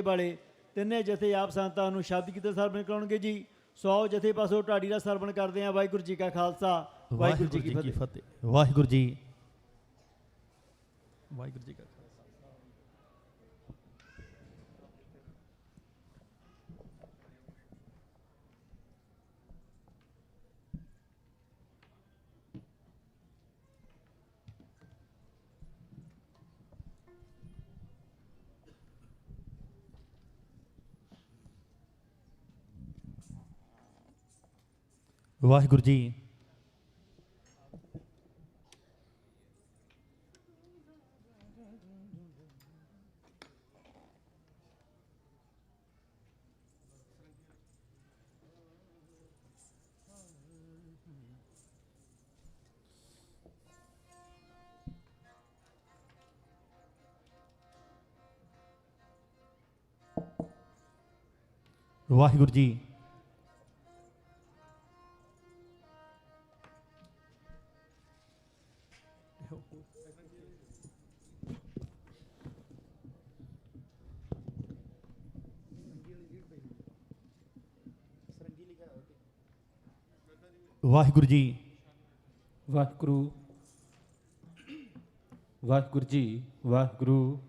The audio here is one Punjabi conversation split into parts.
ਵਾਲੇ ਤਿੰਨੇ ਜਥੇ ਆਪ ਸੰਤਾਂ ਨੂੰ ਸ਼ਬਦ ਕੀਤੇ ਸਰਵਣ ਕਰਾਉਣਗੇ ਜੀ। 100 ਜਥੇ ਪਾਸੋਂ ਢਾਡੀ ਦਾ ਸਰਵਣ ਕਰਦੇ ਆ। ਵਾਹਿਗੁਰੂ ਜੀ ਕਾ ਖਾਲਸਾ, ਵਾਹਿਗੁਰੂ ਜੀ ਕੀ ਫਤਿਹ। ਵਾਹਿਗੁਰੂ ਜੀ, ਵਾਹਿਗੁਰੂ ਜੀ ਕਾ ਖਾਲਸਾ। ਵਾਹਿਗੁਰੂ ਜੀ, ਵਾਹਿਗੁਰੂ ਜੀ, ਵਾਹਿਗੁਰੂ ਜੀ, ਵਾਹਿਗੁਰੂ ਵਾਹਿਗੁਰੂ ਜੀ, ਵਾਹਿਗੁਰੂ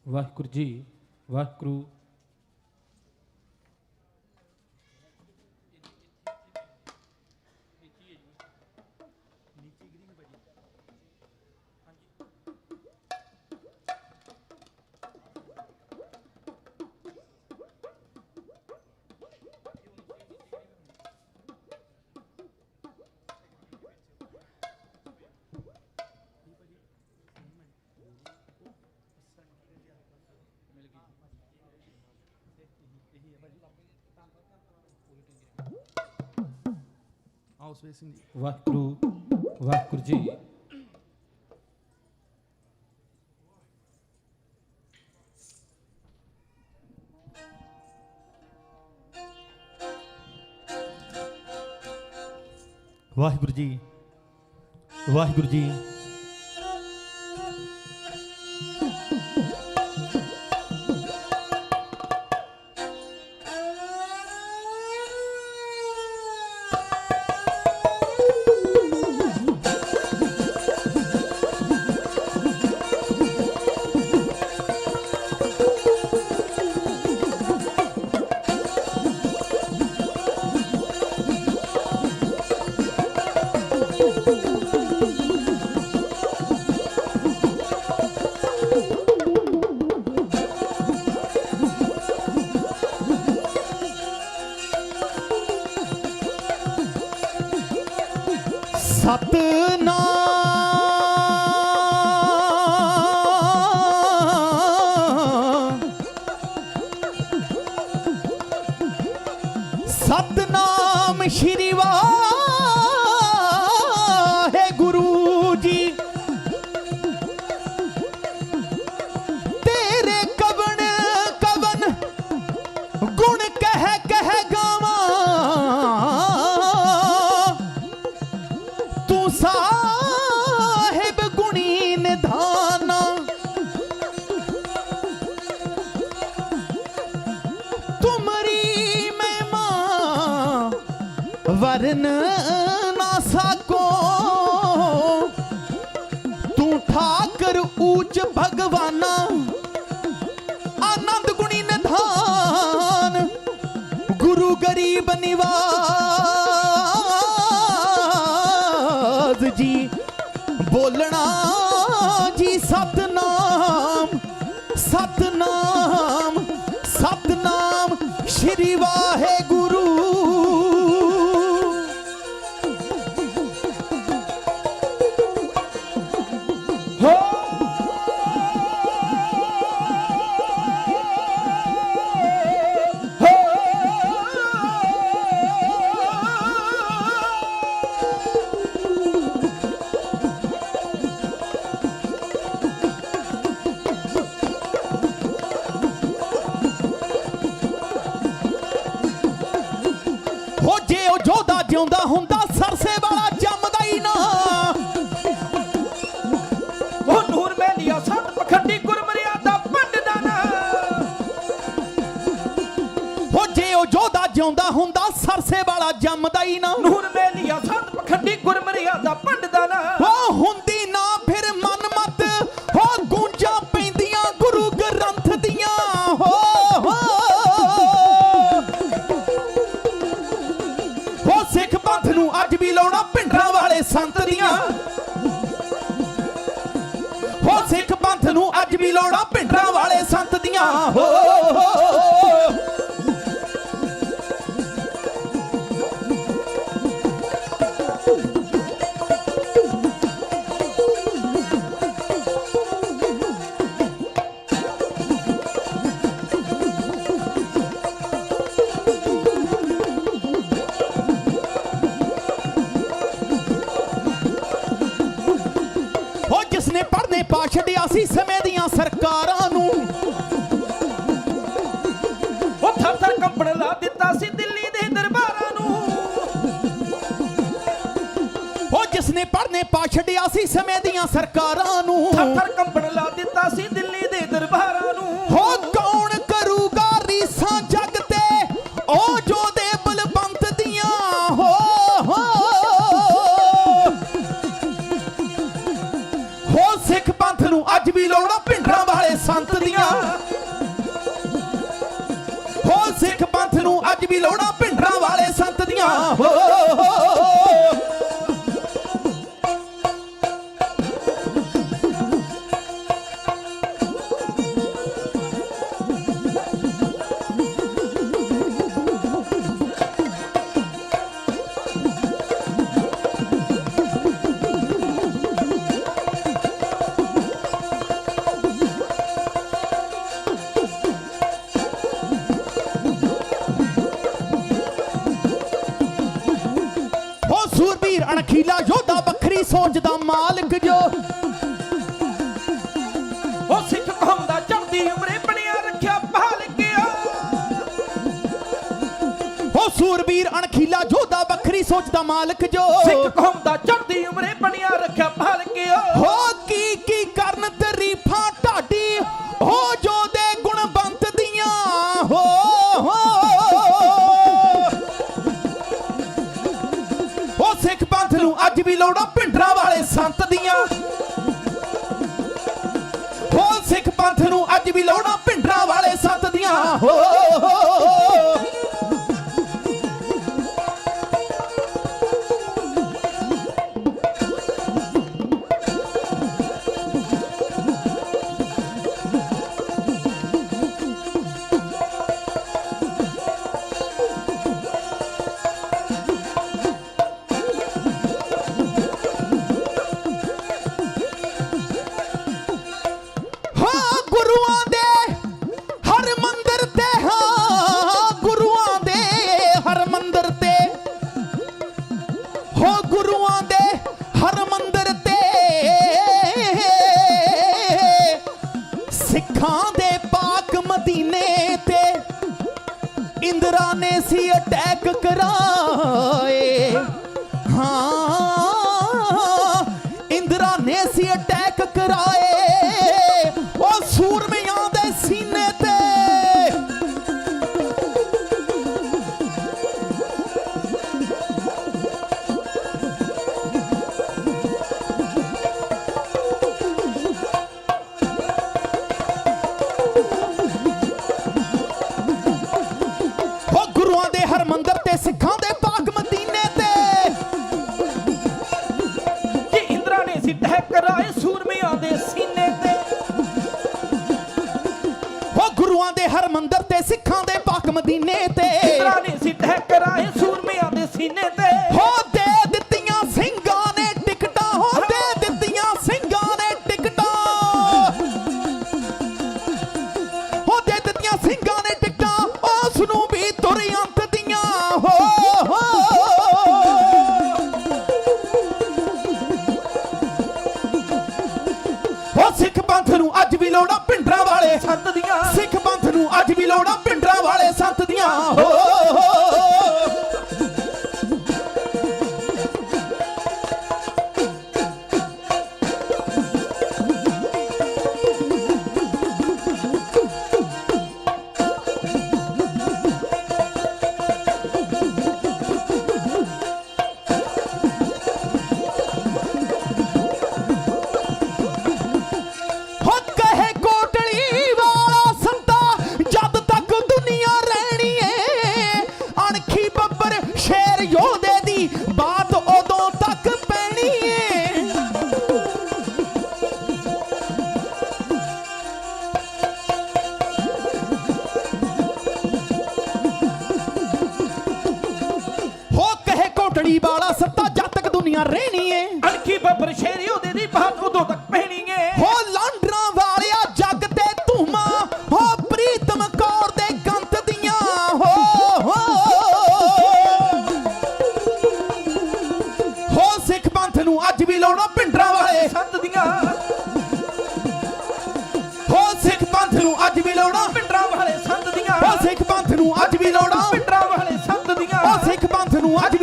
ਵਾਹਿਗੁਰੂ ਜੀ, ਵਾਹਿਗੁਰੂ ਆਓ ਸਵੇਰ ਸਿੰਘ ਜੀ। ਵਾਹਿਗੁਰੂ ਵਾਹਿਗੁਰੂ ਜੀ, ਵਾਹਿਗੁਰੂ ਜੀ, ਵਾਹਿਗੁਰੂ ਜੀ, ਸਤਨਾਮ ਸਤਨਾਮ ਸ਼੍ਰੀ ਵਾਹਿਗੁਰੂ ਜੀ। ਤੇਰੇ ਕਵਨ ਕਵਨ ਗੁਣ ਕਹਿ ਕਹਿ ਗਾਵਾਂ, ਤੂੰ ਸਾਹਿਬ ਗੁਣੀ ਨਿਧਾਨਾ। ਤੁਮਰੀ ਮਹਿਮਾ ਵਰਨ ਨਾ ਸਕੋ, ਤੂੰ ਠਾਕਰ ਊਚ ਭਗਵਾਨਾ। ਆਨੰਦ ਗੁਣੀ ਨਿਧਾਨ ਗੁਰੂ ਗਰੀਬ ਨਿਵਾਜ ਜੀ। ਬੋਲਣਾ ਜੀ ਸਤਨਾਮ ਸਤਨਾਮ ਸਤਨਾਮ ਸ਼੍ਰੀ ਵਾਹਿਗੁਰੂ। ਵਾਲਾ ਜੰਮਦਾ ਹੀ ਨਾ। ਨੂਰ ਮੇਲੀਆ ਸੰਤ ਪਖੰਡੀ ਗੁਰਮਰਿਆਦਾ ਪੰਡਦਾ ਨਾ। ਉਹ ਹੁੰਦੀ ਨਾ ਫਿਰ ਮਨਮਤ ਹੋ ਗੂੰਜਾਂ ਪੈਂਦੀਆਂ ਗੁਰੂ ਗ੍ਰੰਥ ਦੀਆਂ। ਹੋ ਸਿੱਖ ਪੰਥ ਨੂੰ ਅੱਜ ਵੀ ਲਾਉਣਾ ਭਿੰਡਰਾਂ ਵਾਲੇ ਸੰਤ ਦੀਆਂ। ਹੋ ਸਿੱਖ ਪੰਥ ਨੂੰ ਅੱਜ ਵੀ ਲਾਉਣਾ ਭਿੰਡਰਾਂ ਵਾਲੇ ਸੰਤ ਦੀਆਂ। ਜਿਸਨੇ ਪੜ੍ਹਨੇ ਪਾ ਛੱਡਿਆ ਸੀ ਸਮੇਂ ਦੀਆਂ ਸਰਕਾਰਾਂ ਨੂੰ। ਉਹ ਥਰ ਥਰ ਕੰਬਣ ਲਾ ਦਿੱਤਾ ਸੀ ਦਿੱਲੀ ਦੇ ਦਰਬਾਰਾਂ ਨੂੰ। ਉਹ ਜਿਸਨੇ ਪੜ੍ਹਨੇ ਪਾ ਛੱਡਿਆ ਸੀ ਸਮੇਂ ਦੀਆਂ ਸਰਕਾਰਾਂ ਨੂੰ। ਥਰ ਥਰ ਕੰਬਣ ਲਾ ਦਿੱਤਾ ਸੀ ਦਿੱਲੀ ਦੇ ਦਰਬਾਰਾਂ ਨੂੰ। ਹੋ ਕੌਣ ਕਰੂਗਾ ਰੀਸਾਂ ਜੱਗ ਤੇ ਉਹ ਜੋ ਦੇ ਬਲਵੰਤ ਦੀਆਂ। ਹੋ ਸਿੱਖ ਪੰਥ ਨੂੰ ਅੱਜ ਵੀ ਲੋੜਾਂ ਭਿੰਡਰਾਂ ਵਾਲੇ ਸੰਤ ਦੀਆਂ। ਹੋ ਸਿੱਖ ਪੰਥ ਨੂੰ ਅੱਜ ਵੀ ਲੋੜਾਂ ਭਿੰਡਰਾਂ ਵਾਲੇ ਸੰਤ ਦੀਆਂ। ਸੂਰਬੀਰ ਅਣਖੀਲਾ ਯੋਧਾ ਵੱਖਰੀ ਸੋਚ ਦਾ ਮਾਲਕ ਜੋ। ਉਹ ਸਿੱਖ ਕੌਮ ਦਾ ਚੜ੍ਹਦੀ ਉਮਰੇ ਬਣਿਆ ਰੱਖਿਆ ਭਾਲਕਿਆ। ਉਹ ਸੂਰਬੀਰ ਅਣਖੀਲਾ ਯੋਧਾ ਵੱਖਰੀ ਸੋਚ ਦਾ ਮਾਲਕ ਜੋ। ਸਿੱਖ ਕੌਮ ਦਾ ਚੜ੍ਹਦੀ ਉਮਰੇ ਬਣਿਆ ਰੱਖਿਆ ਭਾਲਕਿਆ। ਹੋ ਕੀ ਕਰਨ ਤਾਰੀਫਾਂ ਢਾਡੀ ਹੋ ਜੋ ਦੇ ਗੁਣਵੰਤ ਦੀਆਂ। ਉਹ ਸਿੱਖ ਪੰਥ ਨੂੰ ਅੱਜ ਵੀ ਲੋੜਾਂ ਭਿੰਡਰਾਂ ਵਾਲੇ ਸੰਤ ਦੀਆਂ। ਹੋ ਸਿੱਖ ਪੰਥ ਨੂੰ ਅੱਜ ਵੀ ਲੋੜਾਂ ਭਿੰਡਰਾਂ ਵਾਲੇ ਸੰਤ ਦੀਆਂ। ਇੰਦਰਾ ਨੇ ਸੀ ਅਟੈਕ ਕਰਾਏ। ਹਾਂ ਇੰਦਰਾ ਨੇ ਸੀ ਅਟੈਕ ਕਰਾਏ ਉਹ ਸੂਰਮਿਆਂ ਦੇ ਸੀਨੇ ਤੇ। ਹਰਮੰਦਰ ਤੇ ਸਿੱਖਾਂ ਦੇ ਪਾਕ ਮਦੀਨੇ ਤੇ ਕਿ ਇੰਦਰਾ ਨੇ ਸੀ ਅਟੈਕ ਕਰਾਏ ਸੂਰਮਿਆਂ ਦੇ ਸੀਨੇ ਤੇ। ਉਹ ਗੁਰੂਆਂ ਦੇ ਹਰਮੰਦਰ ਤੇ ਸਿੱਖਾਂ ਦੇ ਪਾਕ ਮਦੀਨੇ ਤੇ ਇੰਦਰਾ ਨੇ ਸੀ ਅਟੈਕ ਕਰਾਏ ਸੂਰਮਿਆਂ ਦੇ ਸੀਨੇ ਤੇ। ਹੋ ਦੇ ਦਿੱਤੀਆਂ ਸਿੰਘਾਂ ਨੇ ਟਿਕਟਾਂ। ਹੋ ਦੇ ਦਿੱਤੀਆਂ ਸਿੰਘਾਂ ਨੇ ਟਿਕਟਾਂ। ਹੋ ਦੇ ਦਿੱਤੀਆਂ ਸਿੰਘਾਂ ਨੇ ਟਿਕਟਾਂ ਉਸ ਨੂੰ ਵੀ ਤੁਰਿਆਂ ਸਿੱਖ ਪੰਥ ਨੂੰ ਅੱਜ ਵੀ ਲੋੜਾਂ ਭਿੰਡਰਾਂ ਵਾਲੇ ਸੰਤ ਦੀਆਂ। ਸਿੱਖ ਪੰਥ ਨੂੰ ਅੱਜ ਵੀ ਲੋੜਾਂ ਭਿੰਡਰਾਂ ਵਾਲੇ ਸੰਤ ਦੀਆਂ।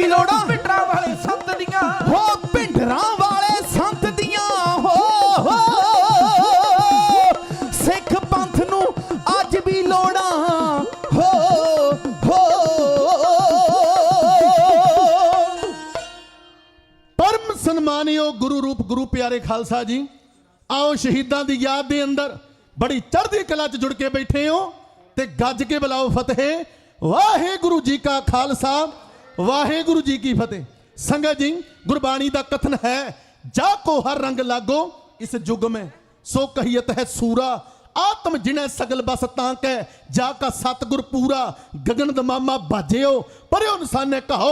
ਵੀ ਲੋੜਾਂ ਪਿੰਡਰਾਂ ਵਾਲੇ ਸੰਤ ਦੀਆਂ ਹੋ ਭਿੰਡਰਾਂ ਵਾਲੇ ਸੰਤ ਦੀਆਂ ਹੋ ਸਿੱਖ ਪੰਥ ਨੂੰ ਅੱਜ ਵੀ ਲੋੜਾਂ ਹੋ ਪਰਮ ਸਨਮਾਨਿਓ ਗੁਰੂ ਰੂਪ ਗੁਰੂ ਪਿਆਰੇ ਖਾਲਸਾ ਜੀ, ਆਓ ਸ਼ਹੀਦਾਂ ਦੀ ਯਾਦ ਦੇ ਅੰਦਰ ਬੜੀ ਚੜ੍ਹਦੀ ਕਲਾ 'ਚ ਜੁੜ ਕੇ ਬੈਠੇ ਹੋ ਤੇ ਗੱਜ ਕੇ ਬੁਲਾਓ ਫਤਿਹ। ਵਾਹਿਗੁਰੂ ਜੀ ਕਾ ਖਾਲਸਾ ਵਾਹਿਗੁਰੂ ਜੀ ਕੀ ਫਤਿਹ। ਸੰਗਤ ਜੀ, ਗੁਰਬਾਣੀ ਦਾ ਕਥਨ ਹੈ, ਜਾ ਕੋ ਹਰ ਰੰਗ ਲਾਗੋ ਇਸ ਯੁਗ में सो कहियत है सूरा आत्म जिने सगल बस तांकै जा का सतगुर पूरा गगन दमामा बाजेओ पर्यो निशाने कहो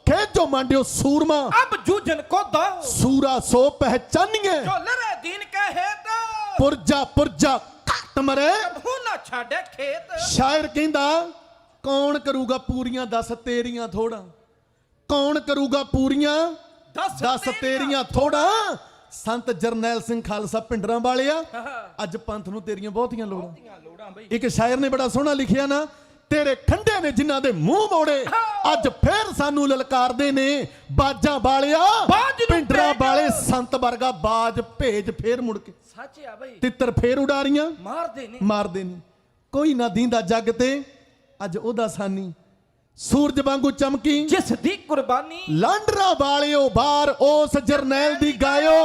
खेजो मांडियो सूरमा अब जूझन को दो सूरा सो पहचानिए जो लरे दीन के हेत पुरजा पुरजा घट मरे हूं ना छाड़े खेत। शायर कहंदा कौन करूगा पूरियां दस तेरियां थोड़ा, कौन करूगा पूरियां दस तेरियां थोड़ा। संत जरनैल सिंह खालसा पिंडरां वालिया अज पंथ नूं तेरियां बहुतियां लोड़ां। एक शायर ने बड़ा सोहना लिखिया ना, तेरे खंडे ने जिन्हां दे मुंह मोड़े अज फिर सानू ललकारदे ने बाजां वालिया पिंडरां वाले संत वर्गा बाज भेज फिर मुड़ के सच आ बई तितर फिर उडारियां मारदे ने कोई ना दींदा जग ते अज ओदा सानी सूरज वांगू चमकी जिस दी कुर्बानी लांडरा वालियो बार उस जरनैल दी गायो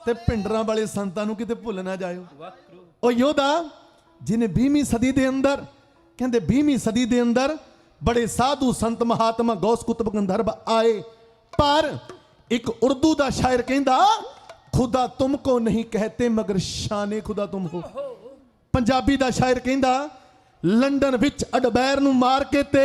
ते पिंडरां वाले संतां नूं किते भुੱਲ ना जायो। ओ योधा जिन्हें 20वीं सदी दे अंदर कहंदे 20वीं सदी दे अंदर बड़े साधु संत महात्मा गौस कुतुब गंधर्व आए, पर एक उर्दू दा शायर कहंदा खुदा तुमको नहीं कहते मगर शाने खुदा तुम हो। पंजाबी दा शायर कहंदा लंडन विच अडबैर नूं मार के ते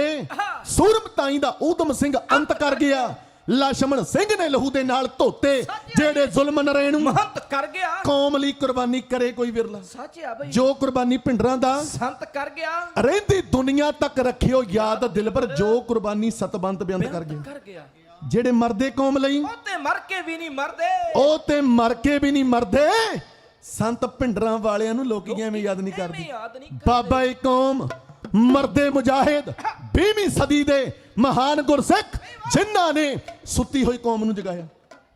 सूरमताई दा ऊधम सिंह अंत कर गया, लक्ष्मण सिंह ने लहू दे नाल धोते जेड़े जुल्म नरैणू महंत कर गया। कौम लई कुर्बानी करे कोई विरला, सच आ बई जो कुर्बानी पिंडरां दा संत कर गया रहंदी दुनिया तक रखियो याद दिल पर, जो कुर्बानी सतबंत बेअंत कर गया। जेड़े मरदे कौम लई ओ ते मर के भी नहीं मरदे, ओ ते मर के भी नहीं मरदे। संत पिंडरां वालियां नूं लोकी एवें याद नहीं करदे। बाबा ए कौम मरदे मुजाहिद 20वीं सदी दे महान गुरसिख जिन्हां ने सुत्ती हुई कौम नूं जगाया,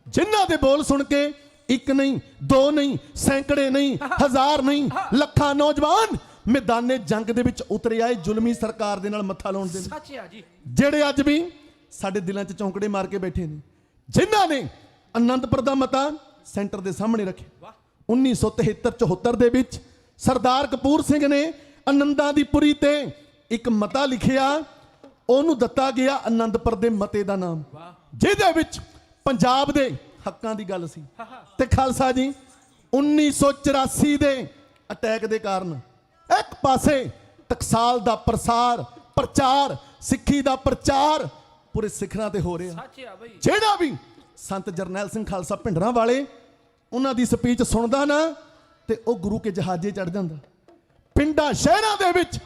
जिन्हां दे बोल सुन के एक नहीं दो नहीं सैकड़े नहीं हजार नहीं लखां नौजवान मैदाने जंग दे विच उतरे आए जुल्मी सरकार दे नाल मत्था लाउण दे। सच आ जी जेड़े अज भी साडे दिलां 'च चौंकड़े मार के बैठे ने, जिन्हां ने आनंदपुर दा मता सेंटर दे सामने रखे। 1973-74 ਦੇ ਵਿੱਚ ਸਰਦਾਰ ਕਪੂਰ ਸਿੰਘ ਨੇ ਆਨੰਦਾਂ ਦੀ ਪੁਰੀ ਤੇ ਇੱਕ ਮਤਾ ਲਿਖਿਆ, ਉਹਨੂੰ ਦਿੱਤਾ ਗਿਆ ਆਨੰਦਪੁਰ ਦੇ ਮਤੇ ਦਾ ਨਾਮ, ਜਿਹਦੇ ਵਿੱਚ ਪੰਜਾਬ ਦੇ ਹੱਕਾਂ ਦੀ ਗੱਲ ਸੀ। ਤੇ ਖਾਲਸਾ ਜੀ 1984 ਦੇ ਅਟੈਕ ਦੇ ਕਾਰਨ ਇੱਕ ਪਾਸੇ ਟਕਸਾਲ ਦਾ ਪ੍ਰਚਾਰ ਸਿੱਖੀ ਦਾ ਪ੍ਰਚਾਰ ਪੂਰੇ ਸਿਖਰਾਂ ਤੇ ਹੋ ਰਿਹਾ। ਸੱਚ ਆ ਬਈ ਜਿਹੜਾ ਵੀ ਸੰਤ ਜਰਨੈਲ ਸਿੰਘ ਖਾਲਸਾ ਭਿੰਡਰਾਂ ਵਾਲੇ ਉਹਨਾਂ ਦੀ ਸਪੀਚ ਸੁਣਦਾ ਨਾ ਤੇ ਉਹ ਗੁਰੂ ਕੇ ਜਹਾਜ਼ੇ ਚੜ ਜਾਂਦਾ। ਪਿੰਡਾਂ ਸ਼ਹਿਰਾਂ ਦੇ ਵਿੱਚ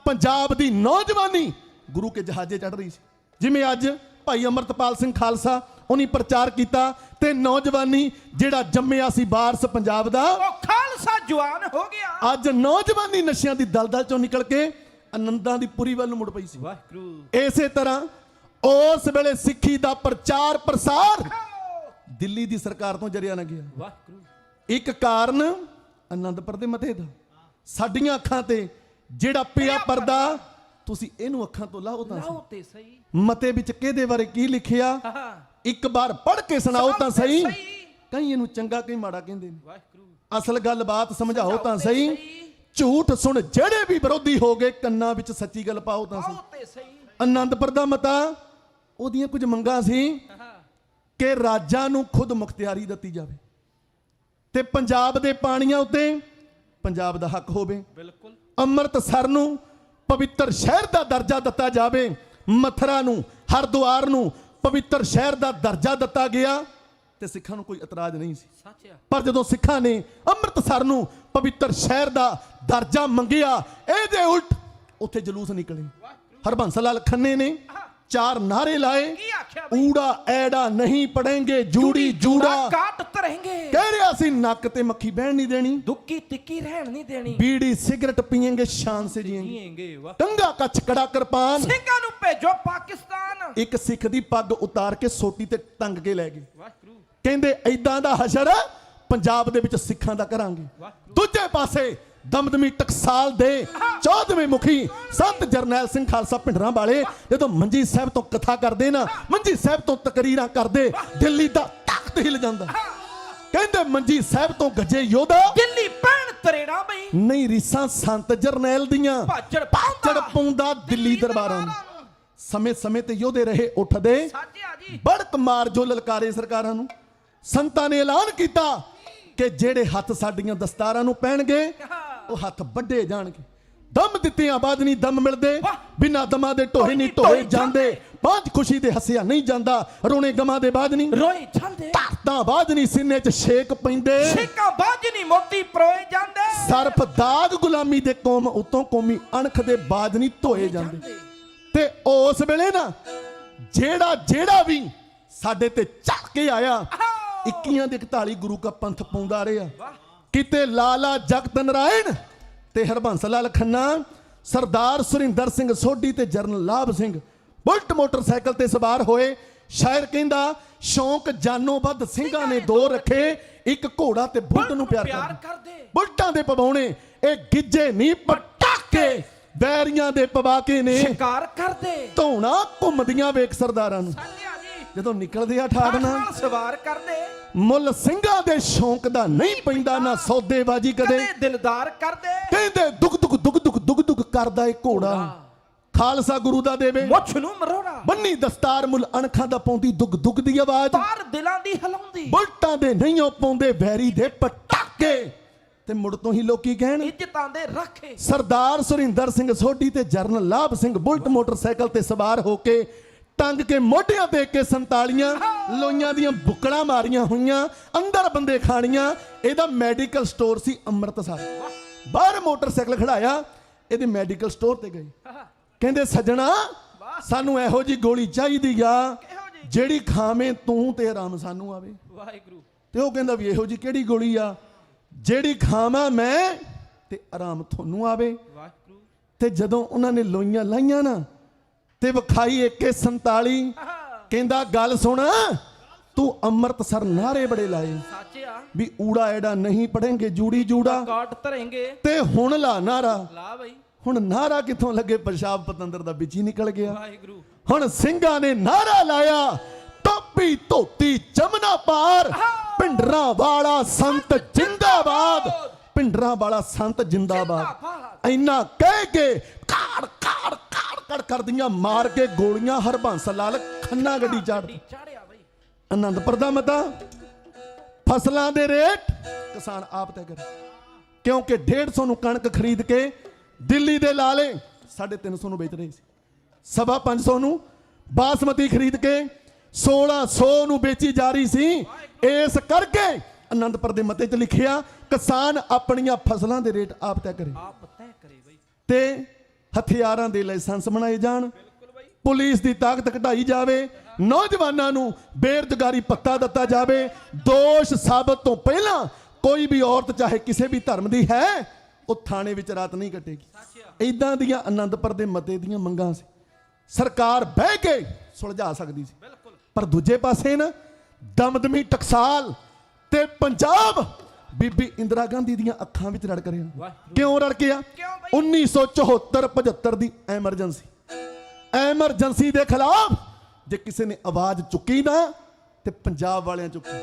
ਪੰਜਾਬ ਦੀ ਨੌਜਵਾਨੀ ਗੁਰੂ ਕੇ ਜਹਾਜ਼ੇ ਚੜ ਰਹੀ ਸੀ। ਜਿਵੇਂ ਅੱਜ ਭਾਈ ਅਮਰਤਪਾਲ ਸਿੰਘ ਖਾਲਸਾ ਉਹਨੇ ਪ੍ਰਚਾਰ ਕੀਤਾ ਤੇ ਨੌਜਵਾਨੀ ਜਿਹੜਾ ਜੰਮਿਆ ਸੀ ਵਾਰਸ ਪੰਜਾਬ ਦਾ ਉਹ ਖਾਲਸਾ ਜਵਾਨ ਹੋ ਗਿਆ। ਅੱਜ ਨੌਜਵਾਨੀ ਨਸ਼ਿਆਂ ਦੀ ਦਲਦਲ ਚੋਂ ਨਿਕਲ ਕੇ ਆਨੰਦਾਂ ਦੀ ਪੁਰੀ ਵੱਲ ਨੂੰ ਮੁੜ ਪਈ ਸੀ। ਵਾਹਿਗੁਰੂ ਇਸੇ ਤਰ੍ਹਾਂ ਉਸ ਵੇਲੇ ਸਿੱਖੀ ਦਾ ਪ੍ਰਚਾਰ ਪ੍ਰਸਾਰ ਦਿੱਲੀ ਦੀ ਸਰਕਾਰ ਤੋਂ ਜਰਿਆ ਨਾ ਗਿਆ। ਵਾਹਿਗੁਰੂ ਇੱਕ ਕਾਰਨ ਆਨੰਦਪੁਰ ਦੇ ਮਤੇ ਦਾ। ਸਾਡੀਆਂ ਅੱਖਾਂ ਤੇ ਜਿਹੜਾ ਪਿਆ ਪਰਦਾ ਤੁਸੀਂ ਇਹਨੂੰ ਅੱਖਾਂ ਤੋਂ ਲਾਓ ਤਾਂ ਲਾਓ ਤੇ ਸਹੀ। ਮਤੇ ਵਿੱਚ ਕਿਹਦੇ ਬਾਰੇ ਕੀ ਲਿਖਿਆ ਇੱਕ ਵਾਰ ਪੜ੍ਹ ਕੇ ਸੁਣਾਓ ਤਾਂ ਸਹੀ। ਕਈ ਇਹਨੂੰ ਚੰਗਾ ਕਈ ਮਾੜਾ ਕਹਿੰਦੇ ਨੇ। ਵਾਹਿਗੁਰੂ ਅਸਲ ਗੱਲਬਾਤ ਸਮਝਾਓ ਤਾਂ ਸਹੀ। ਝੂਠ ਸੁਣ ਜਿਹੜੇ ਵੀ ਵਿਰੋਧੀ ਹੋ ਗਏ ਕੰਨਾਂ ਵਿੱਚ ਸੱਚੀ ਗੱਲ ਪਾਓ ਤਾਂ ਸਹੀ। ਆਨੰਦਪੁਰ ਦਾ ਮਤਾ ਉਹਦੀਆਂ ਕੁਝ ਮੰਗਾਂ ਸੀ ਕਿ ਰਾਜਾਂ ਨੂੰ ਖੁਦ ਮੁਖਤਿਆਰੀ ਦਿੱਤੀ ਜਾਵੇ ਤੇ ਪੰਜਾਬ ਦੇ ਪਾਣੀਆਂ ਉੱਤੇ ਪੰਜਾਬ ਦਾ ਹੱਕ ਹੋਵੇ। ਬਿਲਕੁਲ। ਅੰਮ੍ਰਿਤਸਰ ਨੂੰ ਪਵਿੱਤਰ ਸ਼ਹਿਰ ਦਾ ਦਰਜਾ ਦਿੱਤਾ ਜਾਵੇ। ਮਥੁਰਾ ਨੂੰ ਹਰਿਦੁਆਰ ਨੂੰ ਪਵਿੱਤਰ ਸ਼ਹਿਰ ਦਾ ਦਰਜਾ ਦਿੱਤਾ ਗਿਆ ਤੇ ਸਿੱਖਾਂ ਨੂੰ ਕੋਈ ਇਤਰਾਜ਼ ਨਹੀਂ ਸੀ। ਸੱਚ ਆ। ਪਰ ਜਦੋਂ ਸਿੱਖਾਂ ਨੇ ਅੰਮ੍ਰਿਤਸਰ ਨੂੰ ਪਵਿੱਤਰ ਸ਼ਹਿਰ ਦਾ ਦਰਜਾ ਮੰਗਿਆ ਇਹਦੇ ਉਲਟ ਉੱਥੇ ਜਲੂਸ ਨਿਕਲੇ। ਹਰਬੰਸ ਲਾਲ ਖੰਨੇ ਨੇ चार नारे लाए, ਕੀ ਆਖਿਆ ਬਈ ਊੜਾ ਐੜਾ ਨਹੀਂ ਪੜेंगे ਜੂੜੀ ਜੂੜਾ। ਕਾਟ ਤਰਹਿੰਗੇ ਕਹਿ ਰਿਹਾ ਸੀ ਨੱਕ ਤੇ ਮੱਖੀ ਬਹਿਣ ਨਹੀਂ ਦੇਣੀ, ਦੁੱਕੀ ਤਿੱਕੀ ਰਹਿਣ ਨਹੀਂ ਦੇਣੀ बीड़ी सिगरेट पियेंगे शान से जिएंगे। ਜੀਏਂਗੇ ਵਾਹ टंगा कच्छ कड़ा कृपान, ਸਿੰਘਾਂ ਨੂੰ ਭੇਜੋ ਪਾਕਿਸਤਾਨ ਇੱਕ ਸਿੱਖ ਦੀ ਪੱਗ ਉਤਾਰ ਕੇ ਸੋਟੀ ਤੇ ਟੰਗ ਕੇ ਲੈ ਗਏ। ਵਾਹਿਗੁਰੂ ਕਹਿੰਦੇ ਐਦਾਂ ਦਾ ਹਸ਼ਰ ਪੰਜਾਬ ਦੇ ਵਿੱਚ ਸਿੱਖਾਂ ਦਾ ਕਰਾਂਗੇ। ਦੂਜੇ ਪਾਸੇ ਦਮਦਮੀ ਟਕਸਾਲ ਦੇ 14ਵੇਂ ਮੁਖੀ ਸੰਤ ਜਰਨੈਲ ਸਿੰਘ ਖਾਲਸਾ ਭਿੰਡਰਾਂ ਵਾਲੇ ਜਦੋਂ ਮੰਜੀ ਸਾਹਿਬ ਤੋਂ ਕਥਾ ਕਰਦੇ ਨਾ, ਮੰਜੀ ਸਾਹਿਬ ਤੋਂ ਤਕਰੀਰਾਂ ਕਰਦੇ, ਦਿੱਲੀ ਦਾ ਤਖਤ ਹਿਲ ਜਾਂਦਾ। ਕਹਿੰਦੇ ਮੰਜੀ ਸਾਹਿਬ ਤੋਂ ਗੱਜੇ ਯੋਧਾ, ਦਿੱਲੀ ਪੈਣ ਤਰੇੜਾ ਬਈ ਨਹੀਂ ਰੀਸਾਂ ਸੰਤ ਜਰਨੈਲ ਦੀਆਂ, ਭਾਜੜ ਭਾਜੜ ਪਾਉਂਦਾ ਦਿੱਲੀ ਦਰਬਾਰਾਂ ਨੂੰ। ਸਮੇਂ ਸਮੇਂ ਤੇ ਯੋਧੇ ਰਹੇ ਉੱਠਦੇ, ਸਾਜਿਆ ਜੀ ਬੜਕ ਮਾਰ ਜੋ ਲਲਕਾਰੇ ਸਰਕਾਰਾਂ ਨੂੰ। ਸੰਤਾਂ ਨੇ ਐਲਾਨ ਕੀਤਾ ਕਿ ਜਿਹੜੇ ਹੱਥ ਸਾਡੀਆਂ ਦਸਤਾਰਾਂ ਨੂੰ ਪਹਿਣਗੇ ਉਹ ਹੱਥ ਵੱਢੇ ਜਾਣਗੇ। ਦਮ ਦਿੱਤਿਆਂ ਬਾਅਦ ਨਹੀਂ ਦਮ ਮਿਲਦੇ, ਬਿਨਾਂ ਦਮਾਂ ਦੇ ਢੋਏ ਨਹੀਂ ਢੋਏ ਜਾਂਦੇ। ਬਾਝ ਖੁਸ਼ੀ ਦੇ ਹੱਸਿਆ ਨਹੀਂ ਜਾਂਦਾ, ਰੋਣੇ ਗਮਾਂ ਦੇ ਬਾਅਦ ਨਹੀਂ ਰੋਈ ਜਾਂਦੇ, ਧਰਤਾਂ ਬਾਅਦ ਨਹੀਂ ਸੀਨੇ 'ਚ ਛੇਕ ਪੈਂਦੇ। ਛੇਕਾਂ ਬਾਝ ਨਹੀਂ ਮੋਤੀ ਪਰੋਏ ਜਾਂਦੇ, ਸਰਫ ਦਾਗ ਗੁਲਾਮੀ ਦੇ ਕੌਮ ਉਤੋਂ ਕੌਮੀ ਅਣਖ ਦੇ ਬਾਅਦ ਨਹੀਂ ਧੋਏ ਜਾਂਦੇ। ਤੇ ਉਸ ਵੇਲੇ ਨਾ ਜਿਹੜਾ ਵੀ ਸਾਡੇ ਤੇ ਝੜ ਕੇ ਆਇਆ, 21 ਦੇ 41 ਗੁਰੂ ਕਾ ਪੰਥ ਪਾਉਂਦਾ ਰਿਹਾ। ਕਿਤੇ ਲਾਲਾ ਜਗਤ ਨਾਰਾਇਣ ਤੇ ਹਰਬੰਸ ਲਾਲ ਖੰਨਾ, ਸਰਦਾਰ ਸੁਰਿੰਦਰ ਸਿੰਘ ਸੋਢੀ ਤੇ ਜਰਨਲ ਲਾਭ ਸਿੰਘ ਬੁਲਟ ਮੋਟਰਸਾਈਕਲ ਤੇ ਸਵਾਰ ਹੋਏ। ਸ਼ਾਇਰ ਕਹਿੰਦਾ ਸ਼ੌਂਕ ਜਾਨੋਂ ਵੱਧ ਸਿੰਘਾਂ ਨੇ ਦੋ ਰੱਖੇ, ਇੱਕ ਘੋੜਾ ਤੇ ਬੁਲਟ ਨੂੰ ਪਿਆਰ ਕਰਦੇ। ਬੁਲਟਾਂ ਦੇ ਪਵਾਉਣੇ ਇਹ ਗਿੱਜੇ ਨਹੀਂ ਪਟਾਕੇ, ਬੈਰੀਆਂ ਦੇ ਪਵਾ ਕੇ ਨੇ ਸ਼ਿਕਾਰ ਕਰਦੇ। ਧੌਣਾ ਘੁੰਮਦੀਆਂ ਵੇਖ ਸਰਦਾਰਾਂ ਨੂੰ ਜਦੋਂ ਨਿਕਲਦੇ ਆ ਠਾੜ ਨਾਲ ਸਵਾਰ ਕਰਦੇ। ਮੁੱਲ ਸਿੰਘਾਂ ਦੇ ਸ਼ੌਂਕ ਦਾ ਨਹੀਂ ਪੈਂਦਾ ਨਾ ਸੌਦੇਬਾਜੀ ਕਦੇ ਦਿਲਦਾਰ ਕਰਦੇ। ਕਹਿੰਦੇ ਦੁੱਖ ਦੁੱਖ ਦੁੱਖ ਦੁੱਖ ਦੁੱਖ ਦੁੱਖ ਕਰਦਾ ਏ ਘੋੜਾ, ਖਾਲਸਾ ਗੁਰੂ ਦਾ ਦੇਵੇ ਮੁੱਛ ਨੂੰ ਮਰੋੜਾ, ਬੰਨੀ ਦਸਤਾਰ ਮੁੱਲ ਅਣਖਾਂ ਦਾ ਪਾਉਂਦੀ ਦੁੱਖ ਦੁੱਖ ਦੀ ਆਵਾਜ਼, ਤਾਰ ਦਿਲਾਂ ਦੀ ਹਲਾਉਂਦੀ, ਬੁਲਟਾਂ ਦੇ ਨਹੀਂ ਉਹ ਪਾਉਂਦੇ ਵੈਰੀ ਦੇ ਪਟਾਕੇ। ਤੇ ਮੁੜ ਤੋਂ ਹੀ ਲੋਕੀ ਕਹਿਣ ਇੱਜ਼ਤਾਂ ਦੇ ਰਾਖੇ। ਸਰਦਾਰ ਸੁਰਿੰਦਰ ਸਿੰਘ ਸੋਢੀ ਤੇ ਜਰਨਲ ਲਾਭ ਸਿੰਘ ਬੁਲਟ ਮੋਟਰਸਾਈਕਲ ਤੇ ਸਵਾਰ ਹੋ ਕੇ ਟੰਗ ਕੇ ਮੋਢਿਆਂ ਤੇ ਕੇ 47 ਲੋਈਆਂ ਦੀਆਂ ਬੁੱਕੜਾਂ ਮਾਰੀਆਂ ਹੋਈਆਂ, ਅੰਦਰ ਬੰਦੇ ਖਾਣੀਆਂ। ਇਹਦਾ ਮੈਡੀਕਲ ਸਟੋਰ ਸੀ ਅੰਮ੍ਰਿਤਸਰ। ਬਾਹਰ ਮੋਟਰਸਾਈਕਲ ਖੜਾਇਆ, ਇਹਦੇ ਮੈਡੀਕਲ ਸਟੋਰ ਤੇ ਗਏ। ਕਹਿੰਦੇ ਸੱਜਣਾ ਸਾਨੂੰ ਇਹੋ ਜੀ ਗੋਲੀ ਚਾਹੀਦੀ ਆ ਜਿਹੜੀ ਖਾਵੇਂ ਤੂੰ ਤੇ ਆਰਾਮ ਸਾਨੂੰ ਆਵੇ। ਵਾਹਿਗੁਰੂ। ਤੇ ਉਹ ਕਹਿੰਦਾ ਵੀ ਇਹੋ ਜੀ ਕਿਹੜੀ ਗੋਲੀ ਆ ਜਿਹੜੀ ਖਾਵਾਂ ਮੈਂ ਤੇ ਆਰਾਮ ਤੁਹਾਨੂੰ ਆਵੇ। ਵਾਹਿਗੁਰੂ। ਤੇ ਜਦੋਂ ਉਹਨਾਂ ਨੇ ਲੋਈਆਂ ਲਾਈਆਂ ਨਾ ਤੇ ਵਿਖਾਈ AK-47, ਕਹਿੰਦਾ ਗੱਲ ਸੁਣ ਤੂੰ ਅੰਮ੍ਰਿਤਸਰ ਨਾਰੇ ਬੜੇ ਲਾਏ ਸਾਚਿਆ ਵੀ ਊੜਾ ਐੜਾ ਨਹੀਂ ਪੜेंगे ਜੂੜੀ ਜੂੜਾ, ਕਾਟ ਧਰੇਂਗੇ ਤੇ ਹੁਣ ਲਾ ਨਾਰਾ। ਲਾ ਬਈ ਹੁਣ ਨਾਰਾ ਕਿੱਥੋਂ ਲੱਗੇ, ਪਿਸ਼ਾਬ ਪਤੰਦਰ ਦਾ ਵਿੱਚ ਹੀ ਨਿਕਲ ਗਿਆ। ਵਾਹਿਗੁਰੂ। ਹੁਣ ਸਿੰਘਾਂ ਨੇ ਨਾਰਾ ਲਾਇਆ, ਟੋਪੀ ਧੋਤੀ ਜਮਨਾ ਪਾਰ, ਭਿੰਡਰਾਂ ਵਾਲਾ ਸੰਤ ਜਿੰਦਾਬਾਦ, ਭਿੰਡਰਾਂ ਵਾਲਾ ਸੰਤ ਜਿੰਦਾਬਾਦ। ਇੰਨਾ ਕਹਿ ਕੇ ਕਾੜ ਕਾੜ ਕਾੜ ਕਾੜ ਕਰਦੀਆਂ ਮਾਰ ਕੇ ਗੋਲੀਆਂ ਹਰਬੰਸ ਲਾਲ ਖੰਨਾ ਗੱਡੀ ਚਾੜਿਆ ਬਈ। ਆਨੰਦਪੁਰ ਦਾ ਮਤਾ ਫਸਲਾਂ ਦੇ ਰੇਟ ਕਿਸਾਨ ਆਪ ਤੈਅ ਕਰੇ, ਕਿਉਂਕਿ 150 ਨੂੰ ਕਣਕ ਖਰੀਦ ਕੇ ਦਿੱਲੀ ਦੇ ਲਾਲੇ 350 ਨੂੰ ਵੇਚ ਰਹੇ ਸੀ, 550 ਨੂੰ ਬਾਸਮਤੀ ਖਰੀਦ ਕੇ 1600 ਨੂੰ ਵੇਚੀ ਜਾ ਰਹੀ ਸੀ। ਇਸ ਕਰਕੇ ਆਨੰਦਪੁਰ ਦੇ ਮਤੇ 'ਚ ਲਿਖਿਆ ਕਿਸਾਨ ਆਪਣੀਆਂ ਫਸਲਾਂ ਦੇ ਰੇਟ ਆਪ ਤੈਅ ਕਰੇ, ਆਪ ਤੈਅ ਕਰੇ ਬਈ। ਤੇ ਹਥਿਆਰਾਂ ਦੇ ਲਾਇਸੈਂਸ ਬਣਾਏ ਜਾਣ, ਪੁਲਿਸ ਦੀ ਤਾਕਤ ਘਟਾਈ ਜਾਵੇ, ਨੌਜਵਾਨਾਂ ਨੂੰ ਬੇਰੁਜ਼ਗਾਰੀ ਭੱਤਾ ਦਿੱਤਾ ਜਾਵੇ। ਦੋਸ਼ ਸਾਬਤ ਤੋਂ ਪਹਿਲਾਂ ਕੋਈ ਵੀ ਔਰਤ ਚਾਹੇ ਕਿਸੇ ਵੀ ਧਰਮ ਦੀ ਹੈ ਉਹ ਥਾਣੇ ਵਿੱਚ ਰਾਤ ਨਹੀਂ ਕੱਟੇਗੀ। ਇਦਾਂ ਦੀਆਂ ਆਨੰਦਪੁਰ ਦੇ ਮਤੇ ਦੀਆਂ ਮੰਗਾਂ ਸੀ, ਸਰਕਾਰ ਬਹਿ ਕੇ ਸੁਲਝਾ ਸਕਦੀ ਸੀ। ਪਰ ਦੂਜੇ ਪਾਸੇ ਨਾ ਦਮਦਮੀ ਟਕਸਾਲ ਤੇ ਪੰਜਾਬ ਬੀਬੀ ਇੰਦਰਾ ਗਾਂਧੀ ਦੀਆਂ ਅੱਖਾਂ ਵਿੱਚ ਰੜਕ ਰਿਹਾ। ਕਿਉਂ ਰੜਕਿਆ? 1974-75 ਦੀ ਐਮਰਜੈਂਸੀ ਦੇ ਖਿਲਾਫ ਜੇ ਕਿਸੇ ਨੇ ਆਵਾਜ਼ ਚੁੱਕੀ ਨਾ ਤੇ ਪੰਜਾਬ ਵਾਲਿਆਂ ਚੁੱਕੀ।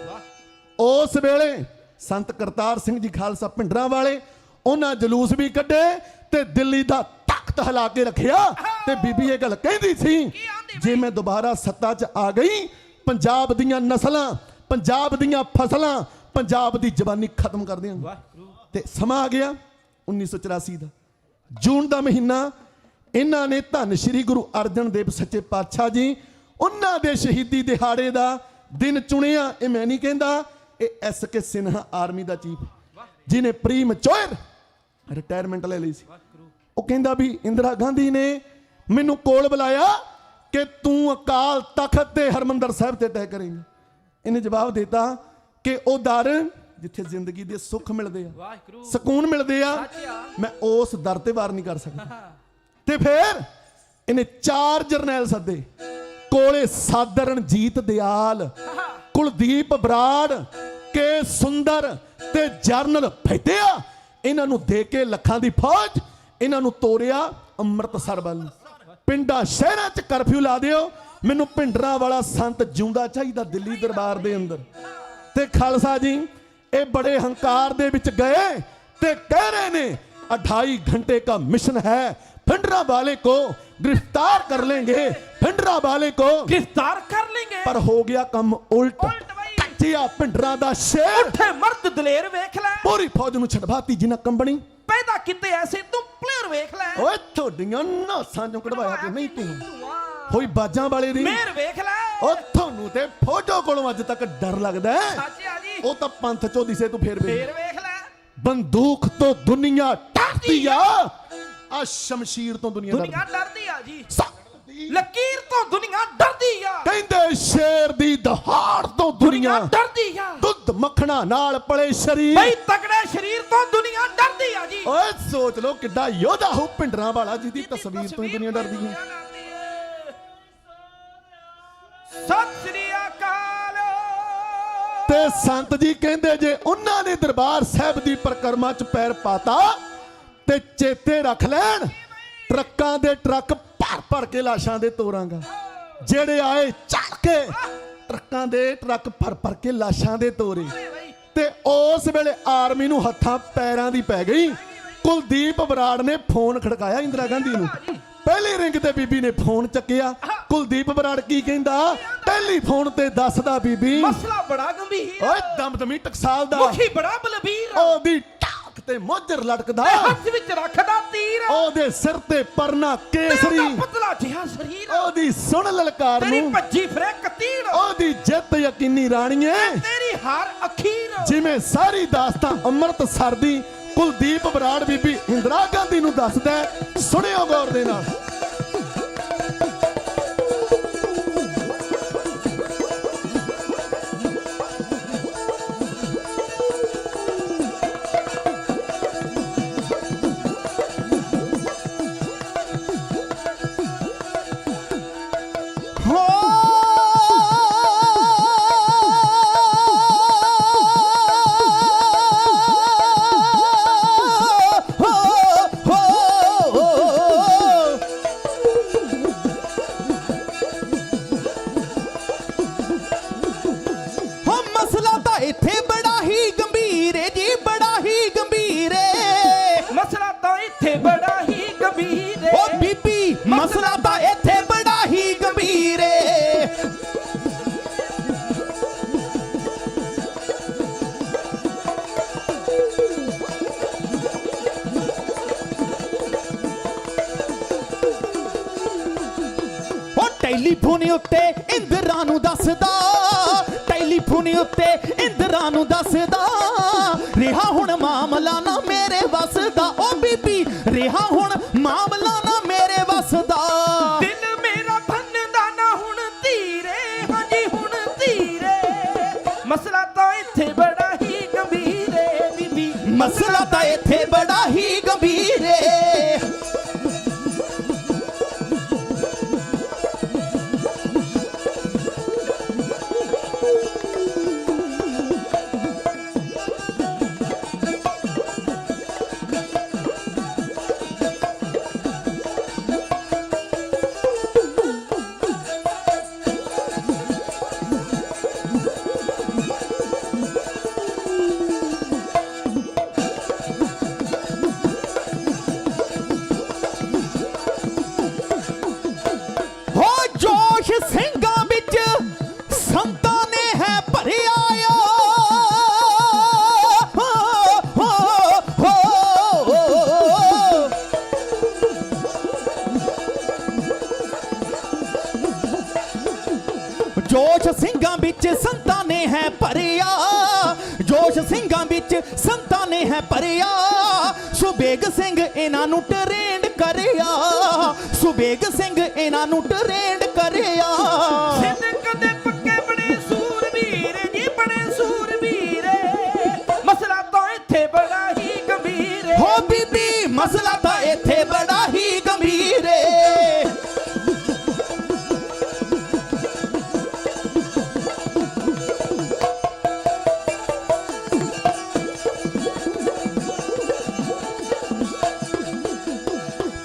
ਉਸ ਵੇਲੇ ਸੰਤ ਕਰਤਾਰ ਸਿੰਘ ਜੀ ਖਾਲਸਾ ਭਿੰਡਰਾਂ ਵਾਲੇ ਉਹਨਾਂ ਜਲੂਸ ਵੀ ਕੱਢੇ ਤੇ ਦਿੱਲੀ ਦਾ ਤਖਤ ਹਿਲਾ ਕੇ ਰੱਖਿਆ। ਤੇ ਬੀਬੀ ਇਹ ਗੱਲ ਕਹਿੰਦੀ ਸੀ ਜੇ ਮੈਂ ਦੁਬਾਰਾ ਸੱਤਾ 'ਚ ਆ ਗਈ, ਪੰਜਾਬ ਦੀਆਂ ਨਸਲਾਂ, ਪੰਜਾਬ ਦੀਆਂ ਫਸਲਾਂ, ਪੰਜਾਬ ਦੀ ਜਵਾਨੀ ਖਤਮ ਕਰ ਦਿਆਂਗੇ। ਤੇ ਸਮਾਂ ਆ ਗਿਆ 1984 ਦਾ ਜੂਨ ਦਾ ਮਹੀਨਾ। ਇਹਨਾਂ ਨੇ ਧੰਨ ਸ਼੍ਰੀ ਗੁਰੂ ਅਰਜਨ ਦੇਵ ਸੱਚੇ ਪਾਤਸ਼ਾਹ ਜੀ ਉਹਨਾਂ ਦੇ ਸ਼ਹੀਦੀ ਦਿਹਾੜੇ ਦਾ ਦਿਨ ਚੁਣਿਆ। ਇਹ ਮੈਂ ਨਹੀਂ ਕਹਿੰਦਾ, ਇਹ SK ਸਿਨਹਾ ਆਰਮੀ ਦਾ ਚੀਫ ਜਿਹਨੇ ਪ੍ਰੀ ਮੈਚੁਰ ਰਿਟਾਇਰਮੈਂਟ ਲੈ ਲਈ ਸੀ। ਉਹ ਕਹਿੰਦਾ ਵੀ ਇੰਦਰਾ ਗਾਂਧੀ ਨੇ ਮੈਨੂੰ ਕੋਲ ਬੁਲਾਇਆ ਕਿ ਤੂੰ ਅਕਾਲ ਤਖਤ ਤੇ ਹਰਮੰਦਰ ਸਾਹਿਬ ਤੇ ਤੈਅ ਕਰੇਂਗਾ। ਇਹਨੇ ਜਵਾਬ ਦਿੱਤਾ ਕਿ ਉਹ ਦਰ ਜਿੱਥੇ ਜ਼ਿੰਦਗੀ ਦੇ ਸੁੱਖ ਮਿਲਦੇ ਆ, ਵਾਹਿਗੁਰੂ ਸਕੂਨ ਮਿਲਦੇ ਆ, ਮੈਂ ਉਸ ਦਰ ਤੇ ਵਾਰ ਨਹੀਂ ਕਰ ਸਕਦਾ। ਤੇ ਫਿਰ ਇਹਨੇ 4 ਜਰਨੈਲ ਸੱਦੇ, ਕੋਲੇ ਸਾਦਰ ਰਣਜੀਤ ਦਿਆਲ, ਕੁਲਦੀਪ ਬਰਾੜ, ਕੇ ਸੁੰਦਰ ਤੇ ਜਰਨਲ ਫੈਤਿਆ। ਇਹਨਾਂ ਨੂੰ ਦੇ ਕੇ ਲੱਖਾਂ ਦੀ ਫੌਜ ਇਹਨਾਂ ਨੂੰ ਤੋਰਿਆ ਅੰਮ੍ਰਿਤਸਰ ਵੱਲ। ਪਿੰਡਾਂ ਸ਼ਹਿਰਾਂ 'ਚ ਕਰਫਿਊ ਲਾ ਦਿਓ, ਮੈਨੂੰ ਭਿੰਡਰਾਂ ਵਾਲਾ ਸੰਤ ਜਿਉਂਦਾ ਚਾਹੀਦਾ ਦਿੱਲੀ ਦਰਬਾਰ ਦੇ ਅੰਦਰ। ਤੇ ਖਾਲਸਾ ਜੀ ਇਹ ਬੜੇ ਹੰਕਾਰ ਦੇ ਵਿੱਚ ਗਏ ਤੇ ਕਹਿ ਰਹੇ ਨੇ 28 घंटे का मिशन है, भिंडरा वाले को गिरफ्तार कर लेंगे, भिंडरा वाले को गिरफ्तार कर लेंगे। पर हो गया कम उल्ट। ਕੱਚਿਆ भिंडरा ਦਾ ਸ਼ੇਰ ਉੱਠੇ ਮਰਦ ਦਲੇਰ ਵੇਖ ਲੈ, ਪੂਰੀ ਫੌਜ ਨੂੰ ਛਡਵਾਤੀ ਜਿਨ੍ਹਾਂ ਕੰਬਣੀ ਪੈਦਾ ਕੀਤੇ ਐਸੇ ਤੂੰ ਪਲੇਅਰ ਵੇਖ ਲੈ। ਓਏ ਤੁਹਾਡੀਆਂ ਨਾਸਾਂ ਚੋਂ ਕਢਵਾਇਆ ਕਿ ਨਹੀਂ ਤੂੰ ਹੋਈ ਬਾਜਾਂ ਵਾਲੇ ਦੀ ਮੇਰ ਵੇਖ ਲੈ। ਉਹ ਤੁਹਾਨੂੰ ਤੇ ਫੌਜੋ ਕੋਲੋਂ ਅੱਜ ਤੱਕ ਡਰ ਲੱਗਦਾ ਹੈ। ਸਾਚਿਆ ਜੀ ਉਹ ਤਾਂ ਪੰਥ ਚੋਂ ਦਿਸੇ ਤੂੰ ਫੇਰ ਵੇਖ। ਫੇਰ ਵੇਖ ਲੈ। ਬੰਦੂਕ ਤੋਂ ਦੁਨੀਆ ਡਰਦੀ ਆ, ਆ ਸ਼ਮਸ਼ੀਰ ਤੋਂ ਦੁਨੀਆ ਦੁਨੀਆ ਡਰਦੀ ਆ ਜੀ, ਡਰਦੀ। ਲਕੀਰ ਤੋਂ ਦੁਨੀਆ ਡਰਦੀ ਆ, ਕਹਿੰਦੇ ਸ਼ੇਰ ਦੀ ਦਹਾੜ ਤੋਂ ਦੁਨੀਆ ਡਰਦੀ ਆ, ਦੁੱਧ ਮੱਖਣਾ ਨਾਲ ਪਲੇ ਸ਼ਰੀਰ ਬਈ ਤਗੜੇ ਸਰੀਰ ਤੋਂ ਦੁਨੀਆ ਡਰਦੀ ਆ ਜੀ। ਓਏ ਸੋਚ ਲੋ ਕਿੱਡਾ ਯੋਧਾ ਹੋ ਭਿੰਡਰਾਂ ਵਾਲਾ ਜਿਹਦੀ ਤਸਵੀਰ ਤੋਂ ਹੀ ਦੁਨੀਆ ਡਰਦੀ ਹੈ। ਸਤਿ ਸ੍ਰੀ ਅਕਾਲ। ਤੇ ਸੰਤ ਜੀ ਕਹਿੰਦੇ ਜੇ ਉਹਨਾਂ ਨੇ ਦਰਬਾਰ ਸਾਹਿਬ ਦੀ ਪਰਿਕਰਮਾ 'ਚ ਪੈਰ ਪਾਤਾ ਤੇ ਚੇਤੇ ਰੱਖ ਲੈਣ, ਟਰੱਕਾਂ ਦੇ ਟਰੱਕ ਭਰ ਭਰ ਕੇ ਲਾਸ਼ਾਂ ਦੇ ਤੋਰਾਂਗਾ। ਜਿਹੜੇ ਆਏ ਚੱਲ ਕੇ ਟਰੱਕਾਂ ਦੇ ਟਰੱਕ ਭਰ ਭਰ ਕੇ ਲਾਸ਼ਾਂ ਦੇ ਤੋਰੇ। ਤੇ ਉਸ ਵੇਲੇ ਆਰਮੀ ਨੂੰ ਹੱਥਾਂ ਪੈਰਾਂ ਦੀ ਪੈ ਗਈ। ਕੁਲਦੀਪ ਬਰਾੜ ਨੇ ਫੋਨ ਖੜਕਾਇਆ ਇੰਦਰਾ ਗਾਂਧੀ ਨੂੰ। ਪਹਿਲੀ ਰਿੰਗ ਤੇ ਬੀਬੀ ਨੇ ਫੋਨ ਚੱਕਿਆ। ਕੁਲਦੀਪ ਬਰਾੜ ਕੀ ਕਹਿੰਦਾ, ਟੈਲੀਫੋਨ ਤੇ ਦੱਸਦਾ ਬੀਬੀ ਮਸਲਾ ਬੜਾ ਗੰਭੀਰ, ਓਏ ਦਮਦਮੀ ਟਕਸਾਲ ਦਾ ਮੁਖੀ ਬੜਾ ਬਲਬੀਰ, ਉਹਦੀ ਟਾਕ ਤੇ ਮੋਜਰ ਲਟਕਦਾ, ਹੱਥ ਵਿੱਚ ਰੱਖਦਾ ਤੀਰ, ਉਹਦੇ ਸਿਰ ਤੇ ਪਰਨਾ ਕੇਸਰੀ, ਤੇਰਾ ਪਤਲਾ ਜਿਹਾ ਸਰੀਰ, ਉਹਦੀ ਸੁਣ ਲਲਕਾਰ ਤੇਰੀ ਨੂੰ ਭੱਜੀ ਫਿਰੇ ਕਤੀੜ, ਉਹਦੀ ਜਿੱਤ ਯਕੀਨੀ ਰਾਣੀਏ, ਤੇਰੀ ਹਾਰ ਅਖੀਰ। ਜਿਵੇਂ ਸਾਰੀ ਦਾਸਤਾਂ ਅੰਮ੍ਰਿਤਸਰ ਦੀ ਕੁਲਦੀਪ ਬਰਾੜ ਬੀਬੀ ਇੰਦਰਾ ਗਾਂਧੀ ਨੂੰ ਦੱਸਦਾ। ਸੁਣਿਓ ਗੌਰ ਦੇ ਨਾਲ। ਮਸਲਾ ਤਾਂ ਇੱਥੇ ਬੜਾ ਹੀ ਗੰਭੀਰ ਏ। ਉਹ ਟੈਲੀਫੋਨ ਉੱਤੇ ਇੰਦਰਾ ਨੂੰ ਦੱਸਦਾ, ਟੈਲੀਫੋਨ ਉੱਤੇ ਇੰਦਰਾ ਨੂੰ ਦੱਸਦਾ, ਰਿਹਾ ਹੁਣ ਮਾਮਲਾ ਨਾ ਮੇਰੇ ਵੱਸ ਦਾ। ਉਹ ਬੀਬੀ ਰਿਹਾ ਹੁਣ ਮਾਮਲਾ ਨਾ ਮੇਰੇ ਵੱਸ ਦਾ। ਦਿਲ ਮੇਰਾ ਭੰਨਦਾ ਨਾ ਹੁਣ ਧੀਰੇ, ਹਾਂਜੀ ਹੁਣ ਧੀਰੇ। ਮਸਲਾ ਤਾਂ ਇੱਥੇ ਬੜਾ ਹੀ ਗੰਭੀਰ ਏ ਬੀਬੀ, ਮਸਲਾ ਤਾਂ ਇੱਥੇ ਬੜਾ ਹੀ ਗੰਭੀਰ ਏ। ਸਿੰਘਾਂ ਵਿੱਚ ਸੰਤਾਂ ਨੇ ਹੈ ਭਰਿਆ ਜੋਸ਼ ਸਿੰਘਾਂ ਵਿੱਚ ਸੰਤਾਂ ਨੇ ਹੈ ਭਰਿਆ, ਜੋਸ਼ ਸਿੰਘਾਂ ਵਿੱਚ ਸੰਤਾਂ ਨੇ ਹੈ ਭਰਿਆ। ਸੁਬੇਗ ਸਿੰਘ ਇਹਨਾਂ ਨੂੰ ਟ੍ਰੇਨਡ ਕਰਿਆ, ਸੁਬੇਗ ਸਿੰਘ ਇਹਨਾਂ ਨੂੰ ਟ੍ਰੇਨਡ ਕਰਿਆ। ਸਿੱਖ ਦੇ ਪੱਕੇ ਬਣੇ ਸੂਰਬੀਰ ਜੀ, ਬਣੇ ਸੂਰਬੀਰ, ਮਸਲਾ ਤਾਂ ਇੱਥੇ ਬੜਾ ਹੀ ਗੰਭੀਰ। ਹੋ ਬੀਬੀ ਮਸਲਾ ਤਾਂ ਇੱਥੇ ਬੜਾ ਹੀ ਗੰਭੀਰ ਏ।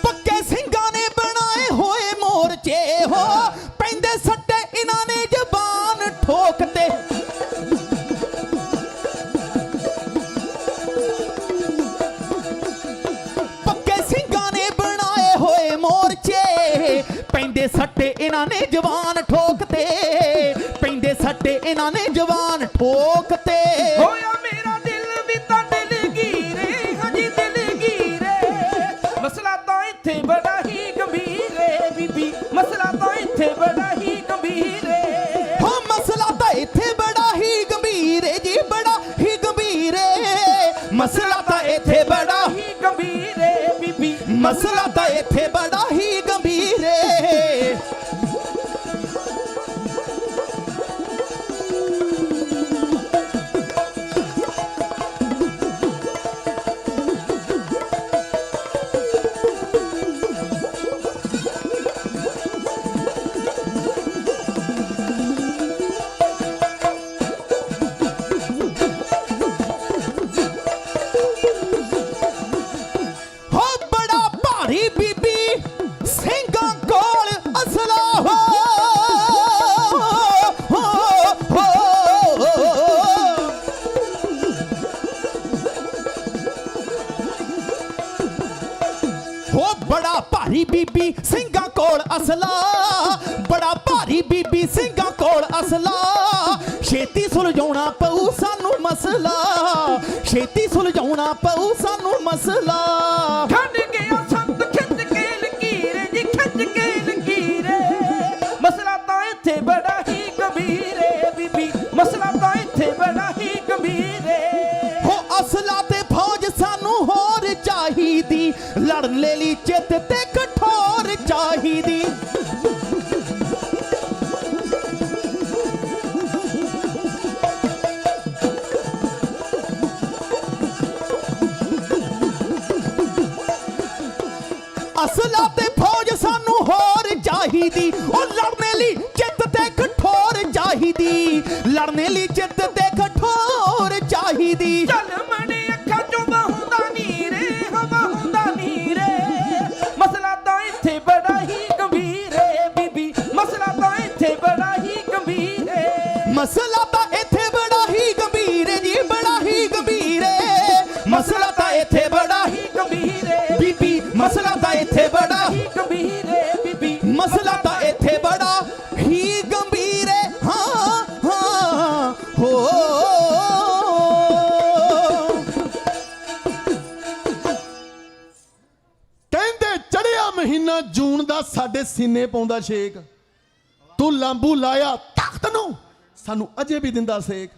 ਪੱਕੇ ਸਿੰਘਾਂ ਨੇ ਬਣਾਏ ਹੋਏ ਮੋਰਚੇ ਹੋ, ਪੈਂਦੇ ਸੱਟੇ ਇਹਨਾਂ ਨੇ ਜ਼ਬਾਨ ਠੋਕਤੇ। ਪੱਕੇ ਸਿੰਘਾਂ ਨੇ ਬਣਾਏ ਹੋਏ ਮੋਰਚੇ, ਪੈਂਦੇ ਸੱਟੇ ਇਹਨਾਂ ਨੇ ਜ਼ਬਾਨ ਠੋਕਤੇ, ਪੈਂਦੇ ਸੱਟੇ ਇਹਨਾਂ ਨੇ ਜ਼ਬਾਨ ਠੋਕਤੇ। ਹੋਇਆ ਮੇਰਾ ਦਿਲ ਵੀ ਤਾਂ ਦਿਲਗੀਰ, ਹਾਂਜੀ ਦਿਲਗੀਰ, ਮਸਲਾ ਤਾਂ ਇੱਥੇ ਬੜਾ ਹੀ ਗੰਭੀਰ ਏ ਬੀਬੀ, ਮਸਲਾ ਤਾਂ ਇੱਥੇ ਬੜਾ ਹੀ ਗੰਭੀਰ ਏ। ਹੋ ਮਸਲਾ ਤਾਂ ਇੱਥੇ ਬੜਾ ਹੀ ਗੰਭੀਰ ਏ ਜੀ, ਬੜਾ ਹੀ ਗੰਭੀਰ ਏ। ਮਸਲਾ ਤਾਂ ਇੱਥੇ ਬੜਾ ਹੀ ਗੰਭੀਰ ਏ ਬੀਬੀ, ਮਸਲਾ ਤਾਂ ਇੱਥੇ ਬੜਾ ਹੀ ਗੰਭੀਰ ਏ। ਹੋ ਬੜਾ ਭਾਰੀ ਬੀਬੀ ਸਿੰਘਾਂ ਕੋਲ ਅਸਲਾ ਹੋ, ਹੋ ਬੜਾ ਭਾਰੀ ਬੀਬੀ ਸਿੰਘਾਂ ਕੋਲ ਅਸਲਾ, ਬੜਾ ਭਾਰੀ ਬੀਬੀ ਸਿੰਘਾਂ ਕੋਲ ਅਸਲਾ। ਛੇਤੀ ਸੁਲਝਾਉਣਾ ਪਊ ਸਾਨੂੰ ਮਸਲਾ, ਛੇਤੀ ਸੁਲਝਾਉਣਾ ਪਊ ਸਾਨੂੰ ਮਸਲਾ। ਖੰਡ ਗਿਆ ਸੰਤ ਖਿੱਚ ਕੇ ਲਕੀਰ ਜੀ, ਖਿੱਚ ਕੇ ਲਕੀਰ, ਮਸਲਾ ਤਾਂ ਇੱਥੇ ਬੜਾ ਹੀ ਗੰਭੀਰ ਏ ਬੀਬੀ, ਮਸਲਾ ਤਾਂ ਇੱਥੇ ਬੜਾ ਹੀ ਗੰਭੀਰ ਏ। ਹੋ ਅਸਲਾ ਤੇ ਫੌਜ ਸਾਨੂੰ ਹੋਰ ਚਾਹੀਦੀ, ਲੜਨ ਲਈ ਚਿੱਤ ਤੇ ਕਠੋਰ ਚਾਹੀਦੀ। ਅਸਲਾ ਤੇ ਫੌਜ ਸਾਨੂੰ ਹੋਰ ਚਾਹੀਦੀ, ਉਹ ਲੜਨ ਲਈ ਚਿੱਤ ਤੇ ਕਠੋਰ ਚਾਹੀਦੀ, ਲੜਨ ਲਈ ਚਿੱਤ ਤੇ ਕਠੋਰ ਚਾਹੀਦੀ। ਚੱਲ ਮਣੇ ਅੱਖਾਂ ਚੋਂ ਬਹੂੰਦਾ ਨੀਰੇ, ਬਹੂੰਦਾ ਨੀਰੇ, ਮਸਲਾ ਤਾਂ ਇੱਥੇ ਬੜਾ ਹੀ ਗੰਭੀਰ ਏ ਬੀਬੀ, ਮਸਲਾ ਤਾਂ ਇੱਥੇ ਬੜਾ ਹੀ ਗੰਭੀਰ ਏ। ਮਸਲਾ ਤਾਂ ਇੱਥੇ ਬੜਾ ਹੀ ਗੰਭੀਰ ਏ ਜੀ, ਬੜਾ ਹੀ ਗੰਭੀਰ ਏ। ਮਸਲਾ ਤਾਂ ਇੱਥੇ ਬੜਾ ਹੀ ਗੰਭੀਰ ਏ ਬੀਬੀ, ਮਸਲਾ ਤਾਂ ਇੱਥੇ ਬੜਾ ਹੀ ਗੰਭੀਰ ਏ ਬੀਬੀ, ਮਸਲਾ ਤਾਂ ਇੱਥੇ ਬੜਾ ਹੀ ਗੰਭੀਰ ਏ। ਹਾਂ ਹਾਂ ਹੋ ਕਹਿੰਦੇ ਚੜਿਆ ਮਹੀਨਾ ਜੂਨ ਦਾ ਸਾਡੇ ਸੀਨੇ ਪਾਉਂਦਾ ਛੇਕ, ਤੂੰ ਲਾਂਬੂ ਲਾਇਆ ਤਖਤ ਨੂੰ ਸਾਨੂੰ ਅਜੇ ਵੀ ਦਿੰਦਾ ਸੇਕ।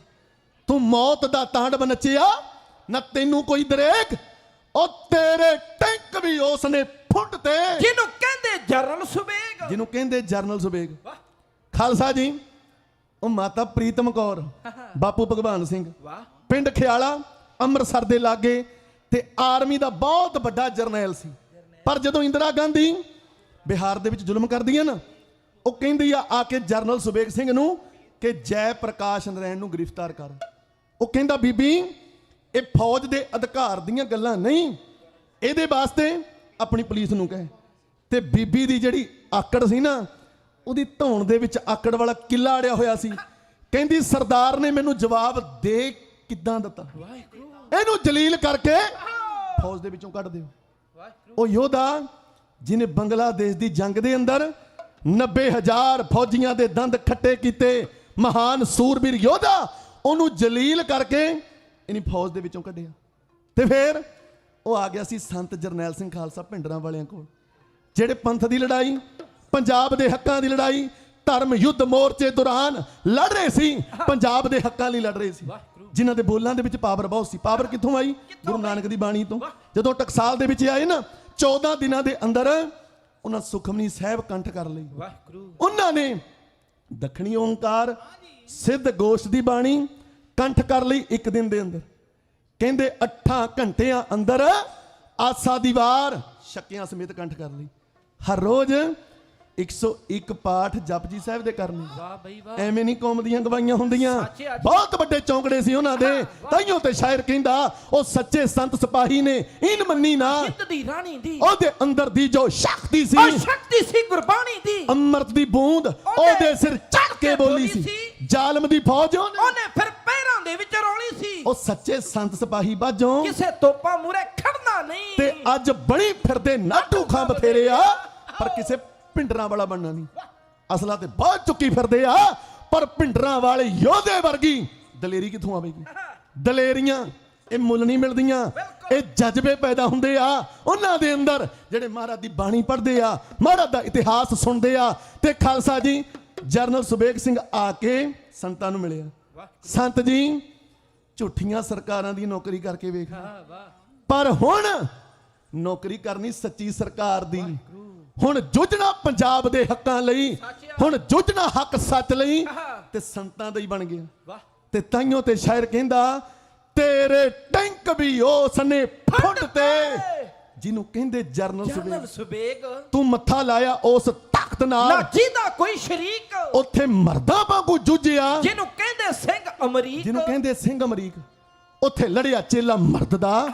ਤੂੰ ਮੌਤ ਦਾ ਤਾਂਡਵ ਨੱਚਿਆ ਨਾ ਤੈਨੂੰ ਕੋਈ ਦਰੇਕ, ਉਹ ਤੇਰੇ ਟੈਂਕ ਵੀ ਉਸਨੇ ਫੁੱਟ ਤੇ, ਜਿਹਨੂੰ ਕਹਿੰਦੇ ਜਰਨਲ ਸੁਬੇਗ, ਜਿਹਨੂੰ ਕਹਿੰਦੇ ਜਰਨਲ ਸੁਬੇਗ। ਖਾਲਸਾ ਜੀ, ਉਹ ਮਾਤਾ ਪ੍ਰੀਤਮ ਕੌਰ, ਬਾਪੂ ਭਗਵਾਨ ਸਿੰਘ, ਵਾਹ, ਪਿੰਡ ਖਿਆਲਾ ਅੰਮ੍ਰਿਤਸਰ ਦੇ ਲਾਗੇ, ਤੇ ਆਰਮੀ ਦਾ ਬਹੁਤ ਵੱਡਾ ਜਰਨੈਲ ਸੀ। ਪਰ ਜਦੋਂ ਇੰਦਰਾ ਗਾਂਧੀ ਬਿਹਾਰ ਦੇ ਵਿੱਚ ਜ਼ੁਲਮ ਕਰਦੀ ਹੈ ਨਾ, ਉਹ ਕਹਿੰਦੀ ਆ ਕੇ ਜਰਨਲ ਸੁਬੇਗ ਸਿੰਘ ਨੂੰ ਕਿ ਜੈ ਪ੍ਰਕਾਸ਼ ਨਰੈਣ ਨੂੰ ਗ੍ਰਿਫਤਾਰ ਕਰ। ਉਹ ਕਹਿੰਦਾ ਬੀਬੀ ਇਹ ਫੌਜ ਦੇ ਅਧਿਕਾਰ ਦੀਆਂ ਗੱਲਾਂ ਨਹੀਂ, ਇਹਦੇ ਵਾਸਤੇ ਆਪਣੀ ਪੁਲਿਸ ਨੂੰ ਕਹੇ। ਤੇ ਬੀਬੀ ਦੀ ਜਿਹੜੀ ਆਕੜ ਸੀ ਨਾ, ਉਹਦੀ ਧੌਣ ਦੇ ਵਿੱਚ ਆਕੜ ਵਾਲਾ ਕਿੱਲਾ ਅੜਿਆ ਹੋਇਆ ਸੀ। ਕਹਿੰਦੀ ਸਰਦਾਰ ਨੇ ਮੈਨੂੰ ਜਵਾਬ ਦੇ ਕਿੱਦਾਂ ਦਿੱਤਾ, ਇਹਨੂੰ ਜਲੀਲ ਕਰਕੇ ਫੌਜ ਦੇ ਵਿੱਚੋਂ ਕੱਢ ਦਿਓ। ਉਹ ਯੋਧਾ ਜਿਹਨੇ ਬੰਗਲਾਦੇਸ਼ ਦੀ ਜੰਗ ਦੇ ਅੰਦਰ 90,000 ਫੌਜੀਆਂ ਦੇ ਦੰਦ ਖੱਟੇ ਕੀਤੇ, ਮਹਾਨ ਸੂਰਬੀਰ ਯੋਧਾ, ਉਹਨੂੰ ਜਲੀਲ ਕਰਕੇ ਇਹਨੀ ਫੌਜ ਦੇ ਵਿੱਚੋਂ ਕੱਢਿਆ। ਤੇ ਫਿਰ ਉਹ ਆ ਗਿਆ ਸੀ ਸੰਤ ਜਰਨੈਲ ਸਿੰਘ ਖਾਲਸਾ ਭਿੰਡਰਾਂ ਵਾਲਿਆਂ ਕੋਲ, ਜਿਹੜੇ ਪੰਥ ਦੀ ਲੜਾਈ, ਪੰਜਾਬ ਦੇ ਹੱਕਾਂ ਦੀ ਲੜਾਈ, ਧਰਮ ਯੁੱਧ ਮੋਰਚੇ ਦੌਰਾਨ ਲੜ ਰਹੇ ਸੀ, ਪੰਜਾਬ ਦੇ ਹੱਕਾਂ ਲਈ ਲੜ ਰਹੇ ਸੀ, ਜਿਨ੍ਹਾਂ ਦੇ ਬੋਲਾਂ ਦੇ ਵਿੱਚ ਪਾਵਰ ਬਹੁਤ ਸੀ। ਪਾਵਰ ਕਿੱਥੋਂ ਆਈ? ਗੁਰੂ ਨਾਨਕ ਦੀ ਬਾਣੀ ਤੋਂ। ਜਦੋਂ ਟਕਸਾਲ ਦੇ ਵਿੱਚ ਆਏ ਨਾ 14 ਦਿਨਾਂ ਦੇ ਅੰਦਰ ਉਹਨਾਂ ਸੁਖਮਨੀ ਸਾਹਿਬ ਕੰਠ ਕਰ ਲਈ। ਵਾਹਿਗੁਰੂ ਉਹਨਾਂ ਨੇ ਦੱਖਣੀ ਓੰਕਾਰ ਸਿੱਧ ਗੋਸ਼ ਦੀ ਬਾਣੀ ਕੰਠ ਕਰ ਲਈ ਇੱਕ ਦਿਨ ਦੇ ਅੰਦਰ। ਕਹਿੰਦੇ 8 ਘੰਟਿਆਂ ਅੰਦਰ ਆਸਾ ਦੀ ਵਾਰ ਸ਼ੱਕਿਆਂ ਸਮੇਤ ਕੰਠ ਕਰ ਲਈ। ਹਰ ਰੋਜ਼ 101 ਪਾਠ ਜਪਜੀ ਸਾਹਿਬ ਦੇ ਕਰਨੇ। ਵਾਹ ਬਈ ਵਾਹ। ਐਵੇਂ ਨਹੀਂ ਕੌਮ ਦੀਆਂ ਗਵਾਈਆਂ ਹੁੰਦੀਆਂ। ਸੱਚੇ ਅੱਜ। ਬਹੁਤ ਵੱਡੇ ਚੌਂਕੜੇ ਸੀ ਉਹਨਾਂ ਦੇ। ਤਾਈਓ ਤੇ ਸ਼ਾਇਰ ਕਹਿੰਦਾ ਉਹ ਸੱਚੇ ਸੰਤ ਸਿਪਾਹੀ ਨੇ ਇਨ ਮੰਨੀ ਨਾ ਜਿੱਤ ਦੀ ਰਾਣੀ ਦੀ ਉਹਦੇ ਅੰਦਰ ਦੀ ਜੋ ਸ਼ਕਤੀ ਸੀ, ਉਹ ਸ਼ਕਤੀ ਸੀ ਗੁਰਬਾਣੀ ਦੀ। ਅੰਮ੍ਰਿਤ ਦੀ ਬੂੰਦ ਉਹਦੇ ਸਿਰ ਚੜ ਕੇ ਬੋਲੀ ਸੀ। ਜ਼ਾਲਮ ਦੀ ਫੌਜ ਉਹਨੇ ਫਿਰ ਪੈਰਾਂ ਦੇ ਵਿੱਚ ਰੋਲੀ ਸੀ। ਉਹ ਸੱਚੇ ਸੰਤ ਸਿਪਾਹੀ ਬਾਝੋਂ ਕਿਸੇ ਤੋਪਾਂ ਮੂਰੇ ਖੜਨਾ ਨਹੀਂ। ਤੇ ਅੱਜ ਬਣੀ ਫਿਰਦੇ ਨਾਟੂ ਖਾਂ ਬਥੇਰੇ ਆ, ਪਰ ਕਿਸੇ ਭਿੰਡਰਾਂ ਵਾਲਾ ਬਣਨਾ ਨਹੀਂ। ਅਸਲਾ ਤੇ ਬਹੁਤ ਚੁੱਕੀ ਫਿਰਦੇ ਆ, ਪਰ ਭਿੰਡਰਾਂ ਵਾਲੇ ਯੋਧੇ ਵਰਗੀ ਦਲੇਰੀ ਕਿੱਥੋਂ ਆਵੇਗੀ? ਦਲੇਰੀਆਂ ਇਹ ਮੁੱਲ ਨਹੀਂ ਮਿਲਦੀਆਂ, ਇਹ ਜਜ਼ਬੇ ਪੈਦਾ ਹੁੰਦੇ ਆ ਉਹਨਾਂ ਦੇ ਅੰਦਰ ਜਿਹੜੇ ਮਹਾਰਾਜ ਦੀ ਬਾਣੀ ਪੜ੍ਹਦੇ ਆ, ਮਹਾਰਾਜ ਦਾ ਇਤਿਹਾਸ ਸੁਣਦੇ ਆ। ਤੇ ਖਾਲਸਾ ਜੀ ਜਰਨਲ ਸੁਬੇਗ ਸਿੰਘ ਆ ਕੇ ਸੰਤਾਂ ਨੂੰ ਮਿਲਿਆ। ਸੰਤ ਜੀ ਝੂਠੀਆਂ ਸਰਕਾਰਾਂ ਦੀ ਨੌਕਰੀ ਕਰਕੇ ਵੇਖ, ਪਰ ਹੁਣ ਨੌਕਰੀ ਕਰਨੀ ਸੱਚੀ ਸਰਕਾਰ ਦੀ। ਹੁਣ ਜੁਝਣਾ ਪੰਜਾਬ ਦੇ ਹੱਕਾਂ ਲਈ, ਹੁਣ ਜੁਝਣਾ ਹੱਕ ਸੱਚ ਲਈ, ਤੇ ਸੰਤਾਂ ਦਾ ਹੀ ਬਣ ਗਿਆ। ਤੇ ਤਾਈਓ ਤੇ ਸ਼ਾਇਰ ਕਹਿੰਦਾ ਤੇਰੇ ਟੈਂਕ ਵੀ ਉਸ ਨੇ ਫੁੱਟ ਤੇ, ਜਿਹਨੂੰ ਕਹਿੰਦੇ ਜਰਨਲ ਜਰਨਲ ਸੁਬੇਗ। ਸੁਬੇਗ ਤੂੰ ਮੱਥਾ ਲਾਇਆ ਉਸ ਤਖਤ ਨਾ ਨਾਲ, ਜਿਹਦਾ ਕੋਈ ਸ਼ਰੀਕ, ਉੱਥੇ ਮਰਦਾਂ ਵਾਂਗੂ ਜੂਝਿਆ ਜਿਹਨੂੰ ਕਹਿੰਦੇ ਸਿੰਘ ਅਮਰੀਕ, ਜਿਹਨੂੰ ਕਹਿੰਦੇ ਸਿੰਘ ਅਮਰੀਕ। ਉੱਥੇ ਲੜਿਆ ਚੇਲਾ ਮਰਦ ਦਾ,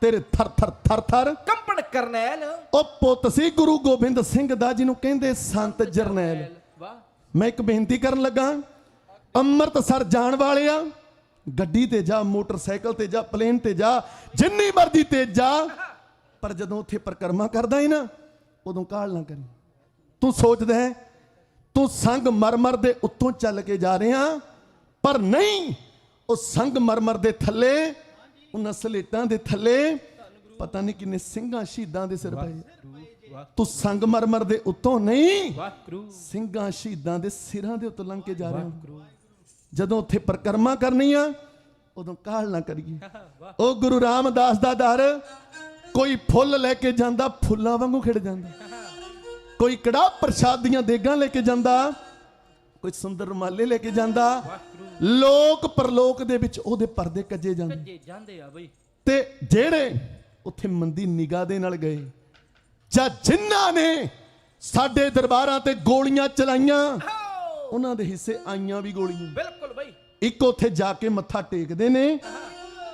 ਤੇਰੇ ਥਰ ਥਰ ਥਰ ਥਰ ਕੰਪਨ ਕਰਨੈਲ। ਉਹ ਪੁੱਤ ਸੀ ਗੁਰੂ ਗੋਬਿੰਦ ਸਿੰਘ ਦਾ, ਜਿਹਨੂੰ ਕਹਿੰਦੇ ਸੰਤ ਜਰਨੈਲ। ਮੈਂ ਇੱਕ ਬੇਨਤੀ ਕਰਨ ਲੱਗਾ, ਅੰਮ੍ਰਿਤਸਰ ਜਾਣ ਵਾਲਿਆ ਗੱਡੀ ਤੇ ਜਾ, ਮੋਟਰਸਾਈਕਲ ਤੇ ਜਾ, ਪਲੇਨ ਤੇ ਜਾ, ਜਿੰਨੀ ਮਰਜ਼ੀ ਤੇ ਜਾ, ਪਰ ਜਦੋਂ ਉੱਥੇ ਪਰਿਕਰਮਾ ਕਰਦਾ ਹੈ ਨਾ ਉਦੋਂ ਕਾਹਲ ਨਾ ਕਰੀ। ਤੂੰ ਸੋਚਦਾ ਹੈ ਤੂੰ ਸੰਗ ਮਰਮਰ ਦੇ ਉੱਤੋਂ ਚੱਲ ਕੇ ਜਾ ਰਿਹਾ, ਪਰ ਨਹੀਂ, ਉਹ ਸੰਗ ਮਰਮਰ ਦੇ ਥੱਲੇ, ਉਹਨਾਂ ਸਲੇਟਾਂ ਦੇ ਥੱਲੇ ਪਤਾ ਨਹੀਂ ਕਿੰਨੇ ਸਿੰਘਾਂ ਸ਼ਹੀਦਾਂ ਦੇ ਸਿਰ ਪਏ। ਤੂੰ ਸੰਗ ਮਰਮਰ ਦੇ ਉੱਤੋਂ ਨਹੀਂ, ਸਿੰਘਾਂ ਸ਼ਹੀਦਾਂ ਦੇ ਸਿਰਾਂ ਦੇ ਉੱਤੋਂ ਲੰਘ ਕੇ ਜਾ ਰਿਹਾ। ਜਦੋਂ ਉੱਥੇ ਪਰਿਕਰਮਾ ਕਰਨੀ ਆ ਉਦੋਂ ਕਾਹਲ ਨਾ ਕਰੀਏ। ਉਹ ਗੁਰੂ ਰਾਮਦਾਸ ਦਾ ਦਰ, ਕੋਈ ਫੁੱਲ ਲੈ ਕੇ ਜਾਂਦਾ ਫੁੱਲਾਂ ਵਾਂਗੂ ਖਿੜ ਜਾਂਦਾ, ਕੋਈ ਕੜਾਹ ਪ੍ਰਸ਼ਾਦ ਦੀਆਂ ਦੇਗਾਂ ਲੈ ਕੇ ਜਾਂਦਾ, ਕੋਈ ਸੁੰਦਰ ਰੁਮਾਲੇ ਲੈ ਕੇ ਜਾਂਦਾ। ਲੋਕ ਪਰਲੋਕ ਦੇ ਵਿੱਚ ਉਹਦੇ ਪਰਦੇ ਕੱਜੇ ਜਾਂਦੇ ਆ ਬਈ। ਤੇ ਜਿਹੜੇ ਉੱਥੇ ਮੰਦੀ ਨਿਗਾਹ ਦੇ ਨਾਲ ਗਏ, ਜਾਂ ਜਿਨ੍ਹਾਂ ਨੇ ਸਾਡੇ ਦਰਬਾਰਾਂ ਤੇ ਗੋਲੀਆਂ ਚਲਾਈਆਂ, ਉਹਨਾਂ ਦੇ ਹਿੱਸੇ ਆਈਆਂ ਵੀ ਗੋਲੀਆਂ। ਬਿਲਕੁਲ ਬਈ। ਇੱਕ ਉੱਥੇ ਜਾ ਕੇ ਮੱਥਾ ਟੇਕਦੇ ਨੇ,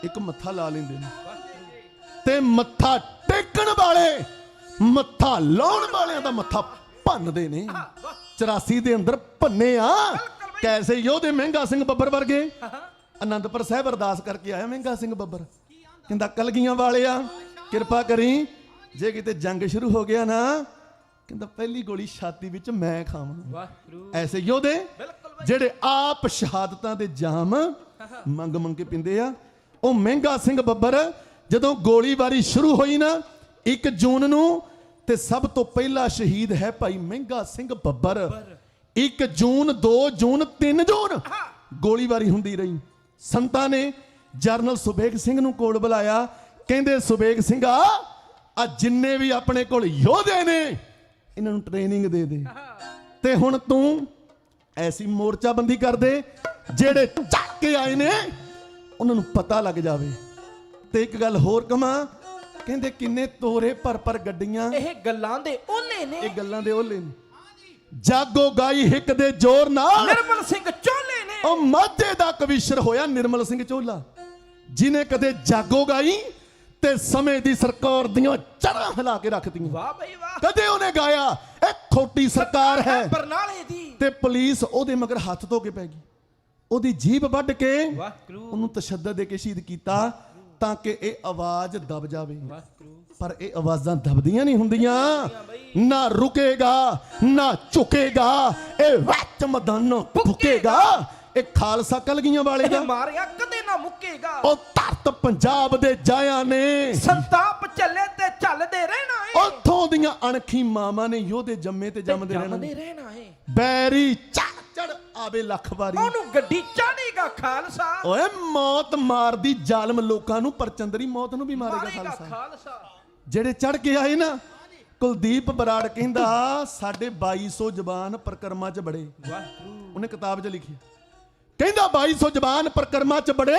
ਇੱਕ ਮੱਥਾ ਲਾ ਲੈਂਦੇ ਨੇ। ਤੇ ਮੱਥਾ ਟੇਕਣ ਵਾਲੇ ਮੱਥਾ ਲਾਉਣ ਵਾਲਿਆਂ ਦਾ ਮੱਥਾ ਭੰਨਦੇ ਨੇ। 84 ਦੇ ਅੰਦਰ ਭੰਨੇ ਆ। ਕੈਸੇ ਯੋਧੇ ਮਹਿੰਗਾ ਸਿੰਘ ਬੱਬਰ ਵਰਗੇ। ਅਨੰਦਪੁਰ ਸਾਹਿਬ ਅਰਦਾਸ ਕਰਕੇ ਆਇਆ ਮਹਿੰਗਾ ਸਿੰਘ ਬੱਬਰ, ਕਹਿੰਦਾ ਕਲਗੀਆਂ ਵਾਲਿਆ ਕਿਰਪਾ ਕਰੀ, ਜੇ ਕਿਤੇ ਜੰਗ ਸ਼ੁਰੂ ਹੋ ਗਿਆ ਨਾ, ਕਹਿੰਦਾ ਪਹਿਲੀ ਗੋਲੀ ਛਾਤੀ ਵਿੱਚ ਮੈਂ ਖਾਵਾਂ। ਐਸੇ ਯੋਧੇ ਜਿਹੜੇ ਆਪ ਸ਼ਹਾਦਤਾਂ ਦੇ ਜਾਮ ਮੰਗ ਮੰਗ ਕੇ ਪਿੰਦੇ ਆ। ਉਹ ਮਹਿੰਗਾ ਸਿੰਘ ਬੱਬਰ ਜਦੋਂ ਗੋਲੀਬਾਰੀ ਸ਼ੁਰੂ ਹੋਈ ਨਾ 1 ਜੂਨ ਨੂੰ, ਤੇ ਸਭ ਤੋਂ ਪਹਿਲਾ ਸ਼ਹੀਦ ਹੈ ਭਾਈ ਮਹਿੰਗਾ ਸਿੰਘ ਬੱਬਰ। 1 ਜੂਨ 2 ਜੂਨ 3 ਜੂਨ ਗੋਲੀਬਾਰੀ ਹੁੰਦੀ ਰਹੀ। ਸੰਤਾਂ ਨੇ ਜਰਨਲ ਸੁਬੇਗ ਸਿੰਘ ਨੂੰ ਕੋਲ ਬੁਲਾਇਆ, ਕਹਿੰਦੇ ਸੁਬੇਗ ਸਿੰਘਾ ਆ ਜਿੰਨੇ ਵੀ ਆਪਣੇ ਕੋਲ ਯੋਧੇ ਨੇ ਇਹਨਾਂ ਨੂੰ ਟ੍ਰੇਨਿੰਗ ਦੇ ਦੇ, ਤੇ ਹੁਣ ਤੂੰ ਐਸੀ ਮੋਰਚਾਬੰਦੀ ਕਰ ਦੇ ਜਿਹੜੇ ਚੱਕ ਕੇ ਆਏ ਨੇ ਉਹਨਾਂ ਨੂੰ ਪਤਾ ਲੱਗ ਜਾਵੇ। ਤੇ ਇੱਕ ਗੱਲ ਹੋਰ ਕਮਾਂ, ਕਹਿੰਦੇ ਕਿੰਨੇ ਤੋਰੇ ਪਰ ਗੱਡੀਆਂ, ਇਹ ਗੱਲਾਂ ਦੇ ਉਹਨੇ ਨੇ, ਇਹ ਗੱਲਾਂ ਦੇ ਓਲੇ ਨੇ। ਜਾਗੋ ਗਾਈ ਹਿੱਕ ਦੇ ਜ਼ੋਰ ਨਾਲ ਨਿਰਮਲ ਸਿੰਘ ਚੋਲੇ ਨੇ। ਉਹ ਮਾਝੇ ਦਾ ਕਵੀਸ਼ਰ ਹੋਇਆ ਨਿਰਮਲ ਸਿੰਘ ਚੋਲਾ, ਜਿਨੇ ਕਦੇ ਜਾਗੋ ਗਾਈ ਤੇ ਸਮੇਂ ਦੀ ਸਰਕਾਰ ਦੀਆਂ ਚੜ੍ਹਾਂ ਹਿਲਾ ਕੇ ਰੱਖਦੀਆਂ। ਵਾਹ ਬਈ ਵਾਹ। ਕਦੇ ਉਹਨੇ ਗਾਇਆ ਇਹ ਖੋਟੀ ਸਰਕਾਰ ਹੈ, ਬਰਨਾਲੇ ਦੀ, ਤੇ ਪੁਲਿਸ ਉਹਦੇ ਮਗਰ ਹੱਥ ਧੋ ਕੇ ਪੈ ਗਈ। ਉਹਦੀ ਜੀਭ ਵੱਢ ਕੇ ਉਹਨੂੰ ਤਸ਼ੱਦਦ ਦੇ ਕੇ ਸ਼ਹੀਦ ਕੀਤਾ, ਤਾਂ ਕਿ ਇਹ ਆਵਾਜ਼ ਦਬ ਜਾਵੇ। ਪਰ ਇਹ ਆਵਾਜ਼ਾਂ ਦਬਦੀਆਂ ਨਹੀਂ ਹੁੰਦੀਆਂ, ਨਾ ਰੁਕੇਗਾ ਨਾ ਝੁਕੇਗਾ, ਇਹ ਵਿੱਚ ਮੈਦਾਨੋਂ ਫੁਕੇਗਾ। ਇਹ ਖਾਲਸਾ ਕਲਗੀਆਂ ਵਾਲੇ ਦਾ ਮਾਰਿਆ ਕਦੇ ਨਾ ਮੁੱਕੇਗਾ। ਉਹ ਧਰਤ ਪੰਜਾਬ ਦੇ ਜਾਇਆਂ ਨੇ ਸੰਤਾਪ ਚੱਲੇ ਤੇ ਚੱਲਦੇ ਰਹਿਣਾ ਏ। ਉੱਥੋਂ ਦੀਆਂ ਅਣਖੀ ਮਾਵਾਂ ਨੇ ਯੋਧੇ ਜੰਮੇ ਤੇ ਜੰਮਦੇ ਰਹਿਣਾ। ਰਹਿਣਾ ਏ। ਬੈਰੀ ਚੱਕ ਚੜ ਆਵੇ ਲੱਖ ਵਾਰੀ। ਉਹਨੂੰ ਗੱਡੀ ਚਾੜੇਗਾ ਖਾਲਸਾ, ਓਏ ਮੌਤ ਮਾਰਦੀ ਜ਼ਾਲਮ ਲੋਕਾਂ ਨੂੰ, ਪਰ ਚੰਦਰੀ ਮੌਤ ਨੂੰ ਵੀ ਮਾਰੇਗਾ ਮਾਰੇਗਾ ਖਾਲਸਾ। ਖਾਲਸਾ। ਜਿਹੜੇ ਚੜ ਕੇ ਆਏ ਨਾ, ਕੁਲਦੀਪ ਬਰਾੜ ਕਹਿੰਦਾ ਸਾਡੇ 2200 ਜਵਾਨ ਪ੍ਰਕਰਮਾਂ 'ਚ ਬੜੇ। ਉਹਨੇ ਕਿਤਾਬ 'ਚ ਲਿਖਿਆ, ਕਹਿੰਦਾ 2200 ਜਵਾਨ ਪ੍ਰਕਰਮਾਂ 'ਚ ਬੜੇ,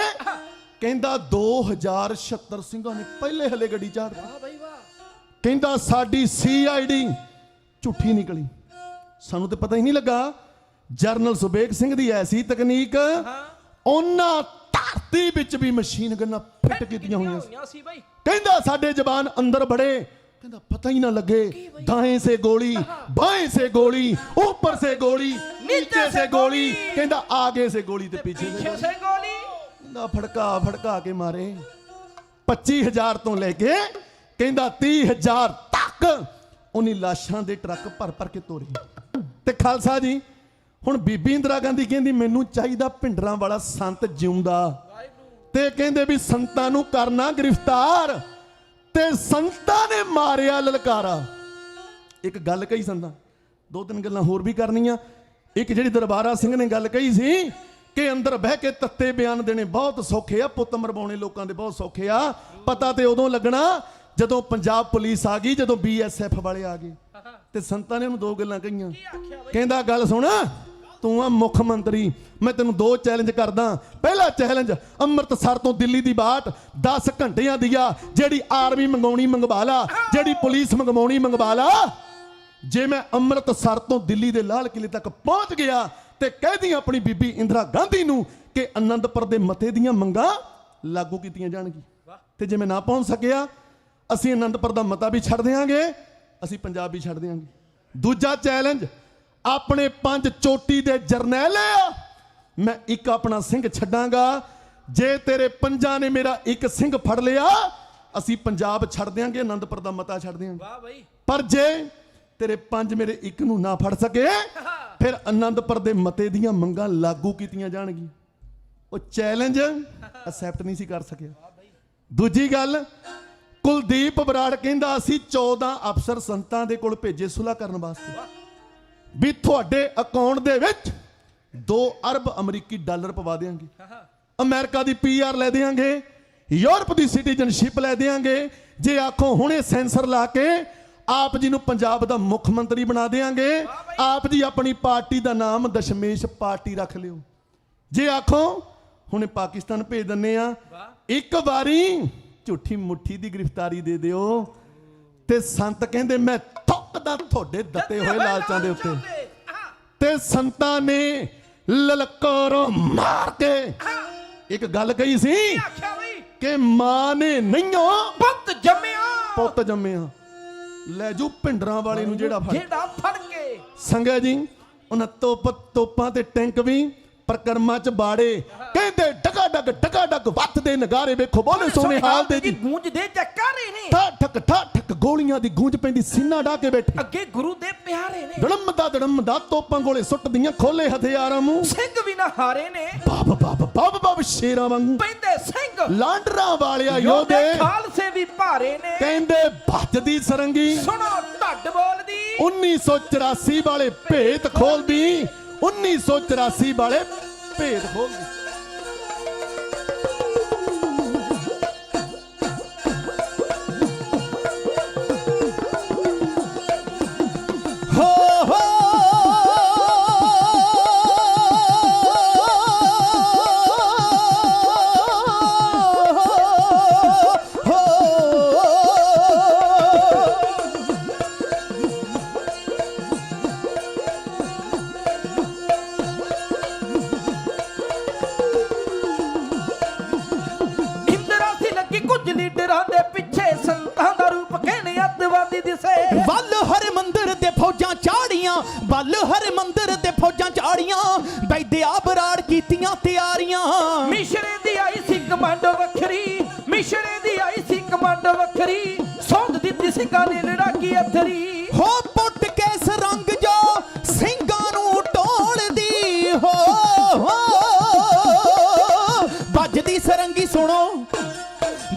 ਕਹਿੰਦਾ 2076 ਸਿੰਘਾਂ ਨੇ ਪਹਿਲੇ ਹਲੇ ਗੱਡੀ ਚਾੜ ਦਿੱਤੀ। ਵਾਹ ਬਈ ਵਾਹ। ਕਹਿੰਦਾ ਸਾਡੀ CID ਝੂਠੀ ਨਿਕਲੀ, ਸਾਨੂੰ ਤੇ ਪਤਾ ਹੀ ਨਹੀਂ ਲੱਗਾ। ਜਰਨਲ ਸੁਬੇਗ ਸਿੰਘ ਦੀ ਐਸੀ ਤਕਨੀਕ, ਉਹਨਾਂ ਧਰਤੀ ਵਿੱਚ ਵੀ ਮਸ਼ੀਨ ਗੰਨਾਂ ਫਿੱਟ ਕੀਤੀਆਂ ਹੋਈਆਂ ਸੀ ਬਈ। ਕਹਿੰਦਾ ਸਾਡੇ ਜਵਾਨ ਅੰਦਰ ਬੜੇ, ਕਹਿੰਦਾ ਪਤਾ ही ना लगे, दाएं से गोली, बाएं से गोली, ऊपर से गोली, नीचे से गोली, कहता आगे से गोली ते पीछे से गोली। कहता फड़का फड़का के मारे। 25,000 तो लेके कहता 30,000 तक उन्हीं लाशां दे ट्रक भर भर के तोरे। ते खालसा जी हुण बीबी इंदिरा गांधी कहंदी मैनू चाहीदा पिंडरां वाला संत जिउंदा, ते कहंदे भी संतां नू करना गिरफ्तार, ते संतां ने मारिया ललकारा। एक गल कही संतां, दो तीन गल्लां होर भी करनियां। एक जिहड़ी दरबारा सिंह ने गल कही सी कि अंदर बह के तत्ते बयान देने बहुत सौखे आ, पुत्त मरवाउने लोकां दे बहुत सौखे आ। पता ते उदों लगना जदों पंजाब पुलिस आ गई, जदों BSF वाले आ गए। ते संतां ने उहनूं दो गल्लां कहियां, कहंदा गल सुण, तू आ मुख मंत्री, मैं तेन 2 चैलेंज करदा। पहला चैलेंज अमृतसर तो दिल्ली दी बाट 10 घंटियां दी आ, जेड़ी आर्मी मंगवाउणी मंगवा ला, जेड़ी पुलिस मंगवाउणी मंगवा ला। जे मैं अमृतसर तो दिल्ली दे लाल किले तक पहुंच गया ते कह दी अपनी बीबी इंदिरा गांधी नू कि आनंदपुर दे मते दियां मंगां लागू कीतियां जाणगी। ते जे मैं ना पहुंच सकिया, असीं आनंदपुर दा मता भी छड्ड देंगे, असीं पंजाब भी छड्ड देंगे। दूजा चैलेंज अपने 5 चोटी दे जरनैल आ, मैं एक अपना सिंह छड्डांगा, जे तेरे 5 ने मेरा एक सिंह फड़ लिया, असीं पंजाब छड्ड देंगे, आनंदपुर दा मता छड्ड देंगे। वाह बई। पर जे तेरे 5 मेरे एक नू ना फड़ सके, फिर आनंदपुर दे मते दियां मंगां लागू कीतियां जाणगी। वो चैलेंज एक्सेप्ट नहीं सी कर सकिया। दूजी गल, कुलदीप बराड़ कहंदा असीं 14 अफसर संतां दे कोल भेजे सुलह करन वास्ते, भी थोड़े अकाउंट दे विच 2 अरब अमरीकी डॉलर पवा देंगे, अमेरिका दी PR ले देंगे, यूरोप दी सिटीजनशिप ले देंगे। जे आखो हुणे सेंसर ला के आप जी नूं पंजाब दा मुख मंत्री बना देंगे, आप जी अपनी पार्टी दा नाम दशमेश पार्टी रख लियो। जे आखो हुणे पाकिस्तान भेज दिंदे आ, एक बारी झूठी मुट्ठी दी गिरफ्तारी दे दिओ। ते संत कहंदे मैं थुकदा थोड़े दत्ते होए लालचां दे उत्ते। ते संतां ने ललकारों मार के एक गल कही सी कि मां ने नहींओ पुੱਤ ਜੰਮਿਆ, पुੱत जम्मिया, ले जू भिंडरां वाले नूं जेड़ा ਫੜ के। संगा जी उन्हां तोपां ते टैंक भी प्रकर्मां च बाड़े, कहंदे डगा डग वत दे नगारे वेखो बोले सोने हाल दे जी, गूंज दे जकारे ने, ठा ठक गोलियां दी गूंज पैंदी, सीना ढा के बैठे अगे गुरु दे प्यारे ने, दड़मदा तोपां गोले सुट दियां, खोले हथियारां मूं, सिंह भी ना हारे ने, बाब शेरां वांगू पैंदे सिंह लांडरां वालिया योधे, खालसे भी भारे ने, कहंदे भजदी सरंगी, सुनो ढड्ड बोलदी, 1984 वाले भेत खोलदी, 1984 वाले भेद खोलदी। बल हर मंदिर ते फौजां चाड़ियां, बैदे आ बराड़ कीतियां तैयारियां। मिशरे दी आई सी कमांडो वखरी, मिशरे दी आई सी कमांडो वखरी, सौंद दित्ती सिंगां ने लड़ाकी अथरी। हो पुट के सरंग जो सिंगां नूं टोलदी, हो बजदी सरंगी सुनो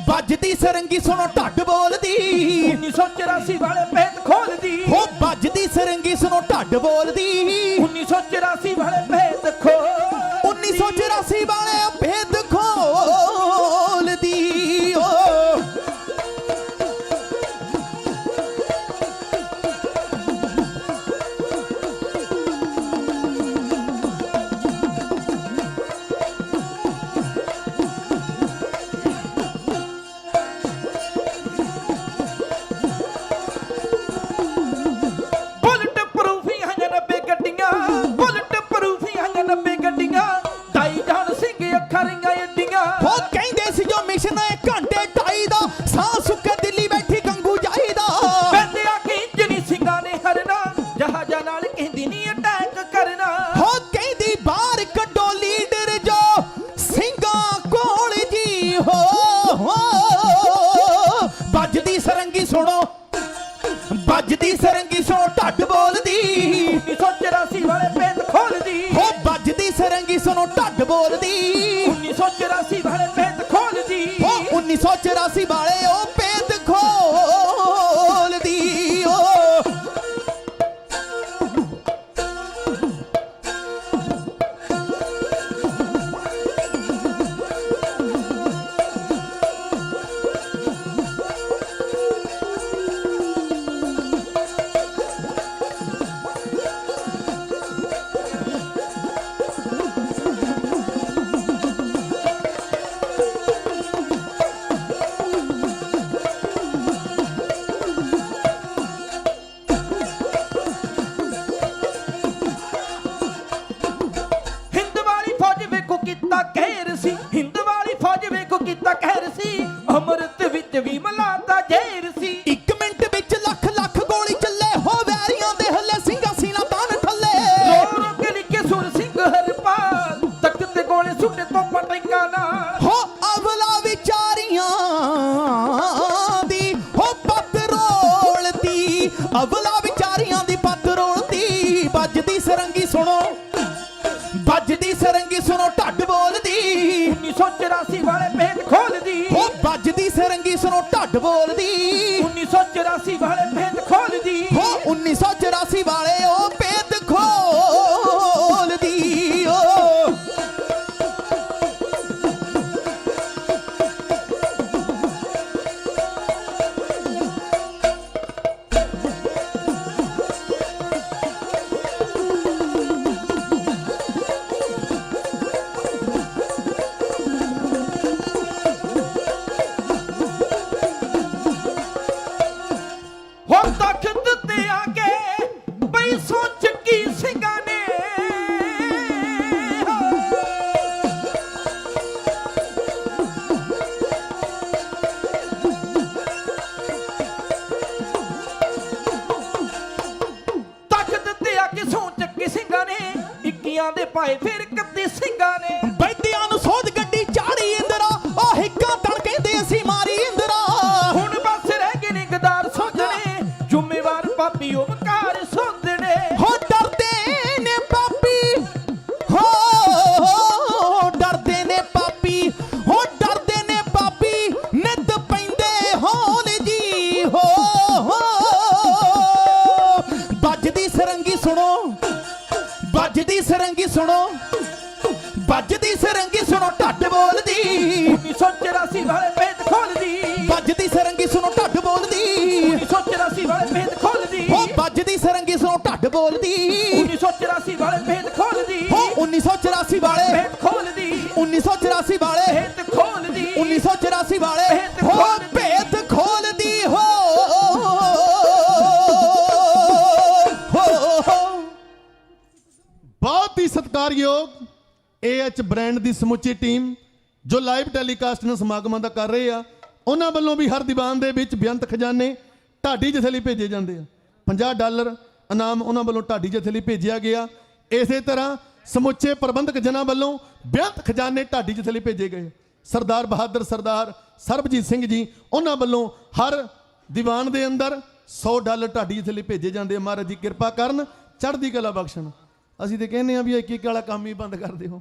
ਵੱਜਦੀ ਸਰੰਗੀ ਸੁਣੋ ਢੱਡ ਬੋਲਦੀ 1984 ਵਾਲੇ ਭੇਦ ਖੋਲਦੀ ਹੋ ਵੱਜਦੀ ਸਰੰਗੀ ਸੁਣੋ ਢੱਡ ਬੋਲਦੀ 1984 ਵਾਲੇ ਭੇਦ ਖੋਲਦੀ 1984 ਵਾਲੇ ਭੇਦ ਖੋਲਦੀ ਓ ਬੁਲਟ ਪ੍ਰੂਫੀਆਂ ਜਾਂ 90 ਗੱਡੀਆਂ ਬੁਲਟ ਪ੍ਰੂਫੀਆਂ ਜਾਂ 90 ਗੱਡੀਆਂ ਢਾਈ ਜਾਨ ਸਿੰਘ ਅੱਖਰੀਆਂ ਏਡੀਆਂ ਹੋ ਕਹਿੰਦੇ ਸੀ ਜੋ ਮਿਸ਼ਨ ਹੈ ਘੰਟੇ ਢਾਈ ਦਾ ਸਾਹ ਸੁੱਕੇ ਦਿੱਲੀ ਬੈਠੀ ਗੰਗੂ ਜਾਈਦਾ ਬੰਦਿਆ ਕੀ ਜਨੀ ਸਿੰਘਾਂ ਨੇ ਹਰਨਾ ਜਹਾਜ਼ਾਂ ਨਾਲ ਕਹਿੰਦੀ ਨਹੀਂ ਅਟੈਕ ਕਰਨਾ ਹੋ ਕਹਿੰਦੀ ਬਾਹਰ ਕੱਢੋ ਲੀਡਰ ਜੋ ਸਿੰਘਾਂ ਕੋਲ ਜੀ ਹੋ ਵੱਜਦੀ ਸਰੰਗੀ ਸੁਣੋ ਵੱਜਦੀ ਸਰੰਗੀ ਸੁਣੋ ਢੱਡ ਬੋਲਦੀ 1984 ਵਾਲੇ ਭੇਦ ਖੋਲਦੀ ਹੋ ਵੱਜਦੀ ਸਰੰਗੀ ਸੁਣੋ ਢੱਡ ਬੋਲਦੀ 1984 ਵਾਲੇ ਭੇਦ ਖੋਲਦੀ ਹੋ 1984 ਵਾਲੇ ਉਹ ਭੇਦ ਖੋਲਦੀ ਓ ਹਿੰਦ ਵਾਲੀ ਫੌਜ ਵੇਖੋ ਕੀਤਾ ਕਹਿਰ ਸੀ ਹਿੰਦ ਵਾਲੀ ਫੌਜ ਵੇਖੋ ਕੀਤਾ ਕਹਿਰ ਸੀ ਅੰਮ੍ਰਿਤ ਵਿੱਚ ਵੀ ਮਲਾਤਾ ਜ਼ਹਿਰ ਸੀ 1 ਮਿੰਟ ਵਿੱਚ ਲੱਖ ਲੱਖ ਗੋਲੀ ਚੱਲੇ ਹੋ ਵੈਰੀਆਂ ਦੇ ਹੱਲੇ ਸਿੰਘਾਂ ਸੀਨਾ ਤਾਨ ਥੱਲੇ ਰੋ ਰੋ ਕੇ ਲਿਖੇ ਸੁਰ ਸਿੰਘ ਹਰਪਾਲ ਤਖਤ ਤੇ ਗੋਲੇ ਸੁੱਟੇ ਤੋਂ ਪਟਿੰਗਾ ਨਾਲ ਹੋ ਅਵਲਾ ਵਿਚਾਰੀਆਂ ਦੀ ਹੋ ਪੱਤ ਰੋਲਦੀ ਅਵਲਾ ਵਿਚਾਰੀਆਂ ਦੀ ਪੱਤ ਰੋਲਦੀ ਵੱਜਦੀ ਸਰੰਗੀ ਸੁਣੋ ਵੱਜਦੀ ਸਰੰਗੀ ਸੁਣੋ ਢੱਡ ਬੋਲਦੀ 1984 ਵਾਲੇ ਭੇਦ ਖੋਲਦੀ ਹੋ ਵੱਜਦੀ ਸਰੰਗੀ ਸੁਣੋ ਢੱਡ ਬੋਲਦੀ 1984 ਵਾਲੇ ਭੇਦ ਖੋਲਦੀ ਹੋ 1984 ਵਾਲੇ ਉਹ ਭੇਦ ਖੋਲਦੀ ਓ ਹੁਣ ਤਖਤ ਤੇ ਆ ਕੇ ਬਈ ਸੋਚ ਕੀ ਸਿੰਘਾਂ ਨੇ ਤਖਤ ਤੇ ਆ ਕੇ ਸੋਚ ਕੀ ਸਿੰਘਾਂ ਨੇ 21 ਦੇ ਪਾਏ ਫਿਰ ਕੱਦੇ ਸਿੰਘਾਂ ਨੇ ਬੈਦਿਆਂ ਨੂੰ ਸੋਧ ਗੱਡੀ ਚਾੜੀ ਇੰਦਰਾ ਉਹ ਹਿੱਕਾਂ ਤਣ ਕਹਿੰਦੇ ਅਸੀਂ ਮਾਰੀ ਇੰਦਰਾ ਹੁਣ ਬਸ ਰਹਿ ਗਏ ਨੇ ਗਦਾਰ ਸੋਧਣੇ ਜ਼ਿੰਮੇਵਾਰ ਪਾਪੀ ਉਹ ਵਕਾਰ ਸੋਧਣੇ ਹੋ ਡਰਦੇ ਨੇ ਪਾਪੀ ਹੋ ਡਰਦੇ ਨੇ ਪਾਪੀ ਹੋ ਡਰਦੇ ਨੇ ਪਾਪੀ ਨਿੱਤ ਪੈਂਦੇ ਹੋਲ ਜੀ ਹੋ ਵੱਜਦੀ ਸਰੰਗੀ ਸੁਣੋ ਵੱਜਦੀ ਸਰੰਗੀ ਸੁਣੋ ਵੱਜਦੀ ਸਰੰਗੀ ਸੁਣੋ ਢੱਡ ਬੋਲਦੀ 1984 ਵਾਲੇ ਭੇਦ ਖੋਲਦੀ ਵੱਜਦੀ ਸਰੰਗੀ ਸੁਣੋ ਢੱਡ ਬੋਲਦੀ 1984 ਵਾਲੇ ਭੇਦ ਖੋਲਦੀ ਹੋ ਵੱਜਦੀ ਸਰੰਗੀ ਸੁਣੋ ਢੱਡ ਬੋਲਦੀ 1984 ਵਾਲੇ ਭੇਦ ਖੋਲਦੀ ਹੋ 1984 ਵਾਲੇ ਭੇਦ ਖੋਲਦੀ 1984 ਵਾਲੇ ਭੇਦ ਖੋਲਦੀ 1984 ਵਾਲੇ ਭੇਦ ਹੋ ਖੋਲਦੀ। ਭੇਦ ਖੋਲਦੀ ਹੋ ਬਹੁਤ ਹੀ ਸਤਿਕਾਰਯੋਗ AH ਬ੍ਰਾਂਡ ਦੀ ਸਮੁੱਚੀ ਟੀਮ ਜੋ ਲਾਈਵ ਟੈਲੀਕਾਸਟ ਨੂੰ ਸਮਾਗਮਾਂ ਦਾ ਕਰ ਰਹੇ ਆ ਉਹਨਾਂ ਵੱਲੋਂ ਵੀ ਹਰ ਦੀਵਾਨ ਦੇ ਵਿੱਚ ਬੇਅੰਤ ਖਜ਼ਾਨੇ ਢਾਡੀ ਜਥੇ ਲਈ ਭੇਜੇ ਜਾਂਦੇ ਆ $50 ਇਨਾਮ ਉਹਨਾਂ ਵੱਲੋਂ ਢਾਡੀ ਜਥੇ ਲਈ ਭੇਜਿਆ ਗਿਆ ਇਸੇ ਤਰ੍ਹਾਂ ਸਮੁੱਚੇ ਪ੍ਰਬੰਧਕ ਜਨਾਂ ਵੱਲੋਂ ਬੇਅੰਤ ਖਜ਼ਾਨੇ ਢਾਡੀ ਜਥੇ ਲਈ ਭੇਜੇ ਗਏ ਸਰਦਾਰ ਬਹਾਦਰ ਸਰਦਾਰ ਸਰਬਜੀਤ ਸਿੰਘ ਜੀ ਉਹਨਾਂ ਵੱਲੋਂ ਹਰ ਦੀਵਾਨ ਦੇ ਅੰਦਰ $100 ਢਾਡੀ ਜਥੇ ਲਈ ਭੇਜੇ ਜਾਂਦੇ ਆ ਮਹਾਰਾਜ ਜੀ ਕਿਰਪਾ ਕਰਨ ਚੜ੍ਹਦੀ ਕਲਾ ਬਖਸ਼ਣ ਅਸੀਂ ਤੇ ਕਹਿੰਦੇ ਆ ਵੀ ਇੱਕ ਵਾਲਾ ਕੰਮ ਹੀ ਬੰਦ ਕਰ ਦਿਓ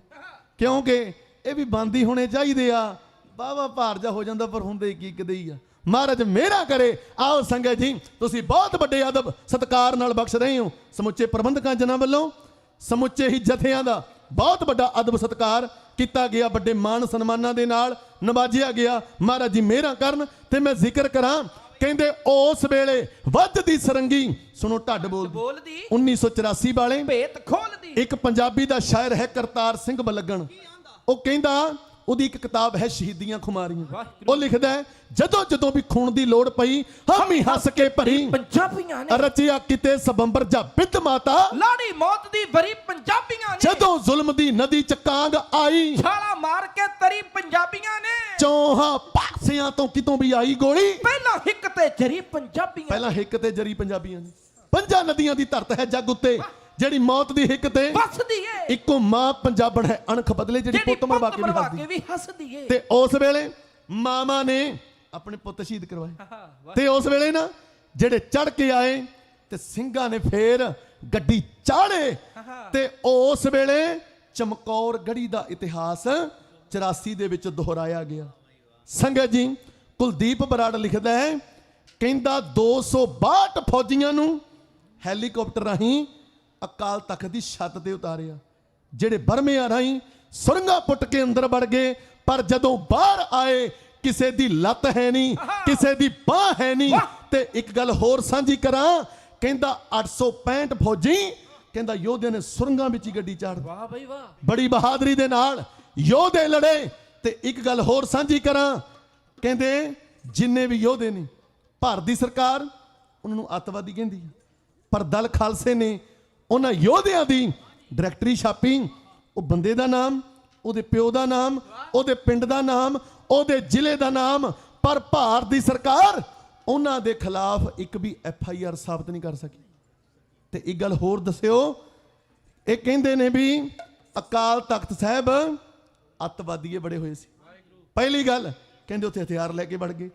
ਕਿਉਂਕਿ ਇਹ ਵੀ ਬੰਦ ਹੀ ਹੋਣੇ ਚਾਹੀਦੇ ਆ ਬਾਵਾ ਭਾਰ ਜਾ ਹੋ ਜਾਂਦਾ, ਪਰ ਹੁੰਦੇ ਕੀ ਕਦੇ ਹੀ ਆ। ਮਹਾਰਾਜ ਮੇਰਾ ਕਰੇ। ਆਓ ਸੰਗਤ ਜੀ, ਤੁਸੀਂ ਬਹੁਤ ਵੱਡੇ ਅਦਬ ਸਤਿਕਾਰ ਨਾਲ ਬਖਸ਼ ਰਹੇ ਹੋ। ਸਮੁੱਚੇ ਪ੍ਰਬੰਧਕਾਂ ਜਨਾਂ ਵੱਲੋਂ ਸਮੁੱਚੇ ਹੀ ਜਥਿਆਂ ਦਾ ਬਹੁਤ ਵੱਡਾ ਅਦਬ ਸਤਿਕਾਰ ਕੀਤਾ ਗਿਆ, ਵੱਡੇ ਮਾਣ ਸਨਮਾਨਾਂ ਦੇ ਨਾਲ ਨਵਾਜਿਆ ਗਿਆ। ਮਹਾਰਾਜ ਜੀ ਮਿਹਰਾਂ ਕਰਨ। ਤੇ ਮੈਂ ਜ਼ਿਕਰ ਕਰਾਂ, ਕਹਿੰਦੇ ਉਸ ਵੇਲੇ ਵੱਜਦੀ ਸਰੰਗੀ, ਸੁਣੋ ਢੱਡ ਬੋਲਦੀ 1984 ਵਾਲੇ ਭੇਤ ਖੋਲਦੀ। ਇੱਕ ਪੰਜਾਬੀ ਦਾ ਸ਼ਾਇਰ ਹੈ ਕਰਤਾਰ ਸਿੰਘ ਬਲੱਗਣ, ਉਹ ਕਹਿੰਦਾ, ਉਹਦੀ ਇੱਕ ਕਿਤਾਬ ਹੈ ਸ਼ਹੀਦੀਆਂ ਖੁਮਾਰੀਆਂ, ਉਹ ਲਿਖਦਾ ਹੈ, ਜਦੋਂ ਜਦੋਂ ਵੀ ਖੂਨ ਦੀ ਲੋੜ ਪਈ ਹਾਮੀ ਹੱਸ ਕੇ ਭਰੀ ਪੰਜਾਬੀਆਂ ਨੇ ਰਚਿਆ ਕਿਤੇ ਸਬੰਬਰ ਜਾਂ ਬਿੱਦ ਮਾਤਾ ਲਾੜੀ ਮੌਤ ਦੀ ਭਰੀ ਪੰਜਾਬੀਆਂ ਨੇ ਜਦੋਂ ਜ਼ੁਲਮ ਦੀ ਨਦੀ ਚ ਕਾਂਗ ਆਈ ਛਾਲਾ ਮਾਰ ਕੇ ਤਰੀ ਪੰਜਾਬੀਆਂ ਨੇ ਚੌਹਾਂ ਪਾਸਿਆਂ ਤੋਂ ਕਿਤੋਂ ਵੀ ਆਈ ਗੋਲੀ ਪਹਿਲਾਂ ਹਿੱਕ ਤੇ ਜਰੀ ਪੰਜਾਬੀਆਂ ਪਹਿਲਾਂ ਹਿੱਕ ਤੇ ਜਰੀ ਪੰਜਾਬੀਆਂ ਨੇ। ਪੰਜਾਂ ਨਦੀਆਂ ਦੀ ਧਰਤ ਹੈ ਜੱਗ ਉੱਤੇ ਜਿਹੜੀ ਮੌਤ ਦੀ ਹਿੱਕ ਤੇ ਵੱਸਦੀ ਏ। ਇੱਕੋ ਮਾਂ ਪੰਜਾਬਣ ਹੈ ਅਣਖ ਬਦਲੇ ਜਿਹੜੀ ਪੁੱਤ ਮਰਵਾ ਕੇ ਵੀ ਹੱਸਦੀ ਏ। ਤੇ ਉਸ ਵੇਲੇ ਮਾਮਾ ਨੇ ਆਪਣੇ ਪੁੱਤ ਸ਼ਹੀਦ ਕਰਵਾਏ। ਤੇ ਉਸ ਵੇਲੇ ਨਾ ਜਿਹੜੇ ਚੜ ਕੇ ਆਏ ਤੇ ਸਿੰਘਾਂ ਨੇ ਫੇਰ ਗੱਡੀ ਚਾੜੇ। ਤੇ ਉਸ ਵੇਲੇ ਚਮਕੌਰ ਗੜੀ ਦਾ ਇਤਿਹਾਸ 84 ਦੇ ਵਿੱਚ ਦੁਹਰਾਇਆ ਗਿਆ। ਸੰਗਤ ਜੀ, ਕੁਲਦੀਪ ਬਰਾੜ ਲਿਖਦਾ ਹੈ, ਕਹਿੰਦਾ 262 ਫੌਜੀਆਂ ਨੂੰ ਹੈਲੀਕਾਪਟਰ ਰਾਹੀਂ ਅਕਾਲ ਤਖਤ ਦੀ ਛੱਤ ਤੇ ਉਤਾਰਿਆ, ਜਿਹੜੇ ਬਰਮਿਆਂ ਰਾਹੀਂ ਸੁਰੰਗਾਂ ਪੁੱਟ ਕੇ ਅੰਦਰ ਵੜ ਗਏ, ਪਰ ਜਦੋਂ ਬਾਹਰ ਆਏ ਕਿਸੇ ਦੀ ਲੱਤ ਹੈ ਨਹੀਂ, ਕਿਸੇ ਦੀ ਬਾਹ ਹੈ ਨਹੀਂ। ਤੇ ਇੱਕ ਗੱਲ ਹੋਰ ਸਾਂਝੀ ਕਰਾਂ, ਕਹਿੰਦਾ 865 ਫੌਜੀ, ਕਹਿੰਦਾ ਯੋਧੇ ਨੇ ਸੁਰੰਗਾਂ ਵਿੱਚ ਹੀ ਗੱਡੀ ਚਾੜ, ਵਾਹ ਬਈ ਵਾਹ, ਬੜੀ ਬਹਾਦਰੀ ਦੇ ਨਾਲ ਯੋਧੇ ਲੜੇ। ਤੇ ਇੱਕ ਗੱਲ ਹੋਰ ਸਾਂਝੀ ਕਰਾਂ, ਕਹਿੰਦੇ ਜਿੰਨੇ ਵੀ ਯੋਧੇ ਨੇ ਭਾਰਤ ਦੀ ਸਰਕਾਰ ਉਹਨਾਂ ਨੂੰ ਅੱਤਵਾਦੀ ਕਹਿੰਦੀ ਹੈ, ਪਰ ਦਲ ਖਾਲਸੇ ਨੇ ਉਹਨਾਂ ਯੋਧਿਆਂ ਦੀ ਡਾਇਰੈਕਟਰੀ ਛਾਪੀ, ਉਹ ਬੰਦੇ ਦਾ ਨਾਮ, ਉਹਦੇ ਪਿਓ ਦਾ ਨਾਮ, ਉਹਦੇ ਪਿੰਡ ਦਾ ਨਾਮ, ਉਹਦੇ ਜ਼ਿਲ੍ਹੇ ਦਾ ਨਾਮ, ਪਰ ਭਾਰਤ ਦੀ ਸਰਕਾਰ ਉਹਨਾਂ ਦੇ ਖਿਲਾਫ ਇੱਕ ਵੀ FIR ਸਾਬਤ ਨਹੀਂ ਕਰ ਸਕੀ। ਤੇ ਇੱਕ ਗੱਲ ਹੋਰ ਦੱਸਿਓ, ਇਹ ਕਹਿੰਦੇ ਨੇ ਵੀ ਅਕਾਲ ਤਖਤ ਸਾਹਿਬ ਅੱਤਵਾਦੀਏ ਬੜੇ ਹੋਏ ਸੀ। ਪਹਿਲੀ ਗੱਲ ਕਹਿੰਦੇ ਉੱਥੇ ਹਥਿਆਰ ਲੈ ਕੇ ਵੜ ਗਏ।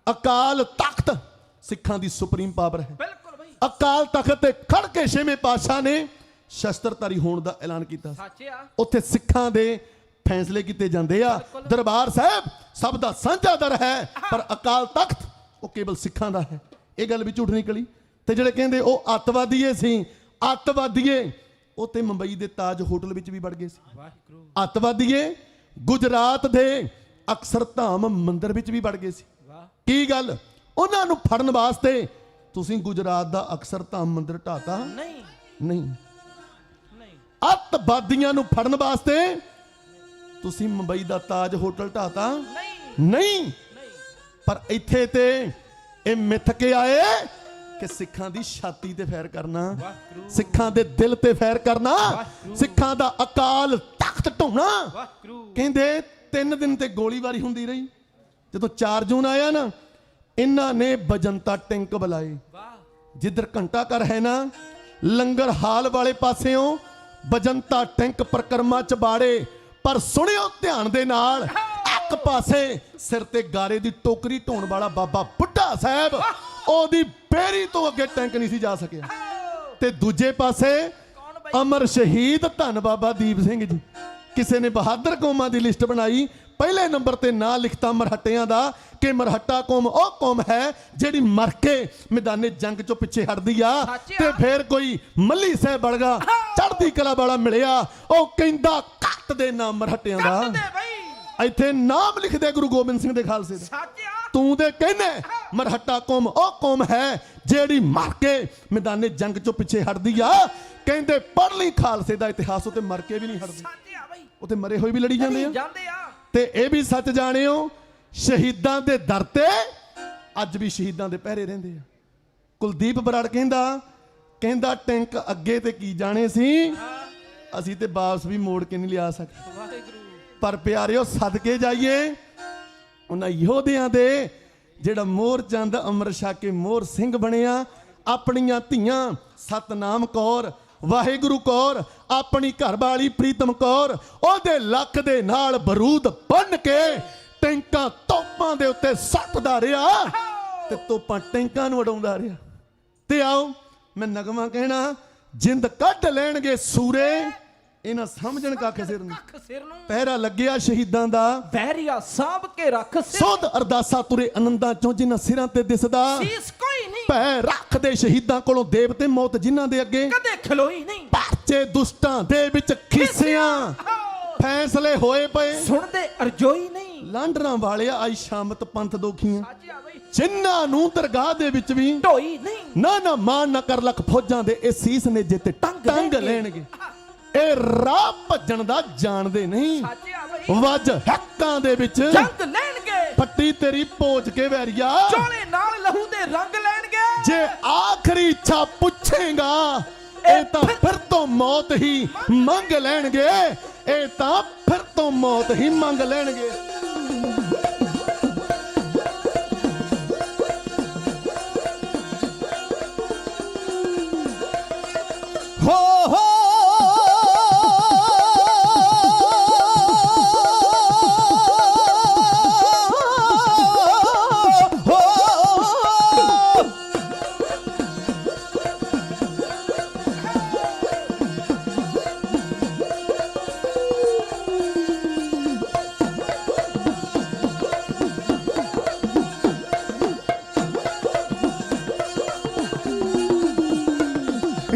ਅਕਾਲ ਤਖਤ ਸਿੱਖਾਂ ਦੀ ਸੁਪਰੀਮ ਪਾਵਰ ਹੈ। ਬਿਲਕੁਲ ਬਈ, ਅਕਾਲ ਤਖਤ ਤੇ ਖੜ ਕੇ ਛੇਵੇਂ ਪਾਤਸ਼ਾਹ ਨੇ ਸ਼ਸਤਰਧਾਰੀ ਹੋਣ ਦਾ ਐਲਾਨ ਕੀਤਾ। ਸੱਚ ਆ। ਉੱਥੇ ਸਿੱਖਾਂ ਦੇ ਫੈਸਲੇ ਕੀਤੇ ਜਾਂਦੇ ਆ। ਦਰਬਾਰ ਸਾਹਿਬ ਸਭ ਦਾ ਸਾਂਝਾ ਦਰ ਹੈ, ਪਰ ਅਕਾਲ ਤਖਤ ਉਹ ਕੇਵਲ ਸਿੱਖਾਂ ਦਾ ਹੈ। ਇਹ ਗੱਲ ਵੀ ਝੂਠ ਨਿਕਲੀ। ਤੇ ਜਿਹੜੇ ਕਹਿੰਦੇ ਉਹ ਅੱਤਵਾਦੀਏ ਸੀ, ਅੱਤਵਾਦੀਏ ਉਹ ਤੇ ਮੁੰਬਈ ਦੇ ਤਾਜ ਹੋਟਲ ਵਿੱਚ ਵੀ ਵੜ ਗਏ ਸੀ। ਅੱਤਵਾਦੀਏ ਗੁਜਰਾਤ ਦੇ ਅਕਸਰ ਧਾਮ ਮੰਦਿਰ ਵਿੱਚ ਵੀ ਵੜ ਗਏ ਸੀ। ਕੀ ਗੱਲ, ਉਹਨਾਂ ਨੂੰ ਫੜਨ ਵਾਸਤੇ ਤੁਸੀਂ ਗੁਜਰਾਤ ਦਾ ਅਕਸਰ ਧਾਮ ਮੰਦਿਰ ਢਾਤਾ? ਨਹੀਂ। ਅੱਤਵਾਦੀਆਂ ਨੂੰ ਫੜਨ ਵਾਸਤੇ ਤੁਸੀਂ ਮੁੰਬਈ ਦਾ ਤਾਜ ਹੋਟਲ ਢਾਤਾ? ਨਹੀਂ। ਪਰ ਇੱਥੇ ਤੇ ਇਹ ਮਿੱਥ ਕੇ ਆਏ ਕਿ ਸਿੱਖਾਂ ਦੀ ਛਾਤੀ ਤੇ ਫੈਰ ਕਰਨਾ, ਸਿੱਖਾਂ ਦੇ ਦਿਲ ਤੇ ਫੈਰ ਕਰਨਾ, ਸਿੱਖਾਂ ਦਾ ਅਕਾਲ ਤਖਤ ਢਾਉਣਾ। ਕਹਿੰਦੇ 3 ਦਿਨ ਤੇ ਗੋਲੀਬਾਰੀ ਹੁੰਦੀ ਰਹੀ। ਜਦੋਂ 4 ਜੂਨ ਆਇਆ ਨਾ, ਇਹਨਾਂ ਨੇ ਬਜੰਤਾ ਟੈਂਕ ਬੁਲਾਏ। ਜਿੱਧਰ ਘੰਟਾ ਘਰ ਹੈ ਨਾ, ਲੰਗਰ ਹਾਲ ਵਾਲੇ ਪਾਸਿਓਂ ਬਜੰਤਾ ਟੈਂਕ ਪ੍ਰਕਰਮਾ ਚ ਬਾੜੇ। ਪਰ ਸੁਣਿਓ ਧਿਆਨ ਦੇ ਨਾਲ, ਇੱਕ ਪਾਸੇ ਸਿਰ ਤੇ ਗਾਰੇ ਦੀ ਟੋਕਰੀ ਢੋਣ ਵਾਲਾ ਬਾਬਾ ਬੁੱਢਾ ਸਾਹਿਬ, ਉਹਦੀ ਬੇਰੀ ਤੋਂ ਅੱਗੇ ਟੈਂਕ ਨਹੀਂ ਸੀ ਜਾ ਸਕਿਆ। ਤੇ ਦੂਜੇ ਪਾਸੇ ਅਮਰ ਸ਼ਹੀਦ ਧੰਨ ਬਾਬਾ ਦੀਪ ਸਿੰਘ ਜੀ। ਕਿਸੇ ਨੇ ਬਹਾਦਰ ਕੌਮਾਂ ਦੀ ਲਿਸਟ ਬਣਾਈ, ਪਹਿਲੇ ਨੰਬਰ ਤੇ ਨਾਂ ਲਿਖਤਾ ਮਰਹੱਟਿਆਂ ਦਾ, ਕਿ ਮਰਹੱਟਾ ਕੌਮ ਉਹ ਕੌਮ ਹੈ ਜਿਹੜੀ ਮਰ ਕੇ ਮੈਦਾਨੇ ਜੰਗ ਚੋਂ ਪਿੱਛੇ ਹਟਦੀ ਆ। ਤੇ ਫਿਰ ਕੋਈ ਮੱਲੀ ਸਾਹਿਬ ਬਲਗਾ ਚੜ੍ਹਦੀ ਕਲਾ ਵਾਲਾ ਮਿਲਿਆ, ਉਹ ਕਹਿੰਦਾ ਕੱਟ ਦੇ ਨਾਮ ਮਰਹੱਟਿਆਂ ਦਾ। ਇੱਥੇ ਨਾਮ ਲਿਖਦੇ ਗੁਰੂ ਗੋਬਿੰਦ ਸਿੰਘ ਦੇ ਖਾਲਸੇ ਦਾ। ਤੂੰ ਤੇ ਕਹਿੰਦੇ ਮਰਹੱਟਾ ਕੌਮ ਉਹ ਕੌਮ ਹੈ ਜਿਹੜੀ ਮਰ ਕੇ ਮੈਦਾਨੇ ਜੰਗ ਚੋਂ ਪਿੱਛੇ ਹਟਦੀ ਆ। ਕਹਿੰਦੇ ਪੜ੍ਹ ਲਈ ਖਾਲਸੇ ਦਾ ਇਤਿਹਾਸ, ਉਤੇ ਮਰ ਕੇ ਵੀ ਨਹੀਂ ਹਟਦੀ, ਉਤੇ ਮਰੇ ਹੋਏ ਵੀ ਲੜੀ ਜਾਂਦੇ ਆ। ਤੇ ਇਹ ਵੀ ਸੱਚ ਜਾਣਿਓ, ਸ਼ਹੀਦਾਂ ਦੇ ਦਰ ਤੇ ਅੱਜ ਵੀ ਸ਼ਹੀਦਾਂ ਦੇ ਪਹਿਰੇ ਰਹਿੰਦੇ ਆ। ਕੁਲਦੀਪ ਬਰਾੜ ਕਹਿੰਦਾ ਟੈਂਕ ਅੱਗੇ ਤੇ ਕੀ ਜਾਣੇ ਸੀ, ਅਸੀਂ ਤੇ ਵਾਪਸ ਵੀ ਮੋੜ ਕੇ ਨਹੀਂ ਲਿਆ ਸਕਦੇ। ਪਰ ਪਿਆਰਿਓ, ਸਦਕੇ ਜਾਈਏ ਉਹਨਾਂ ਯੋਧਿਆਂ ਦੇ ਜਿਹੜਾ ਮੋਹਰ ਚੰਦ ਅੰਮ੍ਰਿਤ ਛਕ ਕੇ ਮੋਹਰ ਸਿੰਘ ਬਣਿਆ। ਆਪਣੀਆਂ ਧੀਆਂ ਸਤਨਾਮ ਕੌਰ, ਵਾਹਿਗੁਰੂ ਕੌਰ, ਆਪਣੀ ਘਰਵਾਲੀ ਪ੍ਰੀਤਮ ਕੌਰ, ਉਹਦੇ ਲੱਕ ਦੇ ਨਾਲ ਬਰੂਦ ਬੰਨ ਕੇ ਟੈਂਕਾਂ ਤੋਪਾਂ ਦੇ ਉੱਤੇ ਸੱਟਦਾ ਰਿਹਾ ਤੇ ਤੋਪਾਂ ਟੈਂਕਾਂ ਨੂੰ ਉਡਾਉਂਦਾ ਰਿਹਾ। ਤੇ ਆਓ ਮੈਂ ਨਗਮਾ ਕਹਿਣਾ, ਜਿੰਦ ਕੱਢ ਲੈਣਗੇ ਸੂਰੇ, ਇਹਨਾਂ ਸਮਝਣ ਕੱਖ ਸਿਰ ਨੂੰ। ਕੱਖ ਸਿਰ ਨੂੰ ਪਹਿਰਾ ਲੱਗਿਆ ਸ਼ਹੀਦਾਂ ਦਾ, ਬਹਿਰੀਆ ਸਾਂਭ ਕੇ ਰੱਖ ਸਿਰ ਸੋਧ ਅਰਦਾਸਾ ਤੁਰੇ ਆਨੰਦਾਂ ਚੋਂ ਜਿਨ੍ਹਾਂ ਸਿਰਾਂ ਤੇ ਦਿਸਦਾ। ਸੀਸ ਕੋਈ ਨਹੀਂ ਭੈ ਰੱਖਦੇ ਸ਼ਹੀਦਾਂ ਕੋਲੋਂ ਦੇਵ ਤੇ ਮੌਤ ਜਿਨ੍ਹਾਂ ਦੇ ਅੱਗੇ। ਕਦੇ ਖਲੋਈ ਨਹੀਂ ਪਰਚੇ ਦੁਸ਼ਟਾਂ ਦੇ ਵਿੱਚ ਖਿੱਸਿਆਂ, ਫੈਸਲੇ ਹੋਏ ਪਏ ਸੁਣਦੇ ਅਰਜੋਈ ਨਹੀਂ। ਲਾਂਡਰਾਂ ਵਾਲਿਆ ਆਈ ਸ਼ਾਮਤ ਪੰਥ ਦੋਖੀਆਂ, ਸਾਜਿਆ ਬਈ ਜਿਨ੍ਹਾਂ ਨੂੰ ਦਰਗਾਹ ਦੇ ਵਿੱਚ ਵੀ ਢੋਈ ਨਹੀਂ। ਨਾ ਮਾਣ ਨਾ ਕਰ ਲੱਖ ਫੌਜਾਂ ਦੇ ਇਹ ਸੀਸ ਨੇ ਜੇ ਤੇ ਟੰਗ ਲੈਣਗੇ। ਇਹ ਰਾਹ ਭੱਜਣ ਦਾ ਜਾਣਦੇ ਨਹੀਂ, ਸਾਜਿਆ ਬਈ ਵੱਜ ਹੱਕਾਂ ਦੇ ਵਿੱਚ ਜੰਗ ਲੈਣਗੇ। ਫੱਟੀ ਤੇਰੀ ਪੋਚ ਕੇ ਵੈਰੀਆ, ਚੋਲੇ ਨਾਲ ਲਹੂ ਦੇ ਰੰਗ ਲੈਣਗੇ। ਜੇ ਆਖਰੀ ਇੱਛਾ ਪੁੱਛੇਗਾ ਇਹ ਤਾਂ ਫਿਰ ਤੋਂ ਮੌਤ ਹੀ ਮੰਗ ਲੈਣਗੇ। ਇਹ ਤਾਂ ਫਿਰ ਤੋਂ ਮੌਤ ਹੀ ਮੰਗ ਲੈਣਗੇ। ਹੋ ਹੋ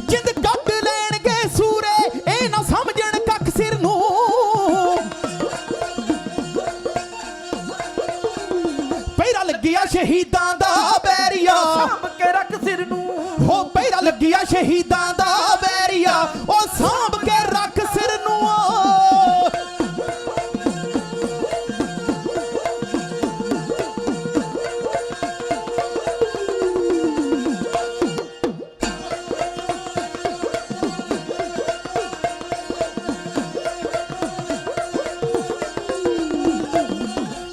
ਜਿੰਦ ਕੱਢ ਲੈਣਗੇ ਸੂਰੇ ਇਹ ਨਾ ਸਮਝਣ ਕੱਖ ਸਿਰ ਨੂੰ। ਪਹਿਰਾ ਲੱਗਿਆ ਸ਼ਹੀਦਾਂ ਦਾ ਬੈਰੀਆ, ਸਾਂਭ ਕੇ ਰੱਖ ਸਿਰ ਨੂੰ। ਹੋ ਪਹਿਰਾ ਲੱਗਿਆ ਸ਼ਹੀਦਾਂ ਦਾ ਬੈਰੀਆ, ਉਹ ਸਾਂਭ ਕੇ ਰੱਖ ਸਿਰ ਨੂੰ।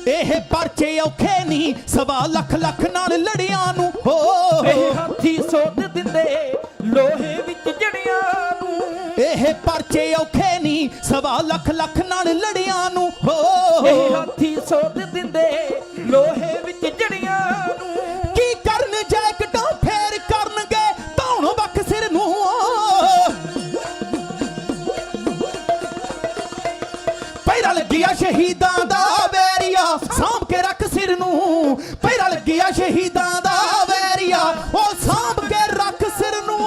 ਇਹ ਪਰਚੇ ਔਖੇ ਨਹੀਂ ਸਵਾ ਲੱਖ ਲੱਖ ਨਾਲ ਲੜਿਆਂ ਨੂੰ। ਹੋ ਇਹ ਹਾਥੀ ਸੋਧ ਦਿੰਦੇ ਲੋਹੇ ਵਿੱਚ ਜੜਿਆਂ ਨੂੰ। ਇਹ ਪਰਚੇ ਔਖੇ ਨਹੀਂ ਸਵਾ ਲੱਖ ਲੱਖ ਨਾਲ ਲੜਿਆਂ ਨੂੰ। ਹੋ ਇਹ ਹਾਥੀ ਸੋਧ ਦਿੰਦੇ ਲੋਹੇ ਵਿੱਚ ਜੜਿਆਂ ਨੂੰ। ਕੀ ਕਰਨ ਜੈਕਟਾਂ ਫੇਰ ਕਰਨਗੇ ਧੌਣ ਵੱਖ ਸਿਰ ਨੂੰ। ਪਹਿਰਾ ਲੱਗਿਆ ਸ਼ਹੀਦਾਂ ਦਾ ਬੈਰੀਆ, ਸਾਂਭ ਕੇ ਰੱਖ ਸਿਰ ਨੂੰ। ਪਹਿਰਾ ਲੱਗਿਆ ਸ਼ਹੀਦਾਂ ਦਾ ਬੈਰੀਆ, ਉਹ ਸਾਂਭ ਕੇ ਰੱਖ ਸਿਰ ਨੂੰ।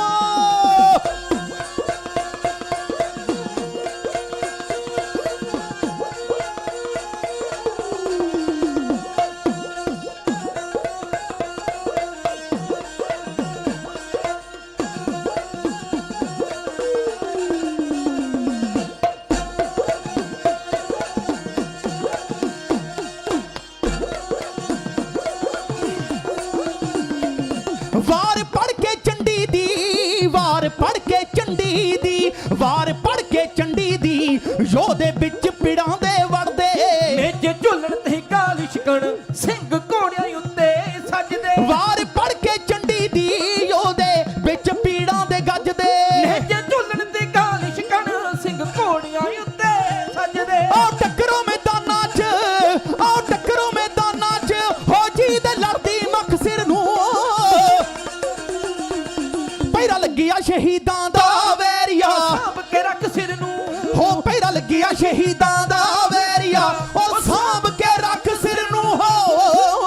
ਵਾਰ ਪੜ ਕੇ ਚੰਡੀ ਦੀ, ਵਾਰ ਪੜ ਕੇ ਚੰਡੀ ਦੀ, ਵਾਰ ਪੜ ਕੇ ਚੰਡੀ ਦੀ, ਯੋਧੇ ਵਿੱਚ ਪਿੜਾਂ ਦੇ ਵੜਦੇ। ਮੇਜੇ ਝੁੱਲਣ ਤੇ ਕਾਲੀ ਸ਼ਿਕਣ ਸਿੰਘ ਘੋੜਿਆਂ ਉੱਤੇ ਸੱਜਦੇ। ਵਾਰ ਪੜ ਕੇ ਚੰਡੀ ਦੀ, ਯੋਧੇ ਵਿੱਚ ਪੀੜਾਂ ਦੇ ਗੱਜਦੇ। ਮੇਜੇ ਝੁੱਲਣ ਤੇ ਕਾਲੀ ਸ਼ਿਕਣ ਸਿੰਘ ਘੋੜਿਆਂ ਉੱਤੇ ਸੱਜਦੇ। ਆਓ ਟੱਕਰੋ ਮੈਦਾਨਾਂ 'ਚ, ਆਓ ਟੱਕਰੋ ਮੈਦਾਨਾਂ 'ਚ, ਹੋ ਜੀ ਦੇ ਲੜਦੀ ਮੱਖ ਸਿਰ ਨੂੰ। ਪਹਿਰਾ ਲੱਗਿਆ ਸ਼ਹੀਦਾਂ ਦਾ ਵੈਰੀਆ, ਸਾਂਭ ਕੇ ਰੱਖ ਸਿਰ ਨੂੰ। ਹੋ ਪਹਿਰਾ ਲੱਗਿਆ ਸ਼ਹੀਦਾਂ ਦਾ ਵੈਰੀਆ, ਉਹ ਸਾਂਭ ਕੇ ਰੱਖ ਸਿਰ ਨੂੰ। ਹੋ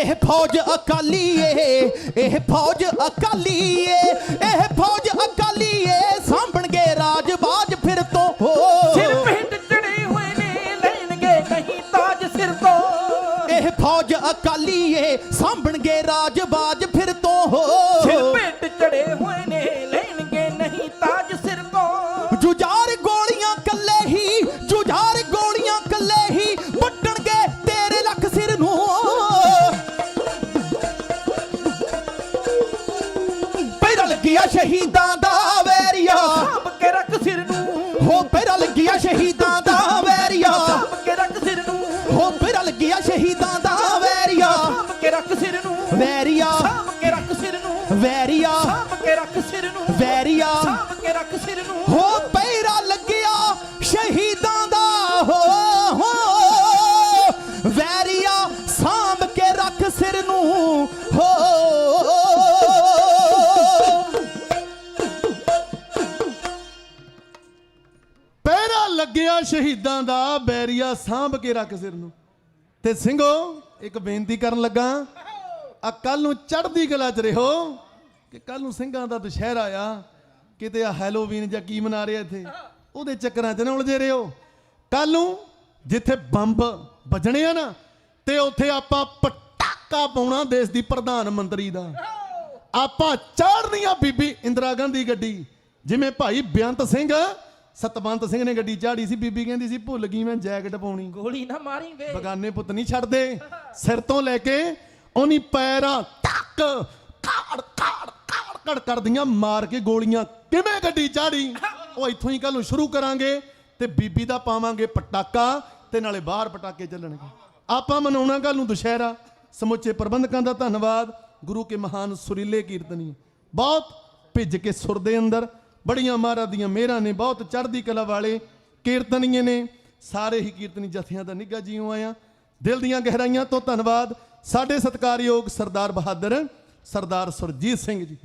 ਇਹ ਫੌਜ ਅਕਾਲੀ ਏ, ਇਹ ਫੌਜ ਅਕਾਲੀ ਏ, ਇਹ ਫੌਜ ਅਕਾਲੀ ਏ, ਸਾਂਭਣਗੇ ਰਾਜ ਬਾਜ ਫਿਰ ਤੋਂ ਹੋ। ਸਿਰ ਪਿੰਡ ਚੜੇ ਹੋਏ ਨੇ ਲੈਣਗੇ ਨਹੀਂ ਤਾਜ ਸਿਰ ਤੋਂ। ਇਹ ਫੌਜ ਅਕਾਲੀ ਏ, ਸਾਂਭਣਗੇ ਰਾਜ ਬਾਜ ਫਿਰ ਤੋਂ ਹੋ। ਸਿਰ ਪਿੰਡ ਚੜੇ ਹੋਏ ਨੇ ਲੈਣਗੇ ਨਹੀਂ ਤਾਜ ਸਿਰ ਤੋਂ। ਜੁਝਾਰ ਗੋਲੀਆਂ ਕੱਲੇ ਹੀ, ਜੁਝਾਰ ਗੋਲੀਆਂ ਕੱਲੇ ਹੀ, ਵੱਟਣਗੇ ਤੇਰੇ ਲੱਖ ਸਿਰ ਨੂੰ। ਪੈਰਾ ਲੱਗਿਆ ਸ਼ਹੀਦਾਂ ਦਾ ਵੈਰੀਆ, ਸਾਂਭ ਕੇ ਰੱਖ ਸਿਰ ਨੂੰ। ਹੋ ਪੈਰਾ ਲੱਗਿਆ ਸ਼ਹੀਦਾਂ ਦਾ ਵੈਰੀਆ, ਸਾਂਭ ਕੇ ਰੱਖ ਸਿਰ ਨੂੰ। ਹੋ ਪੈਰਾ ਲੱਗਿਆ ਸ਼ਹੀਦਾਂ ਦਾ ਵੈਰੀਆ, ਸਾਂਭ ਕੇ ਰੱਖ ਸਿਰ ਨੂੰ। ਵੈਰੀਆ, ਸਾਂਭ ਕੇ ਰੱਖ ਸਿਰ ਨੂੰ। ਵੈਰੀਆ, ਸਾਂਭ ਕੇ ਰੱਖ ਸਿਰ ਨੂੰ। ਵੈਰੀਆ, ਸਾਂਭ ਕੇ ਰੱਖ ਸਿਰ ਨੂੰ। ਹੋ ਪੈਰਾ ਲੱਗਿਆ ਸ਼ਹੀਦਾਂ ਦਾ ਹੋ, ਵੈਰੀਆ, ਸਾਂਭ ਕੇ ਰੱਖ ਸਿਰ ਨੂੰ ਹੋ। ਪਹਿਰਾ ਲੱਗਿਆ ਸ਼ਹੀਦਾਂ ਦਾ, ਬੈਰੀਆ ਸਾਂਭ ਕੇ ਰੱਖ ਸਿਰ ਨੂੰ। ਤੇ ਸਿੰਘੋ ਇੱਕ ਬੇਨਤੀ ਕਰਨ ਲੱਗਾ, ਆ ਕੱਲ ਨੂੰ ਚੜ੍ਹਦੀ ਕਲਾ 'ਚ ਰਹੋ ਕਿ ਕੱਲ ਨੂੰ ਸਿੰਘਾਂ ਦਾ ਦੁਸ਼ਹਿਰਾ ਆ, ਕਿਤੇ ਆ ਹੈਲੋਵੀਨ ਜਾਂ ਕੀ ਮਨਾ ਰਿਹਾ ਇੱਥੇ, ਉਹਦੇ ਚੱਕਰਾਂ 'ਚ ਨਾ ਉਲਝੇ ਰਹੋ। ਕੱਲ ਨੂੰ ਜਿੱਥੇ ਬੰਬ ਵੱਜਣੇ ਆ ਨਾ, ਤੇ ਉੱਥੇ ਆਪਾਂ ਪਟਾਕਾ ਪਾਉਣਾ ਦੇਸ਼ ਦੀ ਪ੍ਰਧਾਨ ਮੰਤਰੀ ਦਾ। ਆਪਾਂ ਚਾੜਨੀਆਂ ਬੀਬੀ ਇੰਦਰਾ ਗਾਂਧੀ ਗੱਡੀ, ਜਿਵੇਂ ਭਾਈ ਬੇਅੰਤ ਸਿੰਘ ਸਤਵੰਤ ਸਿੰਘ ਨੇ ਗੱਡੀ ਚਾੜੀ ਸੀ, ਬੀਬੀ ਕਹਿੰਦੀ ਸੀ ਭੁੱਲ ਗਈ ਮੈਂ ਜੈਕਟ ਪਾਉਣੀ। ਗੋਲੀ ਨਾ ਮਾਰੀ ਵੇ, ਬਗਾਨੇ ਪੁੱਤ ਨਹੀਂ ਛੱਡਦੇ, ਸਿਰ ਤੋਂ ਲੈ ਕੇ ਉਹਨੀ ਪੈਰਾਂ ਤੱਕ ਕਾੜ ਕਾੜ ਕਾੜ ਕਾੜ ਕਰਦੀਆਂ ਮਾਰ ਕੇ ਗੋਲੀਆਂ। ਕਿਵੇਂ ਗੱਡੀ ਚਾੜੀ, ਉਹ ਇੱਥੋਂ ਹੀ ਕੱਲ ਨੂੰ ਸ਼ੁਰੂ ਕਰਾਂਗੇ ਤੇ ਬੀਬੀ ਦਾ ਪਾਵਾਂਗੇ ਪਟਾਕਾ, ਤੇ ਨਾਲੇ ਬਾਹਰ ਪਟਾਕੇ ਚੱਲਣਗੇ। ਆਪਾਂ ਮਨਾਉਣਾ ਕੱਲ ਨੂੰ ਦੁਸ਼ਹਿਰਾ। ਸਮੁੱਚੇ ਪ੍ਰਬੰਧਕਾਂ ਦਾ ਧੰਨਵਾਦ, ਗੁਰੂ ਕੇ ਮਹਾਨ ਸੁਰੀਲੇ ਕੀਰਤਨੀ ਬਹੁਤ ਭਿੱਜ ਕੇ ਸੁਰ ਦੇ ਅੰਦਰ, ਬੜੀਆਂ ਮਹਾਰਾਜ ਦੀਆਂ ਮਿਹਰਾਂ ਨੇ, ਬਹੁਤ ਚੜ੍ਹਦੀ ਕਲਾ ਵਾਲੇ ਕੀਰਤਨੀਏ ਨੇ। ਸਾਰੇ ਹੀ ਕੀਰਤਨੀ ਜਥਿਆਂ ਦਾ ਨਿੱਘਾ ਜਿਉਂ ਆਇਆ, ਦਿਲ ਦੀਆਂ ਗਹਿਰਾਈਆਂ ਤੋਂ ਧੰਨਵਾਦ। ਸਾਡੇ ਸਤਿਕਾਰਯੋਗ ਸਰਦਾਰ ਬਹਾਦਰ ਸਰਦਾਰ ਸੁਰਜੀਤ ਸਿੰਘ ਜੀ,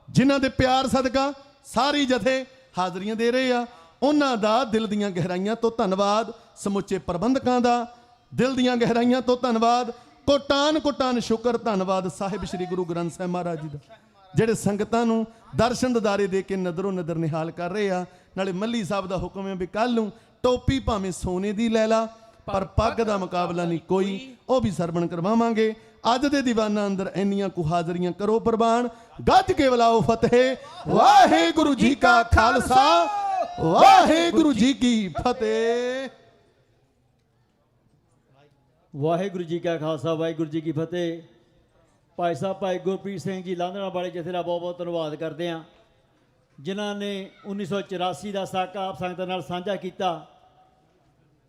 ਜਿਨ੍ਹਾਂ ਦੇ ਪਿਆਰ ਸਦਕਾ ਸਾਰੀ ਜਥੇ ਹਾਜ਼ਰੀਆਂ ਦੇ ਰਹੇ ਆ, ਉਹਨਾਂ ਦਾ ਦਿਲ ਦੀਆਂ ਗਹਿਰਾਈਆਂ ਤੋਂ ਧੰਨਵਾਦ। ਸਮੁੱਚੇ ਪ੍ਰਬੰਧਕਾਂ ਦਾ ਦਿਲ ਦੀਆਂ ਗਹਿਰਾਈਆਂ ਤੋਂ ਧੰਨਵਾਦ। ਕੋਟਾਨ ਕੋਟਾਨ ਸ਼ੁਕਰ ਧੰਨਵਾਦ ਸਾਹਿਬ ਸ੍ਰੀ ਗੁਰੂ ਗ੍ਰੰਥ ਸਾਹਿਬ ਮਹਾਰਾਜ ਜੀ ਦਾ, ਜਿਹੜੇ ਸੰਗਤਾਂ ਨੂੰ ਦਰਸ਼ਨ ਦਿਦਾਰੇ ਦੇ ਕੇ ਨਜ਼ਰੋਂ ਨਜ਼ਰ ਨਿਹਾਲ ਕਰ ਰਹੇ ਆ। ਨਾਲੇ ਮੱਲੀ ਸਾਹਿਬ ਦਾ ਹੁਕਮ ਹੈ ਵੀ ਕੱਲ ਨੂੰ ਟੋਪੀ ਭਾਵੇਂ ਸੋਨੇ ਦੀ ਲੈ ਲਾ, ਪਰ ਪੱਗ ਦਾ ਮੁਕਾਬਲਾ ਨਹੀਂ ਕੋਈ, ਉਹ ਵੀ ਸਰਵਣ ਕਰਵਾਵਾਂਗੇ। ਅੱਜ ਦੇ ਦੀਵਾਨਾਂ ਅੰਦਰ ਇੰਨੀਆਂ ਕੁ ਹਾਜ਼ਰੀਆਂ ਕਰੋ ਪ੍ਰਵਾਨ, ਗੱਜ ਕੇ ਬੁਲਾਓ ਫਤਿਹ। ਵਾਹਿਗੁਰੂ ਜੀ ਕਾ ਖਾਲਸਾ, ਵਾਹਿਗੁਰੂ ਜੀ ਕੀ ਫਤਿਹ। ਵਾਹਿਗੁਰੂ ਜੀ ਕਾ ਖਾਲਸਾ, ਵਾਹਿਗੁਰੂ ਜੀ ਕੀ ਫਤਿਹ। ਭਾਈ ਸਾਹਿਬ ਭਾਈ ਗੁਰਪ੍ਰੀਤ ਸਿੰਘ ਜੀ ਲਾਂਧੜਾ ਵਾਲੇ ਜਥੇ ਦਾ ਬਹੁਤ ਬਹੁਤ ਧੰਨਵਾਦ ਕਰਦੇ ਹਾਂ, ਜਿਨ੍ਹਾਂ ਨੇ 1984 ਦਾ ਸਾਕਾ ਆਪ ਸੰਗਤਾਂ ਨਾਲ ਸਾਂਝਾ ਕੀਤਾ,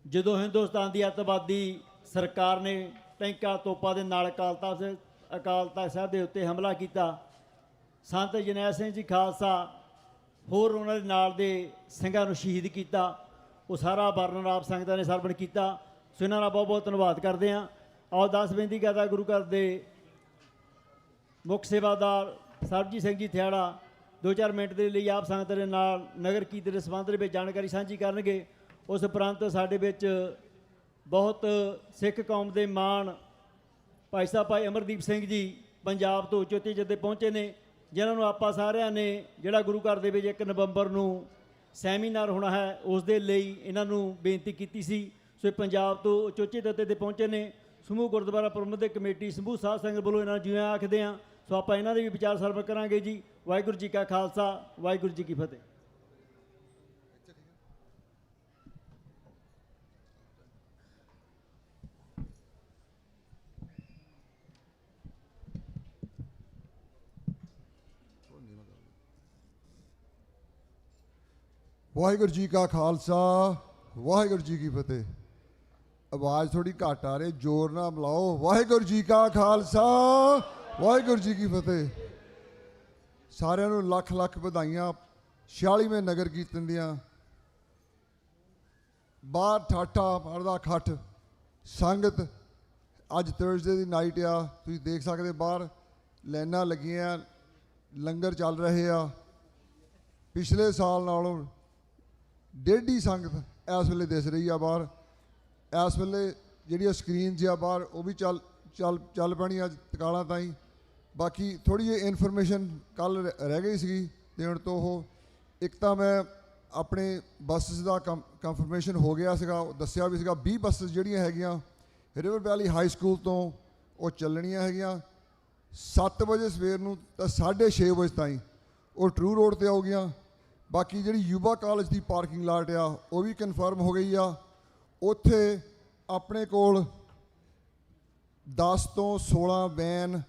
ਜਦੋਂ ਹਿੰਦੁਸਤਾਨ ਦੀ ਅੱਤਵਾਦੀ ਸਰਕਾਰ ਨੇ ਟੈਂਕਾਂ ਤੋਪਾਂ ਦੇ ਨਾਲ ਅਕਾਲ ਤਖ਼ਤ ਸਾਹਿਬ ਦੇ ਉੱਤੇ ਹਮਲਾ ਕੀਤਾ। ਸੰਤ ਜਰਨੈਲ ਸਿੰਘ ਜੀ ਖਾਲਸਾ ਹੋਰ ਉਹਨਾਂ ਦੇ ਨਾਲ ਦੇ ਸਿੰਘਾਂ ਨੂੰ ਸ਼ਹੀਦ ਕੀਤਾ। ਉਹ ਸਾਰਾ ਵਰਣਨ ਆਪ ਸੰਗਤਾਂ ਨੇ ਸਰਵਣ ਕੀਤਾ, ਸੋ ਇਹਨਾਂ ਦਾ ਬਹੁਤ ਬਹੁਤ ਧੰਨਵਾਦ ਕਰਦੇ ਹਾਂ। ਆਓ ਦਾਸ ਬੇਨਤੀ ਕਰਦਾ ਗੁਰੂ ਘਰ ਦੇ ਮੁੱਖ ਸੇਵਾਦਾਰ ਸਰਬਜੀਤ ਸਿੰਘ ਜੀ ਥਿਆੜਾ 2-4 ਮਿੰਟ ਦੇ ਲਈ ਆਪ ਸੰਗਤ ਦੇ ਨਾਲ ਨਗਰ ਕੀਰਤਨ ਦੇ ਸੰਬੰਧ ਦੇ ਵਿੱਚ ਜਾਣਕਾਰੀ ਸਾਂਝੀ ਕਰਨਗੇ। ਉਸ ਉਪਰੰਤ ਸਾਡੇ ਵਿੱਚ ਬਹੁਤ ਸਿੱਖ ਕੌਮ ਦੇ ਮਾਣ ਭਾਈ ਸਾਹਿਬ ਭਾਈ ਅਮਰਦੀਪ ਸਿੰਘ ਜੀ ਪੰਜਾਬ ਤੋਂ ਉਚੇਤੇ ਜਥੇ ਪਹੁੰਚੇ ਨੇ, ਜਿਨ੍ਹਾਂ ਨੂੰ ਆਪਾਂ ਸਾਰਿਆਂ ਨੇ ਜਿਹੜਾ ਗੁਰੂ ਘਰ ਦੇ ਵਿੱਚ 1 ਨਵੰਬਰ ਨੂੰ ਸੈਮੀਨਾਰ ਹੋਣਾ ਹੈ, ਉਸ ਦੇ ਲਈ ਇਹਨਾਂ ਨੂੰ ਬੇਨਤੀ ਕੀਤੀ ਸੀ। ਸੋ ਇਹ ਪੰਜਾਬ ਤੋਂ ਉਚੇਤੇ ਜਥੇ ਤੇ ਪਹੁੰਚੇ ਨੇ। ਸਮੂਹ ਗੁਰਦੁਆਰਾ ਪ੍ਰਬੰਧਕ ਕਮੇਟੀ ਸਮੂਹ ਸਾਧ ਸੰਗਤ ਵੱਲੋਂ ਇਹਨਾਂ ਨੂੰ ਜਿਵੇਂ ਆਖਦੇ ਹਾਂ। ਸੋ ਆਪਾਂ ਇਹਨਾਂ ਦੇ ਵੀ ਵਿਚਾਰ ਸਰਵਣ ਕਰਾਂਗੇ ਜੀ। ਵਾਹਿਗੁਰੂ ਜੀ ਕਾ ਖਾਲਸਾ, ਵਾਹਿਗੁਰੂ ਜੀ ਕੀ ਫਤਿਹ। ਵਾਹਿਗੁਰੂ ਜੀ ਕਾ ਖਾਲਸਾ, ਵਾਹਿਗੁਰੂ ਜੀ ਕੀ ਫਤਿਹ। ਆਵਾਜ਼ ਥੋੜੀ ਘੱਟ ਆ ਰਹੀ, ਜ਼ੋਰ ਨਾਲ ਬੁਲਾਓ। ਵਾਹਿਗੁਰੂ ਜੀ ਕਾ ਖਾਲਸਾ, ਵਾਹਿਗੁਰੂ ਜੀ ਕੀ ਫਤਿਹ। ਸਾਰਿਆਂ ਨੂੰ ਲੱਖ ਲੱਖ ਵਧਾਈਆਂ 46ਵੇਂ ਨਗਰ ਕੀਰਤਨ ਦੀਆਂ। ਬਾਹਰ ਠਾਠਾ ਪੜਦਾ ਖੱਟ ਸੰਗਤ, ਅੱਜ ਥਰਸਡੇ ਦੀ ਨਾਈਟ ਆ, ਤੁਸੀਂ ਦੇਖ ਸਕਦੇ ਬਾਹਰ ਲਾਈਨਾਂ ਲੱਗੀਆਂ, ਲੰਗਰ ਚੱਲ ਰਹੇ ਆ। ਪਿਛਲੇ ਸਾਲ ਨਾਲੋਂ ਡੇਢੀ ਸੰਗਤ ਇਸ ਵੇਲੇ ਦਿਸ ਰਹੀ ਆ ਬਾਹਰ। ਇਸ ਵੇਲੇ ਜਿਹੜੀਆਂ ਸਕਰੀਨਸ ਆ ਬਾਹਰ ਉਹ ਵੀ ਚੱਲ ਪੈਣੀ ਅੱਜ ਤਕਾਲਾਂ ਤਾਈਂ। ਬਾਕੀ ਥੋੜ੍ਹੀ ਜਿਹੀ ਇਨਫੋਰਮੇਸ਼ਨ ਕੱਲ ਰਹਿ ਗਈ ਸੀਗੀ ਦੇਣ ਤੋਂ। ਉਹ ਇੱਕ ਤਾਂ ਮੈਂ ਆਪਣੇ ਬੱਸਿਸ ਦਾ ਕੰਫਰਮੇਸ਼ਨ ਹੋ ਗਿਆ ਸੀਗਾ, ਉਹ ਦੱਸਿਆ ਵੀ ਸੀਗਾ 20 ਬੱਸਿਸ ਜਿਹੜੀਆਂ ਹੈਗੀਆਂ ਰਿਵਰ ਵੈਲੀ ਹਾਈ ਸਕੂਲ ਤੋਂ ਉਹ ਚੱਲਣੀਆਂ ਹੈਗੀਆਂ 7 ਵਜੇ ਸਵੇਰ ਨੂੰ ਤਾਂ 6:30 ਵਜੇ ਤਾਈਂ ਉਹ ਟਰੂ ਰੋਡ ਤੇ ਆਉਗੀਆਂ। ਬਾਕੀ ਜਿਹੜੀ ਯੂਬਾ ਕਾਲਜ ਦੀ ਪਾਰਕਿੰਗ ਲਾਟ ਆ ਉਹ ਵੀ ਕਨਫਰਮ ਹੋ ਗਈ ਆ। ਉੱਥੇ ਆਪਣੇ ਕੋਲ 10 ਤੋਂ 16 ਵੈਨ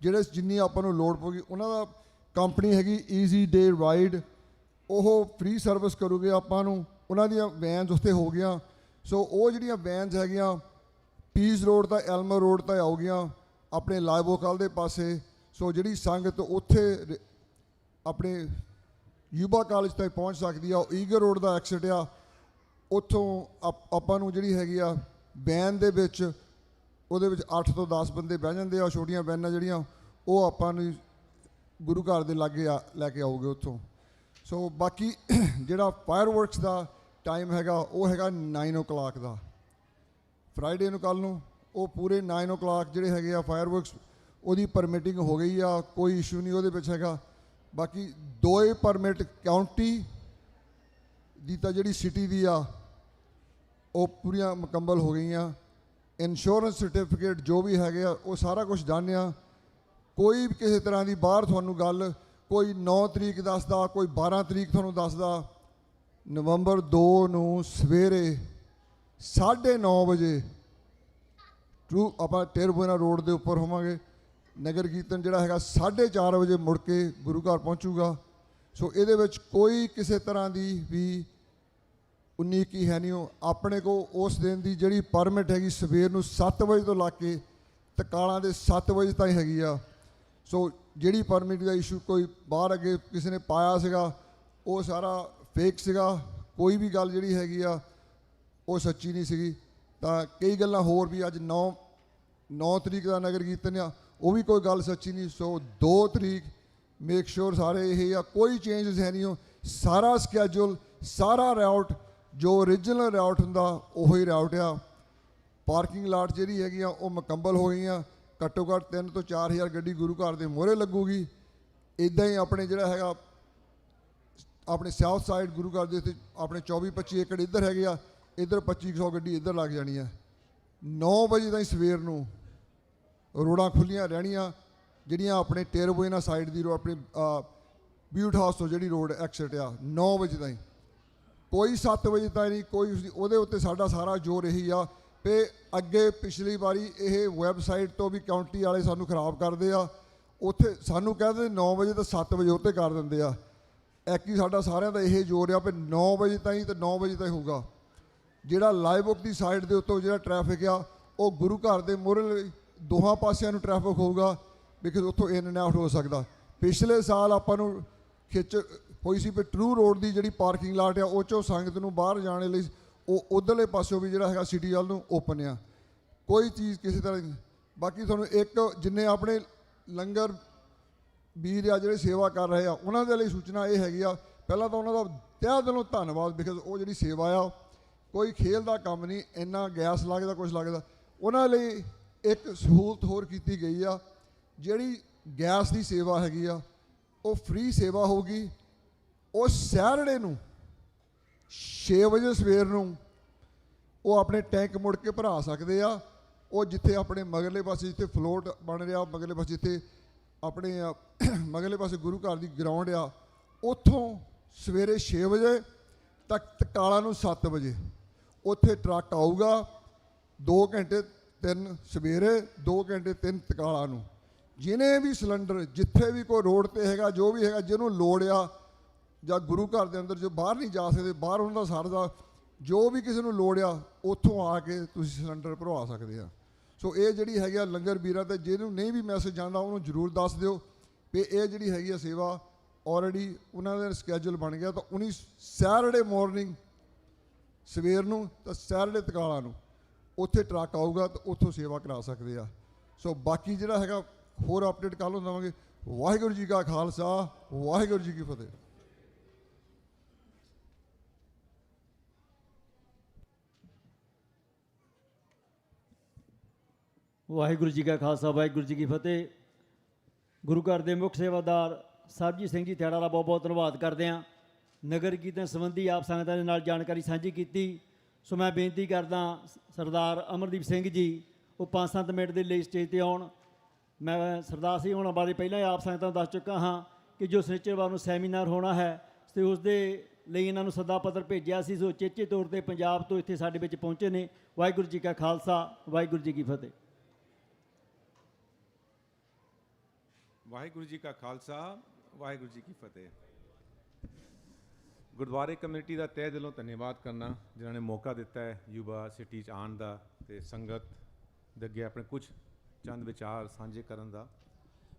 ਜਿਹੜੇ ਜਿੰਨੀ ਆਪਾਂ ਨੂੰ ਲੋੜ ਪਊਗੀ, ਉਹਨਾਂ ਦਾ ਕੰਪਨੀ ਹੈਗੀ ਈਜ਼ੀ ਡੇ ਰਾਈਡ, ਉਹ ਫ੍ਰੀ ਸਰਵਿਸ ਕਰੂਗੇ ਆਪਾਂ ਨੂੰ। ਉਹਨਾਂ ਦੀਆਂ ਵੈਨਸ ਉੱਥੇ ਹੋ ਗਈਆਂ। ਸੋ ਉਹ ਜਿਹੜੀਆਂ ਵੈਨਸ ਹੈਗੀਆਂ ਪੀਸ ਰੋਡ ਤਾਂ ਐਲਮਰ ਰੋਡ ਤਾਂ ਆਉਗੀਆਂ ਆਪਣੇ ਲਾਇਬੋਕਲ ਦੇ ਪਾਸੇ। ਸੋ ਜਿਹੜੀ ਸੰਗਤ ਉੱਥੇ ਆਪਣੇ ਯੂਬਾ ਕਾਲਜ ਤੱਕ ਪਹੁੰਚ ਸਕਦੀ ਆ, ਉਹ ਈਗਰ ਰੋਡ ਦਾ ਐਕਸਿਟ ਆ, ਉੱਥੋਂ ਆਪਾਂ ਨੂੰ ਜਿਹੜੀ ਹੈਗੀ ਆ ਵੈਨ ਦੇ ਵਿੱਚ, ਉਹਦੇ ਵਿੱਚ 8 ਤੋਂ 10 ਬੰਦੇ ਬਹਿ ਜਾਂਦੇ ਆ। ਛੋਟੀਆਂ ਵੈਨਾਂ ਜਿਹੜੀਆਂ ਉਹ ਆਪਾਂ ਨੂੰ ਗੁਰੂ ਘਰ ਦੇ ਲਾਗੇ ਲੈ ਕੇ ਆਉਗੇ ਉੱਥੋਂ। ਸੋ ਬਾਕੀ ਜਿਹੜਾ ਫਾਇਰਵਰਕਸ ਦਾ ਟਾਈਮ ਹੈਗਾ ਉਹ ਹੈਗਾ 9 o'clock ਦਾ, ਫਰਾਈਡੇ ਨੂੰ ਕੱਲ੍ਹ ਨੂੰ। ਉਹ ਪੂਰੇ 9 o'clock ਜਿਹੜੇ ਹੈਗੇ ਆ ਫਾਇਰਵਰਕਸ, ਉਹਦੀ ਪਰਮਿਟਿੰਗ ਹੋ ਗਈ ਆ, ਕੋਈ ਇਸ਼ੂ ਨਹੀਂ ਉਹਦੇ ਵਿੱਚ ਹੈਗਾ। ਬਾਕੀ 2 ਪਰਮਿਟ ਕਾਊਂਟੀ ਦੀ ਤਾਂ ਜਿਹੜੀ ਸਿਟੀ ਦੀ ਆ ਉਹ ਪੂਰੀਆਂ ਮੁਕੰਮਲ ਹੋ ਗਈਆਂ। ਇੰਸ਼ੋਰੈਂਸ ਸਰਟੀਫਿਕੇਟ ਜੋ ਵੀ ਹੈਗੇ ਆ ਉਹ ਸਾਰਾ ਕੁਝ done ਆ। ਕੋਈ ਵੀ ਕਿਸੇ ਤਰ੍ਹਾਂ ਦੀ ਬਾਹਰ ਤੁਹਾਨੂੰ ਗੱਲ, ਕੋਈ 9 ਤਰੀਕ ਦੱਸਦਾ, ਕੋਈ 12 ਤਰੀਕ ਤੁਹਾਨੂੰ ਦੱਸਦਾ। ਨਵੰਬਰ 2 ਨੂੰ ਸਵੇਰੇ 9:30 ਵਜੇ ਟਰੂ ਆਪਾਂ ਟੇਰਬੋਨਾ ਰੋਡ ਦੇ ਉੱਪਰ ਹੋਵਾਂਗੇ। ਨਗਰ ਕੀਰਤਨ ਜਿਹੜਾ ਹੈਗਾ 4:30 ਵਜੇ ਮੁੜ ਕੇ ਗੁਰੂ ਘਰ ਪਹੁੰਚੂਗਾ। ਸੋ ਇਹਦੇ ਵਿੱਚ ਕੋਈ ਕਿਸੇ ਤਰ੍ਹਾਂ ਦੀ ਵੀ 19-21 ਹੈ ਨਹੀਂ। ਉਹ ਆਪਣੇ ਕੋਲ ਉਸ ਦਿਨ ਦੀ ਜਿਹੜੀ ਪਰਮਿਟ ਹੈਗੀ ਸਵੇਰ ਨੂੰ 7 ਵਜੇ ਤੋਂ ਲਾ ਕੇ ਤਕਾਲਾਂ ਦੇ 7 ਵਜੇ ਤਾਈਂ ਹੈਗੀ ਆ। ਸੋ ਜਿਹੜੀ ਪਰਮਿਟ ਦਾ ਇਸ਼ੂ ਕੋਈ ਬਾਹਰ ਅੱਗੇ ਕਿਸੇ ਨੇ ਪਾਇਆ ਸੀਗਾ ਉਹ ਸਾਰਾ ਫੇਕ ਸੀਗਾ। ਕੋਈ ਵੀ ਗੱਲ ਜਿਹੜੀ ਹੈਗੀ ਆ ਉਹ ਸੱਚੀ ਨਹੀਂ ਸੀਗੀ। ਤਾਂ ਕਈ ਗੱਲਾਂ ਹੋਰ ਵੀ ਅੱਜ 9 ਤਰੀਕ ਦਾ ਨਗਰ ਕੀਰਤਨ ਆ, ਉਹ ਵੀ ਕੋਈ ਗੱਲ ਸੱਚੀ ਨਹੀਂ। ਸੋ 2 ਤਰੀਕ ਮੇਕ ਸ਼ੋਰ ਸਾਰੇ ਇਹ ਆ, ਕੋਈ ਚੇਂਜਸ ਹੈ ਨਹੀਂ। ਉਹ ਸਾਰਾ ਸਕੈਜੂਲ, ਸਾਰਾ ਰਾਊਟ ਜੋ ਓਰੀਜਨਲ ਰਾਊਟ ਹੁੰਦਾ ਉਹੀ ਰਾਊਟ ਆ। ਪਾਰਕਿੰਗ ਲਾਟ ਜਿਹੜੀ ਹੈਗੀ ਆ ਉਹ ਮੁਕੰਮਲ ਹੋ ਗਈਆਂ। ਘੱਟੋ ਘੱਟ 3 ਤੋਂ 4 ਹਜ਼ਾਰ ਗੱਡੀ ਗੁਰੂ ਘਰ ਦੇ ਮੂਹਰੇ ਲੱਗੂਗੀ। ਇੱਦਾਂ ਹੀ ਆਪਣੇ ਜਿਹੜਾ ਹੈਗਾ ਆਪਣੇ ਸਾਊਥ ਸਾਈਡ ਗੁਰੂ ਘਰ ਦੇ ਉੱਤੇ ਆਪਣੇ 24-25 ਏਕੜ ਇੱਧਰ ਹੈਗੇ ਆ, ਇੱਧਰ 2500 ਗੱਡੀ ਇੱਧਰ ਲੱਗ ਜਾਣੀ ਆ। 9 ਵਜੇ ਤਾਈਂ ਸਵੇਰ ਨੂੰ ਰੋਡਾਂ ਖੁੱਲੀਆਂ ਰਹਿਣੀਆਂ ਜਿਹੜੀਆਂ ਆਪਣੇ ਟੇਰਬੋਇਨਾ ਸਾਈਡ ਦੀ ਆਪਣੀ ਬਿਊਟ ਹਾਊਸ ਤੋਂ ਜਿਹੜੀ ਰੋਡ ਐਕਸਿਟ ਆ 9 ਵਜੇ ਤਾਈਂ। ਕੋਈ 7 ਵਜੇ ਤਾਈਂ ਨਹੀਂ ਕੋਈ। ਉਹਦੇ ਉੱਤੇ ਸਾਡਾ ਸਾਰਾ ਜ਼ੋਰ ਇਹੀ ਆ ਕਿ ਅੱਗੇ ਪਿਛਲੀ ਵਾਰੀ ਇਹ ਵੈਬਸਾਈਟ ਤੋਂ ਵੀ ਕਾਊਂਟੀ ਵਾਲੇ ਸਾਨੂੰ ਖਰਾਬ ਕਰਦੇ ਆ। ਉੱਥੇ ਸਾਨੂੰ ਕਹਿੰਦੇ 9 ਵਜੇ ਤਾਂ 7 ਵਜੇ ਉੱਤੇ ਕਰ ਦਿੰਦੇ ਆ। ਐਕੀ ਸਾਡਾ ਸਾਰਿਆਂ ਦਾ ਇਹ ਜ਼ੋਰ ਆ ਵੀ 9 ਵਜੇ ਤਾਈਂ ਤੇ 9 ਵਜੇ ਤਾਈਂ ਹੋਊਗਾ। ਜਿਹੜਾ ਲਾਈਵ ਬੁੱਕ ਦੀ ਸਾਈਡ ਦੇ ਉੱਤੋਂ ਜਿਹੜਾ ਟ੍ਰੈਫਿਕ ਆ ਉਹ ਗੁਰੂ ਘਰ ਦੇ ਮੂਹਰੇ ਦੋਹਾਂ ਪਾਸਿਆਂ ਨੂੰ ਟ੍ਰੈਫਿਕ ਹੋਊਗਾ, ਬਿਕਾਜ਼ ਉੱਥੋਂ ਇਨ ਐਂਡ ਆਊਟ ਹੋ ਸਕਦਾ। ਪਿਛਲੇ ਸਾਲ ਆਪਾਂ ਨੂੰ ਖਿੱਚ ਹੋਈ ਸੀ ਵੀ ਟਰੂ ਰੋਡ ਦੀ ਜਿਹੜੀ ਪਾਰਕਿੰਗ ਲਾਟ ਆ ਉਹ 'ਚੋਂ ਸੰਗਤ ਨੂੰ ਬਾਹਰ ਜਾਣ ਲਈ ਉਹ ਉੱਧਰਲੇ ਪਾਸਿਓਂ ਵੀ ਜਿਹੜਾ ਹੈਗਾ ਸਿਟੀ ਵੱਲ ਨੂੰ ਓਪਨ ਆ। ਕੋਈ ਚੀਜ਼ ਕਿਸੇ ਤਰ੍ਹਾਂ ਦੀ। ਬਾਕੀ ਤੁਹਾਨੂੰ ਇੱਕ ਜਿੰਨੇ ਆਪਣੇ ਲੰਗਰ ਵੀਰ ਆ ਜਿਹੜੇ ਸੇਵਾ ਕਰ ਰਹੇ ਆ ਉਹਨਾਂ ਦੇ ਲਈ ਸੂਚਨਾ ਇਹ ਹੈਗੀ ਆ, ਪਹਿਲਾਂ ਤਾਂ ਉਹਨਾਂ ਦਾ ਤਹਿ ਦਿਲੋਂ ਧੰਨਵਾਦ, ਬਿਕਾਜ਼ ਉਹ ਜਿਹੜੀ ਸੇਵਾ ਆ ਕੋਈ ਖੇਲ ਦਾ ਕੰਮ ਨਹੀਂ। ਇੰਨਾ ਗੈਸ ਲੱਗਦਾ ਕੁਛ ਲੱਗਦਾ। ਉਹਨਾਂ ਲਈ ਇੱਕ ਸਹੂਲਤ ਹੋਰ ਕੀਤੀ ਗਈ ਆ, ਜਿਹੜੀ ਗੈਸ ਦੀ ਸੇਵਾ ਹੈਗੀ ਆ ਉਹ ਫ੍ਰੀ ਸੇਵਾ ਹੋਊਗੀ। ਉਹ ਸੈਟਰਡੇ ਨੂੰ 6 ਵਜੇ ਸਵੇਰ ਨੂੰ ਉਹ ਆਪਣੇ ਟੈਂਕ ਮੁੜ ਕੇ ਭਰਾ ਸਕਦੇ ਆ। ਉਹ ਜਿੱਥੇ ਆਪਣੇ ਮਗਰਲੇ ਪਾਸੇ ਜਿੱਥੇ ਫਲੋਟ ਬਣ ਰਿਹਾ, ਮਗਰਲੇ ਪਾਸੇ ਜਿੱਥੇ ਆਪਣੇ ਮਗਰਲੇ ਪਾਸੇ ਗੁਰੂ ਘਰ ਦੀ ਗਰਾਊਂਡ ਆ, ਉੱਥੋਂ ਸਵੇਰੇ 6 ਵਜੇ ਤੱਕ ਤਕਾਲਾਂ ਨੂੰ 7 ਵਜੇ ਉੱਥੇ ਟਰੱਕ ਆਊਗਾ। 2 ਘੰਟੇ 3 ਸਵੇਰੇ, 2 ਘੰਟੇ 3 ਤਕਾਲਾਂ ਨੂੰ। ਜਿਹਨੇ ਵੀ ਸਿਲੰਡਰ ਜਿੱਥੇ ਵੀ ਕੋਈ ਰੋਡ ਤੇ ਹੈਗਾ, ਜੋ ਵੀ ਹੈਗਾ, ਜਿਹਨੂੰ ਲੋੜ ਆ ਜਾਂ ਗੁਰੂ ਘਰ ਦੇ ਅੰਦਰ ਜੋ ਬਾਹਰ ਨਹੀਂ ਜਾ ਸਕਦੇ, ਬਾਹਰ ਉਹਨਾਂ ਦਾ ਸਰਦਾ, ਜੋ ਵੀ ਕਿਸੇ ਨੂੰ ਲੋੜ ਆ ਉੱਥੋਂ ਆ ਕੇ ਤੁਸੀਂ ਸਿਲੰਡਰ ਭਰਵਾ ਸਕਦੇ ਆ। ਸੋ ਇਹ ਜਿਹੜੀ ਹੈਗੀ ਆ ਲੰਗਰ ਵੀਰਾਂ ਤੇ ਜਿਹਨੂੰ ਨਹੀਂ ਵੀ ਮੈਸੇਜ ਜਾਂਦਾ ਉਹਨੂੰ ਜ਼ਰੂਰ ਦੱਸ ਦਿਓ ਵੀ ਇਹ ਜਿਹੜੀ ਹੈਗੀ ਆ ਸੇਵਾ ਆਲਰੇਡੀ ਉਹਨਾਂ ਦਾ ਸਕੈਜੂਲ ਬਣ ਗਿਆ। ਤਾਂ 19 ਸੈਟਰਡੇ ਮਾਰਨਿੰਗ ਸਵੇਰ ਨੂੰ ਤਾਂ ਸੈਟਰਡੇ ਤਕਾਲਾਂ ਨੂੰ ਉੱਥੇ ਟਰੱਕ ਆਊਗਾ ਤਾਂ ਉੱਥੋਂ ਸੇਵਾ ਕਰਾ ਸਕਦੇ ਆ। ਸੋ ਬਾਕੀ ਜਿਹੜਾ ਹੈਗਾ ਹੋਰ ਅਪਡੇਟ ਕੱਲ੍ਹ ਨੂੰ ਦੇਵਾਂਗੇ। ਵਾਹਿਗੁਰੂ ਜੀ ਕਾ ਖਾਲਸਾ, ਵਾਹਿਗੁਰੂ ਜੀ ਕੀ ਫਤਿਹ। ਵਾਹਿਗੁਰੂ ਜੀ ਕਾ ਖਾਲਸਾ ਵਾਹਿਗੁਰੂ ਜੀ ਕੀ ਫਤਿਹ। ਗੁਰੂ ਘਰ ਦੇ ਮੁੱਖ ਸੇਵਾਦਾਰ ਸਰਬਜੀਤ ਸਿੰਘ ਜੀ ਥਿਆੜਾ ਦਾ ਬਹੁਤ ਬਹੁਤ ਧੰਨਵਾਦ ਕਰਦੇ ਹਾਂ। ਨਗਰ ਕੀਰਤਨ ਸੰਬੰਧੀ ਆਪ ਸੰਗਤਾਂ ਦੇ ਨਾਲ ਜਾਣਕਾਰੀ ਸਾਂਝੀ ਕੀਤੀ। ਸੋ ਮੈਂ ਬੇਨਤੀ ਕਰਦਾ ਸਰਦਾਰ ਅਮਰਦੀਪ ਸਿੰਘ ਜੀ ਉਹ 5-7 ਮਿੰਟ ਦੇ ਲਈ ਸਟੇਜ ਤੇ ਆਉਣ। ਮੈਂ ਸਰਦਾਰ ਸਿੰਘ ਹੋਣਾ ਬਾਰੇ ਪਹਿਲਾਂ ਹੀ ਆਪ ਸੰਗਤਾਂ ਨੂੰ ਦੱਸ ਚੁੱਕਾ ਹਾਂ ਕਿ ਜੋ ਸ਼ਨੀਚਰਵਾਰ ਨੂੰ ਸੈਮੀਨਾਰ ਹੋਣਾ ਹੈ ਤੇ ਉਸ ਦੇ ਲਈ ਇਹਨਾਂ ਨੂੰ ਸੱਦਾ ਪੱਤਰ ਭੇਜਿਆ ਸੀ। ਸੋ ਚੇਚੇ ਤੌਰ ਤੇ ਪੰਜਾਬ ਤੋਂ ਇੱਥੇ ਸਾਡੇ ਵਿੱਚ ਪਹੁੰਚੇ ਨੇ। ਵਾਹਿਗੁਰੂ ਜੀ ਕਾ ਖਾਲਸਾ ਵਾਹਿਗੁਰੂ ਜੀ ਕੀ ਫਤਿਹ। ਵਾਹਿਗੁਰੂ ਜੀ ਕਾ ਖਾਲਸਾ ਵਾਹਿਗੁਰੂ ਜੀ ਕੀ ਫਤਿਹ। ਗੁਰਦੁਆਰੇ ਕਮੇਟੀ ਦਾ ਤਹਿ ਦਿਲੋਂ ਧੰਨਵਾਦ ਕਰਨਾ ਜਿਨ੍ਹਾਂ ਨੇ ਮੌਕਾ ਦਿੱਤਾ ਹੈ ਯੂਬਾ ਸਿਟੀ 'ਚ ਆਉਣ ਦਾ ਤੇ ਸੰਗਤ ਦੇ ਅੱਗੇ ਆਪਣੇ ਕੁਝ ਚੰਦ ਵਿਚਾਰ ਸਾਂਝੇ ਕਰਨ ਦਾ।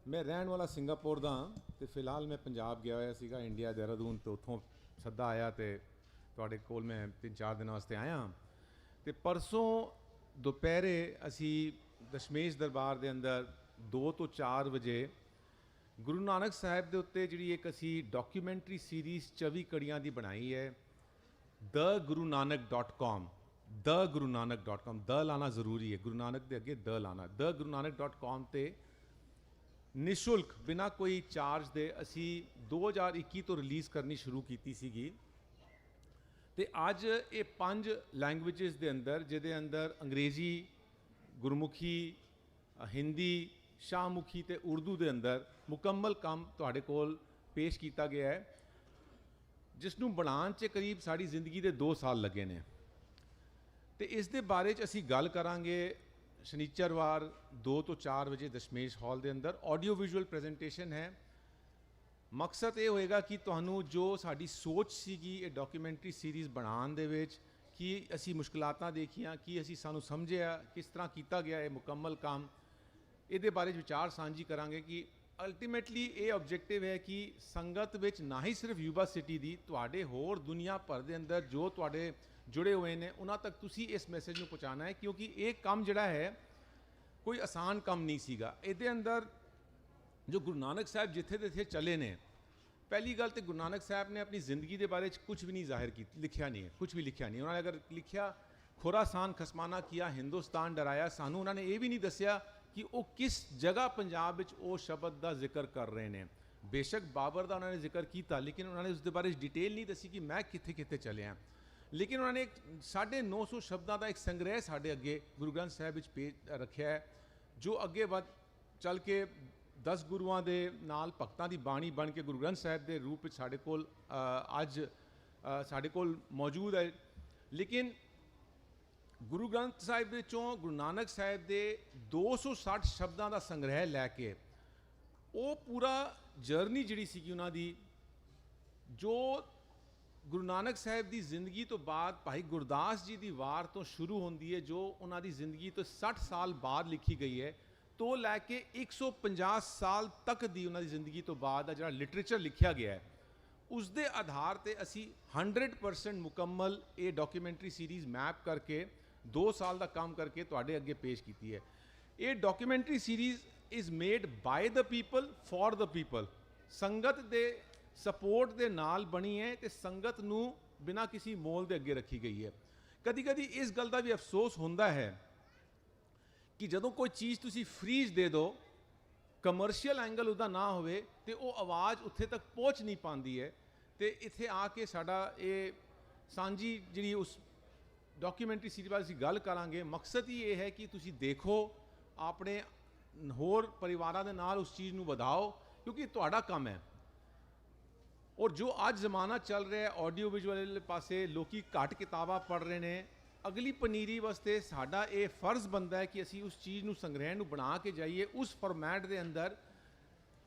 ਮੈਂ ਰਹਿਣ ਵਾਲਾ ਸਿੰਗਾਪੁਰ ਦਾ ਤੇ ਫਿਲਹਾਲ ਮੈਂ ਪੰਜਾਬ ਗਿਆ ਹੋਇਆ ਸੀਗਾ ਇੰਡੀਆ ਦੇਹਰਾਦੂਨ ਤੋਂ, ਉੱਥੋਂ ਸੱਦਾ ਆਇਆ ਤੇ ਤੁਹਾਡੇ ਕੋਲ ਮੈਂ 3-4 ਦਿਨਾਂ ਵਾਸਤੇ ਆਇਆ। ਤੇ ਪਰਸੋਂ ਦੁਪਹਿਰੇ ਅਸੀਂ ਦਸ਼ਮੇਸ਼ ਦਰਬਾਰ ਦੇ ਅੰਦਰ 2 ਤੋਂ 4 ਵਜੇ ਗੁਰੂ ਨਾਨਕ ਸਾਹਿਬ ਦੇ ਉੱਤੇ ਜਿਹੜੀ ਇੱਕ ਅਸੀਂ ਡਾਕੂਮੈਂਟਰੀ ਸੀਰੀਜ਼ 24 ਕੜੀਆਂ ਦੀ ਬਣਾਈ ਹੈ thegurunanak.com thegurunanak.com ਦ ਲਾਣਾ ਜ਼ਰੂਰੀ ਹੈ, ਗੁਰੂ ਨਾਨਕ ਦੇ ਅੱਗੇ ਦ ਲਾਣਾ thegurunanak.com ਤੇ ਨਿਸ਼ੁਲਕ ਬਿਨਾਂ ਕੋਈ ਚਾਰਜ ਦੇ ਅਸੀਂ 2021 ਤੋਂ ਰਿਲੀਜ਼ ਕਰਨੀ ਸ਼ੁਰੂ ਕੀਤੀ ਸੀਗੀ। ਤੇ ਅੱਜ ਇਹ 5 ਲੈਂਗੁਏਜਸ ਦੇ ਅੰਦਰ ਜਿਹਦੇ ਅੰਦਰ ਅੰਗਰੇਜ਼ੀ, ਗੁਰਮੁਖੀ, ਹਿੰਦੀ, ਸ਼ਾਹਮੁਖੀ ਤੇ ਉਰਦੂ ਦੇ ਅੰਦਰ ਮੁਕੰਮਲ ਕੰਮ ਤੁਹਾਡੇ ਕੋਲ ਪੇਸ਼ ਕੀਤਾ ਗਿਆ ਹੈ, ਜਿਸ ਨੂੰ ਬਣਾਉਣ 'ਚ ਕਰੀਬ ਸਾਡੀ ਜ਼ਿੰਦਗੀ ਦੇ 2 ਸਾਲ ਲੱਗੇ ਨੇ। ਤੇ ਇਸ ਦੇ ਬਾਰੇ 'ਚ ਅਸੀਂ ਗੱਲ ਕਰਾਂਗੇ ਸ਼ਨੀਚਰਵਾਰ 2 ਤੋਂ 4 ਵਜੇ ਦਸ਼ਮੇਸ਼ ਹਾਲ ਦੇ ਅੰਦਰ। ਆਡੀਓ ਵਿਜ਼ੂਅਲ ਪ੍ਰੈਜੈਂਟੇਸ਼ਨ ਹੈ। ਮਕਸਦ ਇਹ ਹੋਏਗਾ ਕਿ ਤੁਹਾਨੂੰ ਜੋ ਸਾਡੀ ਸੋਚ ਸੀਗੀ ਇਹ ਡਾਕੂਮੈਂਟਰੀ ਸੀਰੀਜ਼ ਬਣਾਉਣ ਦੇ ਵਿੱਚ, ਕੀ ਅਸੀਂ ਮੁਸ਼ਕਲਾਤਾਂ ਦੇਖੀਆਂ, ਕੀ ਅਸੀਂ ਸਾਨੂੰ ਸਮਝਿਆ, ਕਿਸ ਤਰ੍ਹਾਂ ਕੀਤਾ ਗਿਆ ਇਹ ਮੁਕੰਮਲ ਕੰਮ, ਇਹਦੇ ਬਾਰੇ ਵਿਚਾਰ ਸਾਂਝੀ ਕਰਾਂਗੇ ਕਿ ਅਲਟੀਮੇਟਲੀ ਇਹ ਆਬਜੈਕਟਿਵ ਹੈ ਕਿ ਸੰਗਤ ਵਿੱਚ ਨਾ ਹੀ ਸਿਰਫ ਯੂਬਾ ਸਿਟੀ ਦੀ, ਤੁਹਾਡੇ ਹੋਰ ਦੁਨੀਆ ਭਰ ਦੇ ਅੰਦਰ ਜੋ ਤੁਹਾਡੇ ਜੁੜੇ ਹੋਏ ਨੇ ਉਹਨਾਂ ਤੱਕ ਤੁਸੀਂ ਇਸ ਮੈਸੇਜ ਨੂੰ ਪਹੁੰਚਾਉਣਾ ਹੈ, ਕਿਉਂਕਿ ਇਹ ਕੰਮ ਜਿਹੜਾ ਹੈ ਕੋਈ ਆਸਾਨ ਕੰਮ ਨਹੀਂ ਸੀਗਾ। ਇਹਦੇ ਅੰਦਰ ਜੋ ਗੁਰੂ ਨਾਨਕ ਸਾਹਿਬ ਜਿੱਥੇ ਜਿੱਥੇ ਚੱਲੇ ਨੇ, ਪਹਿਲੀ ਗੱਲ ਤੇ ਗੁਰੂ ਨਾਨਕ ਸਾਹਿਬ ਨੇ ਆਪਣੀ ਜ਼ਿੰਦਗੀ ਦੇ ਬਾਰੇ 'ਚ ਕੁਝ ਵੀ ਨਹੀਂ ਜ਼ਾਹਿਰ ਕੀਤਾ, ਲਿਖਿਆ ਨਹੀਂ ਹੈ, ਕੁਝ ਵੀ ਲਿਖਿਆ ਨਹੀਂ। ਉਹਨਾਂ ਨੇ ਅਗਰ ਲਿਖਿਆ ਖੁਰਾਸਾਨ ਖਸਮਾਨਾ ਕੀਆ, ਹਿੰਦੁਸਤਾਨ ਡਰਾਇਆ, ਸਾਨੂੰ ਉਹਨਾਂ ਨੇ ਇਹ ਵੀ ਨਹੀਂ ਦੱਸਿਆ ਕਿ ਉਹ ਕਿਸ ਜਗ੍ਹਾ ਪੰਜਾਬ ਵਿੱਚ ਉਹ ਸ਼ਬਦ ਦਾ ਜ਼ਿਕਰ ਕਰ ਰਹੇ ਨੇ। ਬੇਸ਼ੱਕ ਬਾਬਰ ਦਾ ਉਹਨਾਂ ਨੇ ਜ਼ਿਕਰ ਕੀਤਾ, ਲੇਕਿਨ ਉਹਨਾਂ ਨੇ ਉਸ ਦੇ ਬਾਰੇ ਡਿਟੇਲ ਨਹੀਂ ਦੱਸੀ ਕਿ ਮੈਂ ਕਿੱਥੇ ਕਿੱਥੇ ਚੱਲਿਆ। ਲੇਕਿਨ ਉਹਨਾਂ ਨੇ 950 ਸ਼ਬਦਾਂ ਦਾ ਇੱਕ ਸੰਗ੍ਰਹਿ ਸਾਡੇ ਅੱਗੇ ਗੁਰੂ ਗ੍ਰੰਥ ਸਾਹਿਬ ਵਿੱਚ ਪੇਸ਼ ਰੱਖਿਆ ਹੈ, ਜੋ ਅੱਗੇ ਵੱਧ ਚੱਲ ਕੇ 10 ਗੁਰੂਆਂ ਦੇ ਨਾਲ ਭਗਤਾਂ ਦੀ ਬਾਣੀ ਬਣ ਕੇ ਗੁਰੂ ਗ੍ਰੰਥ ਸਾਹਿਬ ਦੇ ਰੂਪ ਵਿੱਚ ਸਾਡੇ ਕੋਲ ਅੱਜ ਸਾਡੇ ਕੋਲ ਮੌਜੂਦ ਹੈ। ਲੇਕਿਨ ਗੁਰੂ ਗ੍ਰੰਥ ਸਾਹਿਬ ਵਿੱਚੋਂ ਗੁਰੂ ਨਾਨਕ ਸਾਹਿਬ ਦੇ 260 ਸ਼ਬਦਾਂ ਦਾ ਸੰਗ੍ਰਹਿ ਲੈ ਕੇ ਉਹ ਪੂਰਾ ਜਰਨੀ ਜਿਹੜੀ ਸੀਗੀ ਉਹਨਾਂ ਦੀ, ਜੋ ਗੁਰੂ ਨਾਨਕ ਸਾਹਿਬ ਦੀ ਜ਼ਿੰਦਗੀ ਤੋਂ ਬਾਅਦ ਭਾਈ ਗੁਰਦਾਸ ਜੀ ਦੀ ਵਾਰ ਤੋਂ ਸ਼ੁਰੂ ਹੁੰਦੀ ਹੈ, ਜੋ ਉਹਨਾਂ ਦੀ ਜ਼ਿੰਦਗੀ ਤੋਂ 60 ਸਾਲ ਬਾਅਦ ਲਿਖੀ ਗਈ ਹੈ, ਤੋਂ ਲੈ ਕੇ 150 ਸਾਲ ਤੱਕ ਦੀ ਉਹਨਾਂ ਦੀ ਜ਼ਿੰਦਗੀ ਤੋਂ ਬਾਅਦ ਦਾ ਜਿਹੜਾ ਲਿਟਰੇਚਰ ਲਿਖਿਆ ਗਿਆ ਹੈ, ਉਸ ਦੇ ਆਧਾਰ ਤੇ ਅਸੀਂ 100% ਮੁਕੰਮਲ ਇਹ ਡਾਕੂਮੈਂਟਰੀ ਸੀਰੀਜ਼ ਮੈਪ ਕਰਕੇ 2 ਸਾਲ ਦਾ ਕੰਮ ਕਰਕੇ ਤੁਹਾਡੇ ਅੱਗੇ ਪੇਸ਼ ਕੀਤੀ ਹੈ। ਇਹ documentary series is made bye the people for the people. ਸੰਗਤ ਦੇ ਸਪੋਰਟ ਦੇ ਨਾਲ ਬਣੀ ਹੈ ਤੇ ਸੰਗਤ ਨੂੰ ਬਿਨਾਂ ਕਿਸੇ ਮੋਲ ਦੇ ਅੱਗੇ ਰੱਖੀ ਗਈ ਹੈ। ਕਦੀ ਕਦੀ ਇਸ ਗੱਲ ਦਾ ਵੀ ਅਫਸੋਸ ਹੁੰਦਾ ਹੈ ਕਿ ਜਦੋਂ ਕੋਈ ਚੀਜ਼ ਤੁਸੀਂ ਫ੍ਰੀ ਦੇ ਦਿਓ, ਕਮਰਸ਼ੀਅਲ ਐਂਗਲ ਉਹਦਾ ਨਾ ਹੋਵੇ ਤੇ ਉਹ ਆਵਾਜ਼ ਉੱਥੇ ਤੱਕ ਪਹੁੰਚ ਨਹੀਂ ਪਾਉਂਦੀ ਹੈ। ਤੇ ਇੱਥੇ ਆ ਕੇ ਸਾਡਾ ਇਹ ਸਾਂਝੀ ਜਿਹੜੀ ਉਸ ਡਾਕੂਮੈਂਟਰੀ ਸੀਰੀਜ਼ ਬਾਰੇ ਅਸੀਂ ਗੱਲ ਕਰਾਂਗੇ। ਮਕਸਦ ਹੀ ਇਹ ਹੈ ਕਿ ਤੁਸੀਂ ਦੇਖੋ, ਆਪਣੇ ਹੋਰ ਪਰਿਵਾਰਾਂ ਦੇ ਨਾਲ ਉਸ ਚੀਜ਼ ਨੂੰ ਵਧਾਓ, ਕਿਉਂਕਿ ਤੁਹਾਡਾ ਕੰਮ ਹੈ। ਔਰ ਜੋ ਅੱਜ ਜ਼ਮਾਨਾ ਚੱਲ ਰਿਹਾ ਹੈ ਆਡੀਓ ਵਿਜ਼ੂਅਲ ਪਾਸੇ, ਲੋਕੀ ਘੱਟ ਕਿਤਾਬਾਂ ਪੜ੍ਹ ਰਹੇ ਨੇ। ਅਗਲੀ ਪਨੀਰੀ ਵਾਸਤੇ ਸਾਡਾ ਇਹ ਫਰਜ਼ ਬਣਦਾ ਹੈ ਕਿ ਅਸੀਂ ਉਸ ਚੀਜ਼ ਨੂੰ ਸੰਗ੍ਰਹਿ ਨੂੰ ਬਣਾ ਕੇ ਜਾਈਏ ਉਸ ਫਾਰਮੈਟ ਦੇ ਅੰਦਰ,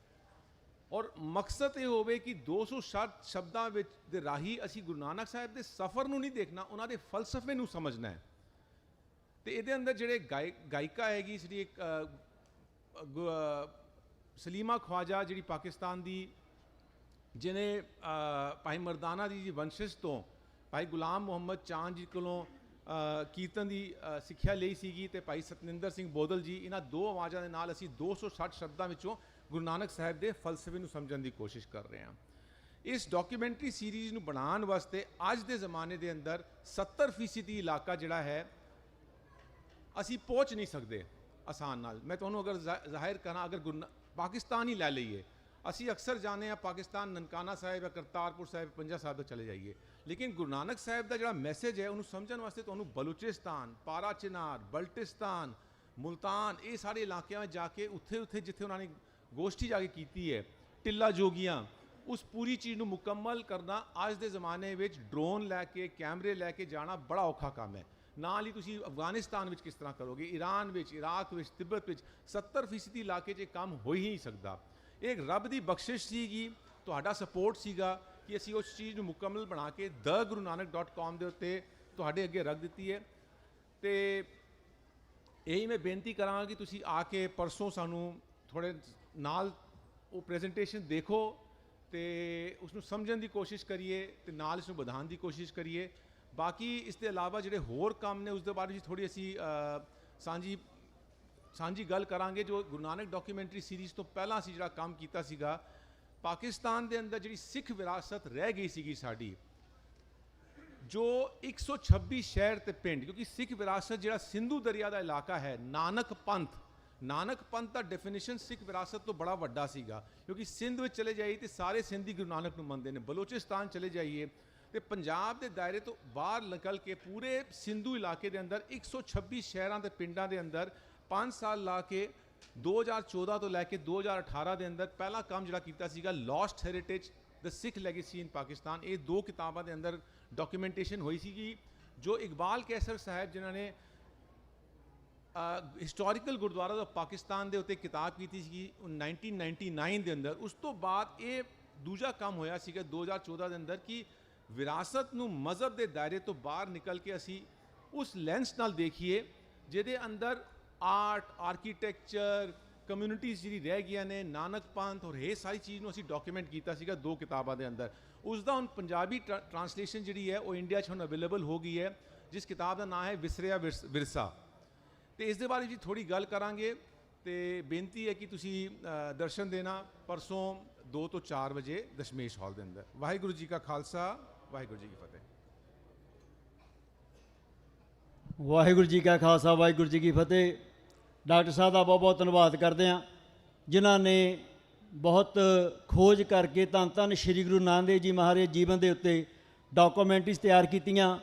ਔਰ ਮਕਸਦ ਇਹ ਹੋਵੇ ਕਿ 260 ਸ਼ਬਦਾਂ ਵਿੱਚ ਦੇ ਰਾਹੀਂ ਅਸੀਂ ਗੁਰੂ ਨਾਨਕ ਸਾਹਿਬ ਦੇ ਸਫ਼ਰ ਨੂੰ ਨਹੀਂ ਦੇਖਣਾ, ਉਹਨਾਂ ਦੇ ਫਲਸਫੇ ਨੂੰ ਸਮਝਣਾ ਹੈ। ਤੇ ਇਹਦੇ ਅੰਦਰ ਜਿਹੜੇ ਗਾਇਕਾ ਹੈਗੀ ਜਿਹੜੀ ਇੱਕ ਸਲੀਮਾ ਖਵਾਜਾ, ਜਿਹੜੀ ਪਾਕਿਸਤਾਨ ਦੀ, ਜਿਹਨੇ ਭਾਈ ਮਰਦਾਨਾ ਦੀ ਵੰਸ਼ਜ ਤੋਂ ਭਾਈ ਗੁਲਾਮ ਮੁਹੰਮਦ ਚਾਂਦ ਜੀ ਕੋਲੋਂ ਕੀਰਤਨ ਦੀ ਸਿੱਖਿਆ ਲਈ ਸੀਗੀ, ਤੇ ਭਾਈ ਸਤਿੰਦਰ ਸਿੰਘ ਬੋਦਲ ਜੀ, ਇਹਨਾਂ 2 ਆਵਾਜ਼ਾਂ ਦੇ ਨਾਲ ਅਸੀਂ 260 ਸ਼ਬਦਾਂ ਵਿੱਚੋਂ ਗੁਰੂ ਨਾਨਕ ਸਾਹਿਬ ਦੇ ਫਲਸਫੇ ਨੂੰ ਸਮਝਣ ਦੀ ਕੋਸ਼ਿਸ਼ ਕਰ ਰਹੇ ਹਾਂ। ਇਸ ਡਾਕੂਮੈਂਟਰੀ ਸੀਰੀਜ਼ ਨੂੰ ਬਣਾਉਣ ਵਾਸਤੇ ਅੱਜ ਦੇ ਜ਼ਮਾਨੇ ਦੇ ਅੰਦਰ 70% ਇਲਾਕਾ ਜਿਹੜਾ ਹੈ ਅਸੀਂ ਪਹੁੰਚ ਨਹੀਂ ਸਕਦੇ। ਆਸਾਨ ਨਾਲ। ਮੈਂ ਤੁਹਾਨੂੰ ਅਗਰ ਜ਼ਾਹਿਰ ਕਰਾਂ, ਅਗਰ ਪਾਕਿਸਤਾਨ ਹੀ ਲੈ ਲਈਏ, ਅਸੀਂ ਅਕਸਰ ਜਾਂਦੇ ਹਾਂ ਪਾਕਿਸਤਾਨ ਨਨਕਾਣਾ ਸਾਹਿਬ ਜਾਂ ਕਰਤਾਰਪੁਰ ਸਾਹਿਬ, ਪੰਜਾ ਸਾਹਿਬ ਤੋਂ ਚਲੇ ਜਾਈਏ, ਲੇਕਿਨ ਗੁਰੂ ਨਾਨਕ ਸਾਹਿਬ ਦਾ ਜਿਹੜਾ ਮੈਸੇਜ ਹੈ ਉਹਨੂੰ ਸਮਝਣ ਵਾਸਤੇ ਤੁਹਾਨੂੰ ਬਲੂਚਿਸਤਾਨ, ਪਾਰਾ ਚਿਨਾਰ, ਬਲਟਿਸਤਾਨ, ਮੁਲਤਾਨ, ਇਹ ਸਾਰੇ ਇਲਾਕਿਆਂ ਵਿੱਚ ਜਾ ਕੇ ਉੱਥੇ ਜਿੱਥੇ ਉਹਨਾਂ ਨੇ ਗੋਸ਼ਟੀ ਜਾ ਕੇ ਕੀਤੀ ਹੈ, ਟਿੱਲਾ ਜੋਗੀਆਂ, ਉਸ ਪੂਰੀ ਚੀਜ਼ ਨੂੰ ਮੁਕੰਮਲ ਕਰਨਾ ਅੱਜ ਦੇ ਜ਼ਮਾਨੇ ਵਿੱਚ ਡਰੋਨ ਲੈ ਕੇ, ਕੈਮਰੇ ਲੈ ਕੇ ਜਾਣਾ ਬੜਾ ਔਖਾ ਕੰਮ ਹੈ। ਨਾਲ ਹੀ ਤੁਸੀਂ ਅਫਗਾਨਿਸਤਾਨ ਵਿੱਚ ਕਿਸ ਤਰ੍ਹਾਂ ਕਰੋਗੇ, ਈਰਾਨ ਵਿੱਚ, ਇਰਾਕ ਵਿੱਚ, ਤਿੱਬਤ ਵਿੱਚ 70% ਇਲਾਕੇ 'ਚ ਇਹ ਕੰਮ ਹੋ ਹੀ ਨਹੀਂ ਸਕਦਾ। ਇਹ ਰੱਬ ਦੀ ਬਖਸ਼ਿਸ਼ ਸੀਗੀ, ਤੁਹਾਡਾ ਸਪੋਰਟ ਸੀਗਾ ਕਿ ਅਸੀਂ ਉਸ ਚੀਜ਼ ਨੂੰ ਮੁਕੰਮਲ ਬਣਾ ਕੇ thegurunanak.com ਦੇ ਉੱਤੇ ਤੁਹਾਡੇ ਅੱਗੇ ਰੱਖ ਦਿੱਤੀ ਹੈ। ਤੇ ਇਹੀ ਮੈਂ ਬੇਨਤੀ ਕਰਾਂਗਾ ਕਿ ਤੁਸੀਂ ਆ ਕੇ ਪਰਸੋਂ ਸਾਨੂੰ ਥੋੜ੍ਹੇ ਨਾਲ ਉਹ ਪ੍ਰੈਜੈਂਟੇਸ਼ਨ ਦੇਖੋ ਤੇ ਉਸ ਨੂੰ ਸਮਝਣ ਦੀ ਕੋਸ਼ਿਸ਼ ਕਰੀਏ ਤੇ ਨਾਲ ਇਸ ਨੂੰ ਵਧਾਉਣ ਦੀ ਕੋਸ਼ਿਸ਼ ਕਰੀਏ। ਬਾਕੀ ਇਸ ਦੇ ਇਲਾਵਾ ਜਿਹੜੇ ਹੋਰ ਕੰਮ ਨੇ ਉਸ ਦੇ ਬਾਰੇ ਥੋੜ੍ਹੀ ਅਸੀਂ ਸਾਂਝੀ ਗੱਲ ਕਰਾਂਗੇ। ਜੋ ਗੁਰੂ ਨਾਨਕ ਡਾਕੂਮੈਂਟਰੀ ਸੀਰੀਜ਼ ਤੋਂ ਪਹਿਲਾਂ ਅਸੀਂ ਜਿਹੜਾ ਕੰਮ ਕੀਤਾ ਸੀਗਾ, ਪਾਕਿਸਤਾਨ ਦੇ ਅੰਦਰ ਜਿਹੜੀ ਸਿੱਖ ਵਿਰਾਸਤ ਰਹਿ ਗਈ ਸੀਗੀ ਸਾਡੀ, ਜੋ 126 ਸ਼ਹਿਰ ਤੇ ਪਿੰਡ, ਕਿਉਂਕਿ ਸਿੱਖ ਵਿਰਾਸਤ ਜਿਹੜਾ ਸਿੰਧੂ ਦਰਿਆ ਦਾ ਇਲਾਕਾ ਹੈ, ਨਾਨਕ ਪੰਥ ਦਾ ਡੈਫੀਨੇਸ਼ਨ ਸਿੱਖ ਵਿਰਾਸਤ ਤੋਂ ਬੜਾ ਵੱਡਾ ਸੀਗਾ, ਕਿਉਂਕਿ ਸਿੰਧ ਵਿੱਚ ਚਲੇ ਜਾਈਏ ਤੇ ਸਾਰੇ ਸਿੰਧੀ ਗੁਰੂ ਨਾਨਕ ਨੂੰ ਮੰਨਦੇ ਨੇ, ਬਲੋਚਿਸਤਾਨ ਚਲੇ ਜਾਈਏ ਤੇ ਪੰਜਾਬ ਦੇ ਦਾਇਰੇ ਤੋਂ ਬਾਹਰ ਨਿਕਲ ਕੇ ਪੂਰੇ ਸਿੰਧੂ ਇਲਾਕੇ ਦੇ ਅੰਦਰ 126 ਸ਼ਹਿਰਾਂ ਤੇ ਪਿੰਡਾਂ ਦੇ ਅੰਦਰ 5 ਸਾਲ ਲਾ ਕੇ 2014 ਤੋਂ ਲੈ ਕੇ 2018 ਦੇ ਅੰਦਰ ਪਹਿਲਾ ਕੰਮ ਜਿਹੜਾ ਕੀਤਾ ਸੀਗਾ, ਲੌਸਟ ਹੈਰੀਟੇਜ ਦ ਸਿੱਖ ਲੈਗੇਸੀ ਇਨ ਪਾਕਿਸਤਾਨ, ਇਹ 2 ਕਿਤਾਬਾਂ ਦੇ ਅੰਦਰ ਡਾਕੂਮੈਂਟੇਸ਼ਨ ਹੋਈ ਸੀਗੀ। ਜੋ ਇਕਬਾਲ ਕੈਸਰ ਸਾਹਿਬ ਜਿਨ੍ਹਾਂ ਨੇ ਹਿਸਟੋਰੀਕਲ ਗੁਰਦੁਆਰਾ ਆਫ ਪਾਕਿਸਤਾਨ ਦੇ ਉੱਤੇ ਕਿਤਾਬ ਕੀਤੀ ਸੀਗੀ 1999 ਦੇ ਅੰਦਰ, ਉਸ ਤੋਂ ਬਾਅਦ ਇਹ ਦੂਜਾ ਕੰਮ ਹੋਇਆ ਸੀਗਾ 2014 ਦੇ ਅੰਦਰ ਕਿ ਵਿਰਾਸਤ ਨੂੰ ਮਜ਼ਹਬ ਦੇ ਦਾਇਰੇ ਤੋਂ ਬਾਹਰ ਨਿਕਲ ਕੇ ਅਸੀਂ ਉਸ ਲੈਂਸ ਨਾਲ ਦੇਖੀਏ ਜਿਹਦੇ ਅੰਦਰ ਆਰਟ, ਆਰਕੀਟੈਕਚਰ, ਕਮਿਊਨਿਟੀਜ਼ ਜਿਹੜੀ ਰਹਿ ਗਈਆਂ ਨੇ, ਨਾਨਕ ਪੰਥ ਔਰ ਇਹ ਸਾਰੀ ਚੀਜ਼ ਨੂੰ ਅਸੀਂ ਡਾਕੂਮੈਂਟ ਕੀਤਾ ਸੀਗਾ 2 ਕਿਤਾਬਾਂ ਦੇ ਅੰਦਰ। ਉਸ ਦਾ ਹੁਣ ਪੰਜਾਬੀ ਟਰਾਂਸਲੇਸ਼ਨ ਜਿਹੜੀ ਹੈ ਉਹ ਇੰਡੀਆ 'ਚ ਹੁਣ ਅਵੇਲੇਬਲ ਹੋ ਗਈ ਹੈ, ਜਿਸ ਕਿਤਾਬ ਦਾ ਨਾਮ ਹੈ ਵਿਸਰਿਆ ਵਿਰਸਾ। ਤੇ ਇਸ ਦੇ ਬਾਰੇ ਜੀ ਥੋੜੀ ਗੱਲ ਕਰਾਂਗੇ ਤੇ ਬੇਨਤੀ ਹੈ ਕਿ ਤੁਸੀਂ ਦਰਸ਼ਨ ਦੇਣਾ ਪਰਸੋਂ 2 ਤੋਂ 4 ਵਜੇ ਦਸ਼ਮੇਸ਼ ਹਾਲ ਦੇ ਅੰਦਰ। ਵਾਹਿਗੁਰੂ ਜੀ ਕਾ ਖਾਲਸਾ, ਵਾਹਿਗੁਰੂ ਜੀ ਕੀ ਫਤਿਹ। ਵਾਹਿਗੁਰੂ ਜੀ ਕਾ ਖਾਲਸਾ, ਵਾਹਿਗੁਰੂ ਜੀ ਕੀ ਫਤਿਹ। ਡਾਕਟਰ ਸਾਹਿਬ ਦਾ ਬਹੁਤ ਬਹੁਤ ਧੰਨਵਾਦ ਕਰਦੇ ਹਾਂ, ਜਿਨ੍ਹਾਂ ਨੇ ਬਹੁਤ ਖੋਜ ਕਰਕੇ ਧੰਨ ਧੰਨ ਸ਼੍ਰੀ ਗੁਰੂ ਨਾਨਕ ਦੇਵ ਜੀ ਮਹਾਰਾਜ ਜੀਵਨ ਦੇ ਉੱਤੇ ਡਾਕੂਮੈਂਟਰੀਜ਼ ਤਿਆਰ ਕੀਤੀਆਂ।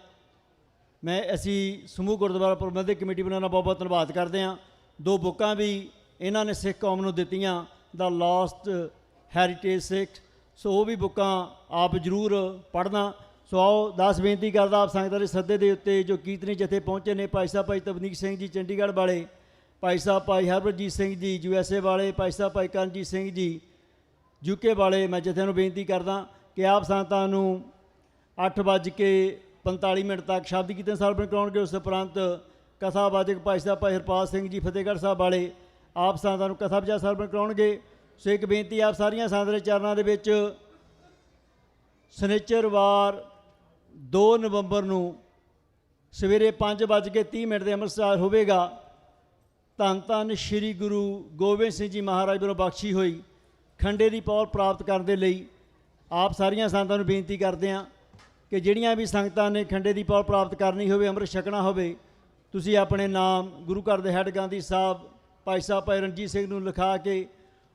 ਅਸੀਂ ਸਮੂਹ ਗੁਰਦੁਆਰਾ ਪ੍ਰਬੰਧਕ ਕਮੇਟੀ ਬਣਾਉਣ ਦਾ ਬਹੁਤ ਬਹੁਤ ਧੰਨਵਾਦ ਕਰਦੇ ਹਾਂ। 2 ਬੁੱਕਾਂ ਵੀ ਇਹਨਾਂ ਨੇ ਸਿੱਖ ਕੌਮ ਨੂੰ ਦਿੱਤੀਆਂ, ਦਾ ਲੌਸਟ ਹੈਰੀਟੇਜ ਸਿੱਖ, ਸੋ ਉਹ ਵੀ ਬੁੱਕਾਂ ਆਪ ਜ਼ਰੂਰ ਪੜ੍ਹਨਾ। ਸੋ ਆਓ ਦਾਸ ਬੇਨਤੀ ਕਰਦਾ ਆਪ ਸੰਗਤਾਂ ਦੇ ਸੱਦੇ ਦੇ ਉੱਤੇ ਜੋ ਕੀਰਤਨੀ ਜਥੇ ਪਹੁੰਚੇ ਨੇ, ਭਾਈ ਸਾਹਿਬ ਭਾਈ ਤਵਨੀਕ ਸਿੰਘ ਜੀ ਚੰਡੀਗੜ੍ਹ ਵਾਲੇ, ਭਾਈ ਸਾਹਿਬ ਭਾਈ ਹਰਬਜੀਤ ਸਿੰਘ ਜੀ USA ਵਾਲੇ, ਭਾਈ ਸਾਹਿਬ ਭਾਈ ਕਰਨਜੀਤ ਸਿੰਘ ਜੀ UK ਵਾਲੇ, ਮੈਂ ਜਥੇ ਨੂੰ ਬੇਨਤੀ ਕਰਦਾ ਕਿ ਆਪ ਸੰਗਤਾਂ ਨੂੰ 8:45 ਤੱਕ ਸ਼ਬਦ ਕੀਰਤਨ ਸਰਵਣ ਕਰਾਉਣਗੇ। ਉਸ ਉਪਰੰਤ ਕਥਾਵਾਚਕ ਭਾਈ ਸਾਹਿਬ ਭਾਈ ਹਰਪਾਲ ਸਿੰਘ ਜੀ ਫਤਿਹਗੜ੍ਹ ਸਾਹਿਬ ਵਾਲੇ ਆਪ ਸੰਗਤਾਂ ਨੂੰ ਕਥਾ ਵਿਚਾਰ ਸਰਵਣ ਕਰਾਉਣਗੇ। ਸੋ ਇੱਕ ਬੇਨਤੀ ਆਪ ਸਾਰੀਆਂ ਸੰਗਤਾਂ ਦੇ ਚਰਨਾਂ ਦੇ ਵਿੱਚ, ਸ਼ਨਿਚਰਵਾਰ 2 ਨਵੰਬਰ ਨੂੰ ਸਵੇਰੇ 5:30 ਦੇ ਅੰਮ੍ਰਿਤਸਰ ਹੋਵੇਗਾ। ਧੰਨ ਧੰਨ ਸ਼੍ਰੀ ਗੁਰੂ ਗੋਬਿੰਦ ਸਿੰਘ ਜੀ ਮਹਾਰਾਜ ਵੱਲੋਂ ਬਖਸ਼ੀ ਹੋਈ ਖੰਡੇ ਦੀ ਪੌਲ ਪ੍ਰਾਪਤ ਕਰਨ ਦੇ ਲਈ ਆਪ ਸਾਰੀਆਂ ਸੰਗਤਾਂ ਨੂੰ ਬੇਨਤੀ ਕਰਦੇ ਹਾਂ ਕਿ ਜਿਹੜੀਆਂ ਵੀ ਸੰਗਤਾਂ ਨੇ ਖੰਡੇ ਦੀ ਪੌਲ ਪ੍ਰਾਪਤ ਕਰਨੀ ਹੋਵੇ, ਅੰਮ੍ਰਿਤ ਛਕਣਾ ਹੋਵੇ, ਤੁਸੀਂ ਆਪਣੇ ਨਾਮ ਗੁਰੂ ਘਰ ਦੇ ਹੈੱਡ ਗਾਂਧੀ ਸਾਹਿਬ ਭਾਈ ਸਾਹਿਬ ਭਾਈ ਰਣਜੀਤ ਸਿੰਘ ਨੂੰ ਲਿਖਾ ਕੇ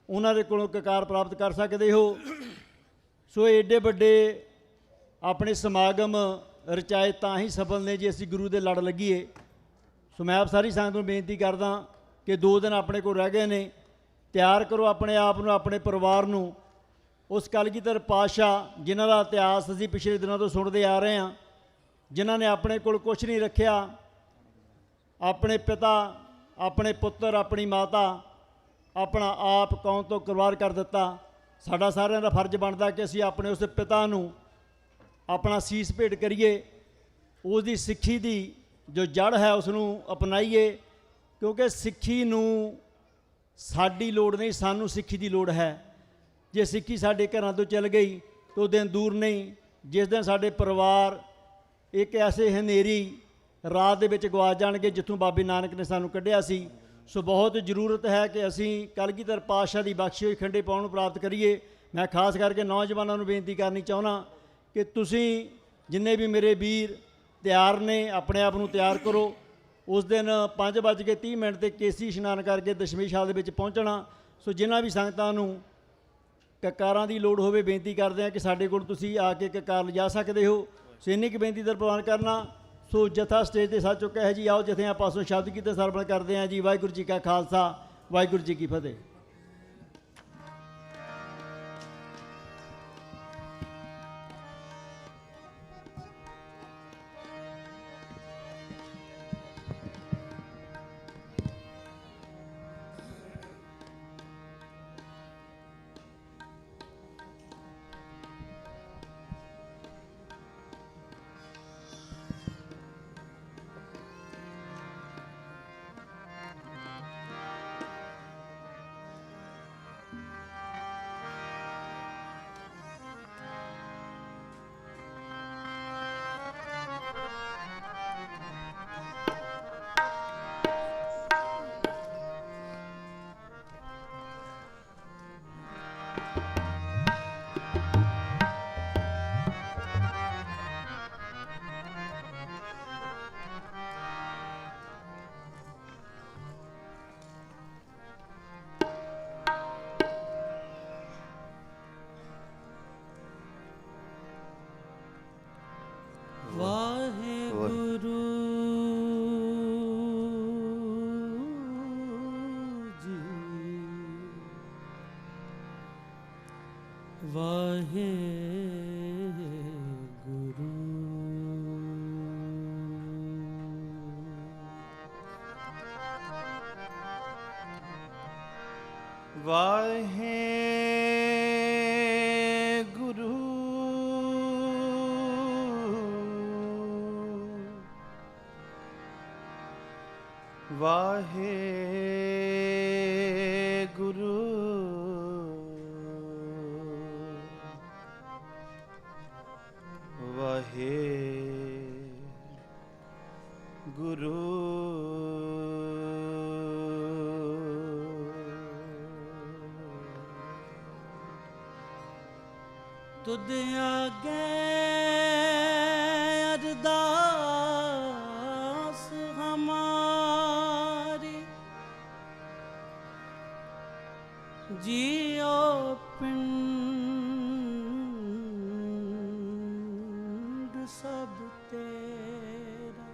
ਉਹਨਾਂ ਦੇ ਕੋਲੋਂ ਕਕਾਰ ਪ੍ਰਾਪਤ ਕਰ ਸਕਦੇ ਹੋ। ਸੋ ਏਡੇ ਵੱਡੇ ਆਪਣੇ ਸਮਾਗਮ ਰਚਾਏ ਤਾਂ ਹੀ ਸਫਲ ਨੇ ਜੇ ਅਸੀਂ ਗੁਰੂ ਦੇ ਲੜ ਲੱਗੀਏ। ਸੋ ਮੈਂ ਆਪ ਸਾਰੀ ਸੰਗਤ ਨੂੰ ਬੇਨਤੀ ਕਰਦਾ ਕਿ 2 ਦਿਨ ਆਪਣੇ ਕੋਲ ਰਹਿ ਗਏ ਨੇ, ਤਿਆਰ ਕਰੋ ਆਪਣੇ ਆਪ ਨੂੰ, ਆਪਣੇ ਪਰਿਵਾਰ ਨੂੰ ਉਸ ਕਲਗੀਧਰ ਪਾਤਸ਼ਾਹ ਜਿਨ੍ਹਾਂ ਦਾ ਇਤਿਹਾਸ ਅਸੀਂ ਪਿਛਲੇ ਦਿਨਾਂ ਤੋਂ ਸੁਣਦੇ ਆ ਰਹੇ ਹਾਂ, ਜਿਨ੍ਹਾਂ ਨੇ ਆਪਣੇ ਕੋਲ ਕੁਛ ਨਹੀਂ ਰੱਖਿਆ, ਆਪਣੇ ਪਿਤਾ, ਆਪਣੇ ਪੁੱਤਰ, ਆਪਣੀ ਮਾਤਾ, ਆਪਣਾ ਆਪ ਕੌਮ ਤੋਂ ਕੁਰਬਾਨ ਕਰ ਦਿੱਤਾ। ਸਾਡਾ ਸਾਰਿਆਂ ਦਾ ਫਰਜ਼ ਬਣਦਾ ਕਿ ਅਸੀਂ ਆਪਣੇ ਉਸ ਪਿਤਾ ਨੂੰ ਆਪਣਾ ਸੀਸ ਭੇਟ ਕਰੀਏ, ਉਸ ਦੀ ਸਿੱਖੀ ਦੀ ਜੋ ਜੜ ਹੈ ਉਸ ਨੂੰ ਅਪਣਾਈਏ, ਕਿਉਂਕਿ ਸਿੱਖੀ ਨੂੰ ਸਾਡੀ ਲੋੜ ਨਹੀਂ, ਸਾਨੂੰ ਸਿੱਖੀ ਦੀ ਲੋੜ ਹੈ। ਜੇ ਸਿੱਖੀ ਸਾਡੇ ਘਰਾਂ ਤੋਂ ਚਲ ਗਈ ਤਾਂ ਉਹ ਦਿਨ ਦੂਰ ਨਹੀਂ ਜਿਸ ਦਿਨ ਸਾਡੇ ਪਰਿਵਾਰ ਇੱਕ ਐਸੇ ਹਨੇਰੀ ਰਾਤ ਦੇ ਵਿੱਚ ਗਵਾ ਜਾਣਗੇ ਜਿੱਥੋਂ ਬਾਬੇ ਨਾਨਕ ਨੇ ਸਾਨੂੰ ਕੱਢਿਆ ਸੀ। ਸੋ ਬਹੁਤ ਜ਼ਰੂਰਤ ਹੈ ਕਿ ਅਸੀਂ ਕਲਗੀਧਰ ਪਾਤਸ਼ਾਹ ਦੀ ਬਖਸ਼ੀ ਹੋਈ ਖੰਡੇ ਪਾਉਣ ਨੂੰ ਪ੍ਰਾਪਤ ਕਰੀਏ। ਮੈਂ ਖਾਸ ਕਰਕੇ ਨੌਜਵਾਨਾਂ ਨੂੰ ਬੇਨਤੀ ਕਰਨੀ ਚਾਹੁੰਦਾ ਕਿ ਤੁਸੀਂ ਜਿੰਨੇ ਵੀ ਮੇਰੇ ਵੀਰ ਤਿਆਰ ਨੇ, ਆਪਣੇ ਆਪ ਨੂੰ ਤਿਆਰ ਕਰੋ। ਉਸ ਦਿਨ 5:30 ਤੇ ਕੇਸੀ ਇਸ਼ਨਾਨ ਕਰਕੇ ਦਸ਼ਮੇਸ਼ ਹਾਲ ਦੇ ਵਿੱਚ ਪਹੁੰਚਣਾ। ਸੋ ਜਿਨ੍ਹਾਂ ਵੀ ਸੰਗਤਾਂ ਨੂੰ ਕਕਾਰਾਂ ਦੀ ਲੋੜ ਹੋਵੇ ਬੇਨਤੀ ਕਰਦੇ ਹਾਂ ਕਿ ਸਾਡੇ ਕੋਲ ਤੁਸੀਂ ਆ ਕੇ ਕਕਾਰ ਲਿਜਾ ਸਕਦੇ ਹੋ। ਸੋ ਇੰਨੀ ਕੁ ਬੇਨਤੀ ਦਾ ਪ੍ਰਵਾਨ ਕਰਨਾ। ਸੋ ਜਥਾ ਸਟੇਜ ਤੇ ਸੱਜ ਚੁੱਕਾ ਹੈ ਜੀ। ਆਓ ਜਥਿਆਂ ਪਾਸੋਂ ਸ਼ਬਦ ਕੀਤੇ ਸਰਵਣ ਕਰਦੇ ਹਾਂ ਜੀ। ਵਾਹਿਗੁਰੂ ਜੀ ਕਾ ਖਾਲਸਾ, ਵਾਹਿਗੁਰੂ ਜੀ ਕੀ ਫਤਿਹ। ਵਾਹਿਗੁਰੂ ਜੀ, ਵਾਹਿਗੁਰੂ। ਵਾਹਿਗੁਰੂ ਵਾਹਿਗੁਰੂ ਵਾਹਿਗੁਰੂ ਤੁਧ ਆਗੇ ਅਰਦਾਸ ਹਮਾਰੀ ਜਿਉ ਪਿੰਡ ਸਭ ਤੇਰਾ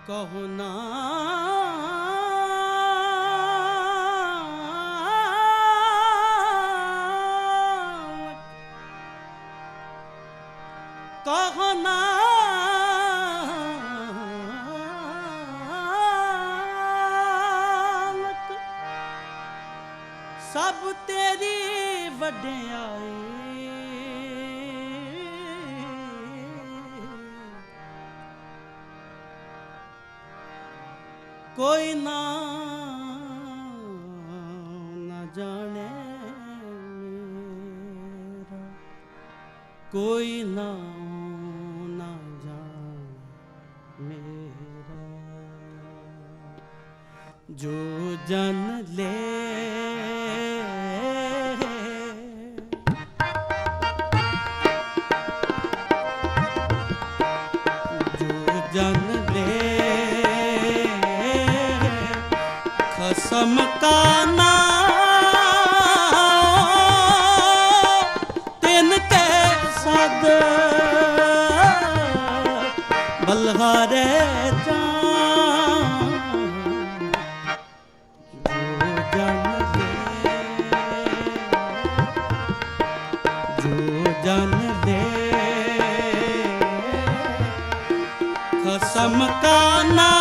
ਕਹੋ ਨਾਨਕ, ਕਹੋ ਨਾਨਕ, ਸਭ ਤੇਰੀ ਵਡਿਆਈ ਕੋਈ ਨਾ ਜਾਣੇ ਮੇਰਾ, ਕੋਈ ਨਾ ਜਾਣੇ ਮੇਰਾ। ਜੋ ਜਨ ਲੈ जन ले खसम का नाम तिनके सद बलहारे जो जन ले खसम का नाम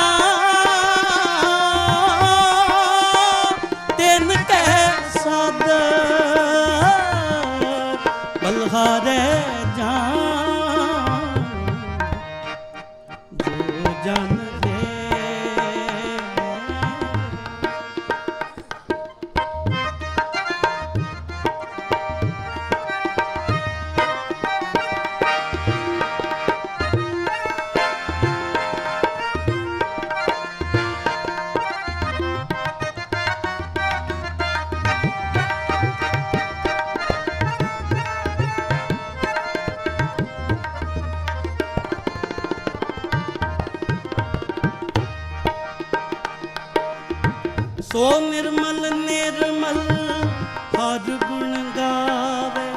ਸੋ ਨਿਰਮਲ ਨਿਰਮਲ ਹਰ ਗੁਣ ਗਾਵੇ।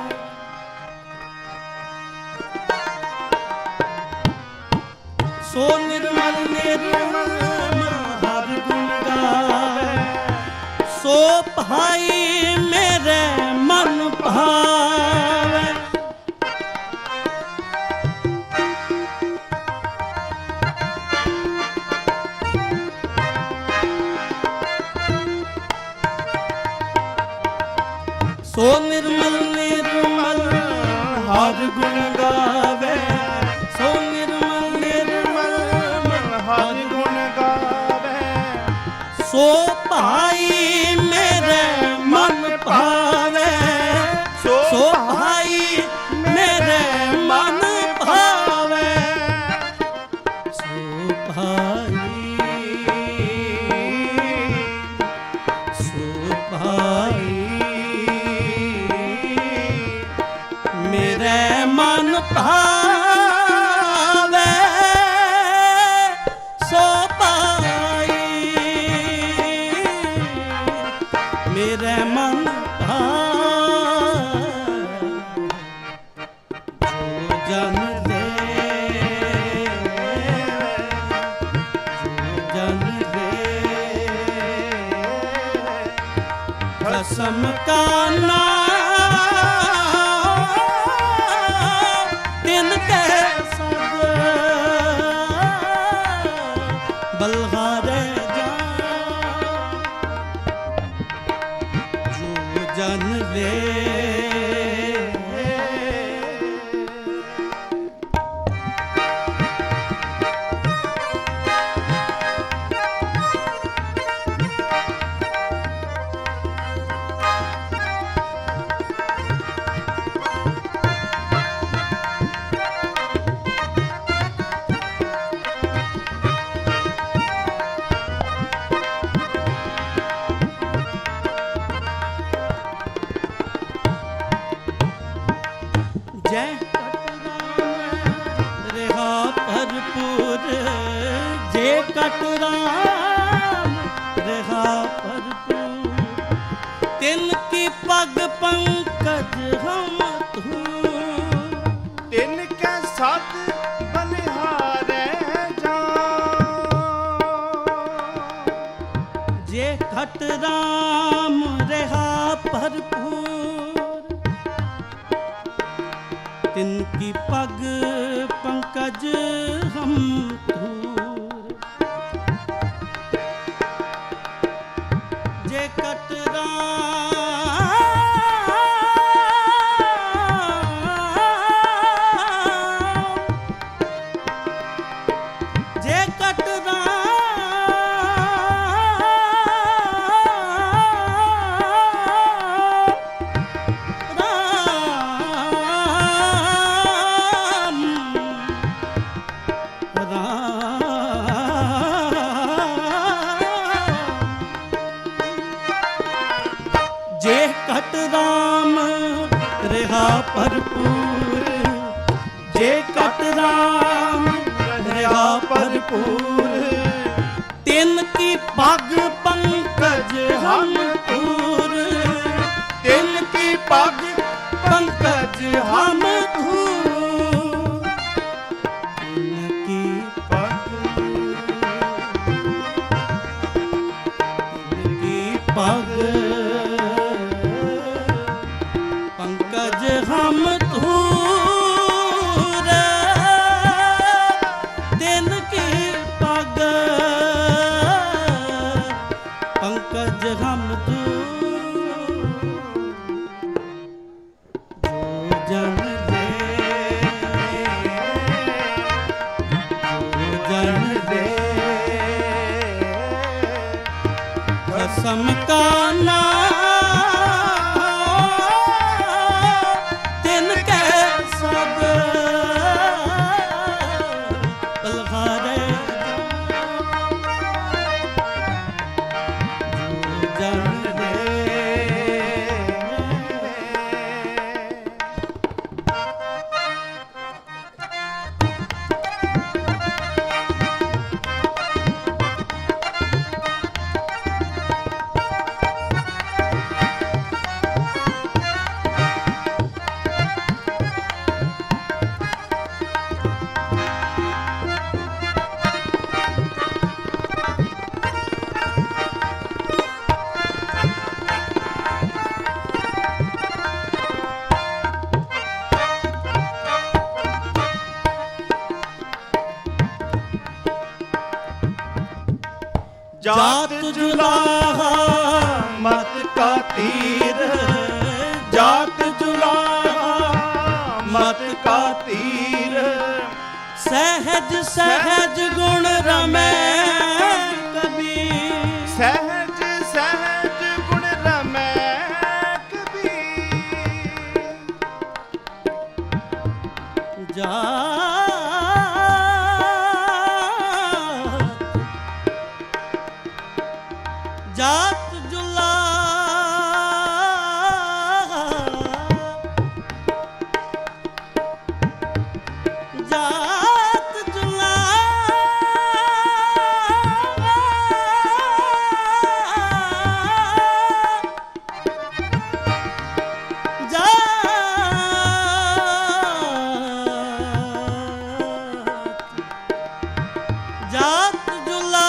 ਸੋ ਨਿਰਮਲ ਨਿਰਮਲ ਹਰ ਗੁਣ ਗਾਵੇ। ਸੋ ਭਾਈ ਮੇਰੇ ਮਨ ਭਾਵੇ। ਸੋ ਨਿਰਮਲ ਨਿਰਮਲ ਹਰ ਗੁਣ ਗਾਵੇ। ਸੋ ਨਿਰਮਲ ਨਿਰਮਲ ਹਰ ਗੁਣ ਗਾਵੇ। ਸੋ ਭਾਈ ਮੇਰੇ ਮਨ ਭਾਵੇ। ਸੋ ਭਾਈ ਮੇਰੇ ਮਨ ਭਾਵੇ। ਸੋ ਭਾਈ ਸੋ ਭਾਈ ਮੇਰੇ ਮਨ ਭਾਵੇ। ਸੋ ਭਾਈ ਮੇਰੇ ਮਨ ਭਾਵੇ। ਜੋ ਜਨ ਦੇ ਜੋ ਜਨ ਦੇ ਰਸਮ ਕਾ ਨਾਮ ਤਿਨ ਕੈ ਸਦ ਬਲਹਾਰੇ ਜੋ ਜਨ ਲੇ। ਜੈ ਕਟ ਰਾਮ ਰਿਹਾ ਭਰਪੂਰ। ਜੇ ਕਟ ਰਾਮ ਰਿਹਾ ਭਰਪੂਰ। ਤਿਨ ਕੀ ਪਗ ਪੰਕਜ ਹਮ ਧੂਰ। ਤਿਨ ਕੈ ਸਤ ਬਲਿਹਾਰੇ ਜਾਨ। ਜੇ ਕਟ ਰਾਮ ਰਿਹਾ ਭਰਪੂਰ। तिन की पग पंकज हम धूर। जे कट राम जे कट जे कट राम रहा भरपूर। जे कट राम रहा भरपूर। तिन की पग पंकज हम धूर। तिन की पग पंकज हम धूर। तिन की पग तिन की पग पंकज हम धूर। दिन की पग पंकज हम धूर। जो जन दे जो जन दे कसम का नाम। जात जुलाहा मत का तीर, जात जुलाहा मत का तीर। सहज सहज गुण रमै कबीर, सहज सहज गुण रमै कबीर। जात जुला जात जुला जात जुला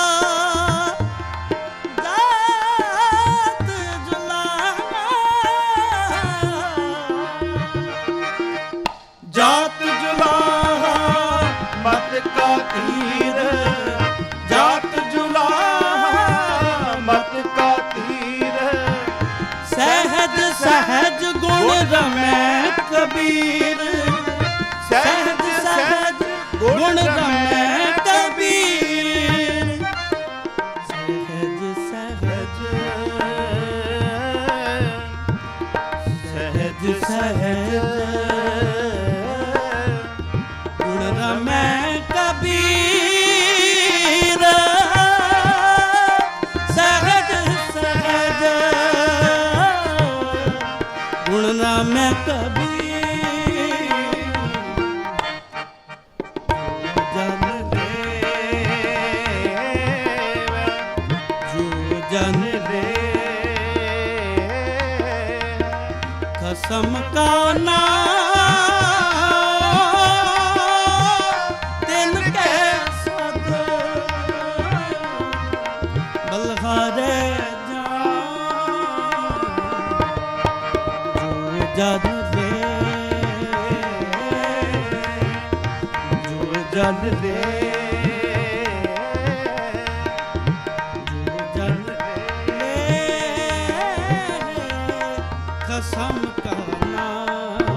जात जुला जात जुलाहा मत का तीर, जात जुलाहा मत का तीर। सहज सहज गुण रमै कबीर, सहज सहज गुण रमै कबीर। सहज सहज सहज सहज गुण रमै कबीर। सहज सहज गुण रमै कबीर। जो जन दे कसम का नाम तिन के सद बलहारे जान। जो जन दे जो जन दे कसम का नाम।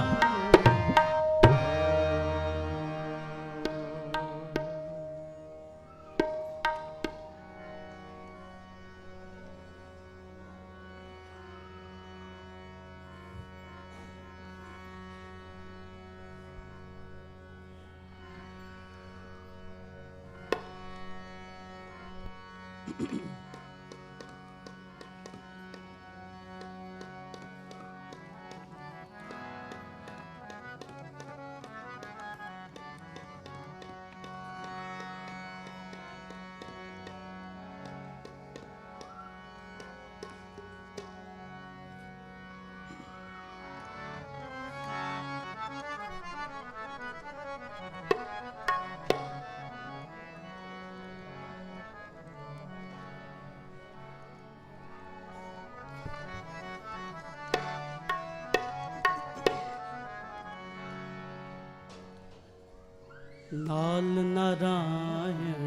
नाल नारायण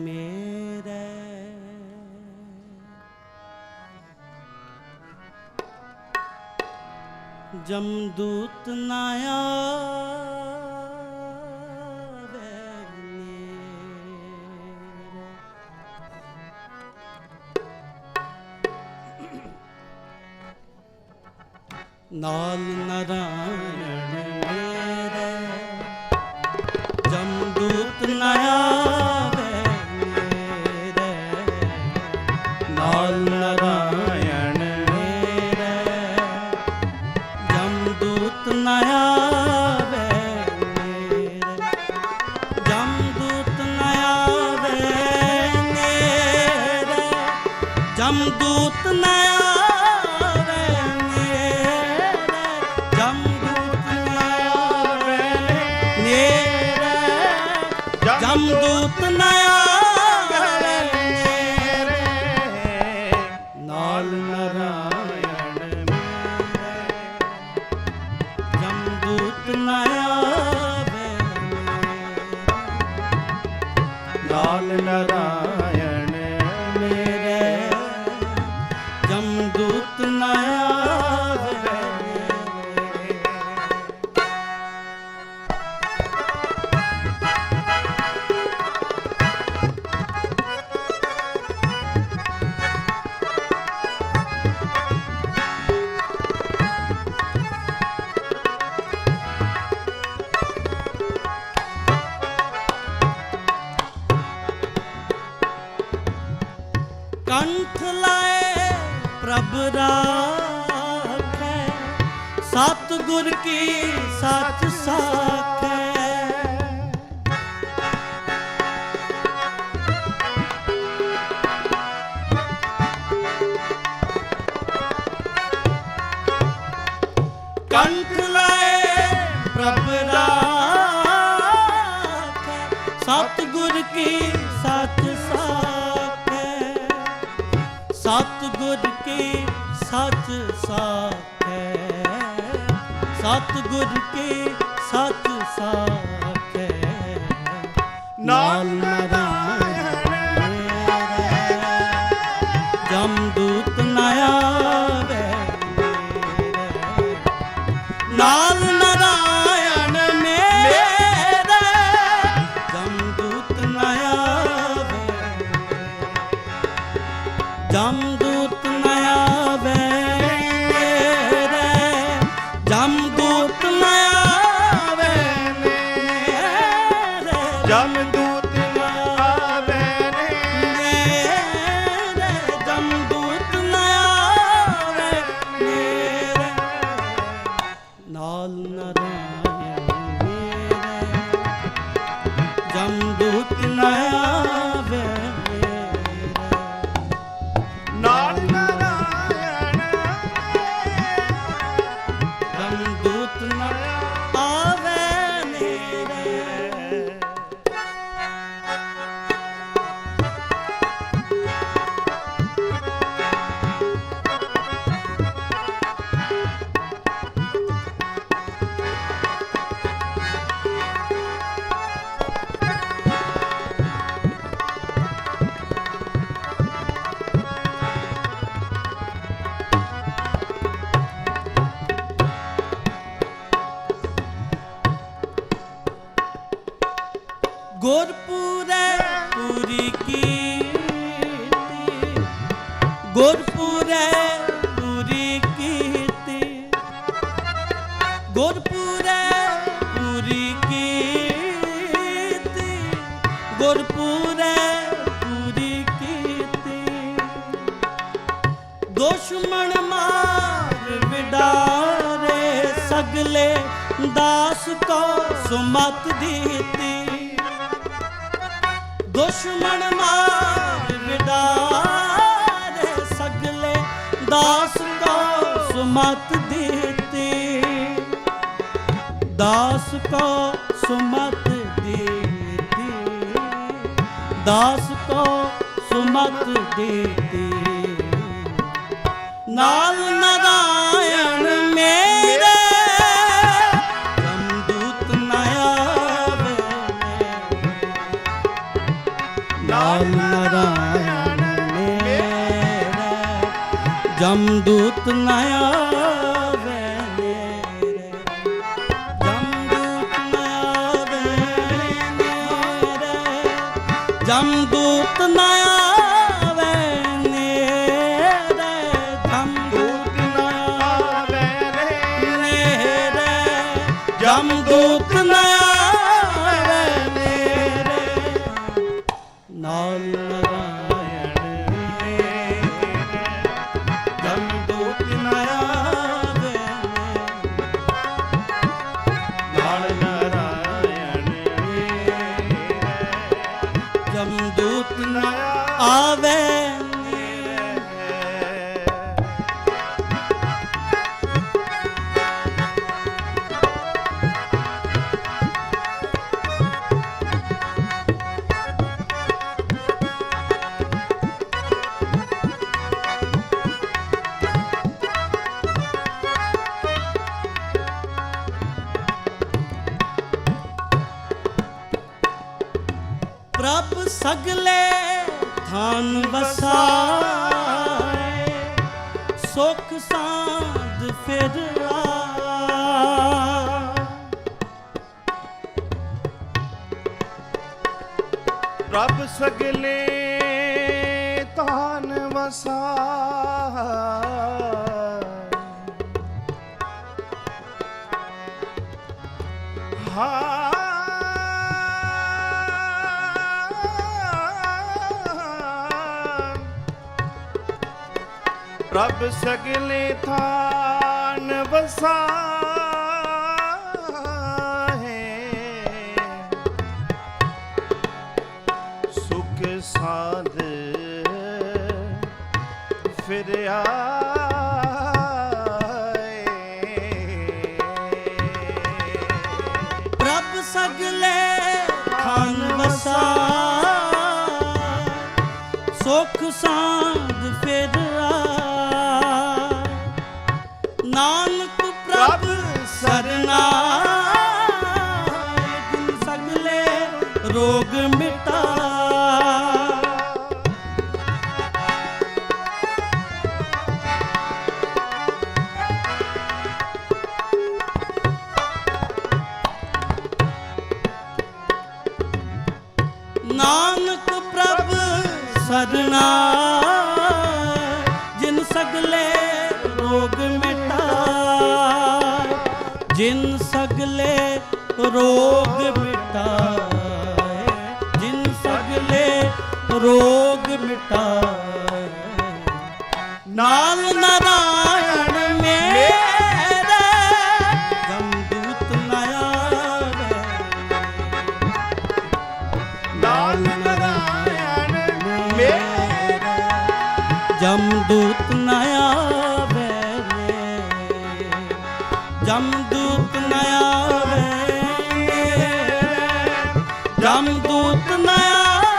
मेरे जमदूत नाया नाल नारायण मेरे जमदूत नया मेरे नाल नारायण मेरे जमदूत नया मेरे जमदूत नया मेरे जमदूत नया जमदूत नया नाल नारायण मेरे जमदूत नया नाल नारायण मेरे कंठ लाए प्रभ राखै, सतगुर की सच साखै। कंठ लाए प्रभ राखै, सतगुर की सच साखै। सतगुर की सच साखै, सतगुर की सच साखै। नाल नारायण मेरे, जमदूत न आवे मेरे। नाल नारायण मेरे, जमदूत न आवे। जमदूत न आवे मेरे, जमदूत न आवे मेरे। जमदूत न आवे मेरे, जमदूत न आवे मेरे। नाल नारायण मेरे, जमदूत न आवे मेरे। नाल नारायण जमदूत न आवे मेरे। गुरपुरे पूरी कीर्ति, गुरपुरे पूरी कीर्ति। गुरपुरे पूरी कीर्ति, गुरपुरे पूरी कीर्ति। दुश्मन मार विडारे, सगले दास को सुमत दीती। दुश्मन मार विडारे, सगले दास को सुमत दीती। दास को सुमत दीती, दास को सुमत दीती। नाल नारायण मेरे, जमदूत न आवे मेरे। नाल नारायण मेरे, जमदूत न आवे मेरे। जमदूत न आवे मेरे, जमदूत न आवे मेरे। जमदूत न आवे मेरे, जमदूत न आवे मेरे। नाल नारायण मेरे, जमदूत न आवे मेरे। नाल नारायण मेरे, जमदूत न आवे मेरे। प्रभ सगले थान वसाए, सुख सांद फिर प्रभ सगले तान वसाए। ਪ੍ਰਭ ਸਗਲੇ ਥਾਨ ਵਸਾਹੇ, ਸੁਖ ਸਾਧ ਫਿਰ ਆਏ। ਪ੍ਰਭ ਸਗਲੇ ਥਾਨ ਵਸਾਹੇ, ਸੁਖ ਸਾਧ ਫਿਰ ਆਏ। ਨਾਨਕ ਪ੍ਰਭ ਸਰਨਾ ਸਗਲੇ ਰੋਗ ਮਿਟਾ। ਨਾਨਕ ਪ੍ਰਭ ਸਰਨਾ ਜਿਨ ਸਗਲੇ ਰੋਗ ਮਿਟਾਏ, ਜਿਨ ਸਗਲੇ ਰੋਗ ਮਿਟਾਏ, ਜਿਨ ਸਗਲੇ ਰੋਗ ਮਿਟਾਏ। ਨਾਲ ਨਾਰਾਇਣ ਮੇਰੇ ਜਮਦੂਤ ਨ ਆਵੇ, ਨਾਲ ਨਾਰਾਇਣ ਮੇਰੇ ਜਮਦੂਤ ਨ ਆਵੇ, ਜਮਦੂਤ ਨ ਆਵੇ, ਜਮਦੂਤ ਨ ਆਵੇ,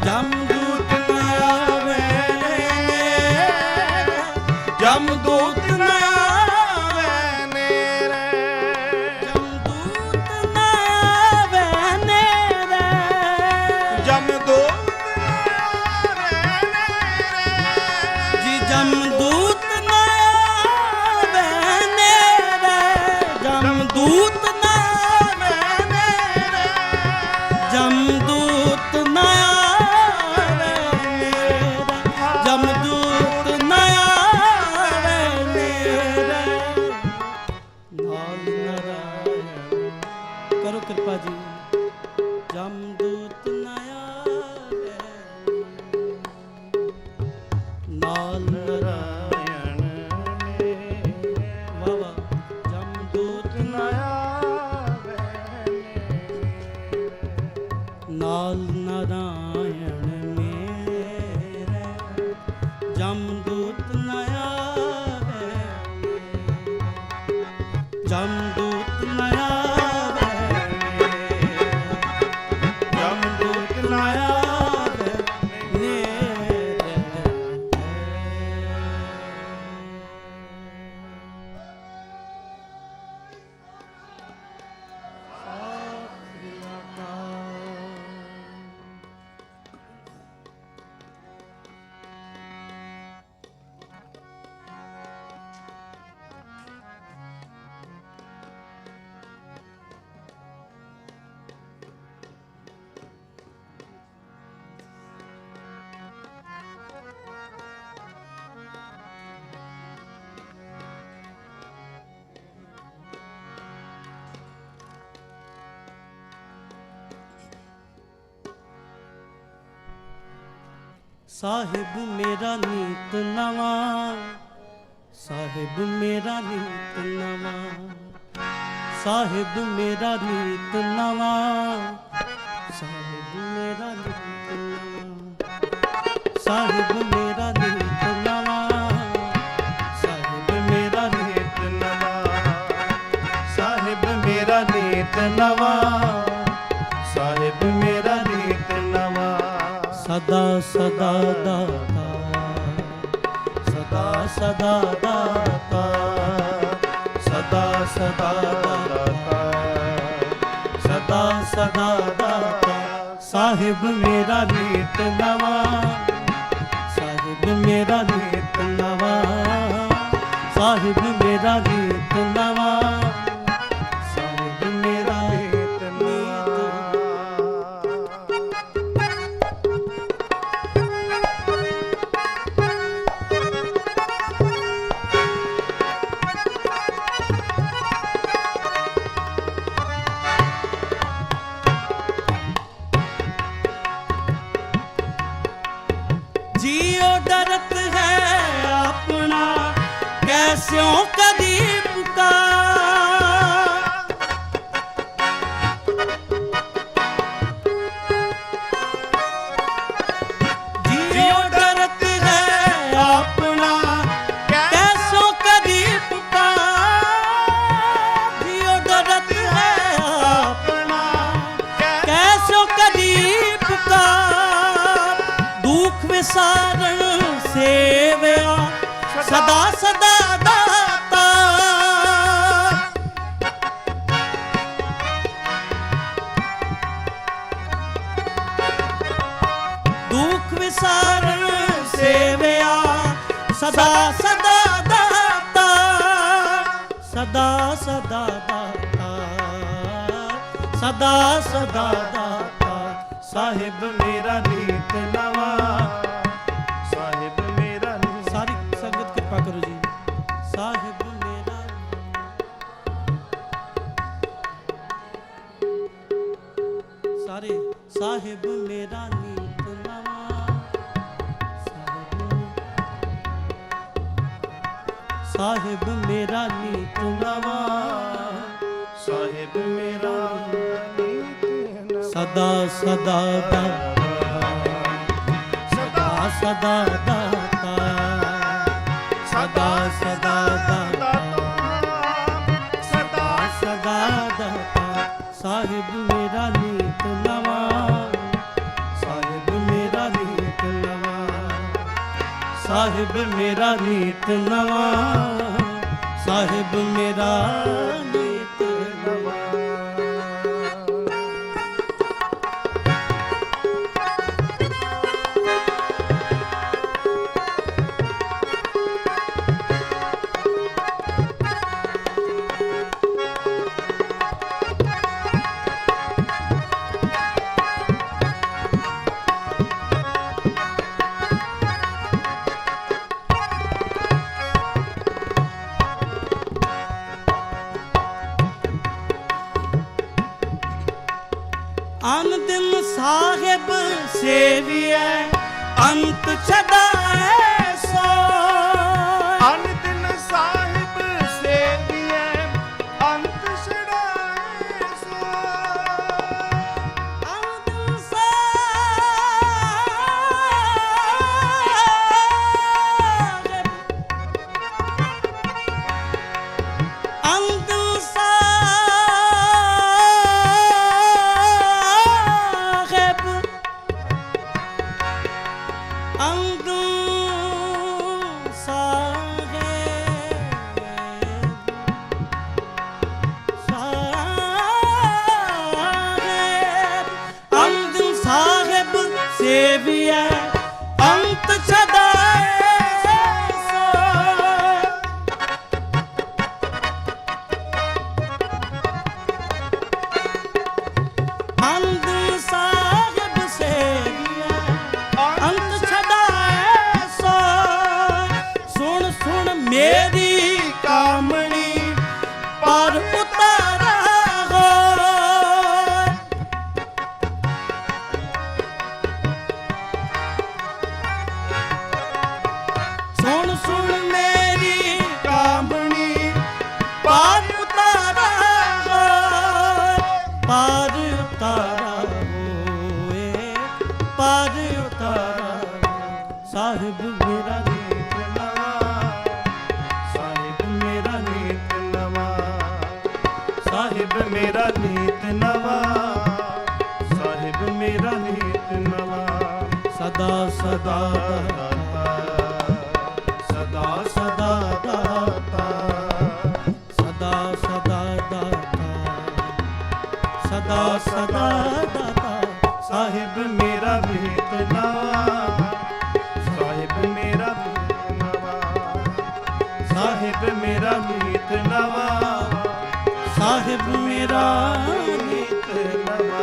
ਜਮਦੂਤ ਨ ਆਵੇ, ਜਮਦੂਤ ਨ ਆਵੇ ਨੇਰੇ, ਜਮਦੂਤ ਨ ਆਵੇ ਨੇਰੇ, ਜਮਦੂਤ ਜੀ ਜਮਦੂਤ ਨ ਆਵੇ ਨੇਰੇ, ਜਮਦੂਤ ਨ ਆਵੇ ਨੇਰੇ, ਜਮਦੂਤ ਨ ਆਵੇ ਨੇਰੇ, ਜਮਦੂਤ ਨ ਆਵੇ ਨੇਰੇ। ਨਾਲ ਨਾਰਾਇਣ ਕਰੋ ਕਿਰਪਾ ਜੀ, ਜਮਦੂਤ ਨ ਆਵੇ, ਨਾਲ ਨਾਰਾਇਣ ਵਾਹ ਵਾਹ, ਜਮਦੂਤ ਨ ਆਵੇ, ਨਾਲ ਨਾਰਾਇਣ ਮੇਰੇ, ਜਮਦੂਤ ਨ ਆਵੇ, ਜਮਦੂਤ ਨ ਆਵੇ, ਜਮਦੂਤ ਨ ਆਵੇ ਨੇਰੇ। ਸਾਹਿਬ ਮੇਰਾ ਨੀਤ ਨਵਾਂ, ਸਾਹਿਬ ਮੇਰਾ ਨੀਤ ਨਵਾਂ, ਸਾਹਿਬ ਮੇਰਾ ਨੀਤ ਨਵਾਂ, ਸਾਹਿਬ ਮੇਰਾ ਨੀਤ ਨਵਾਂ, ਸਾਹਿਬ ਮੇਰਾ ਨੀਤ ਨਵਾਂ, ਸਾਹਿਬ ਮੇਰਾ ਨੀਤ ਨਵਾਂ, ਸਾਹਿਬ ਮੇਰਾ ਨੀਤ ਨਵਾਂ, ਸਾਹਿਬ ਮੇਰਾ ਨੀਤ ਨਵਾਂ। ਸਦਾ ਸਦਾ ਦਾਤਾ, ਸਦਾ ਸਦਾ ਦਾਤਾ, ਸਦਾ ਸਦਾ ਦਾਤਾ, ਸਦਾ ਸਦਾ ਦਾਤਾ। ਸਾਹਿਬ ਮੇਰਾ ਨੀਤ ਨਵਾਂ, ਸਾਹਿਬ ਮੇਰਾ ਨੀਤ ਨਵਾਂ, ਸਾਹਿਬ ਮੇਰਾ ਨੀਤ ਨਵਾਂ, ਸਾਹਿਬ ਮੇਰਾ ਨੀਤ ਨਵਾਂ। जियो डरत है अपना कैस्यों कदी पुकार। जियो डरत है अपना कैस्यों कदी पुकार। जियो डरत है अपना कैस्यों कदी पुकार। दुख विसारण सेवया सदा सदा दाता। दुख विसारण सेवया सदा सदा दाता। सदा सदा दाता सदा सदा दाता। साहिब मेरा नीत नवा साहिब मेरा नीत। सारी संगत कृपा करो जी। साहिब मेरा सारे साहिब मेरा नीत नवा। साहिब मेरा नीत नवा। साहिब मेरा नीत नवा। सदा सदा दाता सदा सदा दाता सदा सदा दाता सदा सदा दाता। साहिब मेरा नीत नवा। साहिब मेरा नीत नवा। साहिब मेरा नीत नवा। साहिब मेरा नीत नवा। अन दिन साहिब सेविए अंत छदाए सो। अन दिन साहिब सेविए अंत छदाए सो। अन दिन साहिब अंत सेविया अंत छदाए सो। अंत साहिब सेविया अंत छदाए सो। सुन सुन मेरी कामनी पर उतारा हो। सुन सुन मेरी कामनी पार उतारा हो। पार उतारा होए पार उतारा। साहिब मेरा नीत नवा। साहिब मेरा नीत नवा। साहिब मेरा नीत नवा। साहिब मेरा नीत नवा। सदा सदा सदा सदा दाता सदा सदा दाता सदा सदा दाता। साहिब मेरा नीत नवा। साहिब मेरा नीत नवा। साहिब मेरा नीत नवा। साहिब मेरा नीत नवा।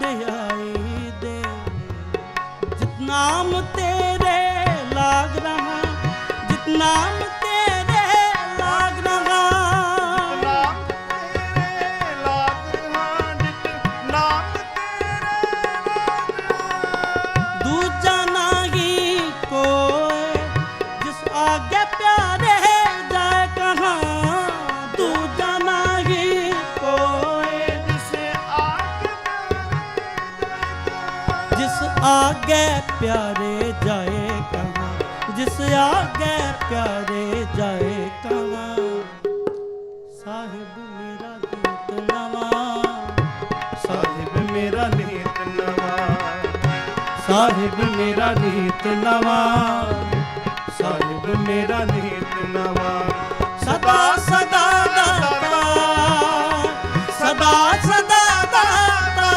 वड्याई दे जित नाम तेरे लाग रहा जित नाम तेरे लाग रहा दूजा नाही कोई जिस आगे प्यारे जाए कहाँ दूजा नाही कोई जिस आगे प्यारे जाए कहाँ जिस आगे प्यारे जाए कहाँ साहिब मेरा गीत नवा साहिब मेरा नीत नवा साहिब मेरा गीत नवा साहिब मेरा नीत नवा सदा सदा दाता सदा सदा दाता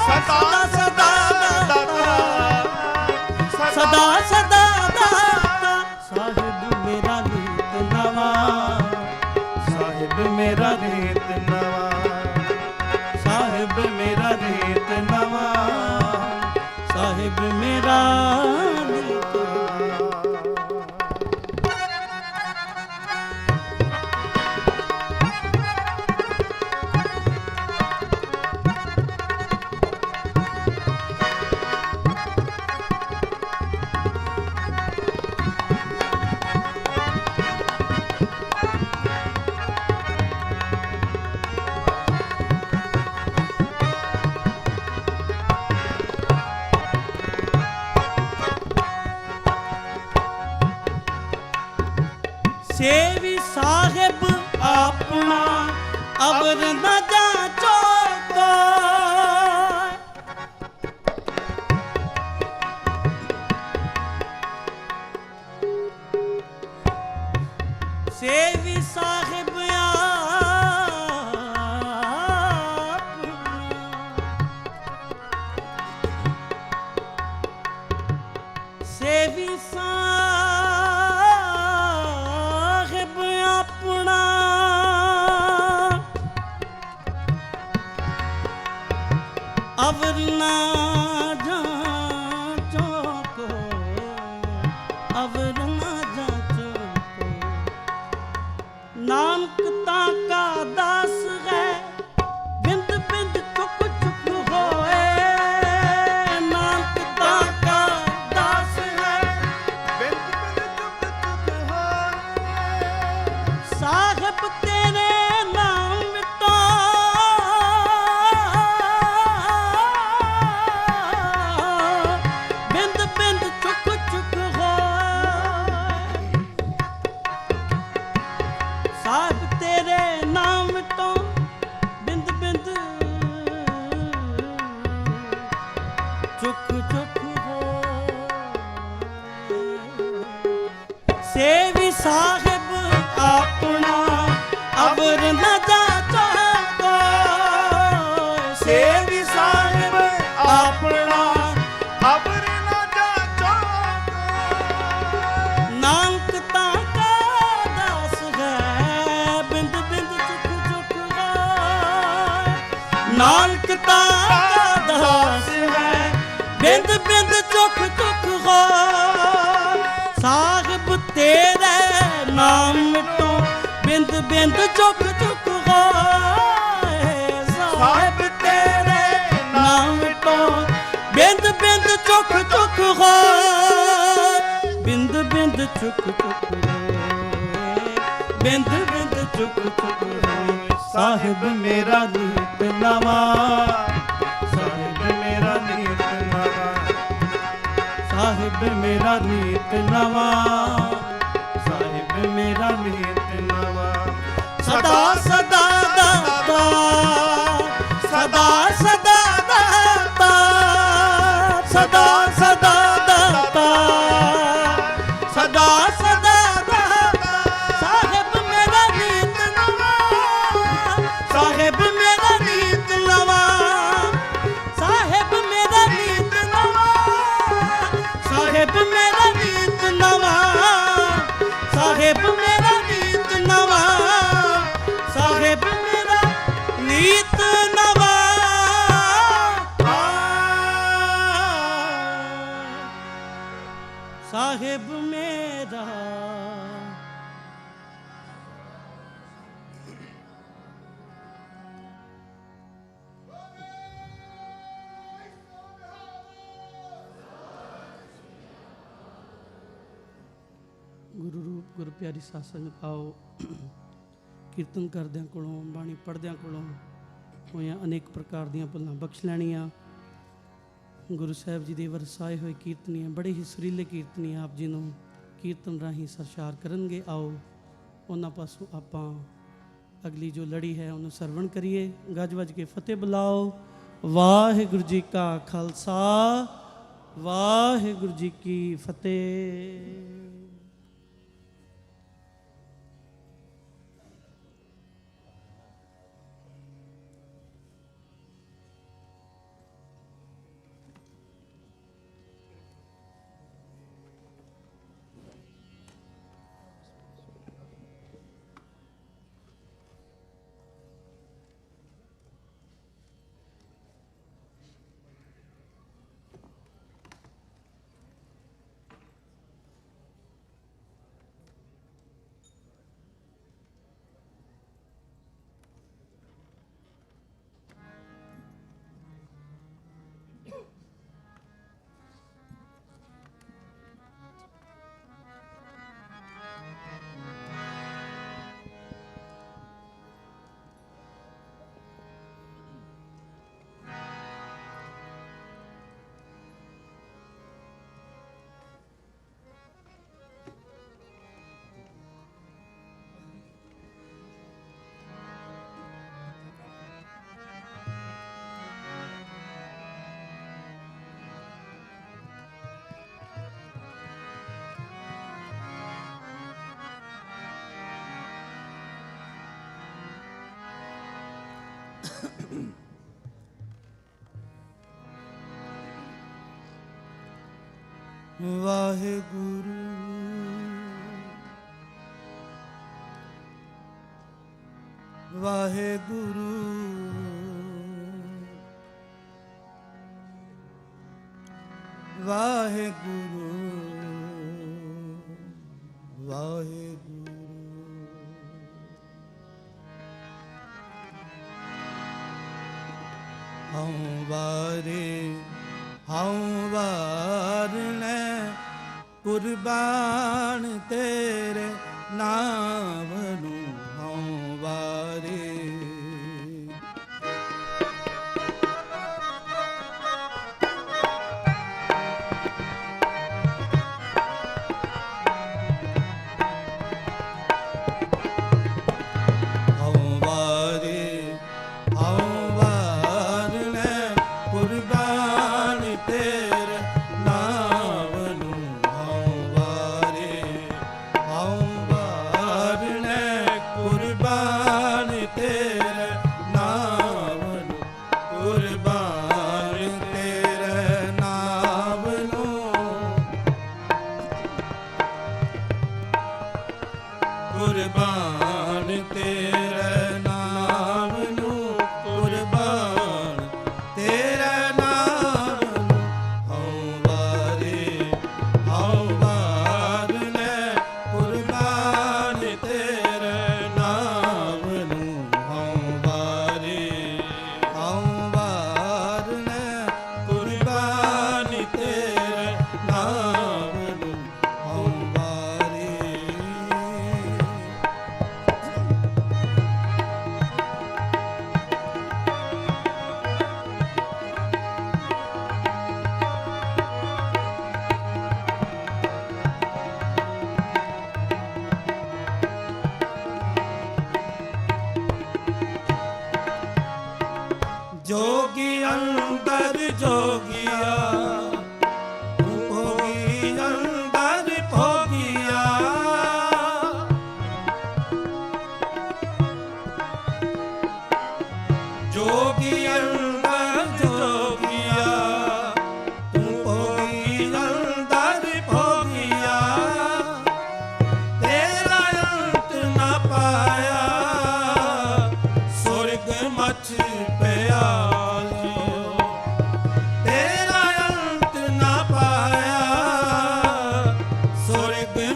सदा सदा दाता सदा सदा दाता साहिब मेरा गीत नवा साहिब मेरा नीत नवा साहिब मेरा गीत नवा साहिब मेरा गीत सेवी साहिब अपना अबर न जाचो को सेवी साहिब सेवी साहिब अपना अवर ना जाचो को अवर ना जाचो को नानक ताका दास है बिंद बिंद चुक चुक होए नानक ताका दास है साहिब तेरे नाम तो बिंद बिंद चुक चुक हो साहिब तेरे नाम तो बिंद बिंद चुक चुक हो सेवी साहिब अपना अबर न जाचो को सेवी साहिब अपना अबर न जाचो नानक ताका दास है बिंद बिंद चुक चुक है नानक ताका दास है बिंद बिंद चुक चुक हो साहिब तेरे नाम तो बिंद बिंद चुक चुक हो साहिब तेरे नाम तो बिंद बिंद चुक चुक हो बिंद बिंद चुक चुक हो बिंद बिंद चुक चुक हो साहिब मेरा नीत नवा साहिब मेरा नीत नवा साहिब मेरा नीत नवा साहिब मेरा नीत नवा सदा सदा दाता सदा सदा दाता सदा सदा दाता सदा सदा दाता साहिब मेरा नीत नवा साहिब मेरा नीत नवा साहिब मेरा नीत नवा साहिब मेरा नीत नवा साहिब मेरा नीत नवा साहिब मेरा नीत नवा ਸਾਹਿਬ ਮੇਰਾ ਗੁਰੂ ਰੂਪ ਗੁਰ ਪਿਆਰੀ ਸਾਧ ਸੰਗਤ ਆਓ ਕੀਰਤਨ ਕਰਦਿਆਂ ਕੋਲੋਂ ਬਾਣੀ ਪੜ੍ਹਦਿਆਂ ਕੋਲੋਂ ਹੋਈਆਂ ਅਨੇਕ ਪ੍ਰਕਾਰ ਦੀਆਂ ਭੁੱਲਾਂ ਬਖਸ਼ ਲੈਣੀਆਂ। ਗੁਰੂ ਸਾਹਿਬ ਜੀ ਦੇ ਵਰਸਾਏ ਹੋਏ ਕੀਰਤਨੀਆਂ ਬੜੇ ਹੀ ਸੁਰੀਲੇ ਕੀਰਤਨੀਆਂ ਆਪ ਜੀ ਨੂੰ ਕੀਰਤਨ ਰਾਹੀਂ ਸਰਸ਼ਾਰ ਕਰਨਗੇ। ਆਓ ਉਹਨਾਂ ਪਾਸੋਂ ਆਪਾਂ ਅਗਲੀ ਜੋ ਲੜੀ ਹੈ ਉਹਨੂੰ ਸਰਵਣ ਕਰੀਏ। ਗੱਜ ਵੱਜ ਕੇ ਫਤਿਹ ਬੁਲਾਓ। ਵਾਹਿਗੁਰੂ ਜੀ ਕਾ ਖਾਲਸਾ ਵਾਹਿਗੁਰੂ ਜੀ ਕੀ ਫਤਿਹ। ਵਾਹਿਗੁਰੂ ਵਾਹਿਗੁਰੂ ਵਾਹਿਗੁਰੂ ਵਾਹਿਗੁਰੂ ਹਉ ਵਾਰੇ ਹਉ ਵਾਰਨੈ ਕੁਰਬਾਨ ਤੇਰੇ ਨਾਮ ਨੂੰ ਹਉ ਵਾਰੇ ਕੁਰਬਾਨ ਤੇਰੇ ਨਾਮ ਨੂੰ ਕੁਰਬਾਨ ਤੇਰੇ ਨਾਮ ਨੂੰ ਹਉ ਵਾਰੇ ਹਉ ਵਾਰਨੈ ਕੁਰਬਾਨ ਤੇਰੇ ਨਾਮ ਨੂੰ ਹਉ ਵਾਰੇ ਹਉ ਵਾਰਨੈ ਕੁਰਬਾਨ ਤੇਰੇ ਨਾਮ ਨੂੰ ਹਉ ਵਾਰੇ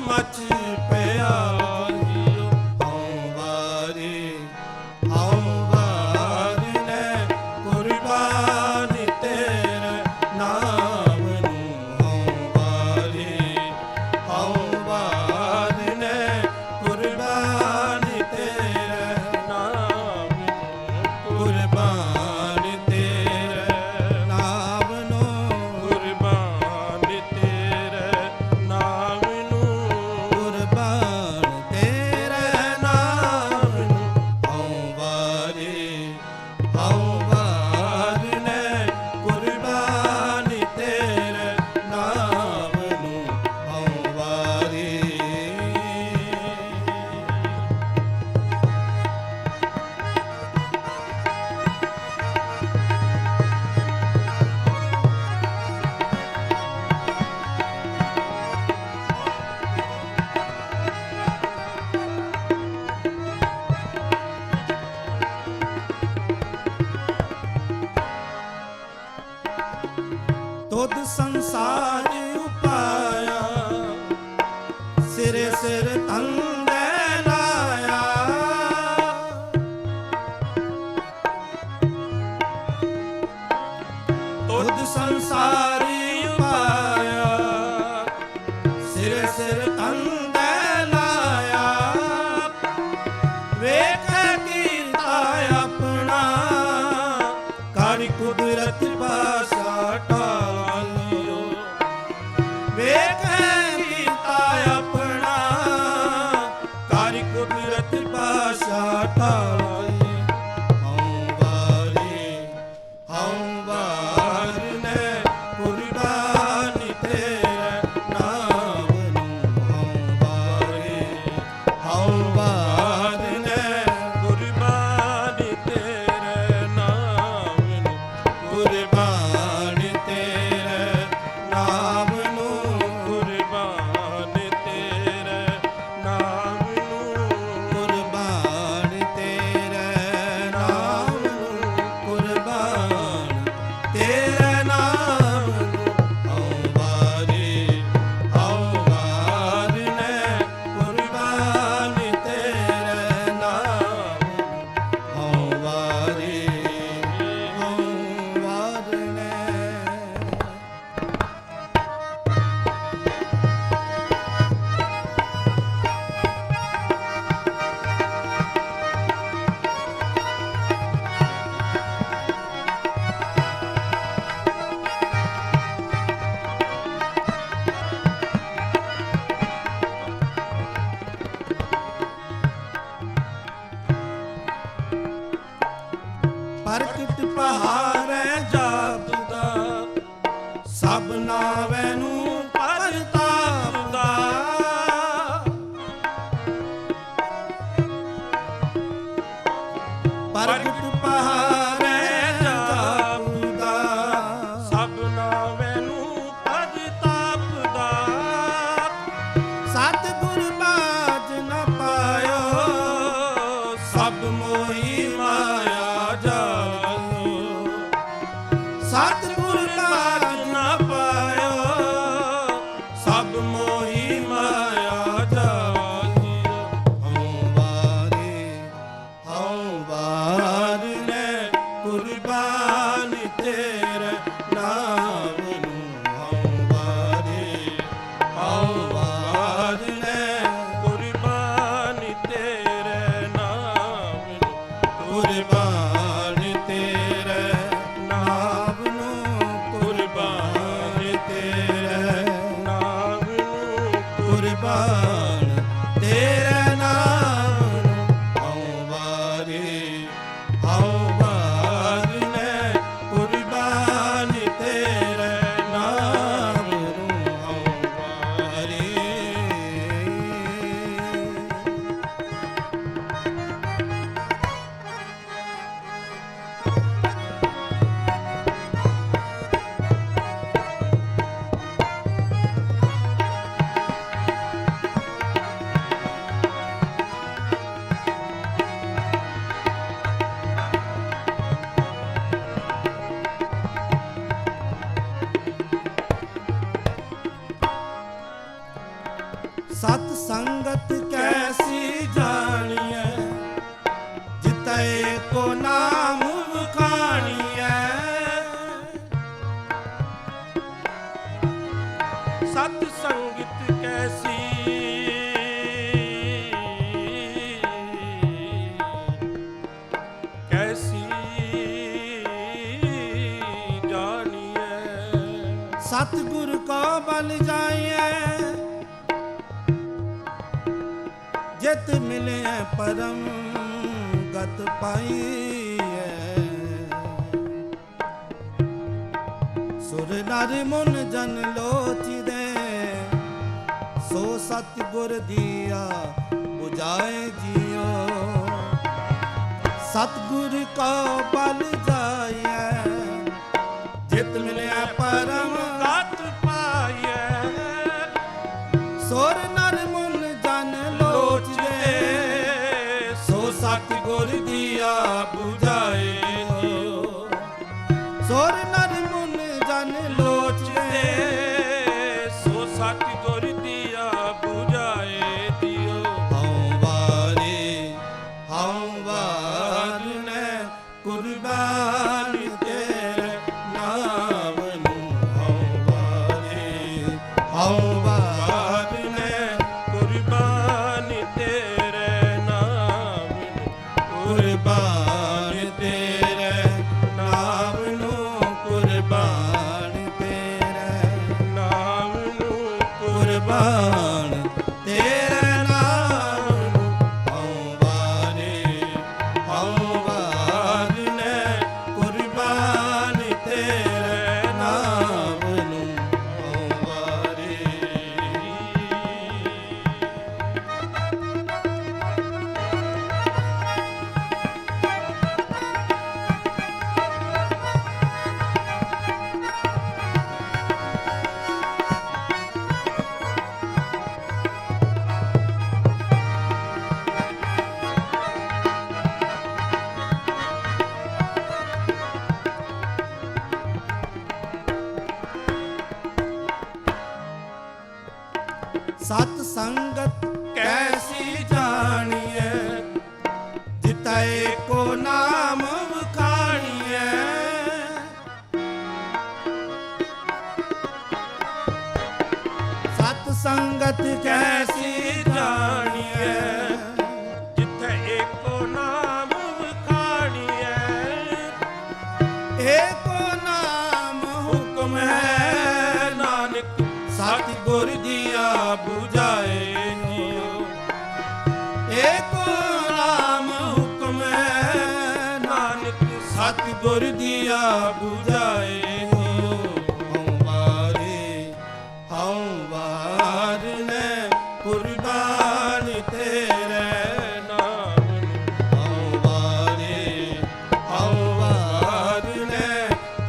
ਮਚ ਪਿਆ ਜੀਓ ਹਉ ਵਾਰੀ ਨੇ ਕੁਰਬਾਨੀ ਤੇਰੇ ਨਾਮ ਨੂੰ ਹਉ ਵਾਰੀ ਨੇ ਕੁਰਬਾਨੀ ਤੇਰੇ ਨਾਮ ਨੂੰ ਕੁਰਬਾਨੀ ਤੇਰੇ ਨਾਮ ਨੂੰ ਕੁਰਬਾਨੀ ਤੇਰੇ ਨਾਮ ਨੂੰ ਕੁਰਬਾਨ ਤੇਰੇ ਨਾਮ ਨੂੰ ਹਉ ਵਾਰੀ ਨੇ ਕੁਰਬਾਨੀ ਤੇਰੇ ਨਾਮ ਨੂੰ ਹਉ ਵਾਰੀ ਤੁਧ ਸੰਸਾਰ ਉਪਾਇਆ ਸਿਰੇ ਸਿਰ ਤੰਦੇ ਲਾਇਆ ਤੁਧ ਸੰਸਾਰ ਉਪਾਇਆ ਸਿਰੇ ਸਿਰ ਤੰਦੇ ਲਾਇਆ ਵੇਖ ਕੀਤਾ ਆਪਣਾ ਕਰ ਕੁਦਰਤ ਪਾਸਾ ਟਾਲਿਓ ਵੇਖ ਕੀਤਾ ਆਪਣਾ ਕਰ ਕੁਦਰਤ ਪਾਸਾ ਟਾਲਿਓ ਹਉ ਵਾਰੀ ਨੇ ਕੁਰਬਾਨੀ ਤੇਰੇ ਨਾਮ ਨੂੰ ਹਉ ਵਾਰੀ ਨੇ ਕੁਰਬਾਨੀ ਤੇਰੇ ਨਾਮ ਨੂੰ ਕੁਰਬਾਨੀ ਤੇਰੇ ਨਾਮ ਨੂੰ ਕੁਰਬਾਨੀ ਤੇਰੇ ਨਾਮ ਨੂੰ ਕੁਰਬਾਨੀ ਤੇਰੇ ਨਾਮ ਨੂੰ ਕੁਰਬਾਨ ਤੇਰੇ ਨਾਮ ਨੂੰ ਹਉ ਵਾਰੀ ਨੇ ਕੁਰਬਾਨੀ ਤੇਰੇ ਨਾਮ ਨੂੰ ਹਉ ਵਾਰੀ ਨੇ ਪ੍ਰਗਟ ਪਹਾੜੈ ਜਾਪਦਾ ਸਭ ਨਾਵੇਂ ਨੂੰ ਪਰਤਾਪਦਾ ਪ੍ਰਗਟ ਪਹਾੜੈ ਜਾਪਦਾ ਸਭ ਨਾਵੇਂ ਨੂੰ ਪਰਤਾਪਦਾ ਸਤਿਗੁਰ ਬਾਝ ਨ ਪਾਇਓ ਸਭ ਮੋਹੀ ਮਾਇਆ ਜਾਲੋ ਸਤਿਗੁਰ ਬਾਝ ਨ ਪਾਇਓ ਸਭ ਮੋਹੀ ਮਾਇਆ ਜਾਲੋ ਹਉ ਵਾਰੀ ਨੇ ਕੁਰਬਾਨੀ ਤੇਰੇ ਨਾਮ ਨੂੰ ਹਉ ਵਾਰੀ ਨੇ ਕੁਰਬਾਨੀ ਤੇਰੇ ਨਾਮ ਨੂੰ ਕੁਰਬਾਨੀ ਤੇਰੇ ਨਾਮ ਨੂੰ ਕੁਰਬਾਨੀ ਤੇਰੇ ਨਾਮ ਨੂੰ ਕੁਰਬਾਨ ਤੇਰੇ ਨਾਮ ਨੂੰ ਹਉ ਵਾਰੀ ਨੇ ਕੁਰਬਾਨੀ ਤੇਰੇ ਨਾਮ ਨੂੰ ਹਉ ਵਾਰੀ सत संगत कैसी जानिए जितै को नाम वखानिए सत संगत कैसी कैसी जानिए सतगुर को बल जाइए जित मिले परम गत पाइए सुर नर मुन जन लोच दे सो सतगुर दिया बुझाए जियो सतगुर को बल जाइए जित मिले परम गत पाइए सुर नर मुन जन लोच दे सो सतगुर दिया बुझाए हो सुर नर मुन जन लोच दे सो सतगुर दिया बुझाए दियो हऊँ वार ने कुर्बान तेरे नाम नू हऊँ वार ने कुर्बान तेरे नाम कुर्बान तेरे नाम नू कुर्बान तेरे नाम नू कुर्बान तेरे नाम नू हऊँ वार ने कुर्बान तेरे नाम नू हऊँ वारे सत संगत कैसी जानिए जितै को नाम वखानिए सत संगत कैसी जानिए जितै को नाम वखानिए एको नाम हुक्म है नानक सतगुर दिया बुझाए जियो एको नाम हुक्म है नानक सतगुर दिया बुझाए हो हऊँ वार ने कुर्बान तेरे नाम हऊँ वार ने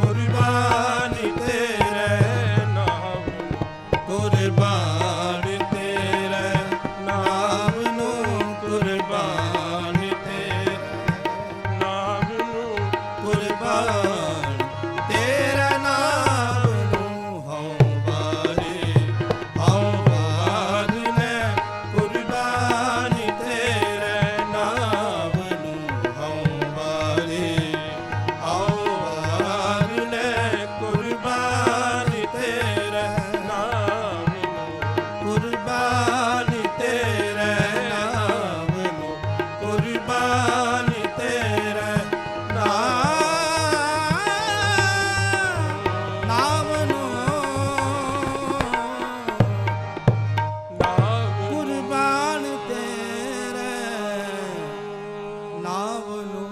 कुर्बान तेरे नाम कुर्बान तेरे नाम नू कुर्बान तेरे नाम नू कुर्बान तेरे नाम नू हऊँ वार ने कुर्बान तेरे नाम नू हऊँ वार ने कुर्बान तेरे नाम कुर्बान तेरे नाम नू कुर्बान तेरे नाम नू कुर्बान तेरे नाम नू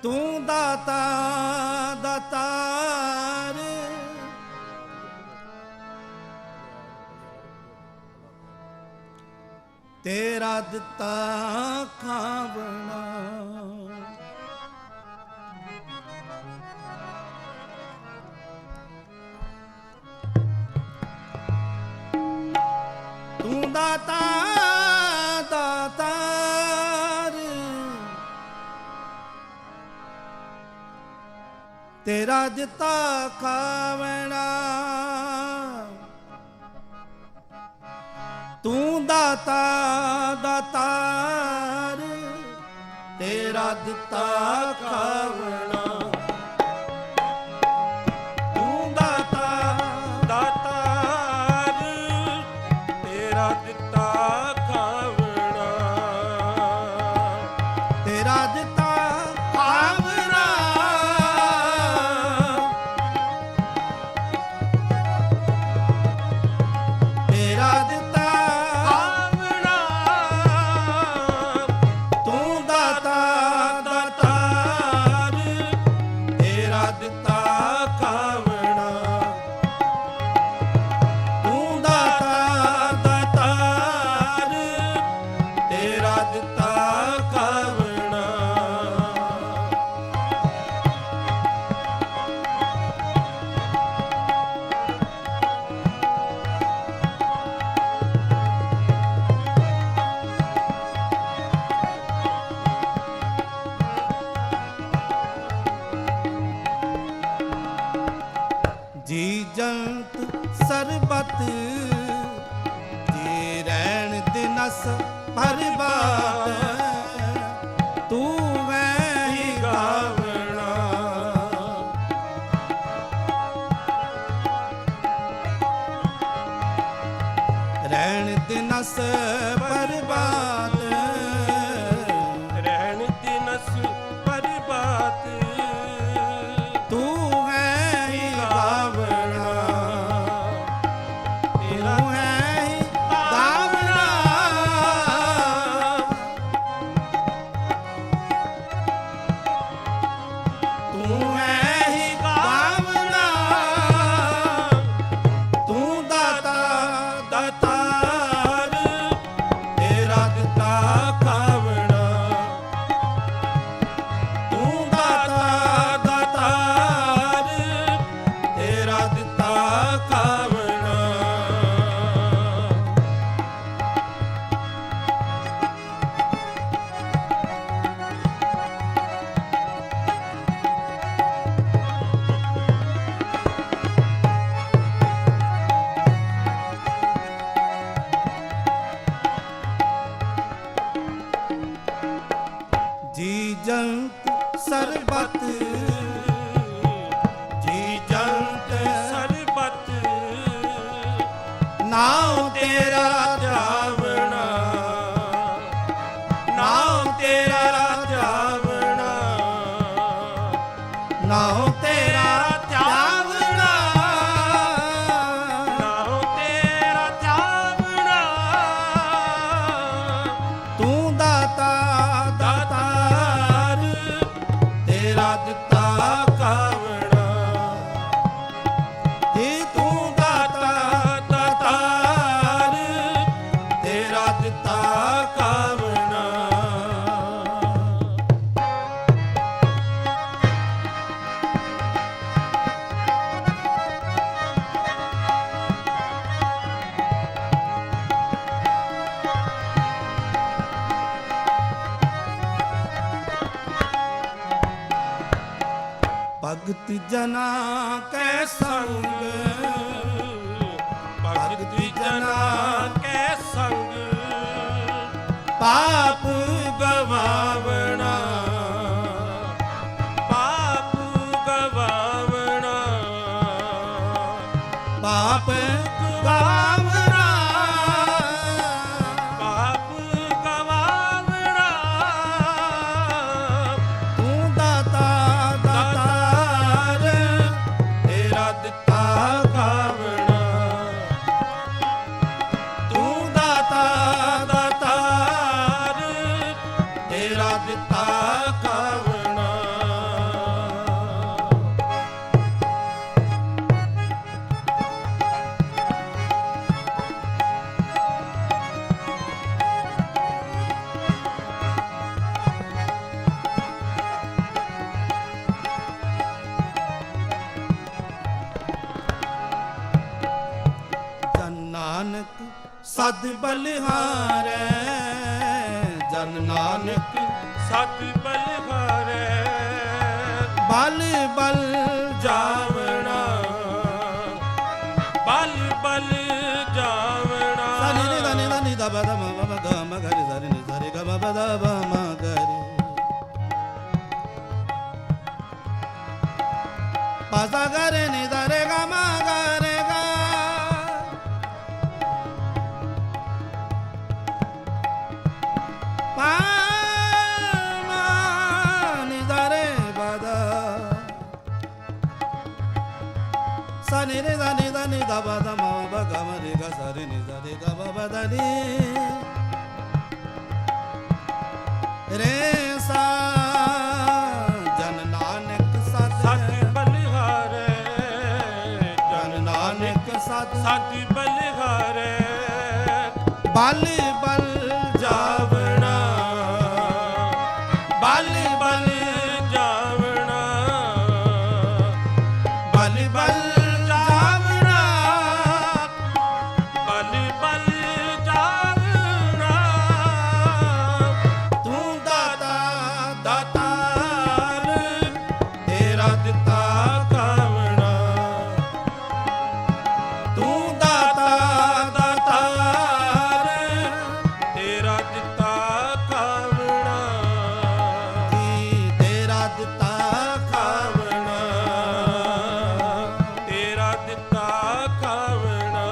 तू दाता दातार तेरा दिता खावना तू दाता ਤੇਰਾ ਦਿੱਤਾ ਖਾਵਣਾ ਤੂੰ ਦਾਤਾ ਦਾਤਾਰ ਤੇਰਾ ਦਿੱਤਾ ਖਾਵਣਾ ਤੂੰ ਦਾਤਾ ਦਾਤਾਰ ਤੇਰਾ ਦਿੱਤਾ ਖਾਵਣਾ ਤੇਰਾ ਦਿੱਤਾ ਖਾਵਣਾ ਤੇਰਾ ਦਿੱਤਾ ਖਾਵਣਾ ਤੂੰ ਦਾਤਾ ਦਾਤਾਰ ਤੇਰਾ ਦਿੱਤਾ ਖਾਵਣਾ ਤੂੰ ਦਾਤਾ ਦਾਤਾਰ ਤੇਰਾ ਦਿੱਤਾ ਖਾਵਣਾ ਜੀ ਜੰਤ ਸਰਬਤ ਜੀ ਰਹਿਣ ਦਿਨਸ ਪਰਬਾਤ ਤੂੰ ਹੈ ਹੀ ਗਾਵਣਾ ਰਹਿਣ ਦਿਨਸ ਪਰਬਾਤ ਰਹਿਣ ਦਿਨਸ ਪਰਬਾਤ ਤੂੰ ਹੈ ਹੀ ਗਾਵਣਾ ਤੂੰ ਹੈ ਹੀ ਗਾਵਣਾ ਤੂੰ ਹੈ ਹੀ ਗਾਵਣਾ ਤੂੰ ਦਾਤਾ ਦਾਤਾਰ ਤੇਰਾ ਦਿੱਤਾ ਖਾਵਣਾ ਤੂੰ ਦਾਤਾ ਦਾਤਾਰ ਤੇਰਾ ਦਿੱਤਾ ਖਾਵਣਾ ਜੀ ਜੰਤ ਸਰਬਤ ਜੀ ਜੰਤ ਸਰਬਤ ਨਾਉ ਤੇਰਾ ਜਾਵਣਾ ਨਾਉ ਤੇਰਾ ਜਾਵਣਾ ਨਾਉ ਤੇਰਾ ਜਾਵਣਾ ਨਾਉ ਤੇਰਾ ਜਾਵਣਾ ਤੂੰ ਦਾਤਾ ਦਾਤਾਰ ਤੇਰਾ ਦਿੱਤਾ ਖਾਵਣਾ ਜੀ ਤੂੰ ਦਾਤਾ ਦਾਤਾਰ ਤੇਰਾ ਦਿੱਤਾ ਖਾਵਣਾ ਭਗਤ ਜਨਾ ਕੈ ਸੰਗ ਭਗਤ ਜਨਾ ਕੈ ਸੰਗ ਪਾਪ ਗਵਾਵਣਾ ਪਾਪ ਗਵਾਵਣਾ ਪਾਪ ਗਵਾਵਣਾ ਪਾਪ ਗਵਾਵਣਾ ਤੂੰ ਦਾਤਾ ਦਾਤਾਰ ਤੇਰਾ ਦਿੱਤਾ ਖਾਵਣਾ ਤੂੰ ਦਾਤਾ ਦਾਤਾਰ ਤੇਰਾ ਦਿੱਤਾ ਖਾਵਣਾ ਜਨ ਨਾਨਕ ਸਦ ਬਲਿਹਾਰੈ ਜਨ ਨਾਨਕ ਸਤ ਬਲ ਹਾਰੈ ਬਲ ਬਲ द ब म ग रे पा सा ग रे नि द रे ग म ग रे ग पा म नि द रे ब द सा नि रे द नि द नि द ब द म ब ग म रे ग सा रे नि द रे ग ब ब द नि रे सा जन नानक सत बलिहारे जन नानक सत साथी बलिहारे बल बल जावना बल बल जावना बल बल जावना बल बल जावना तू दाता दातार तेरा दिता कावना तू दाता दातार तेरा दिता कावना की तेरा दिता कावना तेरा दिता कावना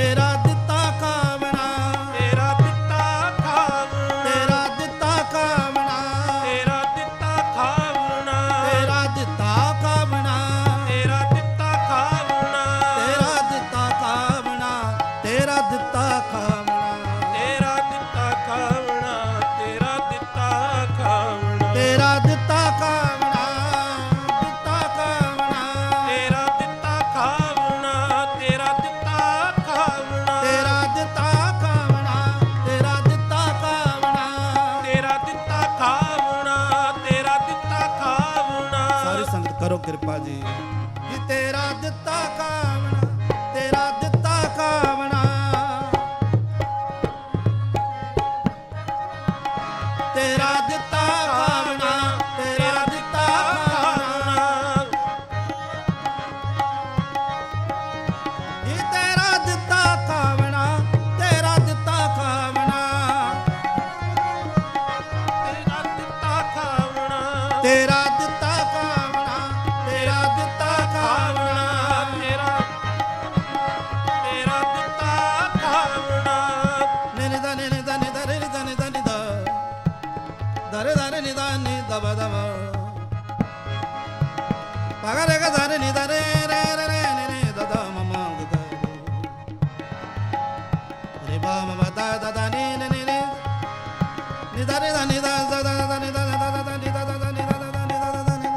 तेरा दिता कावना तेरा दिता खावना तेरा दिता कावना तेरा दिता खावना तेरा दिता कावना तेरा दिता खावना तेरा दिता कावना तेरा दिता कावना तेरा दिता खावना तेरा दिता खावना तेरा दिता कावना दिता कावना तेरा दिता खावना तेरा दिता खावना तेरा दिता कावना तेरा दिता कावना तेरा दिता खावना तेरा दिता खावना सारी संगत करो कृपा जी कि तेरा दिता कावना तेरा दिता कावना तेरा दिता कावना तेरा दिता कावना ये तेरा दिता कावना तेरा दिता कावना तेरा दिता खावना तेरा दिता कावना तेरा दिता कावना तेरा तेरा दिता खावना निनि दा निनि दा नि दा रे नि दा नि दा नि दा दा रे दा रे नि दा नि दा बा दा मा पा गा रे गा दा रे नि दा रे रे रे रे नि नि दा दा मा मा गा दा रे बा मा मा दा दा दा नि नि नि नि दा रे दा नि दा दा दा दा नि दा दा दा दा नि दा दा दा नि दा दा दा नि दा दा दा नि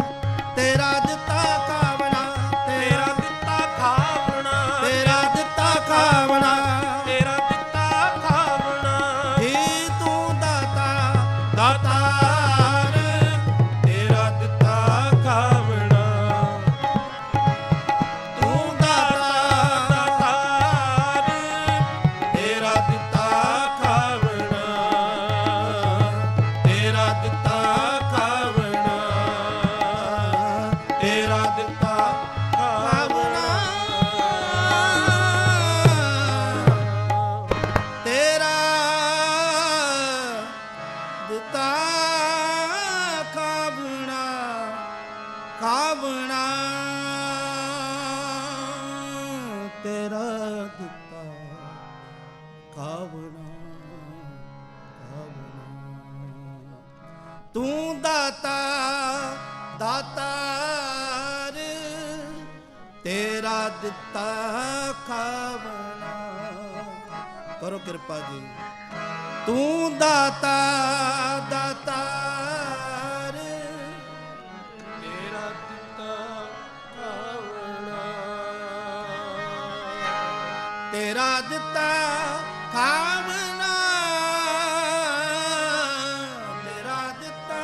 तेरा दिता कावना तेरा दिता खावना तेरा दिता कावना तेरा दिता खावना हे तू दाता दातार तेरा दिता खावना तू दाता दातार तेरा दिता खावना तेरा दिता कावना तेरा दिता कावना तेरा दिता कावना कावना तेरा दिता कावना कावना तू दाता दातार तेरा दिता कावना करो कृपा जी तू दाता दातार तेरा दिता खावना तेरा दिता कावना तेरा दिता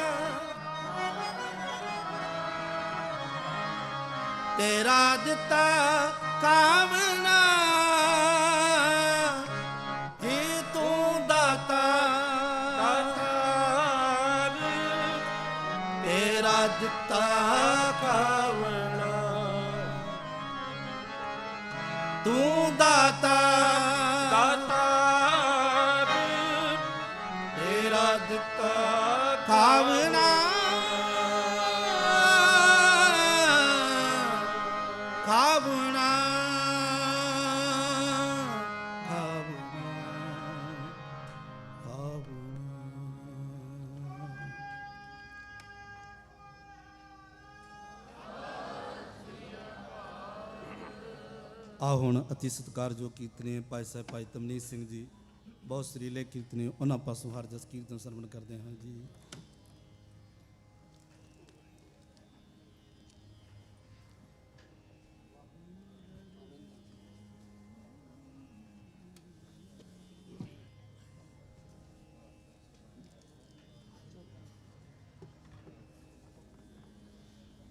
तेरा दिता कावना हे तू दाता दातार तेरा दिता कावना तू दाता दातार ਤੇਰਾ ਦਿੱਤਾ ਖਾਵਣਾ ਖਾਵਣਾ ਆ ਹੁਣ ਅਤੀ ਸਤਿਕਾਰਯੋਗ ਕੀਰਤਨੀ ਭਾਈ ਸਾਹਿਬ ਭਾਈ ਤਮਨੀਤ ਸਿੰਘ ਜੀ ਬਹੁਤ ਸਰੀਲੇ ਕੀਰਤਨੀ ਉਹਨਾਂ ਪਾਸੋਂ ਹਰ ਜਸ ਕੀਰਤਨ ਸਰਵਣ ਕਰਦੇ ਹਾਂ ਜੀ।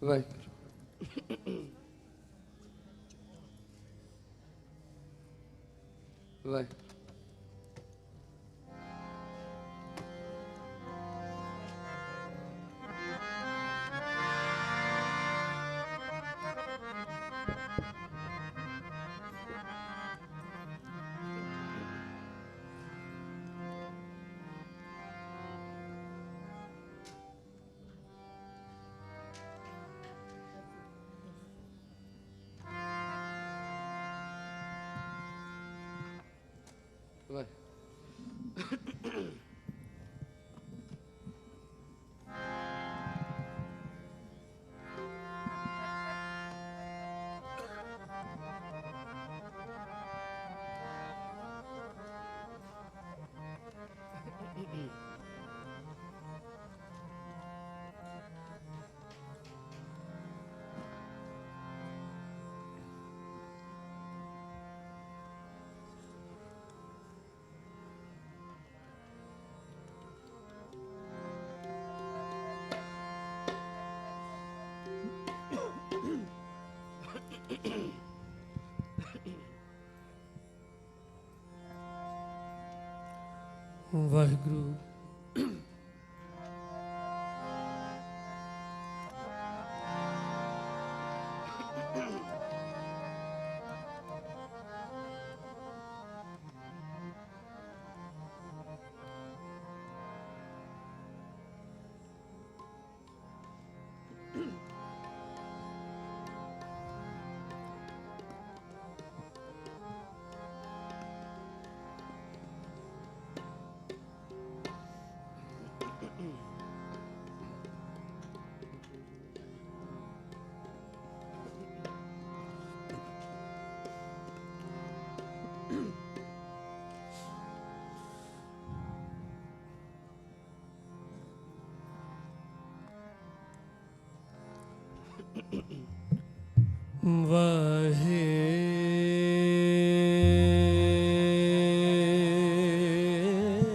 ਵਾਹਿਗੁਰੂ ਵਾਹਿਗੁਰੂ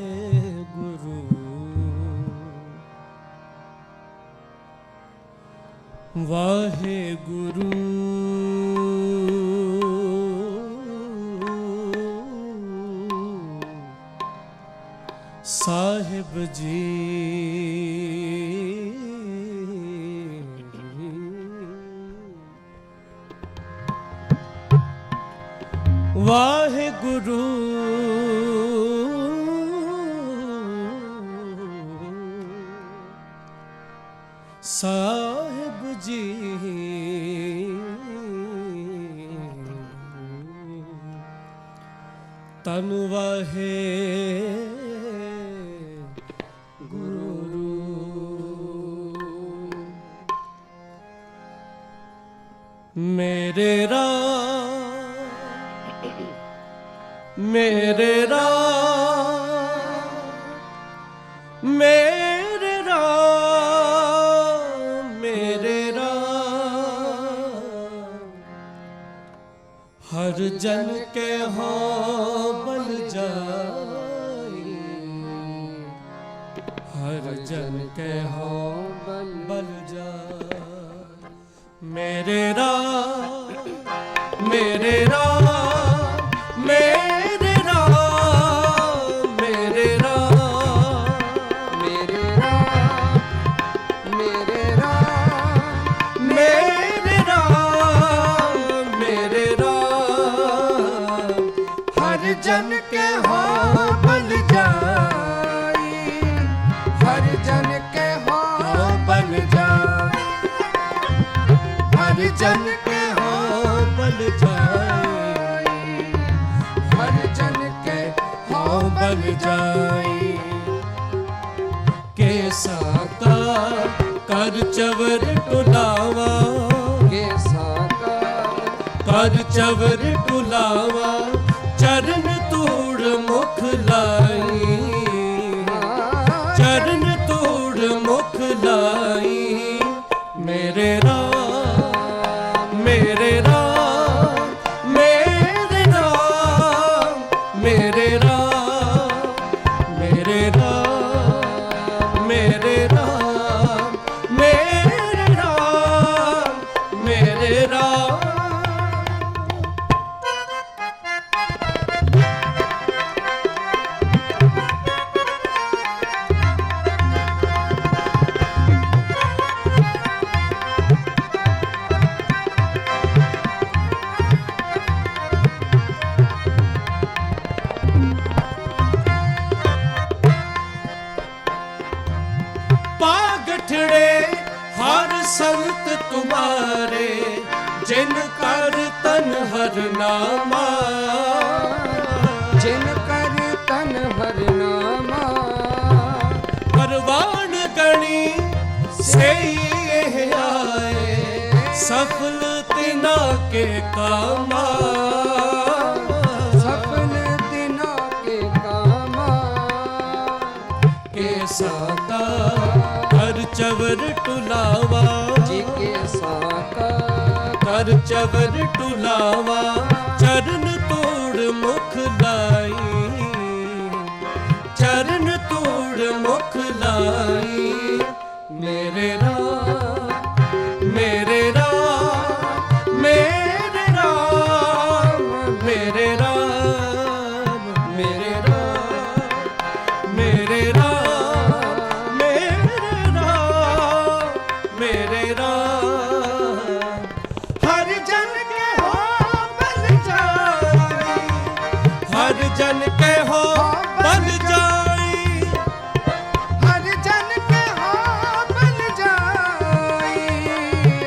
ਵਾਹਿਗੁਰੂ ਵਾਹਿਗੁਰੂ ਸਾਹਿਬ ਜੀ ਵਾਹਿਗੁਰੂ ਸਾਹਿਬ ਜੀ ਤਨ ਵਾਹੇ ਗੁਰੂ ਮੇਰੇ ਮੇਰੇ ਮੇਰੇ हर जन के हो बल जाई, हर जन के हो बल जाई। मेरे राम मेरे राम मेरे राम मेरे राम मेरे राम मेरे राम मेरे राम मेरे राम हर जन के हो बल जाई। जाई केसा का कर चवर टुलावा कर चवर टुलावा चरण तूड़ मुख लाई चरण तूड़ मुख लाई मेरे राम मेरे राम मेरे राम मेरे राम मेरे राम मेरे राम मेरे राम मेरे राम पागठड़े हर संत तुम्हारे जिन कर तन हर नामा जिन कर तन हर नामा परवान गणी से ये आए सफल तिना के कामा सफल दिना के कामा केसा का कर चवर टुलावा जी के साका कर चवर टुलावा चरण तोड़ मुख लाई चरण तोड़ मुख लाई मेरे राम मेरे राम मेरे राम मेरे राम मेरे राम मेरे राम मेरे राम मेरे राम हर जन के हो बल जाई हर जन के हो बल जाई हर जन के हो बल जाई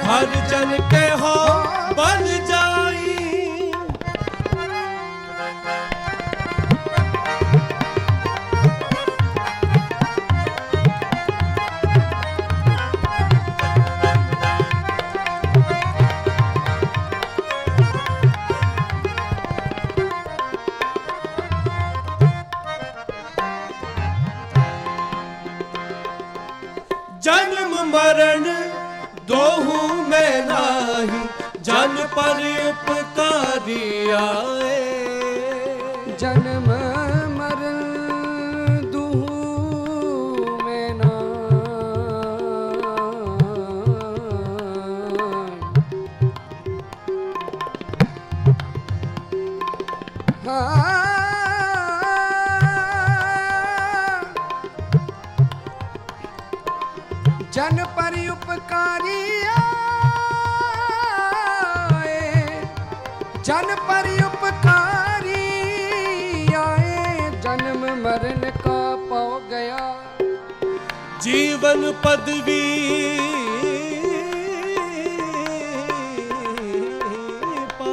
हर जन के हो बल जाई जन्म मरण दोहू में नाही जन पर उपकारी आए जन्म मरण दुहु में ना जन पर उपकारी आए जन पर उपकारी आए जन्म मरण का पौ गया जीवन पदवी पा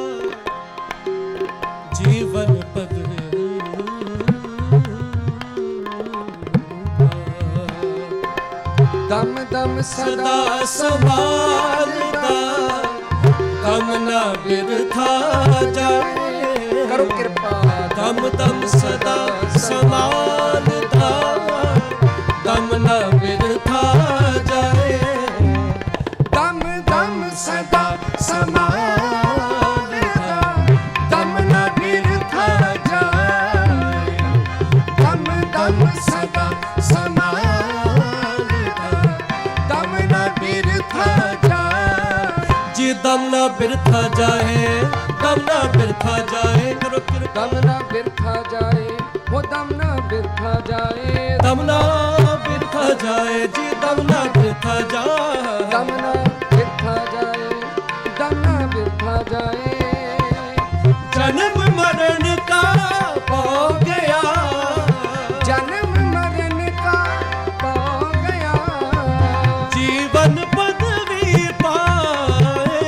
जीवन पदवी दम दम सदा संभालता कम न बिरथा जाए करो कृपा दम दम सदा संभालता कम न बिरथा जाए दम दम सदा संभालता दम न बिरथा जाए दम दम सदा संभालता दम न बिरथा जाए जी दम न बिरथा जाए दम न बिरथा जाए करो कृपा दम न बिरथा जाए वो दम न बिरथा जाए दम न बिरथा जाए जी दम न बिरथा जाए दम न बिरथा जाए दम न बिरथा जाए जन्म मरण का हो गया जन्म मरण का पौ गया जीवन पदवी पाए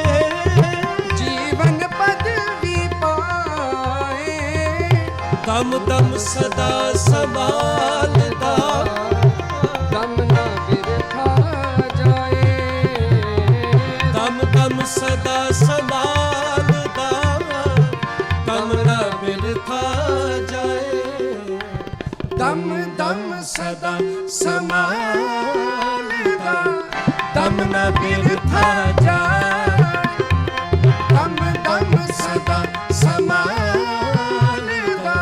जीवन पदवी पाए दम दम ਸਦਾ ਸੰਭਾਲਦਾ ਦਮ ਨਾ ਬਿਰਥਾ ਜਾਏ ਦਮ ਦਮ ਸਦਾ ਸੰਭਾਲਦਾ ਦਮ ਨਾ ਬਿਰਥਾ ਜਾਏ ਦਮ ਦਮ ਸਦਾ ਸੰਭਾਲਦਾ ਦਮ ਨਾ ਬਿਰਥਾ ਜਾਏ ਦਮ ਦਮ ਸਦਾ ਸੰਭਾਲਦਾ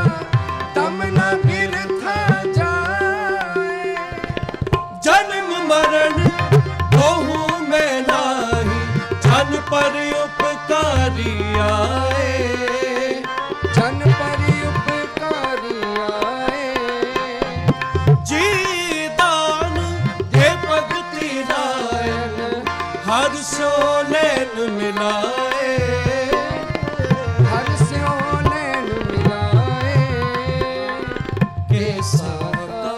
ਦਮ ਨਾ ਬਿਰਥਾ ਜਾਏ ਜਨਮ ਮਰਨ ਕੋਹੂ ਮੈਂ ਨਾਹੀ ਜਨ ਪਰ ਉਪਕਾਰੀ ਆਏ ਜਨ ਪਰ ਉਪਕਾਰੀ ਆਏ ਜੀ ਦਾਨ ਦੇ ਭਗਤੀ ਰਾਇਨ ਹਰ ਸੋ ਨੈਣ ਮਿਲਾਏ ਹਰ ਸਿਓ ਨੈਣ ਮਿਲਾਏ ਕੇ ਸਾਤਾ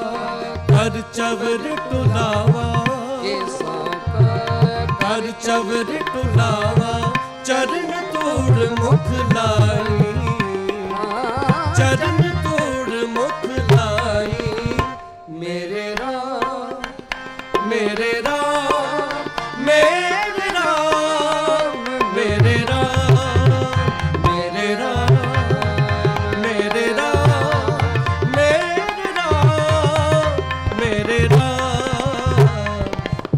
ਕਰ ਚਵਰ ਟੁਲਾਵਾ ਕੇ ਸਾਕਾ ਕਰ ਚਵਰ ਟੁਲਾਵਾ ਚਰਨ ਤੋੜ ਮੁਖ ਲਾਈ ਚਰਨ ਤੋੜ ਮੁਖ ਲਾਈ ਮੇਰੇ ਰਾਮ ਮੇਰੇ ਰਾਮ ਮੇਰੇ ਰਾਮ ਮੇਰੇ ਰਾਮ ਮੇਰੇ ਰਾਮ ਮੇਰੇ ਰਾਮ ਮੇਰੇ ਰਾਮ ਮੇਰੇ ਰਾਮ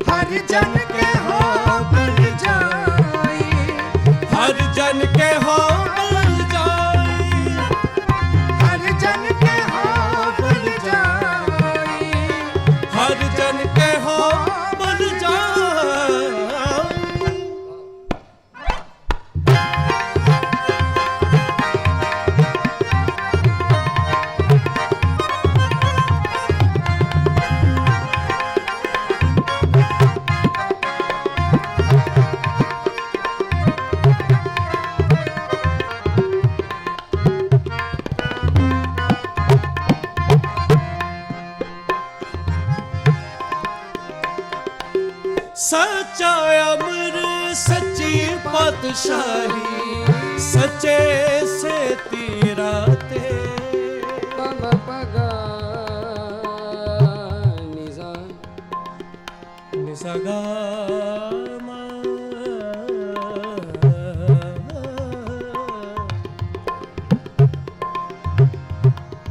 ਹਰ ਜਨ ਕੇ ਹੋ ਬਲ ਜਾਈ ਹਰ ਜਨ ਕੇ ਹੋ ਬਲ ਜਾਈ ਹਰ ਜਨ ਕੇ ਹੋ ਬਲ ਜਾਈ ਹਰ ਜਨ ਕੇ ਹੋ ਬਲ ਜਾਈ ਸੱਚਾ ਅਮਰ ਸੱਚੀ ਪਾਤਸ਼ਾਹੀ ਸੱਚੇ ਸੇ ਤੇਰਾ ਤੇ ਪਮ ਪਗਾ ਨਿਜ਼ਾ ਨਿਸਗਾ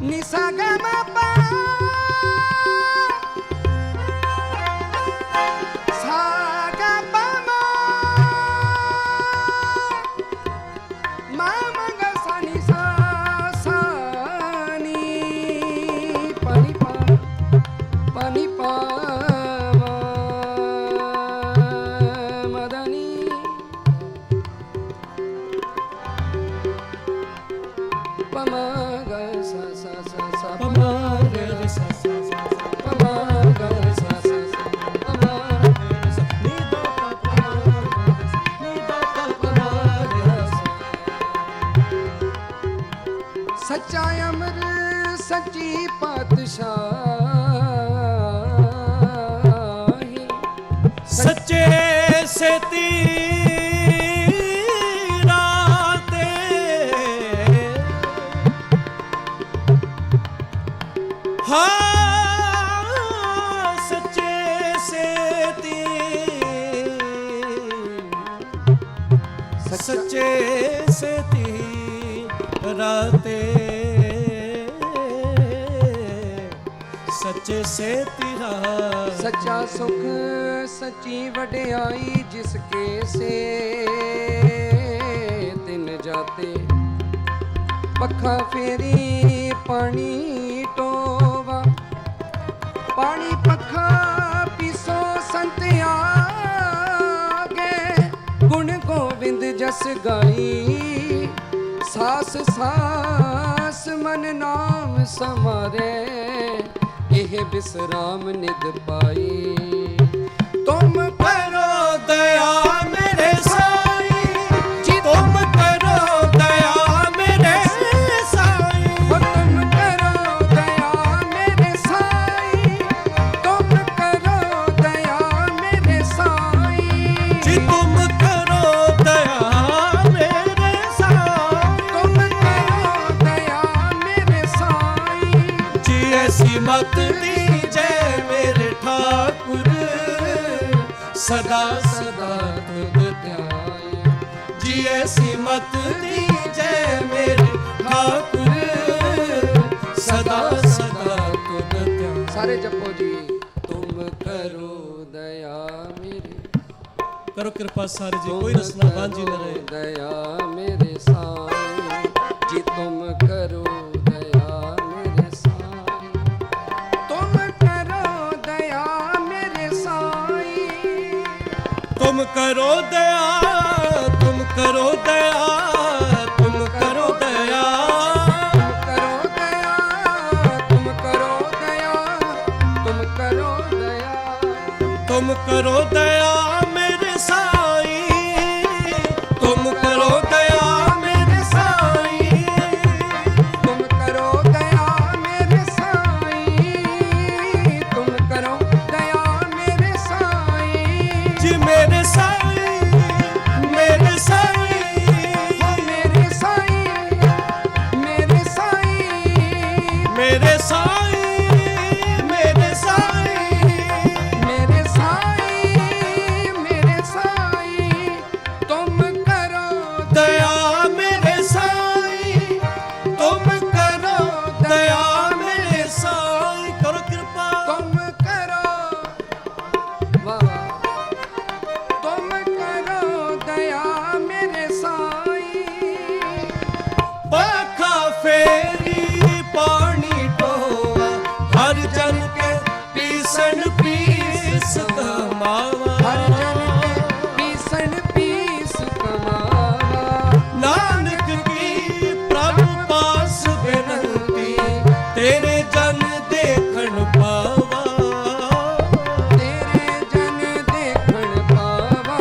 ਨਿਸਾ ਗ ਮ ਪਾ ਸਾ ਗ ਪ ਮ ਮਾ ਮ ਗ ਸਾ ਨੀ ਸਾ ਸਾ ਨੀ ਪ ਨੀ ਪਾ ਪ ਨੀ ਪਾ ਮ ਦ ਨੀ ਪ ਮ ਗ ਸਾ ਸਾ ਸਾ ਸਾ ਪ ਮ ਗ ਸਾ ਸਾ ਸਾ ਪ ਮ ਗ ਸਾ ਸਾ ਸਾ ਪ ਮ ਗ ਸਾ ਨੀ ਦ ਪ ਪ ਨੀ ਦ ਪ ਪ ਮ ਗ ਸਾ ਸੱਚਾ ਅਮਰ ਸੱਚੀ ਪਾਤਸ਼ਾਹੀ ਸੱਚੇ ਸੇ ਤੇਰਾ ਤੇ ਹਾਂ ਸੱਚੇ ਸੇ ਸੱਚੇ ਸੇ ਤੇਰਾ ਤੇ ਸੱਚੇ ਸੇ ਤੇਰਾ ਸੱਚਾ ਸੁਖ ਸੱਚੀ ਵਡਿਆਈ ਜਿਸ ਕੇ ਸੇ ਤਿਨ ਜਾਤੇ ਪੱਖਾ ਫੇਰੀ ਪਾਣੀ ਟੋਵਾ ਪਾਣੀ ਪੱਖਾ ਪੀਸੋ ਸੰਤ ਆਗੇ ਗੁਣ ਗੋਬਿੰਦ ਜਸ ਗਾਈ ਸਾਸ ਸਾਸ ਮਨ ਨਾਮ ਸਮਾਰੇ ਇਹ ਬਿਸਰਾਮ ਨਿਦ ਪਾਈ ਤੁਮ ਕਰੋ ਦਇਆ ਮੇਰੇ ਸਾਈ ਜੀ ਤੁਮ ਕਰੋ ਦਇਆ ਮੇਰੇ ਸਾਈ ਤੁਮ ਕਰੋ ਦਇਆ ਮੇਰੇ ਸਾਈ ਤੁਮ ਕਰੋ ਦਇਆ ਮੇਰੇ ਸਾਈ ਜੀ ਤੁਮ ਕਰੋ ਦਇਆ ਮੇਰੇ ਸਾਈ ਤੁਮ ਕਰੋ ਦਇਆ ਮੇਰੇ ਸਾਈ मत दीजै मेरे ठाकुर सदा सदा तुद ध्याए जी ऐसी मत दीजै मेरे ठाकुर सदा सदा तुद ध्याए सारे जपो जी तुम करो दया मेरे करो कृपा सारे जी कोई रसना बांझी न रहे दया मेरे साईं जी तुम करो दया मेरे साईं तुम करो दया मेरे साईं तुम करो दया तुम करो दया तुम करो दया तुम करो दया तुम करो दया तुम करो दया तुम करो दया मेरे साईं तुम करो दया मेरे साईं तुम करो दया मेरे साईं तुम करो दया मेरे साईं जी मेरे साईं मेरे साईं मेरे साईं मेरे साईं मेरे साईं मेरे साईं मेरे साईं मेरे साईं तुम करो दया मेरे साईं तुम करो दया मेरे साईं करो कृपा तुम करो वाह वाह तुम करो दया मेरे साईं पाखा फेरी पानी ढोआ हर जन के पीसन पीस कमावा हर जन के पीसन पीस कमावा नानक की प्रभु पास बिनती तेरे जन देखन पावा तेरे जन देखण पावा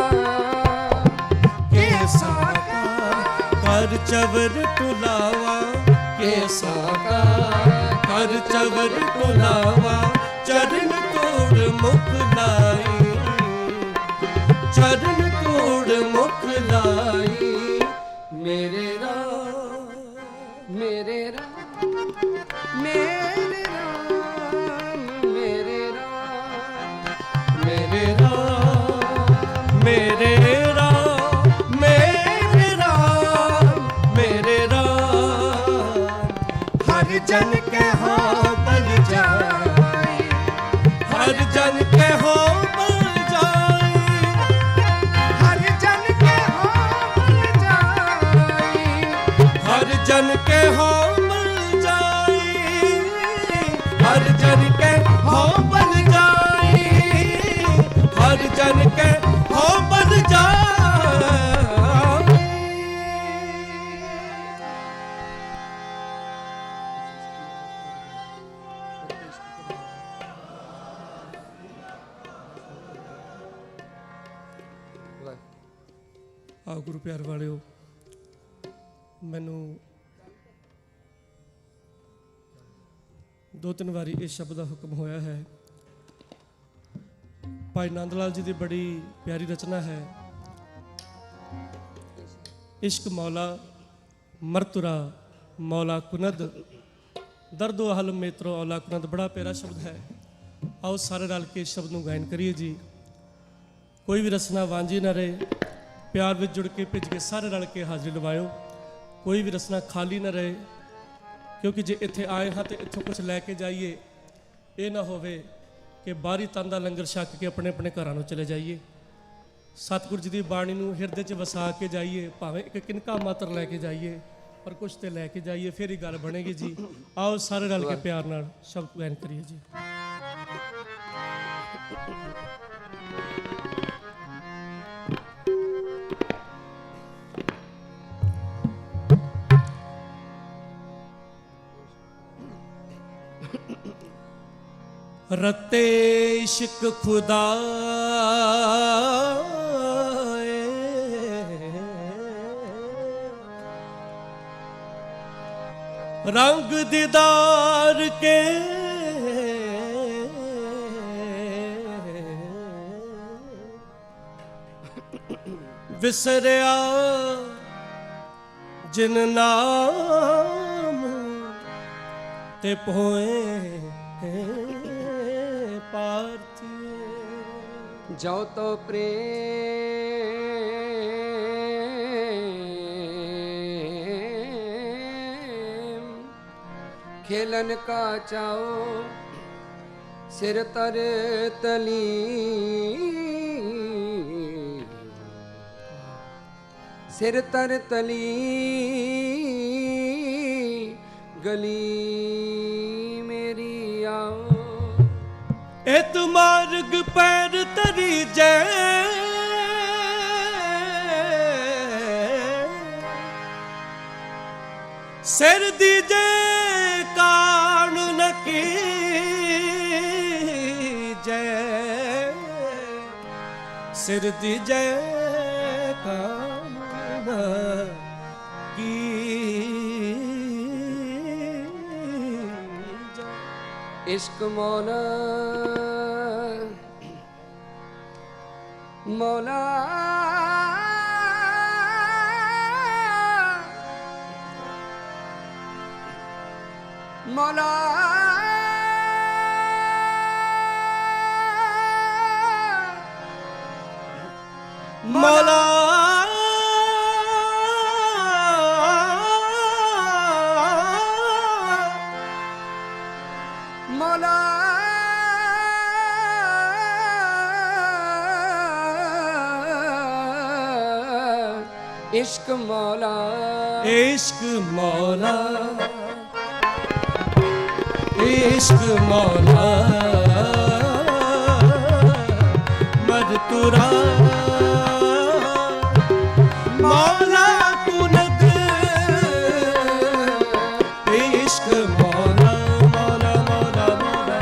केसा का कर चवर टुलावा केसा का कर चवर टुलावा चरण तोड़ मुख लाई चरण तोड़ मुख लाई मेरे राम मेरे राम मेरे राम मेरे राम मेरे राम मेरे राम मेरे राम मेरे राम हर जन के हो बल जाए हर जन के हो बल जाए हर जन के हो बल जाए हर जन के हो बल जाए हर जन के हो बल जाए हर जन के हो बल जाए ਆਓ ਗੁਰੂ ਪਿਆਰ ਵਾਲਿਓ ਮੈਨੂੰ ਦੋ ਤਿੰਨ ਵਾਰੀ ਇਸ ਸ਼ਬਦ ਦਾ ਹੁਕਮ ਹੋਇਆ ਹੈ ਭਾਈ ਨੰਦ ਲਾਲ ਜੀ ਦੀ ਬੜੀ ਪਿਆਰੀ ਰਚਨਾ ਹੈ ਇਸ਼ਕ ਮੌਲਾ ਮਰਤੁਰਾ ਮੌਲਾ ਕੁਨਦ ਦਰਦੋ ਹਲ ਮੇਤਰੋ ਔਲਾ ਕੁਨਦ ਬੜਾ ਪਿਆਰਾ ਸ਼ਬਦ ਹੈ ਆਓ ਸਾਰੇ ਰਲ ਕੇ ਇਸ ਸ਼ਬਦ ਨੂੰ ਗਾਇਨ ਕਰੀਏ ਜੀ ਕੋਈ ਵੀ ਰਸਨਾ ਵਾਂਝੀ ਨਾ ਰਹੇ ਪਿਆਰ ਵਿੱਚ ਜੁੜ ਕੇ ਭਿੱਜ ਕੇ ਸਾਰੇ ਰਲ ਕੇ ਹਾਜ਼ਰੀ ਲਵਾਇਓ ਕੋਈ ਵੀ ਰਸਨਾ ਖਾਲੀ ਨਾ ਰਹੇ ਕਿਉਂਕਿ ਜੇ ਇੱਥੇ ਆਏ ਹਾਂ ਤੇ ਇੱਥੋਂ ਕੁਝ ਲੈ ਕੇ ਜਾਈਏ ਇਹ ਨਾ ਹੋਵੇ ਕਿ ਬਾਹਰੀ ਤਨ ਦਾ ਲੰਗਰ ਛਕ ਕੇ ਆਪਣੇ ਆਪਣੇ ਘਰਾਂ ਨੂੰ ਚਲੇ ਜਾਈਏ ਸਤਿਗੁਰ ਜੀ ਦੀ ਬਾਣੀ ਨੂੰ ਹਿਰਦੇ 'ਚ ਵਸਾ ਕੇ ਜਾਈਏ ਭਾਵੇਂ ਇੱਕ ਕਿਨਕਾ ਮਾਤਰ ਲੈ ਕੇ ਜਾਈਏ ਪਰ ਕੁਝ ਤੇ ਲੈ ਕੇ ਜਾਈਏ ਫਿਰ ਹੀ ਗੱਲ ਬਣੇਗੀ ਜੀ ਆਓ ਸਾਰੇ ਰਲ ਕੇ ਪਿਆਰ ਨਾਲ ਸ਼ਬਦ ਗਾਇਨ ਕਰੀਏ ਜੀ रते इश्क खुदा रंग दीदार के विसरिया जिन नाम ते पोए हे पार्थिव जो तो प्रेम खेलन का चाओ सिर तर तली सिर तर तली गली मेरी आओ एत मार्ग पैर तरी जै सिर दीजे कान नकी जय सिर दीजे कान की इश्क मौला मौला मौला मौला मौला इश्क मौला इश्क मौला इश्क मौला मरतुरा मौला कुनद इश्क मौला मौला मौला मौला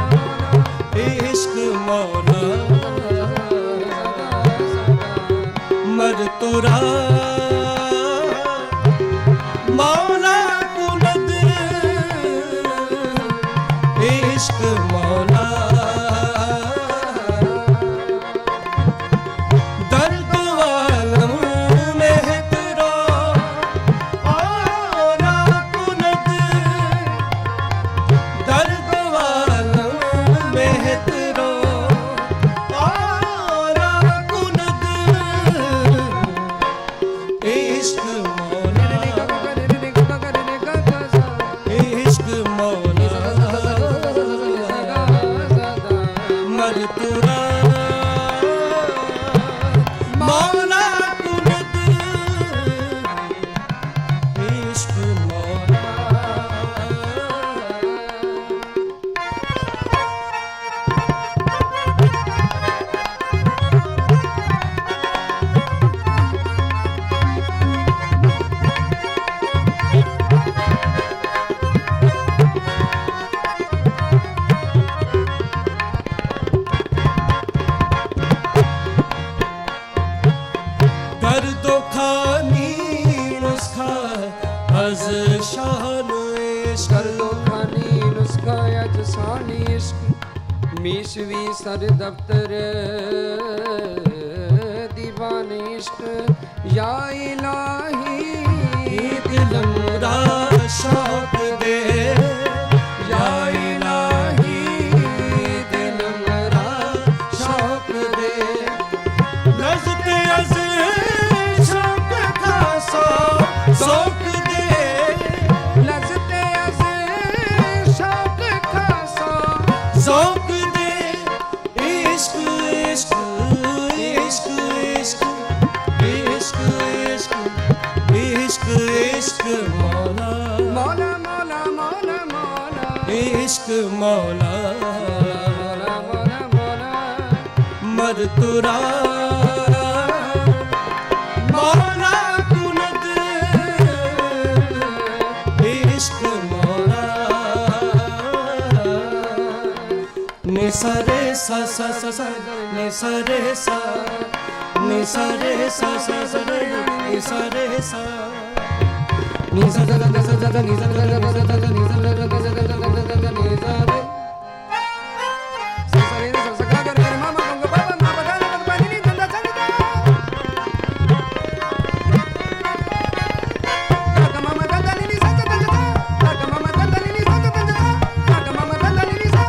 इश्क मौला मरतुरा मौला कुनद इश्क मौला दर्द वालम मेहतरो और कुनद दर्द वालम मेहतरो और कुनद इश्क मौला इश्क मौला मरतुरा मौला कुनद इश्क मौला दर्दो खानी नुस्खा अज शान इश्क कर दो खानी नुस्खा अजसानी इश्क मीशवी सर दफ्तर दीवान इश्क या इलाही दिलमरा शौक दे या इलाही दिलमरा शौक दे नज़्त अज़ शौक खासा शौक दे लज़्ते अज़ शौक खासा शौक दे इश्क इश्क इश्क इश्क इश्क इश्क इश्क इश्क मौला मौला मौला मौला मौला इश्क मौला मौला मौला मौला मरतुरा मौला कुनद इश्क मौला निसरे सा सा सा सा निसरे सा निसरे सा सा सा निसरे सा निसा दा दा दा दा निसा दा दा दा दा निसा दा दा दा दा दा निसा रे सा सा रे सा सा गा गा रे मा मा गा मा मा मा गा गा मा नि नि दा दा दा गा गा मा मा दा दा नि नि सा दा दा गा गा मा मा दा दा नि नि सा दा दा गा गा मा मा दा दा नि नि सा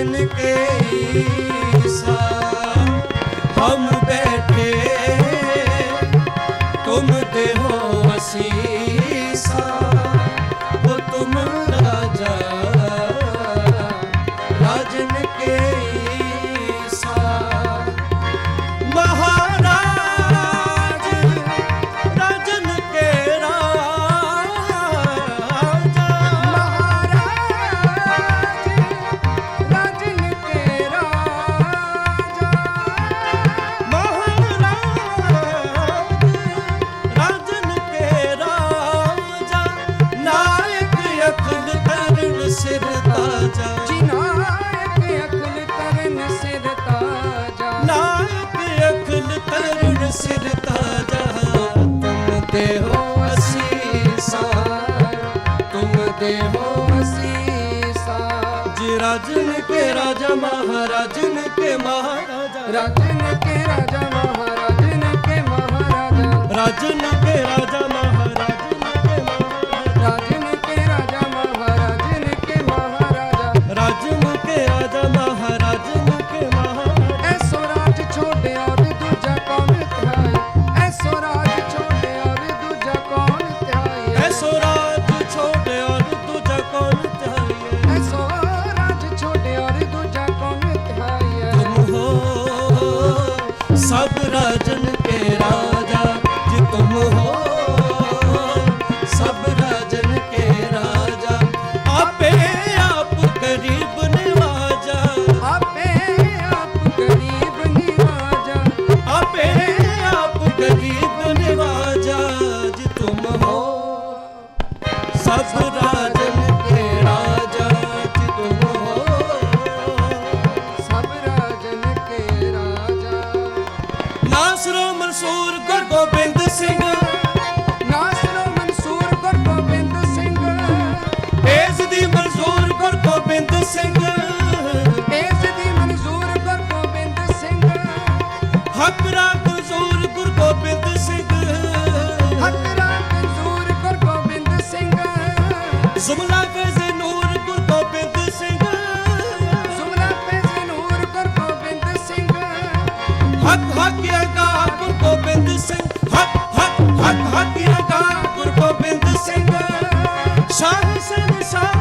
राजन के ईसा हम बैठे तुम देहो असीसा वो तुम राजा राजन के ईसा महाराज राजन के राजा राजन के राजा राजन के राजा नायक अखिल तरण सिर ताजा जी नायक अखिल तरन सिर ताजा नायक अखिल तरण सिर ताजा तुम देहो असीसा तुम देहो असीसा जी राजन के राजा महाराजन के महाराजा राजन के राजा महाराजन के महाराजा राजन के राजा महाराजन के महाराजा राजन के राजा महाराजन के महाराजा राजन के राजा महाराजन के महाराजा ऐसो राज छोड़े और दूजा कौन ध्याए ऐसो राज छोड़े और दूजा कौन ध्याए ऐसो राज छोड़े और दूजा कौन चाहिए ऐसो राज छोड़े और दूजा कौन ध्याए तुम हो सब राजन के राजा जी तुम हो सब राजन के राजा आपे आप गरीब निवाजा आपे आप गरीब निवाजा आपे आप गरीब निवाजा जी तुम हो सब राजन के राजा जी तुम हो सब राजन के राजा नासरो मंसूर गुरु गोबिंद सिंह नासरो मंसूर गुरु गोबिंद सिंह बेजदी मंसूर गुरु गोबिंद सिंह बेइज्जती मंजूर गुरु गोबिंद सिंह हकरा मंसूर गुरु गोबिंद सिंह हकरा मंजूर गुरु गोबिंद सिंह जुमला फैज़ नूर गुरु गोबिंद सिंह जुमला फैज़ नूर गुरु गोबिंद सिंह हक हक अगा गुरु गोबिंद सिंह हक हक हक हक अगा गुरु गोबिंद सिंह शाह शहनशाह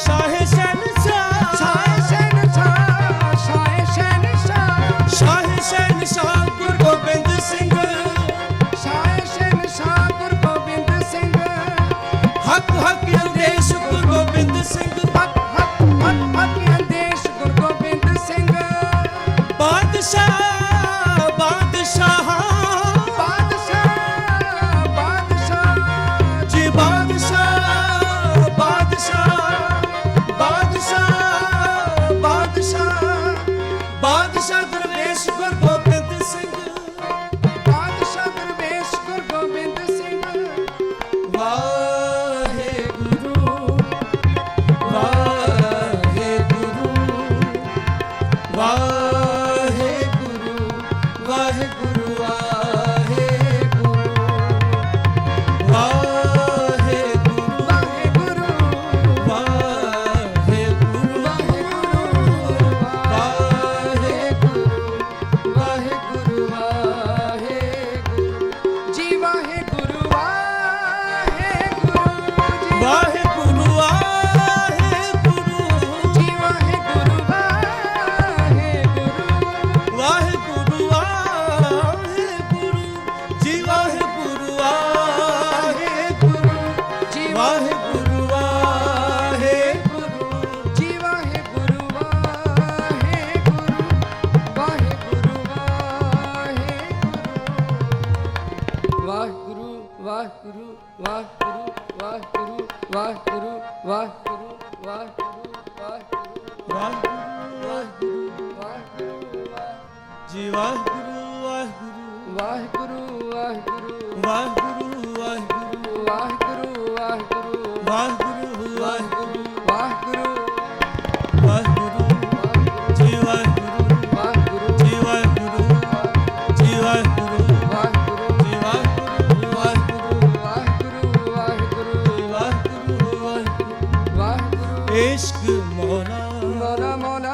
शाह शहनशाह शाह शहनशाह शाह शहनशाह शाह शहनशाह गुरु गोबिंद सिंह शाह शहनशाह गुरु गोबिंद सिंह हक हक अंदेश गुरु गोबिंद सिंह हक हक हक हक अंदेश गुरु गोबिंद सिंह बादशाह बादशाह बादशाह बादशाह जी बादशाह बादशाह बादशाह बादशाह बादशाह दरवेश गुरु गोबिंद सिंह बादशाह दरवेश गुरु गोबिंद सिंह वाहेगुरु वाहेगुरु वाहेगुरु वाहेगुरु वाहेगुरु वाहेगुरु वाहेगुरु वाहेगुरु वाहेगुरु वाहेगुरु वाहेगुरु जी वाहेगुरु वाहेगुरु जी वाहेगुरु वाहेगुरु जी वाहेगुरु वाहेगुरु वाहेगुरु वाहेगुरु जी वाहेगुरु वाहेगुरु जी वाहेगुरु वाहेगुरु जी वाहेगुरु वाहेगुरु वाहेगुरु वाहेगुरु वाहेगुरु वाहेगुरु वाहेगुरु वाहेगुरु वाहेगुरु वाहेगुरु जी वाहेगुरु वाहेगुरु वाहेगुरु वाहेगुरु वाहेगुरु वाहेगुरु वाहेगुरु वाहेगुरु वाहेगुरु वाहेगुरु वाहेगुरु वाहेगुरु जी वाहेगुरु वाहेगुरु जी वाहेगुरु जी वाहेगुरु वाहेगुरु जी वाहेगुरु वाहेगुरु वाहेगुरु वाहेगुरु वाहेगुरु वाहेगुरु वाहेगुरु इश्क मौला मौला मौला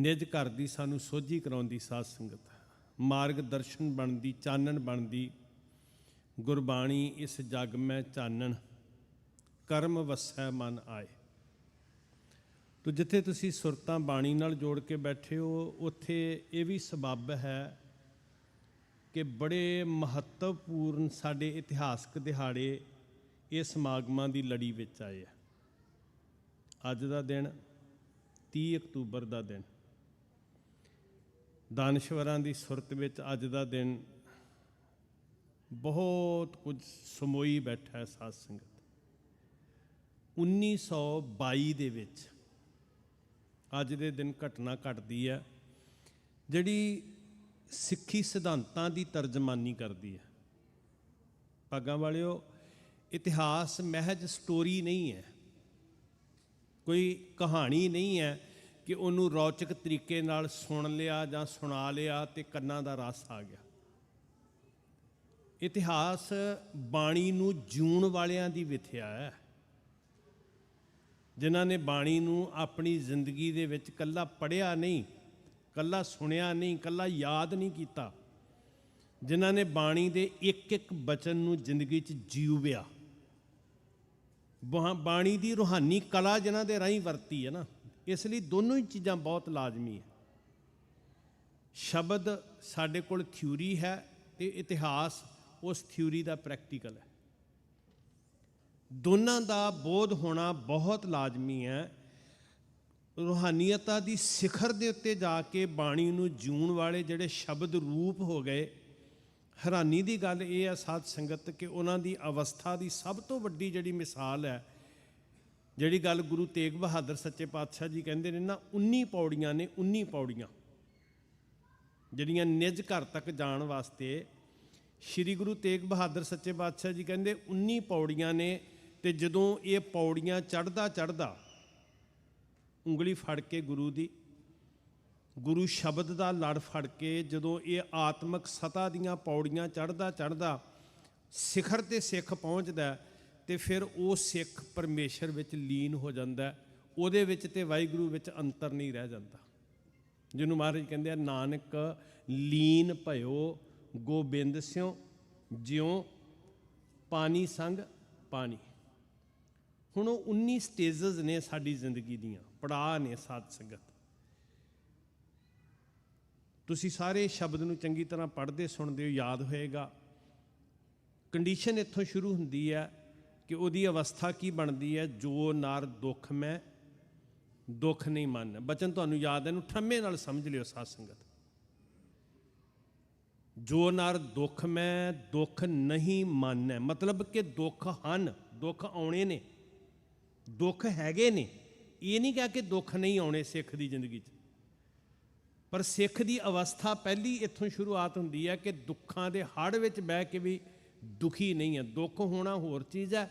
ਨਿਜ ਘਰ ਦੀ ਸਾਨੂੰ ਸੋਝੀ ਕਰਾਉਂਦੀ ਸਾਧ ਸੰਗਤ, ਮਾਰਗ ਦਰਸ਼ਨ ਬਣਦੀ, ਚਾਨਣ ਬਣਦੀ। ਗੁਰਬਾਣੀ ਇਸ ਜਗ ਮੈਂ ਚਾਨਣ, ਕਰਮ ਵਸੈ ਮਨ ਆਏ। ਤੋ ਜਿੱਥੇ ਤੁਸੀਂ ਸੁਰਤਾਂ ਬਾਣੀ ਨਾਲ ਜੋੜ ਕੇ ਬੈਠੇ ਹੋ, ਉੱਥੇ ਇਹ ਵੀ ਸਬੱਬ ਹੈ ਕਿ ਬੜੇ ਮਹੱਤਵਪੂਰਨ ਸਾਡੇ ਇਤਿਹਾਸਕ ਦਿਹਾੜੇ ਇਹ ਸਮਾਗਮਾਂ ਦੀ ਲੜੀ ਵਿੱਚ ਆਏ ਆ। ਅੱਜ ਦਾ ਦਿਨ 30 ਅਕਤੂਬਰ ਦਾ ਦਿਨ, ਦਾਨਸ਼ਵਰਾਂ ਦੀ ਸੁਰਤ ਵਿੱਚ ਅੱਜ ਦਾ ਦਿਨ ਬਹੁਤ ਕੁਝ ਸਮੋਈ ਬੈਠਾ ਹੈ ਸਾਧ ਸੰਗਤ। 1922 ਦੇ ਵਿੱਚ ਅੱਜ ਦੇ ਦਿਨ ਘਟਨਾ ਘਟਦੀ ਹੈ ਜਿਹੜੀ ਸਿੱਖੀ ਸਿਧਾਂਤਾਂ ਦੀ ਤਰਜਮਾਨੀ ਕਰਦੀ ਹੈ। ਭਾਗਾਂ ਵਾਲਿਓ, ਇਤਿਹਾਸ ਮਹਿਜ ਸਟੋਰੀ ਨਹੀਂ ਹੈ, ਕੋਈ ਕਹਾਣੀ ਨਹੀਂ ਹੈ ਕਿ ਉਹਨੂੰ ਰੌਚਕ ਤਰੀਕੇ ਨਾਲ ਸੁਣ ਲਿਆ ਜਾਂ ਸੁਣਾ ਲਿਆ ਤੇ ਕੰਨਾਂ ਦਾ ਰਸ ਆ ਗਿਆ। ਇਤਿਹਾਸ ਬਾਣੀ ਨੂੰ ਜਿਉਣ ਵਾਲਿਆਂ ਦੀ ਵਿਥਿਆ ਹੈ, ਜਿਨ੍ਹਾਂ ਨੇ ਬਾਣੀ ਨੂੰ ਆਪਣੀ ਜ਼ਿੰਦਗੀ ਦੇ ਵਿੱਚ ਕੱਲਾ ਪੜ੍ਹਿਆ ਨਹੀਂ, ਕੱਲਾ ਸੁਣਿਆ ਨਹੀਂ, ਕੱਲਾ ਯਾਦ ਨਹੀਂ ਕੀਤਾ, ਜਿਨ੍ਹਾਂ ਨੇ ਬਾਣੀ ਦੇ ਇੱਕ ਇੱਕ ਬਚਨ ਨੂੰ ਜ਼ਿੰਦਗੀ 'ਚ ਜੀਵਿਆ। ਬਾਣੀ ਦੀ ਰੂਹਾਨੀ ਕਲਾ ਜਿਨ੍ਹਾਂ ਦੇ ਰਾਹੀਂ ਵਰਤੀ ਹੈ ਨਾ, ਇਸ ਲਈ ਦੋਨੋਂ ਹੀ ਚੀਜ਼ਾਂ ਬਹੁਤ ਲਾਜ਼ਮੀ ਹੈ। ਸ਼ਬਦ ਸਾਡੇ ਕੋਲ ਥਿਊਰੀ ਹੈ ਤੇ ਇਤਿਹਾਸ ਉਸ ਥਿਊਰੀ ਦਾ ਪ੍ਰੈਕਟੀਕਲ ਹੈ। ਦੋਨਾਂ ਦਾ ਬੋਧ ਹੋਣਾ ਬਹੁਤ ਲਾਜ਼ਮੀ ਹੈ। ਰੂਹਾਨੀਅਤਾਂ ਦੀ ਸਿਖਰ ਦੇ ਉੱਤੇ ਜਾ ਕੇ ਬਾਣੀ ਨੂੰ ਜਿਉਣ ਵਾਲੇ ਜਿਹੜੇ ਸ਼ਬਦ ਰੂਪ ਹੋ ਗਏ, ਹੈਰਾਨੀ ਦੀ ਗੱਲ ਇਹ ਹੈ ਸਾਧ ਸੰਗਤ ਕਿ ਉਹਨਾਂ ਦੀ ਅਵਸਥਾ ਦੀ ਸਭ ਤੋਂ ਵੱਡੀ ਜਿਹੜੀ ਮਿਸਾਲ ਹੈ, ਜਿਹੜੀ ਗੱਲ ਗੁਰੂ ਤੇਗ ਬਹਾਦਰ ਸੱਚੇ ਪਾਤਸ਼ਾਹ ਜੀ ਕਹਿੰਦੇ ਨੇ ਨਾ, 19 ਪੌੜੀਆਂ ਨੇ, 19 ਪੌੜੀਆਂ ਜਿਹੜੀਆਂ ਨਿਜ ਘਰ ਤੱਕ ਜਾਣ ਵਾਸਤੇ ਸ਼੍ਰੀ ਗੁਰੂ ਤੇਗ ਬਹਾਦਰ ਸੱਚੇ ਪਾਤਸ਼ਾਹ ਜੀ ਕਹਿੰਦੇ 19 ਪੌੜੀਆਂ ਨੇ। ਤੇ ਜਦੋਂ ਇਹ ਪੌੜੀਆਂ ਚੜ੍ਹਦਾ ਚੜ੍ਹਦਾ ਉਂਗਲੀ ਫੜ ਕੇ ਗੁਰੂ ਦੀ, ਗੁਰੂ ਸ਼ਬਦ ਦਾ ਲੜ ਫੜ ਕੇ ਜਦੋਂ ਇਹ ਆਤਮਿਕ ਸਤਾ ਦੀਆਂ ਪੌੜੀਆਂ ਚੜ੍ਹਦਾ ਚੜ੍ਹਦਾ ਸਿਖਰ ਤੇ ਸਿੱਖ ਪਹੁੰਚਦਾ, ਤੇ ਫਿਰ ਉਹ ਸਿੱਖ ਪਰਮੇਸ਼ਰ ਵਿੱਚ ਲੀਨ ਹੋ ਜਾਂਦਾ। ਉਹਦੇ ਵਿੱਚ ਤੇ ਵਾਹਿਗੁਰੂ ਵਿੱਚ ਅੰਤਰ ਨਹੀਂ ਰਹਿ ਜਾਂਦਾ, ਜਿਹਨੂੰ ਮਹਾਰਾਜ ਕਹਿੰਦੇ ਆ, ਨਾਨਕ ਲੀਨ ਭਇਓ ਗੋਬਿੰਦ ਸਿਉ, ਜਿਉ ਪਾਣੀ ਸੰਗ ਪਾਣੀ। ਹੁਣ ਉਹ 19 ਸਟੇਜਸ ਨੇ ਸਾਡੀ ਜ਼ਿੰਦਗੀ ਦੀਆਂ, ਪੜਾਅ ਨੇ ਸਾਧ ਸੰਗਤ। ਤੁਸੀਂ ਸਾਰੇ ਸ਼ਬਦ ਨੂੰ ਚੰਗੀ ਤਰ੍ਹਾਂ ਪੜ੍ਹਦੇ ਸੁਣਦੇ ਹੋ, ਯਾਦ ਹੋਏਗਾ। ਕੰਡੀਸ਼ਨ ਇੱਥੋਂ ਸ਼ੁਰੂ ਹੁੰਦੀ ਹੈ ਕਿ ਉਹਦੀ ਅਵਸਥਾ ਕੀ ਬਣਦੀ ਹੈ। ਜੋ ਨਰ ਦੁੱਖ ਮੈਂ ਦੁੱਖ ਨਹੀਂ ਮੰਨ, ਬਚਨ ਤੁਹਾਨੂੰ ਯਾਦ ਹੈ, ਇਹਨੂੰ ਠੰਮੇ ਨਾਲ ਸਮਝ ਲਿਓ ਸਾਧ ਸੰਗਤ। ਜੋ ਨਰ ਦੁੱਖ ਮੈਂ ਦੁੱਖ ਨਹੀਂ ਮੰਨੈ, ਮਤਲਬ ਕਿ ਦੁੱਖ ਹਨ, ਦੁੱਖ ਆਉਣੇ ਨੇ, ਦੁੱਖ ਹੈਗੇ ਨੇ। ਇਹ ਨਹੀਂ ਕਿਹਾ ਕਿ ਦੁੱਖ ਨਹੀਂ ਆਉਣੇ ਸਿੱਖ ਦੀ ਜ਼ਿੰਦਗੀ 'ਚ, ਪਰ ਸਿੱਖ ਦੀ ਅਵਸਥਾ ਪਹਿਲੀ ਇੱਥੋਂ ਸ਼ੁਰੂਆਤ ਹੁੰਦੀ ਹੈ ਕਿ ਦੁੱਖਾਂ ਦੇ ਹੜ੍ਹ ਵਿੱਚ ਬਹਿ ਕੇ ਵੀ ਦੁਖੀ ਨਹੀਂ ਹੈ। ਦੁੱਖ ਹੋਣਾ ਹੋਰ ਚੀਜ਼ ਹੈ,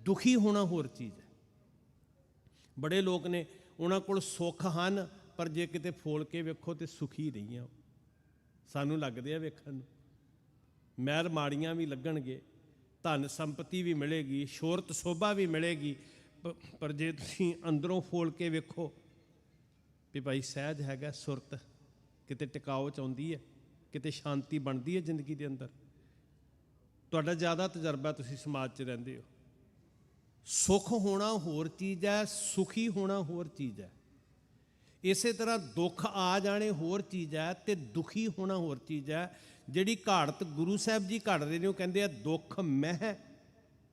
ਦੁਖੀ ਹੋਣਾ ਹੋਰ ਚੀਜ਼ ਹੈ। ਬੜੇ ਲੋਕ ਨੇ, ਉਹਨਾਂ ਕੋਲ ਸੁੱਖ ਹਨ, ਪਰ ਜੇ ਕਿਤੇ ਫੋਲ ਕੇ ਵੇਖੋ ਤੇ ਸੁਖੀ ਨਹੀਂ ਆ। ਸਾਨੂੰ ਲੱਗਦੇ ਆ ਵੇਖਣ ਨੂੰ, ਮਹਿਲ ਮਾੜੀਆਂ ਵੀ ਲੱਗਣਗੇ, ਧਨ ਸੰਪਤੀ ਵੀ ਮਿਲੇਗੀ, ਸ਼ੋਹਰਤ ਸੋਭਾ ਵੀ ਮਿਲੇਗੀ, ਪਰ ਜੇ ਤੁਸੀਂ ਅੰਦਰੋਂ ਫੋਲ ਕੇ ਵੇਖੋ ਵੀ ਭਾਈ ਸਹਿਜ ਹੈਗਾ, ਸੁਰਤ ਕਿਤੇ ਟਿਕਾਓ 'ਚ ਆਉਂਦੀ ਹੈ, ਕਿਤੇ ਸ਼ਾਂਤੀ ਬਣਦੀ ਹੈ ਜ਼ਿੰਦਗੀ ਦੇ ਅੰਦਰ। ਤੁਹਾਡਾ ਜ਼ਿਆਦਾ ਤਜਰਬਾ, ਤੁਸੀਂ ਸਮਾਜ 'ਚ ਰਹਿੰਦੇ ਹੋ। ਸੁੱਖ ਹੋਣਾ ਹੋਰ ਚੀਜ਼ ਹੈ, ਸੁਖੀ ਹੋਣਾ ਹੋਰ ਚੀਜ਼ ਹੈ। ਇਸੇ ਤਰ੍ਹਾਂ ਦੁੱਖ ਆ ਜਾਣੇ ਹੋਰ ਚੀਜ਼ ਹੈ ਤੇ ਦੁਖੀ ਹੋਣਾ ਹੋਰ ਚੀਜ਼ ਹੈ। ਜਿਹੜੀ ਘਾੜਤ ਗੁਰੂ ਸਾਹਿਬ ਜੀ ਘੜ ਰਹੇ ਨੇ, ਉਹ ਕਹਿੰਦੇ ਆ ਦੁੱਖ ਮਹਿ,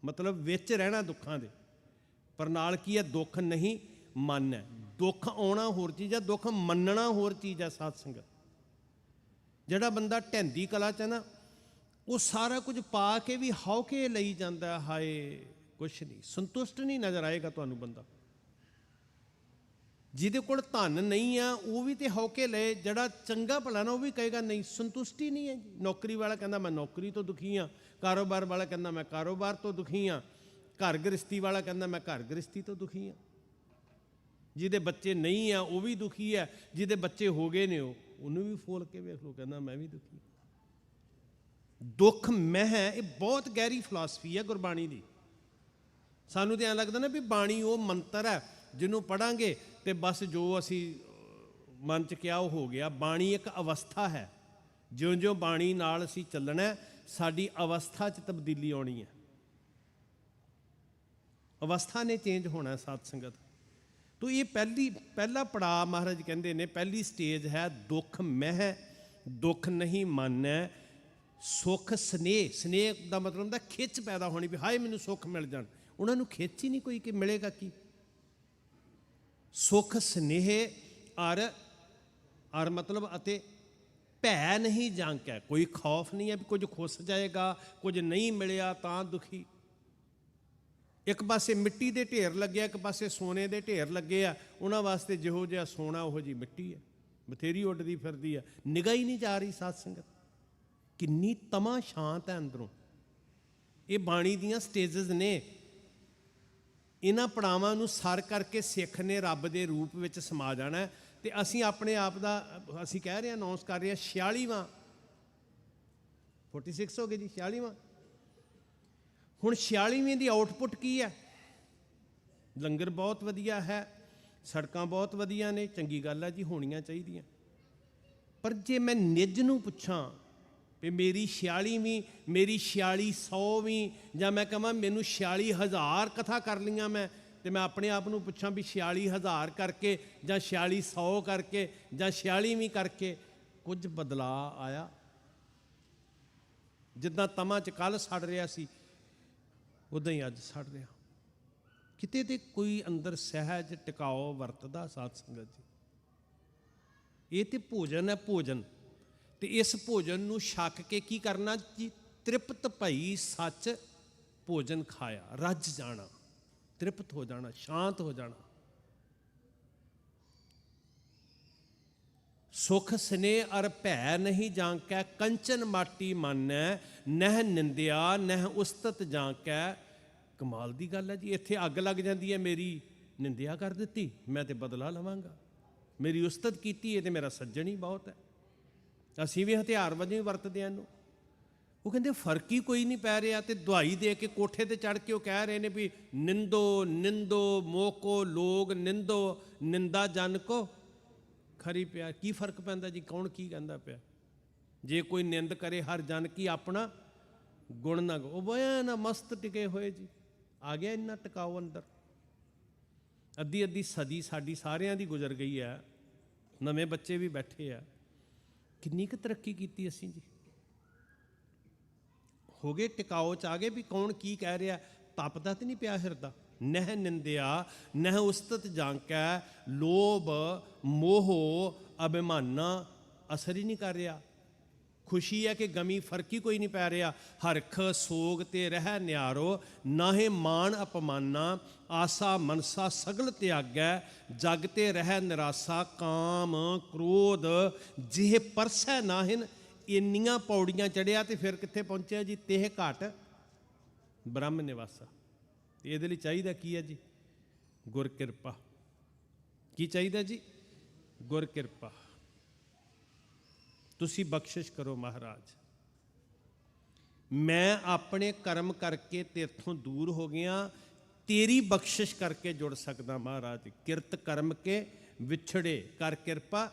ਮਤਲਬ ਵਿੱਚ ਰਹਿਣਾ ਦੁੱਖਾਂ ਦੇ, ਪਰ ਨਾਲ ਕੀ ਹੈ, ਦੁੱਖ ਨਹੀਂ ਮੰਨ ਹੈ। ਦੁੱਖ ਆਉਣਾ ਹੋਰ ਚੀਜ਼ ਹੈ, ਦੁੱਖ ਮੰਨਣਾ ਹੋਰ ਚੀਜ਼ ਹੈ ਸਾਧ ਸੰਗਤ। ਜਿਹੜਾ ਬੰਦਾ ਢਹਿੰਦੀ ਕਲਾ 'ਚ ਹੈ ਨਾ, ਉਹ ਸਾਰਾ ਕੁਝ ਪਾ ਕੇ ਵੀ ਹੌਕੇ ਲਈ ਜਾਂਦਾ, ਹਾਏ ਕੁਛ ਨਹੀਂ, ਸੰਤੁਸ਼ਟ ਨਹੀਂ ਨਜ਼ਰ ਆਏਗਾ ਤੁਹਾਨੂੰ ਬੰਦਾ। ਜਿਹਦੇ ਕੋਲ ਧਨ ਨਹੀਂ ਆ ਉਹ ਵੀ ਤੇ ਹੌਕੇ ਲਏ, ਜਿਹੜਾ ਚੰਗਾ ਭਲਾ ਨਾ ਉਹ ਵੀ ਕਹੇਗਾ ਨਹੀਂ, ਸੰਤੁਸ਼ਟੀ ਨਹੀਂ ਹੈ ਜੀ। ਨੌਕਰੀ ਵਾਲਾ ਕਹਿੰਦਾ ਮੈਂ ਨੌਕਰੀ ਤੋਂ ਦੁਖੀ ਹਾਂ, ਕਾਰੋਬਾਰ ਵਾਲਾ ਕਹਿੰਦਾ ਮੈਂ ਕਾਰੋਬਾਰ ਤੋਂ ਦੁਖੀ ਹਾਂ, ਘਰ ਗ੍ਰਸਤੀ ਵਾਲਾ ਕਹਿੰਦਾ ਮੈਂ ਘਰ ਗ੍ਰਸਤੀ ਤੋਂ ਦੁਖੀ ਹਾਂ। ਜਿਹਦੇ ਬੱਚੇ ਨਹੀਂ ਆ ਉਹ ਵੀ ਦੁਖੀ ਹੈ, ਜਿਹਦੇ ਬੱਚੇ ਹੋ ਗਏ ਨੇ ਉਹਨੂੰ ਵੀ ਫੋਲ ਕੇ ਵੇਖ ਲਓ, ਕਹਿੰਦਾ ਮੈਂ ਵੀ ਦੁਖੀ। ਦੁੱਖ ਮੈਂ ਹੈ, ਇਹ ਬਹੁਤ ਗਹਿਰੀ ਫਿਲਾਸਫੀ ਹੈ ਗੁਰਬਾਣੀ ਦੀ। ਸਾਨੂੰ ਤਾਂ ਐਂ ਲੱਗਦਾ ਨਾ ਵੀ ਬਾਣੀ ਉਹ ਮੰਤਰ ਹੈ ਜਿਹਨੂੰ ਪੜ੍ਹਾਂਗੇ ਤੇ ਬਸ ਜੋ ਅਸੀਂ ਮਨ 'ਚ ਕਿਹਾ ਉਹ ਹੋ ਗਿਆ। ਬਾਣੀ ਇੱਕ ਅਵਸਥਾ ਹੈ, ਜਿਉਂ-ਜਿਉਂ ਬਾਣੀ ਨਾਲ ਅਸੀਂ ਚੱਲਣਾ ਸਾਡੀ ਅਵਸਥਾ 'ਚ ਤਬਦੀਲੀ ਆਉਣੀ ਹੈ, ਅਵਸਥਾ ਨੇ ਚੇਂਜ ਹੋਣਾ ਸਾਧ ਸੰਗਤ। ਤੋ ਇਹ ਪਹਿਲਾ ਪੜਾਅ ਮਹਾਰਾਜ ਕਹਿੰਦੇ ਨੇ, ਪਹਿਲੀ ਸਟੇਜ ਹੈ ਦੁੱਖ ਮਹਿ ਦੁੱਖ ਨਹੀਂ ਮਾਨੈ, ਸੁੱਖ ਸਨੇਹ। ਸਨੇਹ ਦਾ ਮਤਲਬ ਹੁੰਦਾ ਖਿੱਚ ਪੈਦਾ ਹੋਣੀ ਵੀ ਹਾਏ ਮੈਨੂੰ ਸੁੱਖ ਮਿਲ ਜਾਣ। ਉਹਨਾਂ ਨੂੰ ਖਿੱਚ ਹੀ ਨਹੀਂ ਕੋਈ ਕਿ ਮਿਲੇਗਾ ਕੀ। ਸੁੱਖ ਸਨੇਹ ਅਰ ਮਤਲਬ ਅਤੇ ਭੈ ਨਹੀਂ ਜਾਂਕੈ, ਕੋਈ ਖੌਫ ਨਹੀਂ ਹੈ ਵੀ ਕੁਝ ਖੁੱਸ ਜਾਏਗਾ, ਕੁਝ ਨਹੀਂ ਮਿਲਿਆ ਤਾਂ ਦੁਖੀ। ਇੱਕ ਪਾਸੇ ਮਿੱਟੀ ਦੇ ਢੇਰ ਲੱਗੇ, ਇੱਕ ਪਾਸੇ ਸੋਨੇ ਦੇ ਢੇਰ ਲੱਗੇ ਆ, ਉਹਨਾਂ ਵਾਸਤੇ ਜਿਹੋ ਜਿਹਾ ਸੋਨਾ ਉਹੋ ਜਿਹੀ ਮਿੱਟੀ ਹੈ, ਬਥੇਰੀ ਉੱਡਦੀ ਫਿਰਦੀ ਆ, ਨਿਗਾਹ ਹੀ ਨਹੀਂ ਜਾ ਰਹੀ। ਸਾਧ ਸੰਗਤ ਕਿੰਨੀ ਤਮਾ ਸ਼ਾਂਤ ਹੈ ਅੰਦਰੋਂ। ਇਹ ਬਾਣੀ ਦੀਆਂ ਸਟੇਜਸ ਨੇ। ਇਹਨਾਂ ਪੜਾਵਾਂ ਨੂੰ ਸਰ ਕਰਕੇ ਸਿੱਖ ਨੇ ਰੱਬ ਦੇ ਰੂਪ ਵਿੱਚ ਸਮਾ ਜਾਣਾ ਹੈ। ਤੇ ਅਸੀਂ ਆਪਣੇ ਆਪ ਦਾ ਅਸੀਂ ਕਹਿ ਰਹੇ ਹਾਂ, ਅਨਾਉਂਸ ਕਰ ਰਹੇ ਹਾਂ 46ਵਾਂ 46 ਹੋ ਗਏ ਜੀ, 46ਵਾਂ। ਹੁਣ 46ਵੀਂ ਦੀ ਆਊਟਪੁੱਟ ਕੀ ਹੈ? ਲੰਗਰ ਬਹੁਤ ਵਧੀਆ ਹੈ, ਸੜਕਾਂ ਬਹੁਤ ਵਧੀਆ ਨੇ, ਚੰਗੀ ਗੱਲ ਹੈ ਜੀ, ਹੋਣੀਆਂ ਚਾਹੀਦੀਆਂ। ਪਰ ਜੇ ਮੈਂ ਨਿੱਜ ਨੂੰ ਪੁੱਛਾਂ ਵੀ ਮੇਰੀ 46ਵੀਂ, ਮੇਰੀ 4600ਵੀਂ, ਜਾਂ ਮੈਂ ਕਹਾਂ ਮੈਨੂੰ 46000 ਕਥਾ ਕਰ ਲਈਆਂ ਮੈਂ, ਤੇ ਮੈਂ ਆਪਣੇ ਆਪ ਨੂੰ ਪੁੱਛਾਂ ਵੀ 46000 ਕਰਕੇ ਜਾਂ 4600 ਕਰਕੇ ਜਾਂ 46ਵੀਂ ਕਰਕੇ ਕੁਝ ਬਦਲਾਅ ਆਇਆ? ਜਿੱਦਾਂ ਤਮਾਂ 'ਚ ਕੱਲ੍ਹ ਸੜ ਰਿਹਾ ਸੀ ਉਦਾਂ ਹੀ ਅੱਜ ਸੜ ਰਿਹਾ। ਕਿਤੇ ਤੇ ਕੋਈ ਅੰਦਰ ਸਹਿਜ ਟਿਕਾਓ ਵਰਤਦਾ ਸਾਧ ਸੰਗਤ ਜੀ। ਇਹ ਤੇ ਭੋਜਨ ਹੈ, ਭੋਜਨ। ਤੇ ਇਸ ਭੋਜਨ ਨੂੰ ਛਕ ਕੇ ਕੀ ਕਰਨਾ ਜੀ? ਤ੍ਰਿਪਤ ਭਈ ਸੱਚ ਭੋਜਨ ਖਾਇਆ, ਰੱਜ ਜਾਣਾ, ਤ੍ਰਿਪਤ ਹੋ ਜਾਣਾ, ਸ਼ਾਂਤ ਹੋ ਜਾਣਾ। ਸੁਖ ਸਨੇਹ ਅਰ ਭੈ ਨਹੀਂ ਜਾਂਕੈ, ਕੰਚਨ ਮਾਟੀ ਮਾਨੈ, ਨਹਿ ਨਿੰਦਿਆ ਨਹਿ ਉਸਤਤ ਜਾਂਕੈ। ਕਮਾਲ ਦੀ ਗੱਲ ਹੈ ਜੀ। ਇੱਥੇ ਅੱਗ ਲੱਗ ਜਾਂਦੀ ਹੈ, ਮੇਰੀ ਨਿੰਦਿਆ ਕਰ ਦਿੱਤੀ, ਮੈਂ ਤੇ ਬਦਲਾ ਲਵਾਂਗਾ। ਮੇਰੀ ਉਸਤਤ ਕੀਤੀ, ਇਹ ਤੇ ਮੇਰਾ ਸੱਜਣ ਹੀ ਬਹੁਤ ਹੈ। ਅਸੀਂ ਵੀ ਹਥਿਆਰ ਵਜੋਂ ਹੀ ਵਰਤਦੇ ਹਾਂ ਇਹਨੂੰ। ਉਹ ਕਹਿੰਦੇ ਫਰਕ ਹੀ ਕੋਈ ਨਹੀਂ ਪੈ ਰਿਹਾ। ਤੇ ਦਵਾਈ ਦੇ ਕੇ ਕੋਠੇ ਤੇ ਚੜ੍ਹ ਕੇ ਉਹ ਕਹਿ ਰਹੇ ਨੇ ਵੀ ਨਿੰਦੋ ਨਿੰਦੋ ਮੋਕੋ ਲੋਗ ਨਿੰਦੋ, ਨਿੰਦਾ ਜਨ ਕੋ ਖਰੀ ਪਿਆ। ਕੀ ਫਰਕ ਪੈਂਦਾ ਜੀ? ਕੌਣ ਕੀ ਕਹਿੰਦਾ ਪਿਆ? ਜੇ ਕੋਈ ਨਿੰਦ ਕਰੇ ਹਰ ਜਨ ਕੀ ਆਪਣਾ ਗੁਣ ਨਾ ਉਹ ਬੋਇਆ ਨਾ ਮਸਤ ਟਿਕੇ ਹੋਏ ਜੀ। ਆ ਗਿਆ ਇੰਨਾ ਟਿਕਾਓ ਅੰਦਰ। ਅੱਧੀ ਅੱਧੀ ਸਦੀ ਸਾਡੀ ਸਾਰਿਆਂ ਦੀ ਗੁਜ਼ਰ ਗਈ ਹੈ, ਨਵੇਂ ਬੱਚੇ ਵੀ ਬੈਠੇ ਆ। ਕਿੰਨੀ ਕੁ ਤਰੱਕੀ ਕੀਤੀ ਅਸੀਂ ਜੀ। ਹੋ ਗਏ ਟਿਕਾਓ 'ਚ ਆ ਗਏ ਵੀ ਕੌਣ ਕੀ ਕਹਿ ਰਿਹਾ, ਤਪਦਾ ਤੇ ਨਹੀਂ ਪਿਆ ਹਿਰਦਾ। ਨਹਿ ਨਿੰਦਿਆ ਨਹਿ ਉਸਤਤ ਜਾਂਕੈ, ਲੋਭ ਮੋਹ ਅਭਿਮਾਨਾ ਅਸਰ ਹੀ ਨਹੀਂ ਕਰ ਰਿਹਾ। ਖੁਸ਼ੀ ਹੈ ਕਿ ਗਮੀ ਫਰਕ ਹੀ ਕੋਈ ਨਹੀਂ ਪੈ ਰਿਹਾ। ਹਰਖ ਸੋਗ ਤੇ ਰਹਿ ਨਿਆਰੋ, ਨਾਹੇ ਮਾਣ ਅਪਮਾਨਾ, ਆਸਾ ਮਨਸਾ ਸਗਲ ਤਿਆਗੈ, ਜਗ ਤੇ ਰਹਿ ਨਿਰਾਸਾ, ਕਾਮ ਕ੍ਰੋਧ ਜਿਹ ਪਰਸੈ ਨਾਹਿਨ। ਇੰਨੀਆਂ ਪੌੜੀਆਂ ਚੜਿਆ ਤੇ ਫਿਰ ਕਿੱਥੇ ਪਹੁੰਚਿਆ ਜੀ? ਤੇਹ ਘਾਟ ਬ੍ਰਹਮ ਨਿਵਾਸਾ। ਤੇ ਇਹਦੇ ਲਈ ਚਾਹੀਦਾ ਕੀ ਹੈ ਜੀ? ਗੁਰ ਕਿਰਪਾ। ਕੀ ਚਾਹੀਦਾ ਜੀ? ਗੁਰ ਕਿਰਪਾ। ਤੁਸੀਂ ਬਖਸ਼ਿਸ਼ ਕਰੋ ਮਹਾਰਾਜ। ਮੈਂ ਆਪਣੇ ਕਰਮ ਕਰਕੇ ਤੇਥੋਂ ਦੂਰ ਹੋ ਗਿਆ, ਤੇਰੀ ਬਖਸ਼ਿਸ਼ ਕਰਕੇ ਜੁੜ ਸਕਦਾ ਮਹਾਰਾਜ। ਕਿਰਤ ਕਰਮ ਕੇ ਵਿਛੜੇ, ਕਰ ਕਿਰਪਾ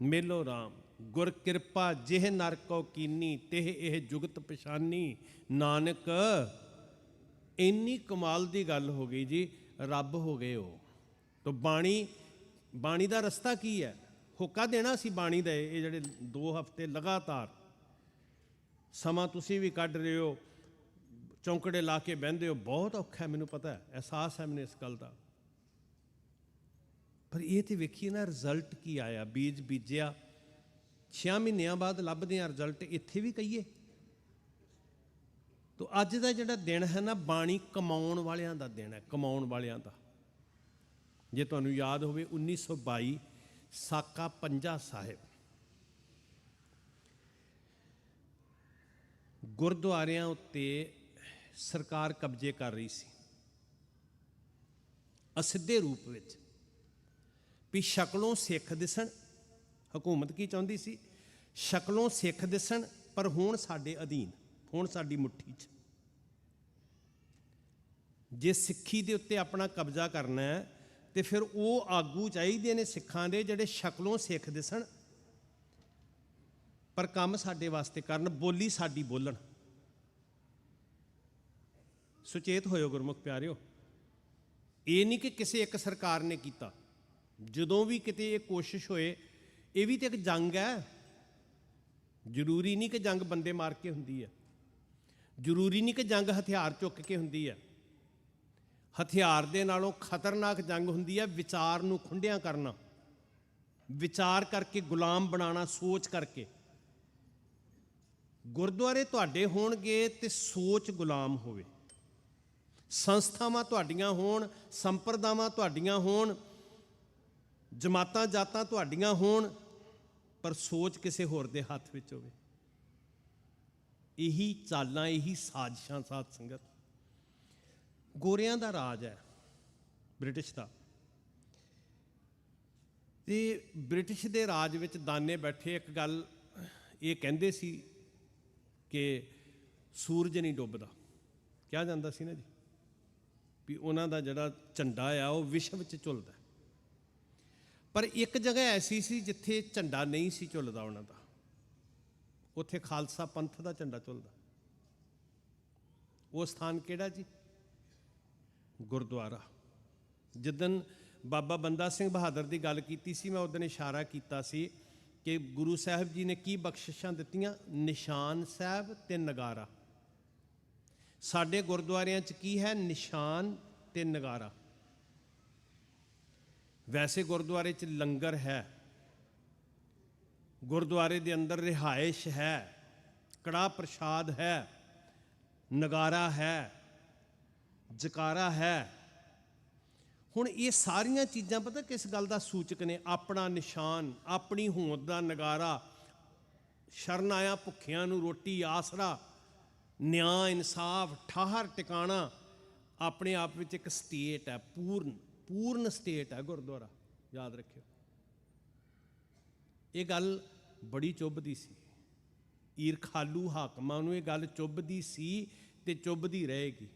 ਮੇਲੋ ਰਾਮ। ਗੁਰ ਕਿਰਪਾ ਜਿਹ ਨਰ ਕੋ ਕੀਨੀ, ਤਿਹ ਇਹ ਜੁਗਤ ਪਛਾਨੀ। ਨਾਨਕ ਇੰਨੀ ਕਮਾਲ ਦੀ ਗੱਲ ਹੋ ਗਈ ਜੀ, ਰੱਬ ਹੋ ਗਏ ਉਹ। ਤਾਂ ਬਾਣੀ ਦਾ ਰਸਤਾ ਕੀ ਹੈ? ਹੋਕਾ ਦੇਣਾ ਸੀ ਬਾਣੀ ਦਾ। ਇਹ ਜਿਹੜੇ 2 ਹਫ਼ਤੇ ਲਗਾਤਾਰ ਸਮਾਂ ਤੁਸੀਂ ਵੀ ਕੱਢ ਰਹੇ ਹੋ, ਚੌਂਕੜੇ ਲਾ ਕੇ ਬਹਿੰਦੇ ਹੋ, ਬਹੁਤ ਔਖਾ ਹੈ, ਮੈਨੂੰ ਪਤਾ ਹੈ, ਅਹਿਸਾਸ ਹੈ ਮੈਨੂੰ ਇਸ ਗੱਲ ਦਾ। ਪਰ ਇਹ ਤੇ ਵੇਖੀਏ ਨਾ ਰਿਜ਼ਲਟ ਕੀ ਆਇਆ। ਬੀਜ ਬੀਜਿਆ, 6 ਮਹੀਨਿਆਂ ਬਾਅਦ ਲੱਭਦੇ ਆ ਰਿਜ਼ਲਟ। ਇੱਥੇ ਵੀ ਕਹੀਏ ਤਾਂ ਅੱਜ ਦਾ ਜਿਹੜਾ ਦਿਨ ਹੈ ਨਾ, ਬਾਣੀ ਕਮਾਉਣ ਵਾਲਿਆਂ ਦਾ ਦਿਨ ਹੈ, ਕਮਾਉਣ ਵਾਲਿਆਂ ਦਾ। ਜੇ ਤੁਹਾਨੂੰ ਯਾਦ ਹੋਵੇ 1922 ਸਾਕਾ ਪੰਜਾ ਸਾਹਿਬ, ਗੁਰਦੁਆਰਿਆਂ ਉੱਤੇ ਸਰਕਾਰ ਕਬਜ਼ੇ ਕਰ ਰਹੀ ਸੀ ਅਸਿੱਧੇ ਰੂਪ ਵਿੱਚ, ਵੀ ਸ਼ਕਲੋਂ ਸਿੱਖ ਦਿਸਣ। ਹਕੂਮਤ ਕੀ ਚਾਹੁੰਦੀ ਸੀ? ਸ਼ਕਲੋਂ ਸਿੱਖ ਦਿਸਣ ਪਰ ਹੁਣ ਸਾਡੇ ਅਧੀਨ, ਹੁਣ ਸਾਡੀ ਮੁੱਠੀ 'ਚ। ਜੇ ਸਿੱਖੀ ਦੇ ਉੱਤੇ ਆਪਣਾ ਕਬਜ਼ਾ ਕਰਨਾ ਹੈ ਤੇ ਫਿਰ ਉਹ ਆਗੂ ਚਾਹੀਦੇ ਨੇ ਸਿੱਖਾਂ ਦੇ ਜਿਹੜੇ ਸ਼ਕਲੋਂ ਸਿੱਖ ਦਿਸਣ ਪਰ ਕੰਮ ਸਾਡੇ ਵਾਸਤੇ ਕਰਨ, ਬੋਲੀ ਸਾਡੀ ਬੋਲਣ। ਸੁਚੇਤ ਹੋਇਓ ਗੁਰਮੁਖ ਪਿਆਰਿਓ, ਇਹ ਨਹੀਂ ਕਿ ਕਿਸੇ ਇੱਕ ਸਰਕਾਰ ਨੇ ਕੀਤਾ। ਜਦੋਂ ਵੀ ਕਿਤੇ ਇਹ ਕੋਸ਼ਿਸ਼ ਹੋਏ, ਇਹ ਵੀ ਤੇ ਇੱਕ ਜੰਗ ਹੈ। ਜ਼ਰੂਰੀ ਨਹੀਂ ਕਿ ਜੰਗ ਬੰਦੇ ਮਾਰ ਕੇ ਹੁੰਦੀ ਹੈ, ਜ਼ਰੂਰੀ ਨਹੀਂ ਕਿ ਜੰਗ ਹਥਿਆਰ ਚੁੱਕ ਕੇ ਹੁੰਦੀ ਹੈ। ਹਥਿਆਰ ਦੇ ਨਾਲੋਂ ਖਤਰਨਾਕ ਜੰਗ ਹੁੰਦੀ ਹੈ ਵਿਚਾਰ ਨੂੰ ਖੁੰਡਿਆਂ ਕਰਨਾ, ਵਿਚਾਰ ਕਰਕੇ ਗੁਲਾਮ ਬਣਾਉਣਾ, ਸੋਚ ਕਰਕੇ। ਗੁਰਦੁਆਰੇ ਤੁਹਾਡੇ ਹੋਣਗੇ ਤੇ ਸੋਚ ਗੁਲਾਮ ਹੋਵੇ, ਸੰਸਥਾਵਾਂ ਤੁਹਾਡੀਆਂ ਹੋਣ, ਸੰਪਰਦਾਵਾਂ ਤੁਹਾਡੀਆਂ ਹੋਣ, ਜਮਾਤਾਂ ਜਾਤਾਂ ਤੁਹਾਡੀਆਂ ਹੋਣ, ਪਰ ਸੋਚ ਕਿਸੇ ਹੋਰ ਦੇ ਹੱਥ ਵਿੱਚ ਹੋਵੇ। ਇਹੀ ਚਾਲਾਂ, ਇਹੀ ਸਾਜ਼ਿਸ਼ਾਂ ਸਾਧ ਸੰਗਤ। ਗੋਰਿਆਂ ਦਾ ਰਾਜ ਹੈ ਬ੍ਰਿਟਿਸ਼ ਦਾ, ਤੇ ਬ੍ਰਿਟਿਸ਼ ਦੇ ਰਾਜ ਵਿੱਚ ਦਾਨੇ ਬੈਠੇ ਇੱਕ ਗੱਲ ਇਹ ਕਹਿੰਦੇ ਸੀ ਕਿ ਸੂਰਜ ਨਹੀਂ ਡੁੱਬਦਾ। ਕਿਹਾ ਜਾਂਦਾ ਸੀ ਨਾ ਜੀ ਵੀ ਉਹਨਾਂ ਦਾ ਜਿਹੜਾ ਝੰਡਾ ਆ ਉਹ ਵਿਸ਼ਵ 'ਚ ਝੁੱਲਦਾ। ਪਰ ਇੱਕ ਜਗ੍ਹਾ ਐਸੀ ਸੀ ਜਿੱਥੇ ਝੰਡਾ ਨਹੀਂ ਸੀ ਝੁੱਲਦਾ ਉਹਨਾਂ ਦਾ, ਉੱਥੇ ਖਾਲਸਾ ਪੰਥ ਦਾ ਝੰਡਾ ਝੁੱਲਦਾ। ਉਹ ਸਥਾਨ ਕਿਹੜਾ ਜੀ? ਗੁਰਦੁਆਰਾ। ਜਿੱਦਣ ਬਾਬਾ ਬੰਦਾ ਸਿੰਘ ਬਹਾਦਰ ਦੀ ਗੱਲ ਕੀਤੀ ਸੀ, ਮੈਂ ਉਦੋਂ ਇਸ਼ਾਰਾ ਕੀਤਾ ਸੀ ਕਿ ਗੁਰੂ ਸਾਹਿਬ ਜੀ ਨੇ ਕੀ ਬਖਸ਼ਿਸ਼ਾਂ ਦਿੱਤੀਆਂ? ਨਿਸ਼ਾਨ ਸਾਹਿਬ ਤੇ ਨਗਾਰਾ। ਸਾਡੇ ਗੁਰਦੁਆਰਿਆਂ 'ਚ ਕੀ ਹੈ? ਨਿਸ਼ਾਨ ਤੇ ਨਗਾਰਾ। ਵੈਸੇ ਗੁਰਦੁਆਰੇ 'ਚ ਲੰਗਰ ਹੈ, ਗੁਰਦੁਆਰੇ ਦੇ ਅੰਦਰ ਰਿਹਾਇਸ਼ ਹੈ, ਕੜਾਹ ਪ੍ਰਸ਼ਾਦ ਹੈ, ਨਗਾਰਾ ਹੈ, ਜਕਾਰਾ ਹੈ। ਹੁਣ ਇਹ ਸਾਰੀਆਂ ਚੀਜ਼ਾਂ ਪਤਾ ਕਿਸ ਗੱਲ ਦਾ ਸੂਚਕ ਨੇ? ਆਪਣਾ ਨਿਸ਼ਾਨ, ਆਪਣੀ ਹੋਂਦ ਦਾ ਨਗਾਰਾ, ਸ਼ਰਨ ਆਇਆ ਭੁੱਖਿਆਂ ਨੂੰ ਰੋਟੀ, ਆਸਰਾ, ਨਿਆਂ, ਇਨਸਾਫ, ਠਾਹਰ ਟਿਕਾਣਾ, ਆਪਣੇ ਆਪ ਵਿੱਚ ਇੱਕ ਸਟੇਟ ਹੈ, ਪੂਰਨ ਸਟੇਟ ਹੈ ਗੁਰਦੁਆਰਾ। ਯਾਦ ਰੱਖਿਓ, ਇਹ ਗੱਲ ਬੜੀ ਚੁੱਭਦੀ ਸੀ ਈਰਖਾਲੂ ਹਾਕਮਾਂ ਨੂੰ, ਇਹ ਗੱਲ ਚੁੱਭਦੀ ਸੀ ਤੇ ਚੁੱਭਦੀ ਰਹੇਗੀ।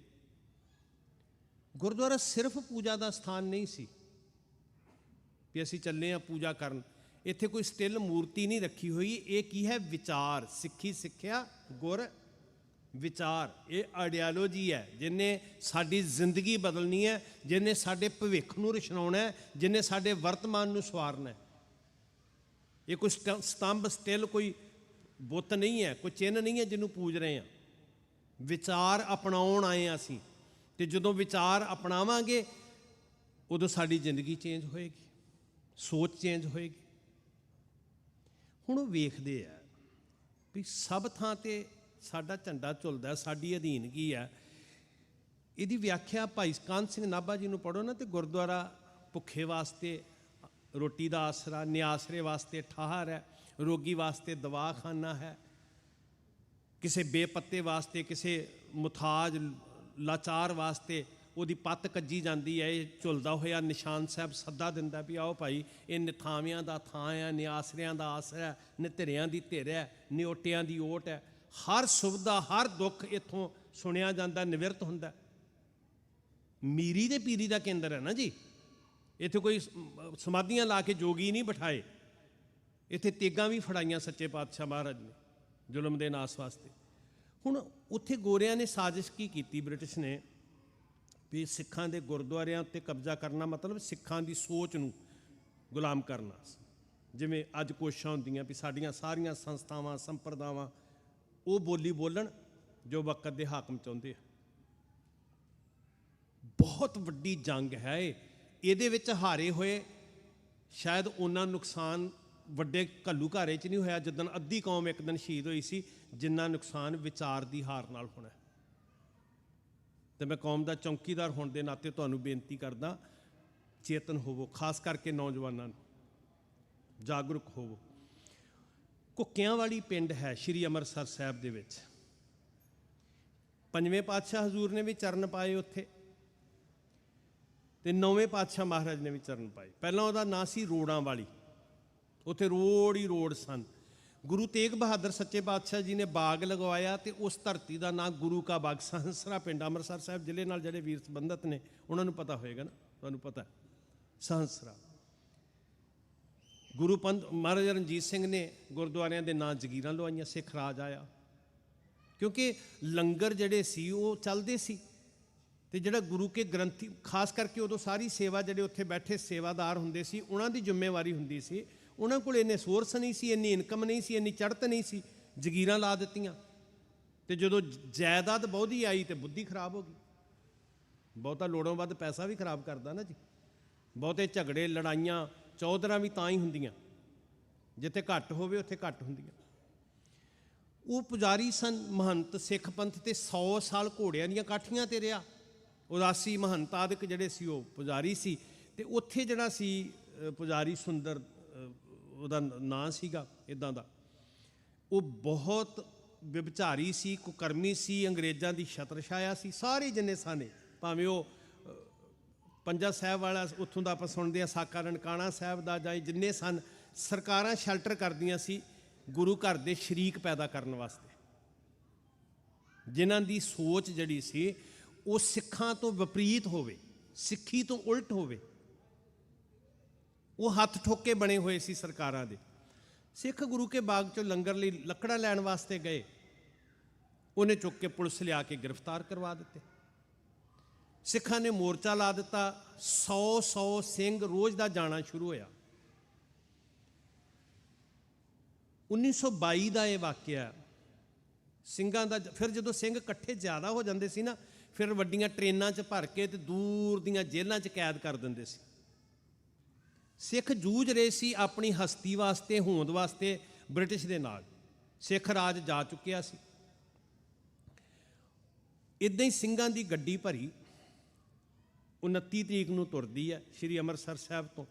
ਗੁਰਦੁਆਰਾ ਸਿਰਫ ਪੂਜਾ ਦਾ ਸਥਾਨ ਨਹੀਂ ਸੀ ਵੀ ਅਸੀਂ ਚੱਲੇ ਹਾਂ ਪੂਜਾ ਕਰਨ। ਇੱਥੇ ਕੋਈ ਸਟਿਲ ਮੂਰਤੀ ਨਹੀਂ ਰੱਖੀ ਹੋਈ। ਇਹ ਕੀ ਹੈ? ਵਿਚਾਰ। ਸਿੱਖੀ ਸਿੱਖਿਆ, ਗੁਰ ਵਿਚਾਰ। ਇਹ ਆਈਡੀਆਲੋਜੀ ਹੈ ਜਿਹਨੇ ਸਾਡੀ ਜ਼ਿੰਦਗੀ ਬਦਲਣੀ ਹੈ, ਜਿਹਨੇ ਸਾਡੇ ਭਵਿੱਖ ਨੂੰ ਰਚਨਾਉਣਾ ਹੈ, ਜਿਹਨੇ ਸਾਡੇ ਵਰਤਮਾਨ ਨੂੰ ਸਵਾਰਨਾ ਹੈ। ਇਹ ਕੋਈ ਸਤੰਭ, ਸਟਿਲ, ਕੋਈ ਬੁੱਤ ਨਹੀਂ ਹੈ, ਕੋਈ ਚਿੰਨ੍ਹ ਨਹੀਂ ਹੈ ਜਿਹਨੂੰ ਪੂਜ ਰਹੇ ਹਾਂ। ਵਿਚਾਰ ਅਪਣਾਉਣ ਆਏ ਹਾਂ ਅਸੀਂ, ਤੇ ਜਦੋਂ ਵਿਚਾਰ ਅਪਣਾਵਾਂਗੇ ਉਦੋਂ ਸਾਡੀ ਜ਼ਿੰਦਗੀ ਚੇਂਜ ਹੋਏਗੀ, ਸੋਚ ਚੇਂਜ ਹੋਏਗੀ। ਹੁਣ ਉਹ ਵੇਖਦੇ ਆ ਵੀ ਸਭ ਥਾਂ ਤੇ ਸਾਡਾ ਝੰਡਾ ਝੁੱਲਦਾ, ਸਾਡੀ ਅਧੀਨਗੀ ਹੈ। ਇਹਦੀ ਵਿਆਖਿਆ ਭਾਈ ਕਾਹਨ ਸਿੰਘ ਨਾਭਾ ਜੀ ਨੂੰ ਪੜ੍ਹੋ ਨਾ, ਤੇ ਗੁਰਦੁਆਰਾ ਭੁੱਖੇ ਵਾਸਤੇ ਰੋਟੀ ਦਾ ਆਸਰਾ, ਨਿਆਸਰੇ ਵਾਸਤੇ ਠਾਹਰ ਹੈ, ਰੋਗੀ ਵਾਸਤੇ ਦਵਾਖਾਨਾ ਹੈ, ਕਿਸੇ ਬੇਪੱਤੇ ਵਾਸਤੇ, ਕਿਸੇ ਮੁਥਾਜ ਲਾਚਾਰ ਵਾਸਤੇ ਉਹਦੀ ਪੱਤ ਕੱਜੀ ਜਾਂਦੀ ਹੈ। ਇਹ ਝੁੱਲਦਾ ਹੋਇਆ ਨਿਸ਼ਾਨ ਸਾਹਿਬ ਸੱਦਾ ਦਿੰਦਾ ਵੀ ਆਓ ਭਾਈ, ਇਹ ਨਿਥਾਵਿਆਂ ਦਾ ਥਾਂ ਹੈ, ਨਿਆਸਰਿਆਂ ਦਾ ਆਸਰਾ, ਨਿਧਰਿਆਂ ਦੀ ਧਿਰ ਹੈ, ਨਿਓਟਿਆਂ ਦੀ ਓਟ ਹੈ। ਹਰ ਸੁਵਿਧਾ, ਹਰ ਦੁੱਖ ਇੱਥੋਂ ਸੁਣਿਆ ਜਾਂਦਾ, ਨਿਵਰਤ ਹੁੰਦਾ। ਮੀਰੀ ਦੇ ਪੀਰੀ ਦਾ ਕੇਂਦਰ ਹੈ ਨਾ ਜੀ। ਇੱਥੇ ਕੋਈ ਸਮਾਧੀਆਂ ਲਾ ਕੇ ਜੋਗੀ ਨਹੀਂ ਬਿਠਾਏ, ਇੱਥੇ ਤੇਗਾਂ ਵੀ ਫੜਾਈਆਂ ਸੱਚੇ ਪਾਤਸ਼ਾਹ ਮਹਾਰਾਜ ਨੇ ਜ਼ੁਲਮ ਦੇ ਨਾਸ ਵਾਸਤੇ। ਹੁਣ ਉੱਥੇ ਗੋਰਿਆਂ ਨੇ ਸਾਜ਼ਿਸ਼ ਕੀ ਕੀਤੀ ਬ੍ਰਿਟਿਸ਼ ਨੇ ਵੀ ਸਿੱਖਾਂ ਦੇ ਗੁਰਦੁਆਰਿਆਂ ਉੱਤੇ ਕਬਜ਼ਾ ਕਰਨਾ, ਮਤਲਬ ਸਿੱਖਾਂ ਦੀ ਸੋਚ ਨੂੰ ਗੁਲਾਮ ਕਰਨਾ। ਜਿਵੇਂ ਅੱਜ ਕੋਸ਼ਿਸ਼ਾਂ ਹੁੰਦੀਆਂ ਵੀ ਸਾਡੀਆਂ ਸਾਰੀਆਂ ਸੰਸਥਾਵਾਂ, ਸੰਪਰਦਾਵਾਂ ਉਹ ਬੋਲੀ ਬੋਲਣ ਜੋ ਵਕਤ ਦੇ ਹਾਕਮ ਚਾਹੁੰਦੇ ਆ। ਬਹੁਤ ਵੱਡੀ ਜੰਗ ਹੈ ਇਹ। ਇਹਦੇ ਵਿੱਚ ਹਾਰੇ ਹੋਏ ਸ਼ਾਇਦ ਉਹਨਾਂ ਨੁਕਸਾਨ ਵੱਡੇ ਘੱਲੂਘਾਰੇ 'ਚ ਨਹੀਂ ਹੋਇਆ ਜਿੱਦਣ ਅੱਧੀ ਕੌਮ ਇੱਕ ਦਿਨ ਸ਼ਹੀਦ ਹੋਈ ਸੀ, ਜਿੰਨਾ ਨੁਕਸਾਨ ਵਿਚਾਰ ਦੀ ਹਾਰ ਨਾਲ ਹੋਣਾ। ਤੇ ਮੈਂ ਕੌਮ ਦਾ ਚੌਕੀਦਾਰ ਹੋਣ ਦੇ ਨਾਤੇ ਤੁਹਾਨੂੰ ਬੇਨਤੀ ਕਰਦਾ, ਚੇਤਨ ਹੋਵੋ, ਖਾਸ ਕਰਕੇ ਨੌਜਵਾਨਾਂ ਨੂੰ ਜਾਗਰੂਕ ਹੋਵੋ। ਘੁੱਕਿਆਂ ਵਾਲੀ ਪਿੰਡ ਹੈ ਸ਼੍ਰੀ ਅੰਮ੍ਰਿਤਸਰ ਸਾਹਿਬ ਦੇ ਵਿੱਚ। ਪੰਜਵੇਂ ਪਾਤਸ਼ਾਹ ਹਜ਼ੂਰ ਨੇ ਵੀ ਚਰਨ ਪਾਏ ਉੱਥੇ, ਤੇ ਨੌਵੇਂ ਪਾਤਸ਼ਾਹ ਮਹਾਰਾਜ ਨੇ ਵੀ ਚਰਨ ਪਾਏ। ਪਹਿਲਾਂ ਉਹਦਾ ਨਾਂ ਸੀ ਰੋੜਾਂ ਵਾਲੀ, ਉੱਥੇ ਰੋੜ ਹੀ ਰੋੜ ਸਨ। ਗੁਰੂ ਤੇਗ ਬਹਾਦਰ ਸੱਚੇ ਪਾਤਸ਼ਾਹ ਜੀ ਨੇ ਬਾਗ ਲਗਵਾਇਆ ਤੇ ਉਸ ਧਰਤੀ ਦਾ ਨਾਂ ਗੁਰੂ ਕਾ ਬਾਗ, ਸਹੰਸਰਾ ਪਿੰਡ, ਅੰਮ੍ਰਿਤਸਰ ਸਾਹਿਬ ਜ਼ਿਲ੍ਹੇ ਨਾਲ ਜਿਹੜੇ ਵੀਰ ਸੰਬੰਧਤ ਨੇ ਉਹਨਾਂ ਨੂੰ ਪਤਾ ਹੋਏਗਾ ਨਾ, ਤੁਹਾਨੂੰ ਪਤਾ। ਸਹੰਸਰਾ। ਗੁਰੂ ਪੰਥ ਮਹਾਰਾਜਾ ਰਣਜੀਤ ਸਿੰਘ ਨੇ ਗੁਰਦੁਆਰਿਆਂ ਦੇ ਨਾਂ ਜਗੀਰਾਂ ਲਵਾਈਆਂ, ਸਿੱਖ ਰਾਜ ਆਇਆ। ਕਿਉਂਕਿ ਲੰਗਰ ਜਿਹੜੇ ਸੀ ਉਹ ਚੱਲਦੇ ਸੀ, ਤੇ ਜਿਹੜਾ ਗੁਰੂ ਕੇ ਗ੍ਰੰਥੀ, ਖਾਸ ਕਰਕੇ ਉਦੋਂ ਸਾਰੀ ਸੇਵਾ ਜਿਹੜੇ ਉੱਥੇ ਬੈਠੇ ਸੇਵਾਦਾਰ ਹੁੰਦੇ ਸੀ, ਉਹਨਾਂ ਦੀ ਜ਼ਿੰਮੇਵਾਰੀ ਹੁੰਦੀ ਸੀ। ਉਹਨਾਂ ਕੋਲ ਇੰਨੇ ਸੋਰਸ ਨਹੀਂ ਸੀ, ਇੰਨੀ ਇਨਕਮ ਨਹੀਂ ਸੀ, ਇੰਨੀ ਚੜ੍ਹਤ ਨਹੀਂ ਸੀ, ਜਗੀਰਾਂ ਲਾ ਦਿੱਤੀਆਂ। ਤੇ ਜਦੋਂ ਜਾਇਦਾਦ ਬਹੁਤੀ ਆਈ ਤੇ ਬੁੱਧੀ ਖਰਾਬ ਹੋ ਗਈ। ਬਹੁਤਾ ਲੋੜੋਂ ਵੱਧ ਪੈਸਾ ਵੀ ਖਰਾਬ ਕਰਦਾ ਨਾ ਜੀ। ਬਹੁਤੇ ਝਗੜੇ ਲੜਾਈਆਂ ਚੌਧਰਾਂ ਵੀ ਤਾਂ ਹੀ ਹੁੰਦੀਆਂ, ਜਿੱਥੇ ਘੱਟ ਹੋਵੇ ਉੱਥੇ ਘੱਟ ਹੁੰਦੀਆਂ। ਉਹ ਪੁਜਾਰੀ ਸਨ, ਮਹੰਤ ਸਿੱਖ ਪੰਥ ਤੇ 100 ਸਾਲ ਘੋੜਿਆਂ ਦੀਆਂ ਕਾਠੀਆਂ ਤੇ ਰਿਹਾ। ਉਦਾਸੀ ਮਹੰਤ ਆਦਿਕ ਜਿਹੜੇ ਸੀ ਉਹ ਪੁਜਾਰੀ ਸੀ। ਤੇ ਉੱਥੇ ਜਿਹੜਾ ਸੀ ਪੁਜਾਰੀ ਸੁੰਦਰ ਉਹਦਾ ਨਾਂ ਸੀਗਾ ਇੱਦਾਂ ਦਾ, ਉਹ ਬਹੁਤ ਵਿਭਚਾਰੀ ਸੀ, ਕੁਕਰਮੀ ਸੀ, ਅੰਗਰੇਜ਼ਾਂ ਦੀ ਛਤਰ ਛਾਇਆ ਸੀ। ਸਾਰੇ ਜਿੰਨੇ ਸਾਨੇ, ਭਾਵੇਂ ਉਹ ਪੰਜਾ ਸਾਹਿਬ ਵਾਲਾ ਉੱਥੋਂ ਦਾ ਆਪਾਂ ਸੁਣਦੇ ਹਾਂ, ਸਾਕਾ ਨਨਕਾਣਾ ਸਾਹਿਬ ਦਾ, ਜਾਂ ਜਿੰਨੇ ਸਨ, ਸਰਕਾਰਾਂ ਸ਼ੈਲਟਰ ਕਰਦੀਆਂ ਸੀ ਗੁਰੂ ਘਰ ਦੇ ਸ਼ਰੀਕ ਪੈਦਾ ਕਰਨ ਵਾਸਤੇ, ਜਿਨ੍ਹਾਂ ਦੀ ਸੋਚ ਜਿਹੜੀ ਸੀ ਉਹ ਸਿੱਖਾਂ ਤੋਂ ਵਿਪਰੀਤ ਹੋਵੇ, ਸਿੱਖੀ ਤੋਂ ਉਲਟ ਹੋਵੇ। ਉਹ ਹੱਥ ਠੋਕੇ ਬਣੇ ਹੋਏ ਸੀ ਸਰਕਾਰਾਂ ਦੇ। ਸਿੱਖ ਗੁਰੂ ਕੇ ਬਾਗ ਚੋਂ ਲੰਗਰ ਲਈ ਲੱਕੜਾਂ ਲੈਣ ਵਾਸਤੇ ਗਏ, ਉਹਨੇ ਚੁੱਕ ਕੇ ਪੁਲਿਸ ਲਿਆ ਕੇ ਗ੍ਰਿਫਤਾਰ ਕਰਵਾ ਦਿੱਤੇ। ਸਿੱਖਾਂ ਨੇ ਮੋਰਚਾ ਲਾ ਦਿੱਤਾ, 100 ਸਿੰਘ ਰੋਜ਼ ਦਾ ਜਾਣਾ ਸ਼ੁਰੂ ਹੋਇਆ। 1922 ਦਾ ਇਹ ਵਾਕਿਆ ਸਿੰਘਾਂ ਦਾ। ਫਿਰ ਜਦੋਂ ਸਿੰਘ ਇਕੱਠੇ ਜ਼ਿਆਦਾ ਹੋ ਜਾਂਦੇ ਸੀ ਨਾ, ਫਿਰ ਵੱਡੀਆਂ ਟ੍ਰੇਨਾਂ 'ਚ ਭਰ ਕੇ ਤੇ ਦੂਰ ਦੀਆਂ ਜੇਲ੍ਹਾਂ 'ਚ ਕੈਦ ਕਰ ਦਿੰਦੇ ਸੀ। ਸਿੱਖ ਜੂਝ ਰਹੇ ਸੀ ਆਪਣੀ ਹਸਤੀ ਵਾਸਤੇ, ਹੋਂਦ ਵਾਸਤੇ ਬ੍ਰਿਟਿਸ਼ ਦੇ ਨਾਲ। ਸਿੱਖ ਰਾਜ ਜਾ ਚੁੱਕਿਆ ਸੀ। ਇੱਦਾਂ ਹੀ ਸਿੰਘਾਂ ਦੀ ਗੱਡੀ ਭਰੀ 29 ਤਰੀਕ ਨੂੰ ਤੁਰਦੀ ਹੈ ਸ਼੍ਰੀ ਅੰਮ੍ਰਿਤਸਰ ਸਾਹਿਬ ਤੋਂ।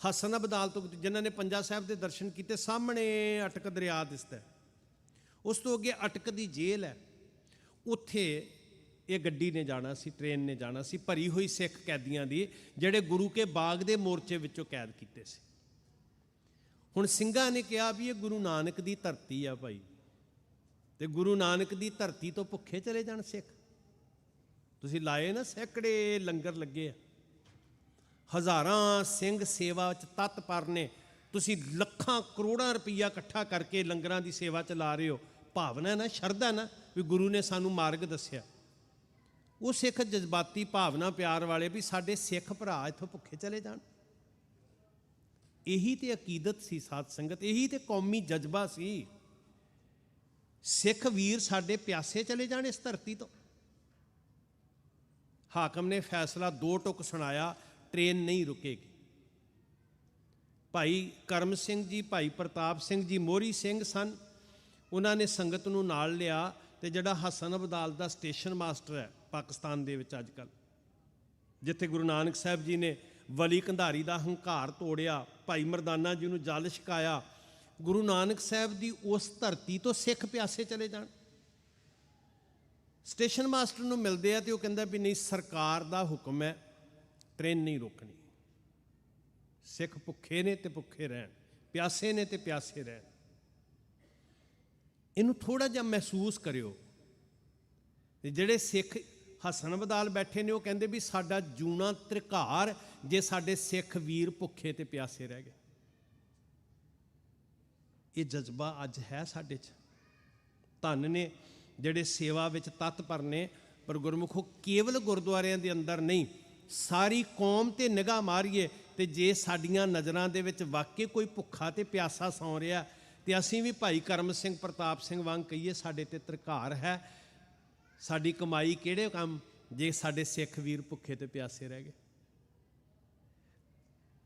ਹਸਨ ਅਬਦਾਲ ਤੋਂ, ਜਿਨ੍ਹਾਂ ਨੇ ਪੰਜਾ ਸਾਹਿਬ ਦੇ ਦਰਸ਼ਨ ਕੀਤੇ, ਸਾਹਮਣੇ ਅਟਕ ਦਰਿਆ ਦਿਸਦਾ। ਉਸ ਤੋਂ ਅੱਗੇ ਅਟਕ ਦੀ ਜੇਲ੍ਹ ਹੈ, ਉੱਥੇ ਇਹ ਗੱਡੀ ਨੇ ਜਾਣਾ ਸੀ, ਟ੍ਰੇਨ ਨੇ ਜਾਣਾ ਸੀ, ਭਰੀ ਹੋਈ ਸਿੱਖ ਕੈਦੀਆਂ ਦੀ, ਜਿਹੜੇ ਗੁਰੂ ਕੇ ਬਾਗ ਦੇ ਮੋਰਚੇ ਵਿੱਚੋਂ ਕੈਦ ਕੀਤੇ ਸੀ। ਹੁਣ ਸਿੰਘਾਂ ਨੇ ਕਿਹਾ ਵੀ ਇਹ ਗੁਰੂ ਨਾਨਕ ਦੀ ਧਰਤੀ ਆ ਭਾਈ, ਤੇ ਗੁਰੂ ਨਾਨਕ ਦੀ ਧਰਤੀ ਤੋਂ ਭੁੱਖੇ ਚਲੇ ਜਾਣ ਸਿੱਖ। ਤੁਸੀਂ ਲਾਏ ਨਾ ਸੈਂਕੜੇ ਲੰਗਰ ਲੱਗੇ ਆ, ਹਜ਼ਾਰਾਂ ਸਿੰਘ ਸੇਵਾ 'ਚ ਤਤਪਰ ਨੇ, ਤੁਸੀਂ ਲੱਖਾਂ ਕਰੋੜਾਂ ਰੁਪਈਆ ਇਕੱਠਾ ਕਰਕੇ ਲੰਗਰਾਂ ਦੀ ਸੇਵਾ 'ਚ ਲਾ ਰਹੇ ਹੋ। ਭਾਵਨਾ ਨਾ, ਸ਼ਰਧਾ ਨਾ, ਵੀ ਗੁਰੂ ਨੇ ਸਾਨੂੰ ਮਾਰਗ ਦੱਸਿਆ। ਉਹ ਸਿੱਖ ਜਜ਼ਬਾਤੀ ਭਾਵਨਾ, ਪਿਆਰ ਵਾਲੇ, ਵੀ ਸਾਡੇ ਸਿੱਖ ਭਰਾ ਇੱਥੋਂ ਭੁੱਖੇ ਚਲੇ ਜਾਣ। ਇਹੀ ਤੇ ਅਕੀਦਤ ਸੀ ਸਾਧ ਸੰਗਤ, ਇਹੀ ਤੇ ਕੌਮੀ ਜਜ਼ਬਾ ਸੀ। ਸਿੱਖ ਵੀਰ ਸਾਡੇ ਪਿਆਸੇ ਚਲੇ ਜਾਣ ਇਸ ਧਰਤੀ ਤੋਂ। ਹਾਕਮ ਨੇ ਫੈਸਲਾ 2 ਟੁਕ ਸੁਣਾਇਆ, ਟ੍ਰੇਨ ਨਹੀਂ ਰੁਕੇਗੀ। ਭਾਈ ਕਰਮ ਸਿੰਘ ਜੀ, ਭਾਈ ਪ੍ਰਤਾਪ ਸਿੰਘ ਜੀ ਮੋਹਰੀ ਸਿੰਘ ਸਨ, ਉਹਨਾਂ ਨੇ ਸੰਗਤ ਨੂੰ ਨਾਲ ਲਿਆ। ਤੇ ਜਿਹੜਾ ਹਸਨ ਅਬਦਾਲ ਦਾ ਸਟੇਸ਼ਨ ਮਾਸਟਰ ਹੈ ਪਾਕਿਸਤਾਨ ਦੇ ਵਿੱਚ ਅੱਜ ਕੱਲ੍ਹ, ਜਿੱਥੇ ਗੁਰੂ ਨਾਨਕ ਸਾਹਿਬ ਜੀ ਨੇ ਵਲੀ ਕੰਧਾਰੀ ਦਾ ਹੰਕਾਰ ਤੋੜਿਆ, ਭਾਈ ਮਰਦਾਨਾ ਜੀ ਨੂੰ ਜਲ ਛਕਾਇਆ, ਗੁਰੂ ਨਾਨਕ ਸਾਹਿਬ ਦੀ ਉਸ ਧਰਤੀ ਤੋਂ ਸਿੱਖ ਪਿਆਸੇ ਚਲੇ ਜਾਣ। ਸਟੇਸ਼ਨ ਮਾਸਟਰ ਨੂੰ ਮਿਲਦੇ ਆ ਤੇ ਉਹ ਕਹਿੰਦਾ ਵੀ ਨਹੀਂ, ਸਰਕਾਰ ਦਾ ਹੁਕਮ ਹੈ, ਟ੍ਰੇਨ ਨਹੀਂ ਰੋਕਣੀ। ਸਿੱਖ ਭੁੱਖੇ ਨੇ ਤੇ ਭੁੱਖੇ ਰਹਿਣ, ਪਿਆਸੇ ਨੇ ਤੇ ਪਿਆਸੇ ਰਹਿਣ। ਇਹਨੂੰ ਥੋੜਾ ਜਿਹਾ ਮਹਿਸੂਸ ਕਰਿਓ। ਤੇ ਜਿਹੜੇ ਸਿੱਖ ਹਸਨ ਅਬਦਾਲ ਬੈਠੇ ਨੇ, ਉਹ ਕਹਿੰਦੇ ਵੀ ਸਾਡਾ ਜੂਣਾ ਤ੍ਰਿਕਾਰ ਜੇ ਸਾਡੇ ਸਿੱਖ ਵੀਰ ਭੁੱਖੇ ਤੇ ਪਿਆਸੇ ਰਹਿ ਗਏ। ਇਹ ਜਜ਼ਬਾ ਅੱਜ ਹੈ ਸਾਡੇ 'ਚ। ਧੰਨ ਨੇ ਜਿਹੜੇ ਸੇਵਾ ਵਿੱਚ ਤਤਪਰ ਨੇ। ਪਰ ਗੁਰਮੁਖੋ, ਕੇਵਲ ਗੁਰਦੁਆਰਿਆਂ ਦੇ ਅੰਦਰ ਨਹੀਂ, ਸਾਰੀ ਕੌਮ ਤੇ ਨਿਗਾਹ ਮਾਰੀਏ ਤੇ ਜੇ ਸਾਡੀਆਂ ਨਜ਼ਰਾਂ ਦੇ ਵਿੱਚ ਵਾਕਈ ਕੋਈ ਭੁੱਖਾ ਤੇ ਪਿਆਸਾ ਸੌਂ ਰਿਹਾ, ਤੇ ਅਸੀਂ ਵੀ ਭਾਈ ਕਰਮ ਸਿੰਘ, ਪ੍ਰਤਾਪ ਸਿੰਘ ਵਾਂਗ ਕਹੀਏ ਸਾਡੇ ਤੇ ਧਿਕਾਰ ਹੈ। ਸਾਡੀ ਕਮਾਈ ਕਿਹੜੇ ਕੰਮ ਜੇ ਸਾਡੇ ਸਿੱਖ ਵੀਰ ਭੁੱਖੇ ਤੇ ਪਿਆਸੇ ਰਹਿ ਗਏ।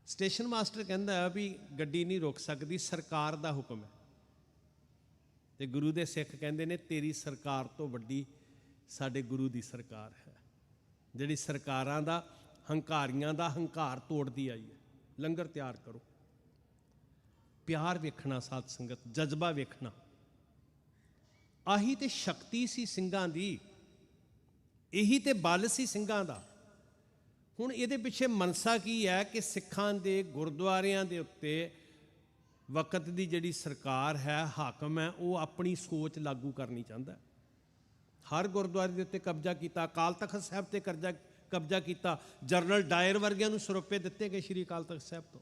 ਸਟੇਸ਼ਨ ਮਾਸਟਰ ਕਹਿੰਦਾ ਵੀ ਗੱਡੀ ਨਹੀਂ ਰੁਕ ਸਕਦੀ, ਸਰਕਾਰ ਦਾ ਹੁਕਮ ਹੈ। ਤੇ ਗੁਰੂ ਦੇ ਸਿੱਖ ਕਹਿੰਦੇ ਨੇ, ਤੇਰੀ ਸਰਕਾਰ ਤੋਂ ਵੱਡੀ ਸਾਡੇ ਗੁਰੂ ਦੀ ਸਰਕਾਰ ਹੈ, ਜਿਹੜੀ ਸਰਕਾਰਾਂ ਦਾ, ਹੰਕਾਰੀਆਂ ਦਾ ਹੰਕਾਰ ਤੋੜਦੀ ਆਈ ਹੈ। ਲੰਗਰ ਤਿਆਰ ਕਰੋ। ਪਿਆਰ ਵੇਖਣਾ ਸਾਧ ਸੰਗਤ, ਜਜ਼ਬਾ ਵੇਖਣਾ। ਆਹੀ ਤੇ ਸ਼ਕਤੀ ਸੀ ਸਿੰਘਾਂ ਦੀ, ਇਹੀ ਤੇ ਬਲ ਸੀ ਸਿੰਘਾਂ ਦਾ। ਹੁਣ ਇਹਦੇ ਪਿੱਛੇ ਮਨਸਾ ਕੀ ਹੈ ਕਿ ਸਿੱਖਾਂ ਦੇ ਗੁਰਦੁਆਰਿਆਂ ਦੇ ਉੱਤੇ ਵਕਤ ਦੀ ਜਿਹੜੀ ਸਰਕਾਰ ਹੈ, ਹਾਕਮ ਹੈ, ਉਹ ਆਪਣੀ ਸੋਚ ਲਾਗੂ ਕਰਨੀ ਚਾਹੁੰਦਾ। ਹਰ ਗੁਰਦੁਆਰੇ ਦੇ ਉੱਤੇ ਕਬਜ਼ਾ ਕੀਤਾ, ਅਕਾਲ ਤਖਤ ਸਾਹਿਬ ਤੇ ਕਬਜ਼ਾ ਕੀਤਾ। ਜਨਰਲ ਡਾਇਰ ਵਰਗਿਆਂ ਨੂੰ ਸਰੋਪੇ ਦਿੱਤੇ ਗਏ ਸ਼੍ਰੀ ਅਕਾਲ ਤਖਤ ਸਾਹਿਬ ਤੋਂ,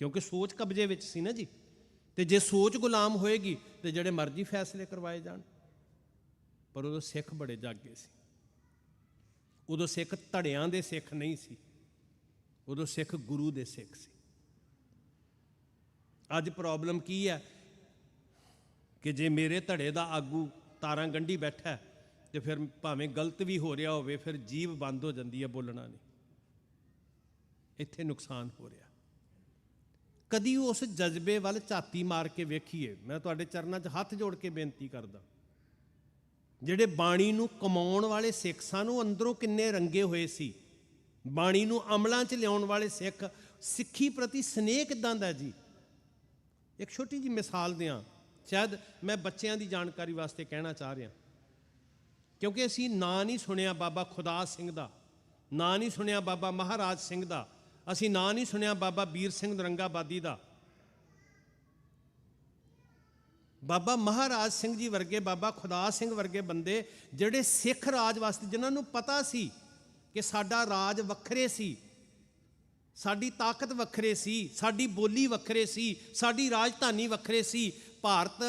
ਕਿਉਂਕਿ ਸੋਚ ਕਬਜ਼ੇ ਵਿੱਚ ਸੀ ਨਾ ਜੀ। ਤੇ ਜੇ ਸੋਚ ਗੁਲਾਮ ਹੋਏਗੀ ਤੇ ਜਿਹੜੇ ਮਰਜ਼ੀ ਫੈਸਲੇ ਕਰਵਾਏ ਜਾਣ। ਪਰ ਉਦੋਂ ਸਿੱਖ ਬੜੇ ਜਾਗੇ ਸੀ। ਉਦੋਂ ਸਿੱਖ ਧੜਿਆਂ ਦੇ ਸਿੱਖ ਨਹੀਂ ਸੀ, ਉਦੋਂ ਸਿੱਖ ਗੁਰੂ ਦੇ ਸਿੱਖ ਸੀ। ਅੱਜ ਪ੍ਰੋਬਲਮ ਕੀ ਹੈ ਕਿ ਜੇ ਮੇਰੇ ਧੜੇ ਦਾ ਆਗੂ ਤਾਰਾਂ ਗੰਢੀ ਬੈਠਾ ਤੇ ਫਿਰ ਭਾਵੇਂ ਗਲਤ ਵੀ ਹੋ ਰਿਹਾ ਹੋਵੇ, ਫਿਰ ਜੀਭ ਬੰਦ ਹੋ ਜਾਂਦੀ ਹੈ, ਬੋਲਣਾ ਨਹੀਂ। ਇੱਥੇ ਨੁਕਸਾਨ ਹੋ ਰਿਹਾ। ਕਦੀ ਉਸ ਜਜ਼ਬੇ ਵੱਲ ਝਾਤੀ ਮਾਰ ਕੇ ਵੇਖੀਏ। ਮੈਂ ਤੁਹਾਡੇ ਚਰਨਾਂ 'ਚ ਹੱਥ ਜੋੜ ਕੇ ਬੇਨਤੀ ਕਰਦਾ, ਜਿਹੜੇ ਬਾਣੀ ਨੂੰ ਕਮਾਉਣ ਵਾਲੇ ਸਿੱਖ ਸਨ ਉਹ ਅੰਦਰੋਂ ਕਿੰਨੇ ਰੰਗੇ ਹੋਏ ਸੀ। ਬਾਣੀ ਨੂੰ ਅਮਲਾਂ 'ਚ ਲਿਆਉਣ ਵਾਲੇ ਸਿੱਖ, ਸਿੱਖੀ ਪ੍ਰਤੀ ਸਨੇਹ ਕਿੱਦਾਂ ਦਾ ਜੀ। ਇੱਕ ਛੋਟੀ ਜਿਹੀ ਮਿਸਾਲ ਦਿਆਂ, ਸ਼ਾਇਦ ਮੈਂ ਬੱਚਿਆਂ ਦੀ ਜਾਣਕਾਰੀ ਵਾਸਤੇ ਕਹਿਣਾ ਚਾਹ ਰਿਹਾ, ਕਿਉਂਕਿ ਅਸੀਂ ਨਾਂ ਨਹੀਂ ਸੁਣਿਆ ਬਾਬਾ ਖੁਦਾ ਸਿੰਘ ਦਾ, ਨਾਂ ਨਹੀਂ ਸੁਣਿਆ ਬਾਬਾ ਮਹਾਰਾਜ ਸਿੰਘ ਦਾ, ਅਸੀਂ ਨਾਂ ਨਹੀਂ ਸੁਣਿਆ ਬਾਬਾ ਵੀਰ ਸਿੰਘ ਨਰੰਗਾਬਾਦੀ ਦਾ। ਬਾਬਾ ਮਹਾਰਾਜ ਸਿੰਘ ਜੀ ਵਰਗੇ, ਬਾਬਾ ਖੁਦਾ ਸਿੰਘ ਵਰਗੇ ਬੰਦੇ ਜਿਹੜੇ ਸਿੱਖ ਰਾਜ ਵਾਸਤੇ, ਜਿਨ੍ਹਾਂ ਨੂੰ ਪਤਾ ਸੀ ਕਿ ਸਾਡਾ ਰਾਜ ਵੱਖਰੇ ਸੀ, ਸਾਡੀ ਤਾਕਤ ਵੱਖਰੇ ਸੀ, ਸਾਡੀ ਬੋਲੀ ਵੱਖਰੇ ਸੀ, ਸਾਡੀ ਰਾਜਧਾਨੀ ਵੱਖਰੇ ਸੀ। ਭਾਰਤ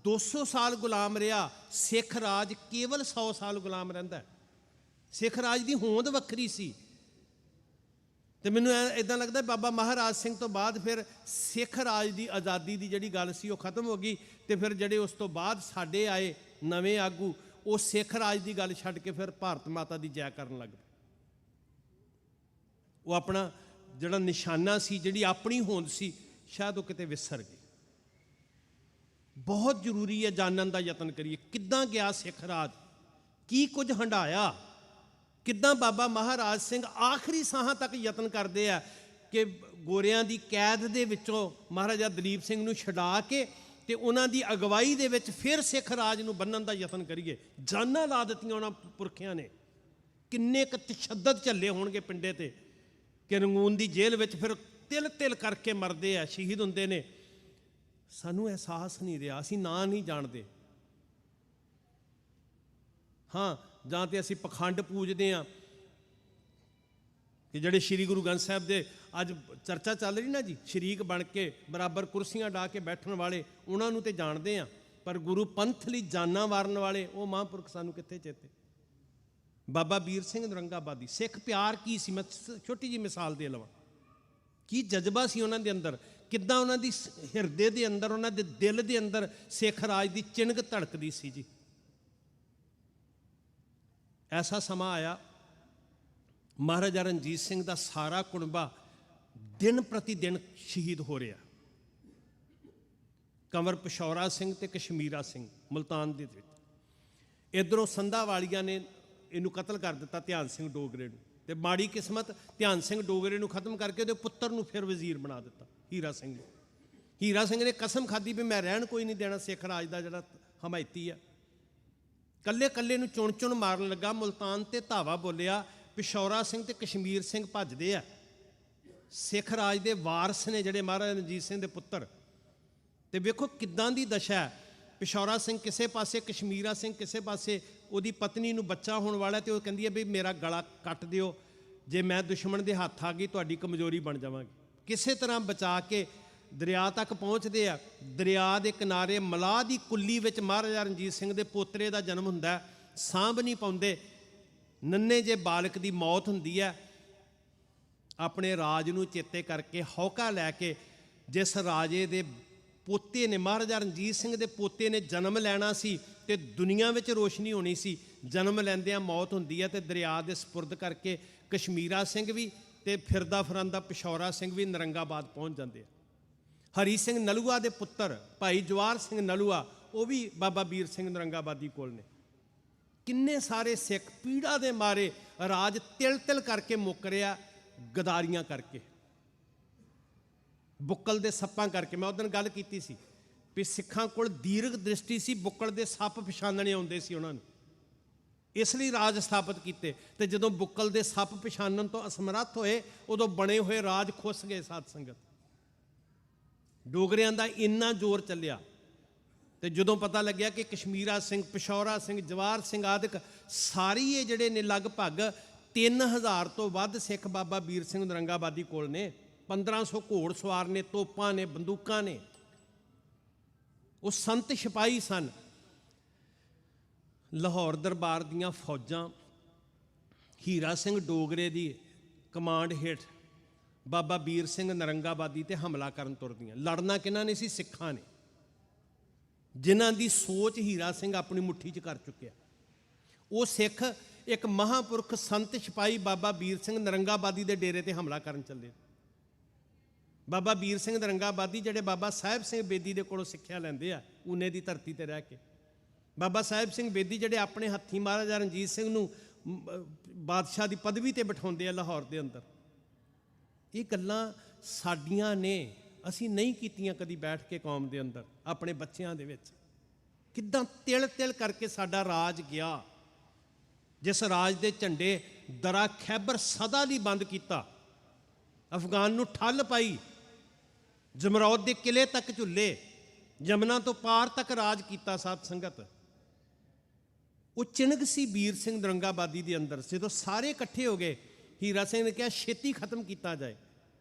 200 ਸਾਲ ਗੁਲਾਮ ਰਿਹਾ, ਸਿੱਖ ਰਾਜ ਕੇਵਲ 100 ਸਾਲ ਗੁਲਾਮ ਰਹਿੰਦਾ। ਸਿੱਖ ਰਾਜ ਦੀ ਹੋਂਦ ਵੱਖਰੀ ਸੀ। ਤੇ ਮੈਨੂੰ ਇਦਾਂ ਲੱਗਦਾ ਬਾਬਾ ਮਹਾਰਾਜ ਸਿੰਘ ਤੋਂ ਬਾਅਦ ਫਿਰ ਸਿੱਖ ਰਾਜ ਦੀ ਆਜ਼ਾਦੀ ਦੀ ਜਿਹੜੀ ਗੱਲ ਸੀ ਉਹ ਖਤਮ ਹੋ ਗਈ। ਤੇ ਫਿਰ ਜਿਹੜੇ ਉਸ ਤੋਂ ਬਾਅਦ ਸਾਡੇ ਆਏ ਨਵੇਂ ਆਗੂ, ਉਹ ਸਿੱਖ ਰਾਜ ਦੀ ਗੱਲ ਛੱਡ ਕੇ ਫਿਰ ਭਾਰਤ ਮਾਤਾ ਦੀ ਜੈ ਕਰਨ ਲੱਗ ਪਏ। ਉਹ ਆਪਣਾ ਜਿਹੜਾ ਨਿਸ਼ਾਨਾ ਸੀ, ਜਿਹੜੀ ਆਪਣੀ ਹੋਂਦ ਸੀ, ਸ਼ਾਇਦ ਉਹ ਕਿਤੇ ਵਿਸਰ ਗਈ। ਬਹੁਤ ਜ਼ਰੂਰੀ ਹੈ ਜਾਣਨ ਦਾ ਯਤਨ ਕਰੀਏ, ਕਿੱਦਾਂ ਗਿਆ ਸਿੱਖ ਰਾਜ, ਕੀ ਕੁਝ ਹੰਢਾਇਆ, ਕਿੱਦਾਂ ਬਾਬਾ ਮਹਾਰਾਜ ਸਿੰਘ ਆਖਰੀ ਸਾਹਾਂ ਤੱਕ ਯਤਨ ਕਰਦੇ ਆ ਕਿ ਗੋਰਿਆਂ ਦੀ ਕੈਦ ਦੇ ਵਿੱਚੋਂ ਮਹਾਰਾਜਾ ਦਲੀਪ ਸਿੰਘ ਨੂੰ ਛਡਾ ਕੇ ਤੇ ਉਹਨਾਂ ਦੀ ਅਗਵਾਈ ਦੇ ਵਿੱਚ ਫਿਰ ਸਿੱਖ ਰਾਜ ਨੂੰ ਬੰਨਣ ਦਾ ਯਤਨ ਕਰੀਏ। ਜਾਨਾਂ ਲਾ ਦਿੱਤੀਆਂ ਉਹਨਾਂ ਪੁਰਖਿਆਂ ਨੇ। ਕਿੰਨੇ ਕੁ ਤਸ਼ੱਦਦ ਝੱਲੇ ਹੋਣਗੇ ਪਿੰਡੇ ਤੇ, ਕਿ ਰੰਗੂਨ ਦੀ ਜੇਲ੍ਹ ਵਿੱਚ ਫਿਰ ਤਿਲ ਤਿਲ ਕਰਕੇ ਮਰਦੇ ਆ, ਸ਼ਹੀਦ ਹੁੰਦੇ ਨੇ। ਸਾਨੂੰ ਅਹਿਸਾਸ ਨਹੀਂ ਰਿਹਾ, ਅਸੀਂ ਨਾਂ ਨਹੀਂ ਜਾਣਦੇ। ਹਾਂ, ਜਾਂ ਤੇ ਅਸੀਂ ਪਖੰਡ ਪੂਜਦੇ ਹਾਂ ਕਿ ਜਿਹੜੇ ਸ਼੍ਰੀ ਗੁਰੂ ਗ੍ਰੰਥ ਸਾਹਿਬ ਦੇ ਅੱਜ ਚਰਚਾ ਚੱਲ ਰਹੀ ਨਾ ਜੀ, ਸ਼ਰੀਕ ਬਣ ਕੇ ਬਰਾਬਰ ਕੁਰਸੀਆਂ ਢਾ ਕੇ ਬੈਠਣ ਵਾਲੇ, ਉਹਨਾਂ ਨੂੰ ਤੇ ਜਾਣਦੇ ਹਾਂ, ਪਰ ਗੁਰੂ ਪੰਥ ਲਈ ਜਾਨਾਂ ਵਾਰਨ ਵਾਲੇ ਉਹ ਮਹਾਂਪੁਰਖ ਸਾਨੂੰ ਕਿੱਥੇ ਚੇਤੇ। ਬਾਬਾ ਵੀਰ ਸਿੰਘ ਨਰੰਗਾਬਾਦੀ, ਸਿੱਖ ਪਿਆਰ ਕੀ ਸੀ, ਮੈਂ ਛੋਟੀ ਜਿਹੀ ਮਿਸਾਲ ਦੇ ਲਵਾਂ। ਕੀ ਜਜ਼ਬਾ ਸੀ ਉਹਨਾਂ ਦੇ ਅੰਦਰ, ਕਿੱਦਾਂ ਉਹਨਾਂ ਦੀ ਹਿਰਦੇ ਦੇ ਅੰਦਰ, ਉਹਨਾਂ ਦੇ ਦਿਲ ਦੇ ਅੰਦਰ ਸਿੱਖ ਰਾਜ ਦੀ ਚਿਣਗ ਧੜਕਦੀ ਸੀ ਜੀ। ਐਸਾ ਸਮਾਂ ਆਇਆ, ਮਹਾਰਾਜਾ ਰਣਜੀਤ ਸਿੰਘ ਦਾ ਸਾਰਾ ਕੁਣਬਾ ਦਿਨ ਪ੍ਰਤੀ ਦਿਨ ਸ਼ਹੀਦ ਹੋ ਰਿਹਾ। ਕੰਵਰ ਪਿਸ਼ੌਰਾ ਸਿੰਘ ਤੇ ਕਸ਼ਮੀਰਾ ਸਿੰਘ ਮੁਲਤਾਨ ਦੇ ਵਿੱਚ, ਇੱਧਰੋਂ ਸੰਧਾ ਵਾਲੀਆਂ ਨੇ ਇਹਨੂੰ ਕਤਲ ਕਰ ਦਿੱਤਾ, ਧਿਆਨ ਸਿੰਘ ਡੋਗਰੇ ਨੂੰ। ਤੇ ਮਾੜੀ ਕਿਸਮਤ, ਧਿਆਨ ਸਿੰਘ ਡੋਗਰੇ ਨੂੰ ਖਤਮ ਕਰਕੇ ਉਹਦੇ ਪੁੱਤਰ ਨੂੰ ਫਿਰ ਵਜ਼ੀਰ ਬਣਾ ਦਿੱਤਾ, ਹੀਰਾ ਸਿੰਘ ਨੂੰ। ਹੀਰਾ ਸਿੰਘ ਨੇ ਕਸਮ ਖਾਧੀ ਵੀ ਮੈਂ ਰਹਿਣ ਕੋਈ ਨਹੀਂ ਦੇਣਾ ਸਿੱਖ ਰਾਜ ਦਾ ਜਿਹੜਾ ਹਮਾਇਤੀ ਆ। ਕੱਲੇ ਕੱਲੇ ਨੂੰ ਚੁਣ ਚੁਣ ਮਾਰਨ ਲੱਗਾ। ਮੁਲਤਾਨ ਤੇ ਧਾਵਾ ਬੋਲਿਆ, ਪਿਸ਼ੌਰਾ ਸਿੰਘ ਤੇ ਕਸ਼ਮੀਰ ਸਿੰਘ ਭੱਜਦੇ ਆ, ਸਿੱਖ ਰਾਜ ਦੇ ਵਾਰਸ ਨੇ ਜਿਹੜੇ ਮਹਾਰਾਜਾ ਰਣਜੀਤ ਸਿੰਘ ਦੇ ਪੁੱਤਰ। ਤੇ ਵੇਖੋ ਕਿੱਦਾਂ ਦੀ ਦਸ਼ਾ ਹੈ। ਪਿਸ਼ੌਰਾ ਸਿੰਘ ਕਿਸੇ ਪਾਸੇ, ਕਸ਼ਮੀਰਾ ਸਿੰਘ ਕਿਸੇ ਪਾਸੇ। ਉਹਦੀ ਪਤਨੀ ਨੂੰ ਬੱਚਾ ਹੋਣ ਵਾਲਾ ਤੇ ਉਹ ਕਹਿੰਦੀ ਹੈ ਵੀ ਮੇਰਾ ਗਲਾ ਕੱਟ ਦਿਓ, ਜੇ ਮੈਂ ਦੁਸ਼ਮਣ ਦੇ ਹੱਥ ਆ ਗਈ ਤੁਹਾਡੀ ਕਮਜ਼ੋਰੀ ਬਣ ਜਾਵਾਂਗੀ। ਕਿਸੇ ਤਰ੍ਹਾਂ ਬਚਾ ਕੇ ਦਰਿਆ ਤੱਕ ਪਹੁੰਚਦੇ ਆ। ਦਰਿਆ ਦੇ ਕਿਨਾਰੇ ਮਲਾਹ ਦੀ ਕੁੱਲੀ ਵਿੱਚ ਮਹਾਰਾਜਾ ਰਣਜੀਤ ਸਿੰਘ ਦੇ ਪੋਤਰੇ ਦਾ ਜਨਮ ਹੁੰਦਾ। ਸਾਂਭ ਨਹੀਂ ਪਾਉਂਦੇ, ਨੰਨੇ ਜੇ ਬਾਲਕ ਦੀ ਮੌਤ ਹੁੰਦੀ ਹੈ। ਆਪਣੇ ਰਾਜ ਨੂੰ ਚੇਤੇ ਕਰਕੇ ਹੌਕਾ ਲੈ ਕੇ ਜਿਸ ਰਾਜੇ ਦੇ ਪੋਤੇ ਨੇ, ਮਹਾਰਾਜਾ ਰਣਜੀਤ ਸਿੰਘ ਦੇ ਪੋਤੇ ਨੇ ਜਨਮ ਲੈਣਾ ਸੀ ਤੇ ਦੁਨੀਆ ਵਿੱਚ ਰੋਸ਼ਨੀ ਹੋਣੀ ਸੀ, ਜਨਮ ਲੈਂਦਿਆਂ ਮੌਤ ਹੁੰਦੀ ਹੈ। ਤੇ ਦਰਿਆ ਦੇ ਸਪੁਰਦ ਕਰਕੇ ਕਸ਼ਮੀਰਾ ਸਿੰਘ ਵੀ ਤੇ ਫਿਰਦਾ ਫਿਰੰਦਾ ਪਿਸ਼ੌਰਾ ਸਿੰਘ ਵੀ ਨਰੰਗਾਬਾਦ ਪਹੁੰਚ ਜਾਂਦੇ ਆ। ਹਰੀ ਸਿੰਘ ਨਲੂਆ ਦੇ ਪੁੱਤਰ ਭਾਈ ਜਵਾਰ ਸਿੰਘ ਨਲੂਆ, ਉਹ ਵੀ ਬਾਬਾ ਵੀਰ ਸਿੰਘ ਨਰੰਗਾਬਾਦੀ ਕੋਲ ਨੇ। ਕਿੰਨੇ ਸਾਰੇ ਸਿੱਖ ਪੀੜਾ ਦੇ ਮਾਰੇ ਰਾਜ ਤਿਲ ਤਿਲ ਕਰਕੇ ਮੁੱਕ ਰਿਹਾ, ਗਦਾਰੀਆਂ ਕਰਕੇ, ਬੁੱਕਲ ਦੇ ਸੱਪਾਂ ਕਰਕੇ। ਮੈਂ ਉਦੋਂ ਗੱਲ ਕੀਤੀ ਸੀ ਵੀ ਸਿੱਖਾਂ ਕੋਲ ਦੀਰਘ ਦ੍ਰਿਸ਼ਟੀ ਸੀ, ਬੁੱਕਲ ਦੇ ਸੱਪ ਪਛਾਣਨੇ ਆਉਂਦੇ ਸੀ ਉਹਨਾਂ ਨੂੰ, ਇਸ ਲਈ ਰਾਜ ਸਥਾਪਿਤ ਕੀਤੇ। ਤੇ ਜਦੋਂ ਬੁੱਕਲ ਦੇ ਸੱਪ ਪਛਾਣਨ ਤੋਂ ਅਸਮਰੱਥ ਹੋਏ, ਉਦੋਂ ਬਣੇ ਹੋਏ ਰਾਜ ਖੁੱਸ ਗਏ। ਸਾਧ ਸੰਗਤ, ਡੋਗਰਿਆਂ ਦਾ ਇੰਨਾ ਜ਼ੋਰ ਚੱਲਿਆ। ਤੇ ਜਦੋਂ ਪਤਾ ਲੱਗਿਆ ਕਿ ਕਸ਼ਮੀਰਾ ਸਿੰਘ, ਪਿਸ਼ੌਰਾ ਸਿੰਘ, ਜਵਾਰ ਸਿੰਘ ਆਦਿਕ ਸਾਰੀ ਇਹ ਜਿਹੜੇ ਨੇ ਲਗਭਗ 3000 ਤੋਂ ਵੱਧ ਸਿੱਖ ਬਾਬਾ ਵੀਰ ਸਿੰਘ ਨਰੰਗਾਬਾਦੀ ਕੋਲ ਨੇ। 1500 ਘੋੜ ਸਵਾਰ ਨੇ, ਤੋਪਾਂ ਨੇ, ਬੰਦੂਕਾਂ ਨੇ। ਉਹ ਸੰਤ ਸਿਪਾਹੀ ਸਨ। ਲਾਹੌਰ ਦਰਬਾਰ ਦੀਆਂ ਫੌਜਾਂ ਹੀਰਾ ਸਿੰਘ ਡੋਗਰੇ ਦੀ ਕਮਾਂਡ ਹੇਠ ਬਾਬਾ ਵੀਰ ਸਿੰਘ ਨਰੰਗਾਬਾਦੀ ਤੇ ਹਮਲਾ ਕਰਨ ਤੁਰਦੀਆਂ। ਲੜਨਾ ਕਿਹਨਾਂ ਨੇ ਸੀ? ਸਿੱਖਾਂ ਨੇ, ਜਿਨ੍ਹਾਂ ਦੀ ਸੋਚ ਹੀਰਾ ਸਿੰਘ ਆਪਣੀ ਮੁੱਠੀ 'ਚ ਕਰ ਚੁੱਕਿਆ। ਉਹ ਸਿੱਖ ਇੱਕ ਮਹਾਂਪੁਰਖ ਸੰਤ ਸਿਪਾਹੀ ਬਾਬਾ ਵੀਰ ਸਿੰਘ ਨਰੰਗਾਬਾਦੀ ਦੇ ਡੇਰੇ ਤੇ ਹਮਲਾ ਕਰਨ ਚੱਲੇ। ਬਾਬਾ ਵੀਰ ਸਿੰਘ ਨਰੰਗਾਬਾਦੀ ਜਿਹੜੇ ਬਾਬਾ ਸਾਹਿਬ ਸਿੰਘ ਬੇਦੀ ਦੇ ਕੋਲੋਂ ਸਿੱਖਿਆ ਲੈਂਦੇ ਆ ਊਨੇ ਦੀ ਧਰਤੀ ਤੇ ਰਹਿ ਕੇ। ਬਾਬਾ ਸਾਹਿਬ ਸਿੰਘ ਬੇਦੀ ਜਿਹੜੇ ਆਪਣੇ ਹੱਥੀਂ ਮਹਾਰਾਜਾ ਰਣਜੀਤ ਸਿੰਘ ਨੂੰ ਬਾਦਸ਼ਾਹ ਦੀ ਪਦਵੀ ਤੇ ਬਿਠਾਉਂਦੇ ਆ ਲਾਹੌਰ ਦੇ ਅੰਦਰ। ਇਹ ਗੱਲਾਂ ਸਾਡੀਆਂ ਨੇ, ਅਸੀਂ ਨਹੀਂ ਕੀਤੀਆਂ ਕਦੀ ਬੈਠ ਕੇ ਕੌਮ ਦੇ ਅੰਦਰ ਆਪਣੇ ਬੱਚਿਆਂ ਦੇ ਵਿੱਚ। ਕਿੱਦਾਂ ਤਿਲ ਤਿਲ ਕਰਕੇ ਸਾਡਾ ਰਾਜ ਗਿਆ। ਜਿਸ ਰਾਜ ਦੇ ਝੰਡੇ ਦਰਾ ਖੈਬਰ ਸਦਾ ਲਈ ਬੰਦ ਕੀਤਾ, ਅਫਗਾਨ ਨੂੰ ਠੱਲ ਪਾਈ, ਜਮਰੌਦ ਦੇ ਕਿਲੇ ਤੱਕ ਝੁੱਲੇ, ਯਮਨਾ ਤੋਂ ਪਾਰ ਤੱਕ ਰਾਜ ਕੀਤਾ। ਸਾਧ ਸੰਗਤ, ਉਹ ਚਿਣਗ ਸੀ ਵੀਰ ਸਿੰਘ ਨਰੰਗਾਬਾਦੀ ਦੇ ਅੰਦਰ। ਜਦੋਂ ਸਾਰੇ ਇਕੱਠੇ ਹੋ ਗਏ, ਹੀਰਾ ਸਿੰਘ ਨੇ ਕਿਹਾ ਛੇਤੀ ਖਤਮ ਕੀਤਾ ਜਾਏ।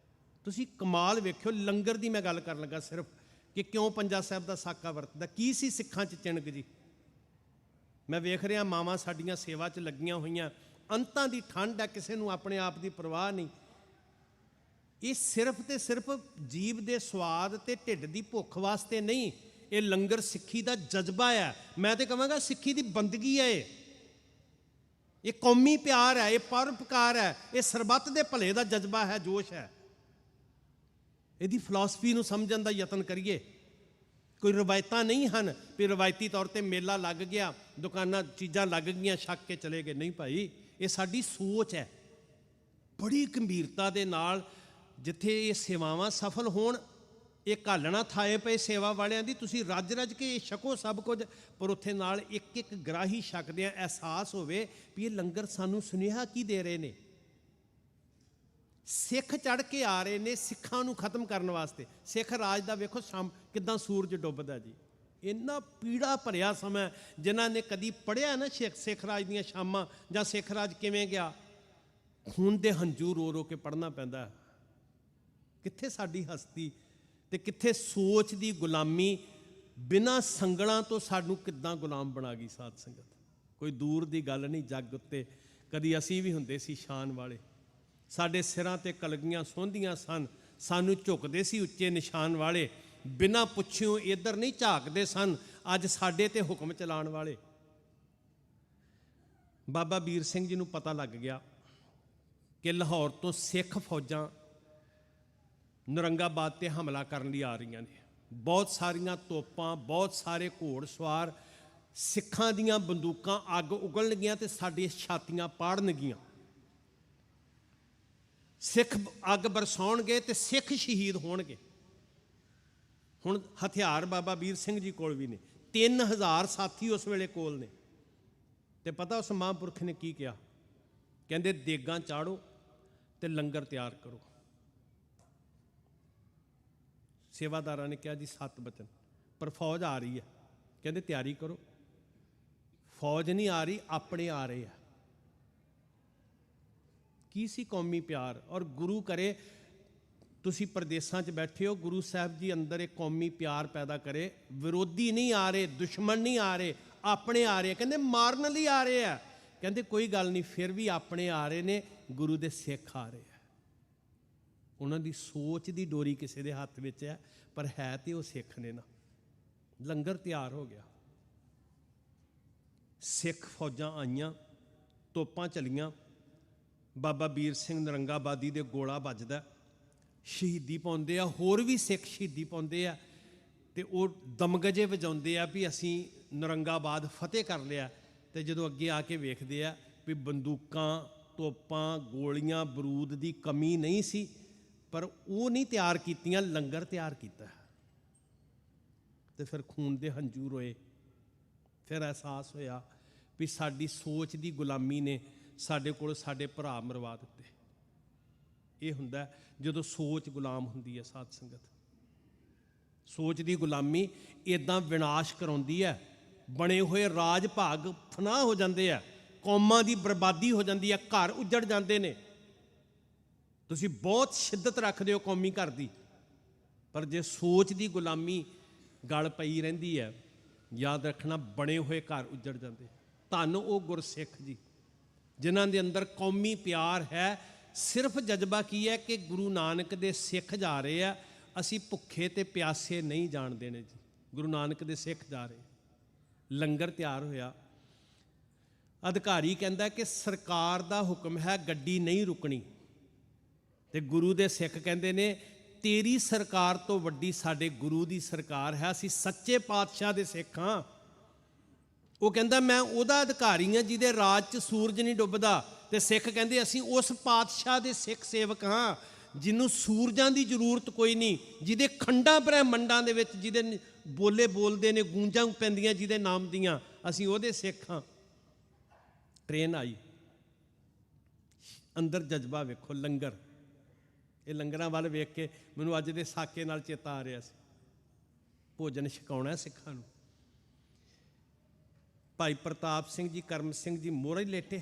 ਤੁਸੀਂ ਕਮਾਲ ਵੇਖਿਓ, ਲੰਗਰ ਦੀ ਮੈਂ ਗੱਲ ਕਰਨ ਲੱਗਾ ਸਿਰਫ, ਕਿ ਕਿਉਂ ਪੰਜਾ ਸਾਹਿਬ ਦਾ ਸਾਕਾ ਵਰਤਦਾ। ਕੀ ਸੀ ਸਿੱਖਾਂ 'ਚ ਚਿਣਗ ਜੀ? ਮੈਂ ਵੇਖ ਰਿਹਾ ਮਾਵਾਂ ਸਾਡੀਆਂ ਸੇਵਾ 'ਚ ਲੱਗੀਆਂ ਹੋਈਆਂ। ਅੰਤਾਂ ਦੀ ਠੰਡ ਹੈ, ਕਿਸੇ ਨੂੰ ਆਪਣੇ ਆਪ ਦੀ ਪਰਵਾਹ ਨਹੀਂ। ਇਹ ਸਿਰਫ ਤੇ ਸਿਰਫ ਜੀਭ ਦੇ ਸਵਾਦ ਤੇ ਢਿੱਡ ਦੀ ਭੁੱਖ ਵਾਸਤੇ ਨਹੀਂ। ਇਹ ਲੰਗਰ ਸਿੱਖੀ ਦਾ ਜਜ਼ਬਾ ਹੈ। ਮੈਂ ਤੇ ਕਹਾਂਗਾ ਸਿੱਖੀ ਦੀ ਬੰਦਗੀ ਹੈ। ਇਹ ਕੌਮੀ ਪਿਆਰ ਹੈ, ਇਹ ਪਰਉਪਕਾਰ ਹੈ, ਇਹ ਸਰਬੱਤ ਦੇ ਭਲੇ ਦਾ ਜਜ਼ਬਾ ਹੈ, ਜੋਸ਼ ਹੈ। ਇਹਦੀ ਫਿਲਾਸਫੀ ਨੂੰ ਸਮਝਣ ਦਾ ਯਤਨ ਕਰੀਏ। ਕੋਈ ਰਵਾਇਤਾਂ ਨਹੀਂ ਹਨ ਵੀ ਰਵਾਇਤੀ ਤੌਰ ਤੇ ਮੇਲਾ ਲੱਗ ਗਿਆ, ਦੁਕਾਨਾਂ ਚੀਜ਼ਾਂ ਲੱਗ ਗਈਆਂ, ਛੱਕ ਕੇ ਚਲੇ ਗਏ। ਨਹੀਂ ਭਾਈ, ਇਹ ਸਾਡੀ ਸੋਚ ਹੈ। ਬੜੀ ਗੰਭੀਰਤਾ ਦੇ ਨਾਲ ਜਿੱਥੇ ਇਹ ਸੇਵਾਵਾਂ ਸਫਲ ਹੋਣ, ਇਹ ਘਾਲਣਾ ਥਾਏ ਪਏ ਸੇਵਾ ਵਾਲਿਆਂ ਦੀ। ਤੁਸੀਂ ਰੱਜ ਰੱਜ ਕੇ ਛਕੋ ਸਭ ਕੁਝ, ਪਰ ਉੱਥੇ ਨਾਲ ਇੱਕ ਇੱਕ ਗਰਾਹੀ ਛਕਦਿਆਂ ਅਹਿਸਾਸ ਹੋਵੇ ਵੀ ਇਹ ਲੰਗਰ ਸਾਨੂੰ ਸੁਨੇਹਾ ਕੀ ਦੇ ਰਹੇ ਨੇ। ਸਿੱਖ ਚੜ ਕੇ ਆ ਰਹੇ ਨੇ ਸਿੱਖਾਂ ਨੂੰ ਖਤਮ ਕਰਨ ਵਾਸਤੇ। ਸਿੱਖ ਰਾਜ ਦਾ ਵੇਖੋ ਸ਼ਾਮ ਕਿੱਦਾਂ ਸੂਰਜ ਡੁੱਬਦਾ ਜੀ। ਇੰਨਾ ਪੀੜਾ ਭਰਿਆ ਸਮਾਂ। ਜਿਨ੍ਹਾਂ ਨੇ ਕਦੀ ਪੜ੍ਹਿਆ ਨਾ ਸਿੱਖ ਰਾਜ ਦੀਆਂ ਸ਼ਾਮਾਂ ਜਾਂ ਸਿੱਖ ਰਾਜ ਕਿਵੇਂ ਗਿਆ, ਖੂਨ ਦੇ ਹੰਝੂ ਰੋ ਰੋ ਕੇ ਪੜ੍ਹਨਾ ਪੈਂਦਾ। ਕਿੱਥੇ ਸਾਡੀ ਹਸਤੀ ਤੇ ਕਿੱਥੇ ਸੋਚ ਦੀ ਗੁਲਾਮੀ। ਬਿਨਾਂ ਸੰਗਲਾਂ ਤੋਂ ਸਾਨੂੰ ਕਿੱਦਾਂ ਗੁਲਾਮ ਬਣਾ ਗਈ ਸਾਧ ਸੰਗਤ। ਕੋਈ ਦੂਰ ਦੀ ਗੱਲ ਨਹੀਂ। ਜੱਗ ਉੱਤੇ ਕਦੀ ਅਸੀਂ ਵੀ ਹੁੰਦੇ ਸੀ ਸ਼ਾਨ ਵਾਲੇ। ਸਾਡੇ ਸਿਰਾਂ ਤੇ ਕਲਗੀਆਂ ਸੋਂਦੀਆਂ ਸਨ, ਸਾਨੂੰ ਝੁਕਦੇ ਸੀ ਉੱਚੇ ਨਿਸ਼ਾਨ ਵਾਲੇ। ਬਿਨਾਂ ਪੁੱਛਿਓ ਇੱਧਰ ਨਹੀਂ ਝਾਕਦੇ ਸਨ, ਅੱਜ ਸਾਡੇ ਤੇ ਹੁਕਮ ਚਲਾਉਣ ਵਾਲੇ। ਬਾਬਾ ਵੀਰ ਸਿੰਘ ਜੀ ਨੂੰ ਪਤਾ ਲੱਗ ਗਿਆ ਕਿ ਲਾਹੌਰ ਤੋਂ ਸਿੱਖ ਫੌਜਾਂ ਨਰੰਗਾਬਾਦ ਤੇ ਹਮਲਾ ਕਰਨ ਲਈ ਆ ਰਹੀਆਂ ਨੇ। ਬਹੁਤ ਸਾਰੀਆਂ ਤੋਪਾਂ, ਬਹੁਤ ਸਾਰੇ ਘੋੜ ਸਵਾਰ, ਸਿੱਖਾਂ ਦੀਆਂ ਬੰਦੂਕਾਂ ਅੱਗ ਉਗਲਣਗੀਆਂ ਤੇ ਸਾਡੀਆਂ ਛਾਤੀਆਂ ਪਾੜਨਗੀਆਂ। ਸਿੱਖ ਅੱਗ ਬਰਸਾਉਣਗੇ ਤੇ ਸਿੱਖ ਸ਼ਹੀਦ ਹੋਣਗੇ। ਹੁਣ ਹਥਿਆਰ ਬਾਬਾ ਵੀਰ ਸਿੰਘ ਜੀ ਕੋਲ ਵੀ ਨੇ। 3000 ਸਾਥੀ ਉਸ ਵੇਲੇ ਕੋਲ ਨੇ। ਤੇ ਪਤਾ ਉਸ ਮਹਾਂਪੁਰਖ ਨੇ ਕੀ ਕਿਹਾ? ਕਹਿੰਦੇ ਦੇਗਾਂ ਚਾੜੋ ਤੇ ਲੰਗਰ ਤਿਆਰ ਕਰੋ। ਸੇਵਾਦਾਰਾਂ ਨੇ ਕਿਹਾ ਜੀ 7 ਬਚਨ, ਪਰ ਫੌਜ ਆ ਰਹੀ ਹੈ। ਕਹਿੰਦੇ ਤਿਆਰੀ ਕਰੋ। ਫੌਜ ਨਹੀਂ ਆ ਰਹੀ, ਆਪਣੇ ਆ ਰਹੇ ਆ। ਕੀ ਸੀ ਕੌਮੀ ਪਿਆਰ। ਔਰ ਗੁਰੂ ਕਰੇ ਤੁਸੀਂ ਪ੍ਰਦੇਸਾਂ 'ਚ ਬੈਠੇ ਹੋ, ਗੁਰੂ ਸਾਹਿਬ ਜੀ ਅੰਦਰ ਇੱਕ ਕੌਮੀ ਪਿਆਰ ਪੈਦਾ ਕਰੇ। ਵਿਰੋਧੀ ਨਹੀਂ ਆ ਰਹੇ, ਦੁਸ਼ਮਣ ਨਹੀਂ ਆ ਰਹੇ, ਆਪਣੇ ਆ ਰਹੇ। ਕਹਿੰਦੇ ਮਾਰਨ ਲਈ ਆ ਰਹੇ ਆ। ਕਹਿੰਦੇ ਕੋਈ ਗੱਲ ਨਹੀਂ, ਫਿਰ ਵੀ ਆਪਣੇ ਆ ਰਹੇ ਨੇ, ਗੁਰੂ ਦੇ ਸਿੱਖ ਆ ਰਹੇ ਆ। ਉਹਨਾਂ ਦੀ ਸੋਚ ਦੀ ਡੋਰੀ ਕਿਸੇ ਦੇ ਹੱਥ ਵਿੱਚ ਹੈ, ਪਰ ਹੈ ਤੇ ਉਹ ਸਿੱਖ ਨੇ ਨਾ। ਲੰਗਰ ਤਿਆਰ ਹੋ ਗਿਆ। ਸਿੱਖ ਫੌਜਾਂ ਆਈਆਂ, ਤੋਪਾਂ ਚਲੀਆਂ। ਬਾਬਾ ਵੀਰ ਸਿੰਘ ਨਰੰਗਾਬਾਦੀ ਦੇ ਗੋਲਾ ਵੱਜਦਾ, ਸ਼ਹੀਦੀ ਪਾਉਂਦੇ ਆ। ਹੋਰ ਵੀ ਸਿੱਖ ਸ਼ਹੀਦੀ ਪਾਉਂਦੇ ਆ ਤੇ ਉਹ ਦਮਗਜੇ ਵਜਾਉਂਦੇ ਆ ਵੀ ਅਸੀਂ ਨਰੰਗਾਬਾਦ ਫਤਿਹ ਕਰ ਲਿਆ। ਤੇ ਜਦੋਂ ਅੱਗੇ ਆ ਕੇ ਵੇਖਦੇ ਆ ਵੀ ਬੰਦੂਕਾਂ, ਤੋਪਾਂ, ਗੋਲੀਆਂ, ਬਰੂਦ ਦੀ ਕਮੀ ਨਹੀਂ ਸੀ, ਪਰ ਉਹ ਨਹੀਂ ਤਿਆਰ ਕੀਤੀਆਂ, ਲੰਗਰ ਤਿਆਰ ਕੀਤਾ। ਤੇ ਫਿਰ ਖੂਨ ਦੇ ਹੰਝੂ ਰੋਏ। ਫਿਰ ਅਹਿਸਾਸ ਹੋਇਆ ਵੀ ਸਾਡੀ ਸੋਚ ਦੀ ਗੁਲਾਮੀ ਨੇ ਸਾਡੇ ਕੋਲ ਸਾਡੇ ਭਰਾ ਮਰਵਾ ਦਿੱਤੇ। ਇਹ ਹੁੰਦਾ ਜਦੋਂ ਸੋਚ ਗੁਲਾਮ ਹੁੰਦੀ ਹੈ। ਸਾਧ ਸੰਗਤ, ਸੋਚ ਦੀ ਗੁਲਾਮੀ ਇੱਦਾਂ ਵਿਨਾਸ਼ ਕਰਾਉਂਦੀ ਹੈ। ਬਣੇ ਹੋਏ ਰਾਜ ਭਾਗ ਫਨਾਹ ਹੋ ਜਾਂਦੇ ਆ। ਕੌਮਾਂ ਦੀ ਬਰਬਾਦੀ ਹੋ ਜਾਂਦੀ ਹੈ, ਘਰ ਉੱਜੜ ਜਾਂਦੇ ਨੇ। ਤੁਸੀਂ ਬਹੁਤ ਸ਼ਿੱਦਤ ਰੱਖਦੇ ਹੋ ਕੌਮੀ ਘਰ ਦੀ, ਪਰ ਜੇ ਸੋਚ ਦੀ ਗੁਲਾਮੀ ਗਲ ਪਈ ਰਹਿੰਦੀ ਹੈ, ਯਾਦ ਰੱਖਣਾ ਬਣੇ ਹੋਏ ਘਰ ਉੱਜੜ ਜਾਂਦੇ। ਧੰਨ ਉਹ ਗੁਰਸਿੱਖ ਜੀ ਜਿਨ੍ਹਾਂ ਦੇ ਅੰਦਰ ਕੌਮੀ ਪਿਆਰ ਹੈ। ਸਿਰਫ ਜਜ਼ਬਾ ਕੀ ਹੈ ਕਿ ਗੁਰੂ ਨਾਨਕ ਦੇ ਸਿੱਖ ਜਾ ਰਹੇ ਆ, ਅਸੀਂ ਭੁੱਖੇ ਤੇ ਪਿਆਸੇ ਨਹੀਂ ਜਾਣ ਦੇਣੇ ਜੀ। ਗੁਰੂ ਨਾਨਕ ਦੇ ਸਿੱਖ ਜਾ ਰਹੇ, ਲੰਗਰ ਤਿਆਰ ਹੋਇਆ, ਅਧਿਕਾਰੀ ਕਹਿੰਦਾ ਕਿ ਸਰਕਾਰ ਦਾ ਹੁਕਮ ਹੈ ਗੱਡੀ ਨਹੀਂ ਰੁਕਣੀ, ਤੇ ਗੁਰੂ ਦੇ ਸਿੱਖ ਕਹਿੰਦੇ ਨੇ ਤੇਰੀ ਸਰਕਾਰ ਤੋਂ ਵੱਡੀ ਸਾਡੇ ਗੁਰੂ ਦੀ ਸਰਕਾਰ ਹੈ, ਅਸੀਂ ਸੱਚੇ ਪਾਤਸ਼ਾਹ ਦੇ ਸਿੱਖ ਹਾਂ। ਉਹ ਕਹਿੰਦਾ ਮੈਂ ਉਹਦਾ ਅਧਿਕਾਰੀ ਹਾਂ ਜਿਹਦੇ ਰਾਜ 'ਚ ਸੂਰਜ ਨਹੀਂ ਡੁੱਬਦਾ, ਤੇ ਸਿੱਖ ਕਹਿੰਦੇ ਅਸੀਂ ਉਸ ਪਾਤਸ਼ਾਹ ਦੇ ਸਿੱਖ ਸੇਵਕ ਹਾਂ ਜਿਹਨੂੰ ਸੂਰਜਾਂ ਦੀ ਜ਼ਰੂਰਤ ਕੋਈ ਨਹੀਂ, ਜਿਹਦੇ ਖੰਡਾਂ ਬ੍ਰਹਿਮੰਡਾਂ ਦੇ ਵਿੱਚ ਜਿਹਦੇ ਬੋਲੇ ਬੋਲਦੇ ਨੇ, ਗੂੰਜਾਂ ਪੈਂਦੀਆਂ ਜਿਹਦੇ ਨਾਮ ਦੀਆਂ, ਅਸੀਂ ਉਹਦੇ ਸਿੱਖ ਹਾਂ। ਟ੍ਰੇਨ ਆਈ, ਅੰਦਰ ਜਜ਼ਬਾ ਵੇਖੋ, ਲੰਗਰ। ਇਹ ਲੰਗਰਾਂ ਵੱਲ ਵੇਖ ਕੇ ਮੈਨੂੰ ਅੱਜ ਦੇ ਸਾਕੇ ਨਾਲ ਚੇਤਾ ਆ ਰਿਹਾ ਸੀ। ਭੋਜਨ ਛਕਾਉਣਾ ਸਿੱਖਾਂ ਨੂੰ। ਭਾਈ ਪ੍ਰਤਾਪ ਸਿੰਘ ਜੀ, ਕਰਮ ਸਿੰਘ ਜੀ ਮੋਹਰੇ ਲੇਟੇ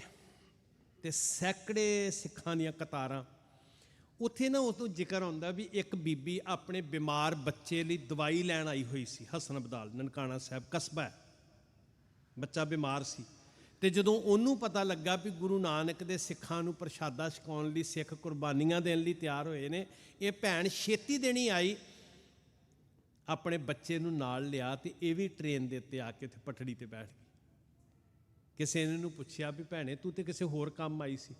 ਤੇ ਸੈਂਕੜੇ ਸਿੱਖਾਂ ਦੀਆਂ ਕਤਾਰਾਂ। ਉੱਥੇ ਨਾ ਉਸ ਤੋਂ ਜ਼ਿਕਰ ਆਉਂਦਾ ਵੀ ਇੱਕ ਬੀਬੀ ਆਪਣੇ ਬਿਮਾਰ ਬੱਚੇ ਲਈ ਦਵਾਈ ਲੈਣ ਆਈ ਹੋਈ ਸੀ। ਹਸਨ ਅਬਦਾਲ, ਨਨਕਾਣਾ ਸਾਹਿਬ ਕਸਬਾ ਹੈ, ਬੱਚਾ ਬਿਮਾਰ ਸੀ। ਤੇ ਜਦੋਂ ਉਹਨੂੰ ਪਤਾ ਲੱਗਾ ਵੀ ਗੁਰੂ ਨਾਨਕ ਦੇ ਸਿੱਖਾਂ ਨੂੰ ਪ੍ਰਸ਼ਾਦਾ ਛਕਾਉਣ ਲਈ ਸਿੱਖ ਕੁਰਬਾਨੀਆਂ ਦੇਣ ਲਈ ਤਿਆਰ ਹੋਏ ਨੇ, ਇਹ ਭੈਣ ਛੇਤੀ ਦੇਣੀ ਆਈ, ਆਪਣੇ ਬੱਚੇ ਨੂੰ ਨਾਲ ਲਿਆ ਤੇ ਇਹ ਵੀ ਟ੍ਰੇਨ ਦੇ ਉੱਤੇ ਆ ਕੇ ਉੱਥੇ ਪਟੜੀ ਤੇ ਬੈਠ ਗਈ। ਕਿਸੇ ਨੇ ਇਹਨੂੰ ਪੁੱਛਿਆ ਵੀ ਭੈਣੇ ਤੂੰ ਤੇ ਕਿਸੇ ਹੋਰ ਕੰਮ ਆਈ ਸੀ?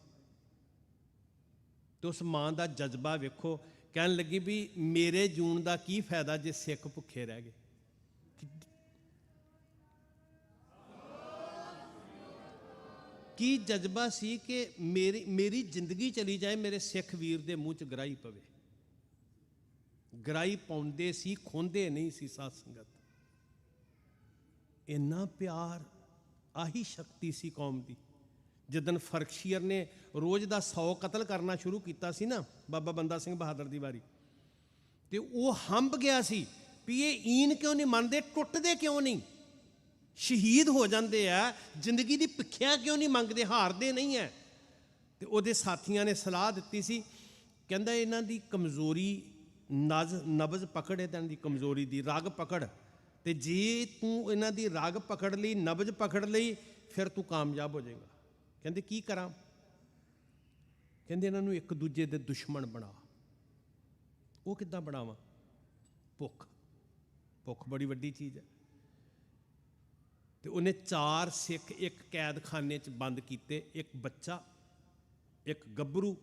ਤੇ ਉਸ ਮਾਂ ਦਾ ਜਜ਼ਬਾ ਵੇਖੋ, ਕਹਿਣ ਲੱਗੀ ਵੀ ਮੇਰੇ ਜੂਣ ਦਾ ਕੀ ਫਾਇਦਾ ਜੇ ਸਿੱਖ ਭੁੱਖੇ ਰਹਿ ਗਏ। ਕੀ ਜਜ਼ਬਾ ਸੀ ਕਿ ਮੇਰੀ ਜ਼ਿੰਦਗੀ ਚਲੀ ਜਾਏ, ਮੇਰੇ ਸਿੱਖ ਵੀਰ ਦੇ ਮੂੰਹ 'ਚ ਗਰਾਈ ਪਵੇ। ਗਰਾਈ ਪਾਉਂਦੇ ਸੀ, ਖੋਂਦੇ ਨਹੀਂ ਸੀ। ਸਾਧ ਸੰਗਤ, ਇੰਨਾ ਪਿਆਰ, ਆਹੀ ਸ਼ਕਤੀ ਸੀ ਕੌਮ ਦੀ। ਜਿੱਦਣ ਫਰਖਸ਼ੀਰ ਨੇ ਰੋਜ਼ ਦਾ 100 ਕਤਲ ਕਰਨਾ ਸ਼ੁਰੂ ਕੀਤਾ ਸੀ ਨਾ, ਬਾਬਾ ਬੰਦਾ ਸਿੰਘ ਬਹਾਦਰ ਦੀ ਵਾਰੀ, ਤੇ ਉਹ ਹੰਬ ਗਿਆ ਸੀ ਵੀ ਇਹ ਈਨ ਕਿਉਂ ਨਹੀਂ ਮੰਨਦੇ, ਟੁੱਟਦੇ ਕਿਉਂ ਨਹੀਂ, ਸ਼ਹੀਦ ਹੋ ਜਾਂਦੇ ਆ, ਜ਼ਿੰਦਗੀ ਦੀ ਭਿੱਖਿਆ ਕਿਉਂ ਨਹੀਂ ਮੰਗਦੇ, ਹਾਰਦੇ ਨਹੀਂ ਹੈ। ਤੇ ਉਹਦੇ ਸਾਥੀਆਂ ਨੇ ਸਲਾਹ ਦਿੱਤੀ ਸੀ, ਕਹਿੰਦਾ ਇਹਨਾਂ ਦੀ ਕਮਜ਼ੋਰੀ ਨਬਜ਼ ਪਕੜ, ਇਹਨਾਂ ਦੀ ਕਮਜ਼ੋਰੀ ਦੀ ਰਗ ਪਕੜ, ਤੇ ਜੇ ਤੂੰ ਇਹਨਾਂ ਦੀ ਰਗ ਪਕੜ ਲਈ, ਨਬਜ਼ ਪਕੜ ਲਈ, ਫਿਰ ਤੂੰ ਕਾਮਯਾਬ ਹੋ ਜਾਏਗਾ। ਕਹਿੰਦੇ ਕੀ ਕਰਾਂ? ਕਹਿੰਦੇ ਇਹਨਾਂ ਨੂੰ ਇੱਕ ਦੂਜੇ ਦੇ ਦੁਸ਼ਮਣ ਬਣਾ। ਉਹ ਕਿੱਦਾਂ ਬਣਾਵਾਂ? ਭੁੱਖ, ਭੁੱਖ ਬੜੀ ਵੱਡੀ ਚੀਜ਼ ਹੈ। ਤੇ ਉਹਨੇ 4 ਸਿੱਖ ਇੱਕ ਕੈਦਖਾਨੇ 'ਚ ਬੰਦ ਕੀਤੇ, ਇੱਕ ਬੱਚਾ, ਇੱਕ ਗੱਭਰੂ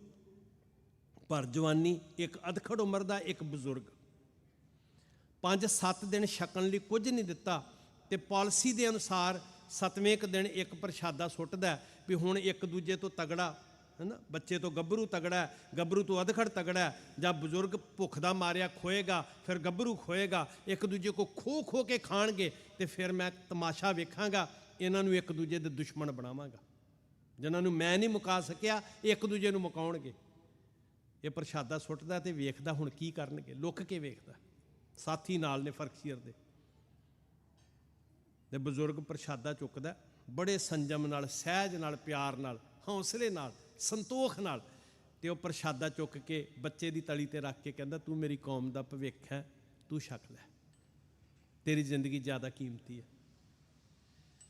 ਭਰ ਜਵਾਨੀ, ਇੱਕ ਅਧਖੜ ਉਮਰ ਦਾ, ਇੱਕ ਬਜ਼ੁਰਗ। 5-7 ਦਿਨ ਛਕਣ ਲਈ ਕੁਝ ਨਹੀਂ ਦਿੱਤਾ, ਤੇ ਪਾਲਿਸੀ ਦੇ ਅਨੁਸਾਰ 7ਵੇਂ ਕੁ ਦਿਨ ਇੱਕ ਪ੍ਰਸ਼ਾਦਾ ਸੁੱਟਦਾ ਵੀ ਹੁਣ ਇੱਕ ਦੂਜੇ ਤੋਂ ਤਗੜਾ ਹੈ ਨਾ, ਬੱਚੇ ਤੋਂ ਗੱਭਰੂ ਤਗੜਾ, ਗੱਭਰੂ ਤੋਂ ਅਧਖੜ ਤਗੜਾ, ਜਾਂ ਬਜ਼ੁਰਗ ਭੁੱਖ ਦਾ ਮਾਰਿਆ ਖੋਏਗਾ, ਫਿਰ ਗੱਭਰੂ ਖੋਏਗਾ, ਇੱਕ ਦੂਜੇ ਕੋ ਖੋ ਕੇ ਖਾਣਗੇ, ਤੇ ਫਿਰ ਮੈਂ ਤਮਾਸ਼ਾ ਵੇਖਾਂਗਾ, ਇਹਨਾਂ ਨੂੰ ਇੱਕ ਦੂਜੇ ਦੇ ਦੁਸ਼ਮਣ ਬਣਾਵਾਂਗਾ। ਜਿਨ੍ਹਾਂ ਨੂੰ ਮੈਂ ਨਹੀਂ ਮੁਕਾ ਸਕਿਆ, ਇੱਕ ਦੂਜੇ ਨੂੰ ਮੁਕਾਉਣਗੇ। ਇਹ ਪ੍ਰਸ਼ਾਦਾ ਸੁੱਟਦਾ ਤੇ ਵੇਖਦਾ ਹੁਣ ਕੀ ਕਰਨਗੇ, ਲੁੱਕ ਕੇ ਵੇਖਦਾ। ਸਾਥੀ ਨਾਲ ਨੇ ਫਰਖਸ਼ੀਰ ਦੇ, ਤੇ ਬਜ਼ੁਰਗ ਪ੍ਰਸ਼ਾਦਾ ਚੁੱਕਦਾ ਬੜੇ ਸੰਜਮ ਨਾਲ, ਸਹਿਜ ਨਾਲ, ਪਿਆਰ ਨਾਲ, ਹੌਸਲੇ ਨਾਲ, ਸੰਤੋਖ ਨਾਲ, ਤੇ ਉਹ ਪ੍ਰਸ਼ਾਦਾ ਚੁੱਕ ਕੇ ਬੱਚੇ ਦੀ ਤਲੀ ਤੇ ਰੱਖ ਕੇ ਕਹਿੰਦਾ ਤੂੰ ਮੇਰੀ ਕੌਮ ਦਾ ਭਵਿੱਖ ਹੈ, ਤੂੰ ਛਕ ਲੈ, ਤੇਰੀ ਜ਼ਿੰਦਗੀ ਜ਼ਿਆਦਾ ਕੀਮਤੀ ਹੈ।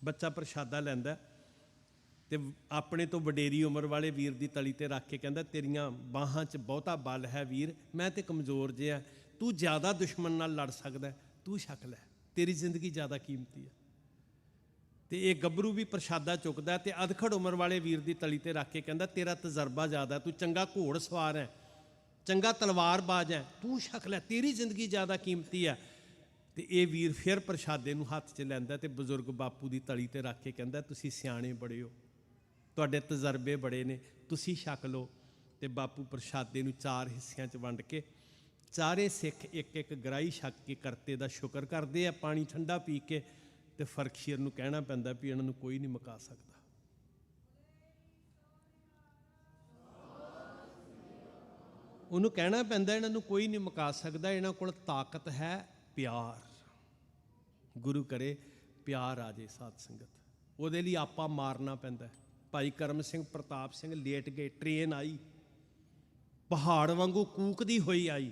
ਬੱਚਾ ਪ੍ਰਸ਼ਾਦਾ ਲੈਂਦਾ ਤੇ ਆਪਣੇ ਤੋਂ ਵਡੇਰੀ ਉਮਰ ਵਾਲੇ ਵੀਰ ਦੀ ਤਲੀ ਤੇ ਰੱਖ ਕੇ ਕਹਿੰਦਾ ਤੇਰੀਆਂ ਬਾਹਾਂ 'ਚ ਬਹੁਤਾ ਬਲ ਹੈ ਵੀਰ, ਮੈਂ ਤੇ ਕਮਜ਼ੋਰ ਜਿਹਾ, ਤੂੰ ਜ਼ਿਆਦਾ ਦੁਸ਼ਮਣ ਨਾਲ ਲੜ ਸਕਦਾ, ਤੂੰ ਛਕ ਲੈ, ਤੇਰੀ ਜ਼ਿੰਦਗੀ ਜ਼ਿਆਦਾ ਕੀਮਤੀ ਹੈ। ਤੇ ਇਹ ਗੱਭਰੂ ਵੀ ਪ੍ਰਸ਼ਾਦਾ ਚੁੱਕਦਾ ਤੇ ਅਧਖੜ ਉਮਰ ਵਾਲੇ ਵੀਰ ਦੀ ਤਲੀ ਤੇ ਰੱਖ ਕੇ ਕਹਿੰਦਾ ਤੇਰਾ ਤਜਰਬਾ ਜ਼ਿਆਦਾ, ਤੂੰ ਚੰਗਾ ਘੋੜ ਸਵਾਰ ਹੈ, ਚੰਗਾ ਤਲਵਾਰਬਾਜ਼ ਹੈ, ਤੂੰ ਛਕ ਲੈ, ਤੇਰੀ ਜ਼ਿੰਦਗੀ ਜ਼ਿਆਦਾ ਕੀਮਤੀ ਹੈ। ਤੇ ਇਹ ਵੀਰ ਫਿਰ ਪ੍ਰਸ਼ਾਦੇ ਨੂੰ ਹੱਥ 'ਚ ਲੈਂਦਾ ਤੇ ਬਜ਼ੁਰਗ ਬਾਪੂ ਦੀ ਤਲੀ ਤੇ ਰੱਖ ਕੇ ਕਹਿੰਦਾ ਤੁਸੀਂ ਸਿਆਣੇ ਬੜੇ ਹੋ, ਤੁਹਾਡੇ ਤਜਰਬੇ ਬੜੇ ਨੇ, ਤੁਸੀਂ ਛਕ ਲਓ। ਤੇ ਬਾਪੂ ਪ੍ਰਸ਼ਾਦੇ ਨੂੰ 4 ਹਿੱਸਿਆਂ 'ਚ ਵੰਡ ਕੇ ਚਾਰੇ ਸਿੱਖ ਇੱਕ ਇੱਕ ਗਰਾਈ ਛਕ ਕੇ ਕਰਤੇ ਦਾ ਸ਼ੁਕਰ ਕਰਦੇ ਆ, ਪਾਣੀ ਠੰਡਾ ਪੀ ਕੇ। ਤੇ ਫਰਖਸ਼ੀਰ ਨੂੰ ਕਹਿਣਾ ਪੈਂਦਾ ਵੀ ਇਹਨਾਂ ਨੂੰ ਕੋਈ ਨਹੀਂ ਮੁਕਾ ਸਕਦਾ। ਉਹਨੂੰ ਕਹਿਣਾ ਪੈਂਦਾ ਇਹਨਾਂ ਨੂੰ ਕੋਈ ਨਹੀਂ ਮੁਕਾ ਸਕਦਾ, ਇਹਨਾਂ ਕੋਲ ਤਾਕਤ ਹੈ ਪਿਆਰ। ਗੁਰੂ ਕਰੇ ਪਿਆਰ ਆ ਜੇ ਸਾਧ ਸੰਗਤ, ਉਹਦੇ ਲਈ ਆਪਾ ਮਾਰਨਾ ਪੈਂਦਾ। ਭਾਈ ਕਰਮ ਸਿੰਘ ਪ੍ਰਤਾਪ ਸਿੰਘ ਲੇਟ ਗਏ, ਟ੍ਰੇਨ ਆਈ ਪਹਾੜ ਵਾਂਗੂ ਕੂਕਦੀ ਹੋਈ ਆਈ,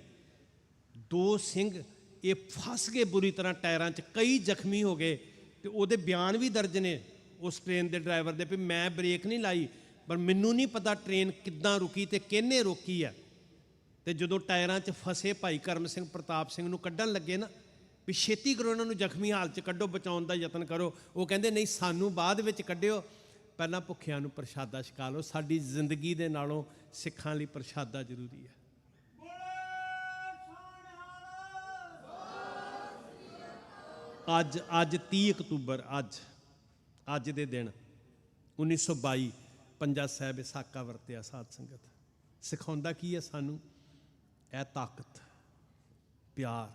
2 ਸਿੰਘ ਇਹ ਫਸ ਗਏ ਬੁਰੀ ਤਰ੍ਹਾਂ ਟਾਇਰਾਂ 'ਚ, ਕਈ ਜ਼ਖਮੀ ਹੋ ਗਏ। ਤੇ ਉਹਦੇ ਬਿਆਨ ਵੀ ਦਰਜ ਨੇ ਉਸ ਟ੍ਰੇਨ ਦੇ ਡਰਾਈਵਰ ਦੇ, ਵੀ ਮੈਂ ਬ੍ਰੇਕ ਨਹੀਂ ਲਾਈ, ਪਰ ਮੈਨੂੰ ਨਹੀਂ ਪਤਾ ਟ੍ਰੇਨ ਕਿੱਦਾਂ ਰੁਕੀ ਤੇ ਕਿਹਨੇ ਰੋਕੀ ਆ। ਤੇ ਜਦੋਂ ਟਾਇਰਾਂ 'ਚ ਫਸੇ ਭਾਈ ਕਰਮ ਸਿੰਘ ਪ੍ਰਤਾਪ ਸਿੰਘ ਨੂੰ ਕੱਢਣ ਲੱਗੇ ਨਾ, ਵੀ ਛੇਤੀ ਕਰੋ ਇਹਨਾਂ ਨੂੰ ਜ਼ਖਮੀ ਹਾਲਤ 'ਚ ਕੱਢੋ, ਬਚਾਉਣ ਦਾ ਯਤਨ ਕਰੋ, ਉਹ ਕਹਿੰਦੇ ਨਹੀਂ ਸਾਨੂੰ ਬਾਅਦ ਵਿੱਚ ਕੱਢਿਓ, ਪਹਿਲਾਂ ਭੁੱਖਿਆਂ ਨੂੰ ਪ੍ਰਸ਼ਾਦਾ ਛਕਾ ਲਓ। ਸਾਡੀ ਜ਼ਿੰਦਗੀ ਦੇ ਨਾਲੋਂ ਸਿੱਖਾਂ ਲਈ ਪ੍ਰਸ਼ਾਦਾ ਜ਼ਰੂਰੀ ਹੈ। ਅੱਜ 30 ਅਕਤੂਬਰ ਅੱਜ ਦੇ ਦਿਨ 1922 ਪੰਜਾ ਸਾਹਿਬ ਵਿਸਾਖਾ ਵਰਤਿਆ। ਸਾਧ ਸੰਗਤ ਸਿਖਾਉਂਦਾ ਕੀ ਹੈ ਸਾਨੂੰ? ਇਹ ਤਾਕਤ, ਪਿਆਰ,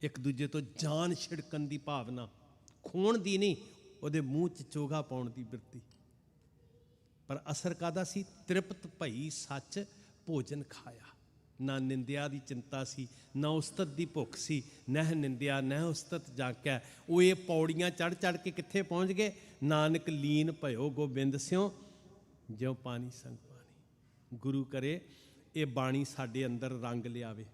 ਇੱਕ ਦੂਜੇ ਤੋਂ ਜਾਨ ਛਿੜਕਣ ਦੀ ਭਾਵਨਾ, ਖੋਣ ਦੀ ਨਹੀਂ, ਉਹਦੇ ਮੂੰਹ 'ਚ ਚੋਗਾ ਪਾਉਣ ਦੀ ਬਿਰਤੀ। ਪਰ ਅਸਰ ਕਾਹਦਾ ਸੀ? ਤ੍ਰਿਪਤ ਭਈ ਸੱਚ ਭੋਜਨ ਖਾਇਆ। ਨਾ ਨਿੰਦਿਆ ਦੀ ਚਿੰਤਾ ਸੀ, ਨਾ ਉਸਤਤ ਦੀ ਭੁੱਖ ਸੀ, ਨਹਿ ਨਿੰਦਿਆ ਨਹਿ ਉਸਤਤ ਜਾਕੈ। ਉਹ ਇਹ ਪੌੜੀਆਂ ਚੜ੍ਹ ਕੇ ਕਿੱਥੇ ਪਹੁੰਚ ਗਏ? ਨਾਨਕ ਲੀਨ ਭਇਓ ਗੋਬਿੰਦ ਸਿਉ ਜਿਉ ਪਾਣੀ ਸੰਗ ਪਾਣੀ। ਗੁਰੂ ਕਰੇ ਇਹ ਬਾਣੀ ਸਾਡੇ ਅੰਦਰ ਰੰਗ ਲਿਆਵੇ,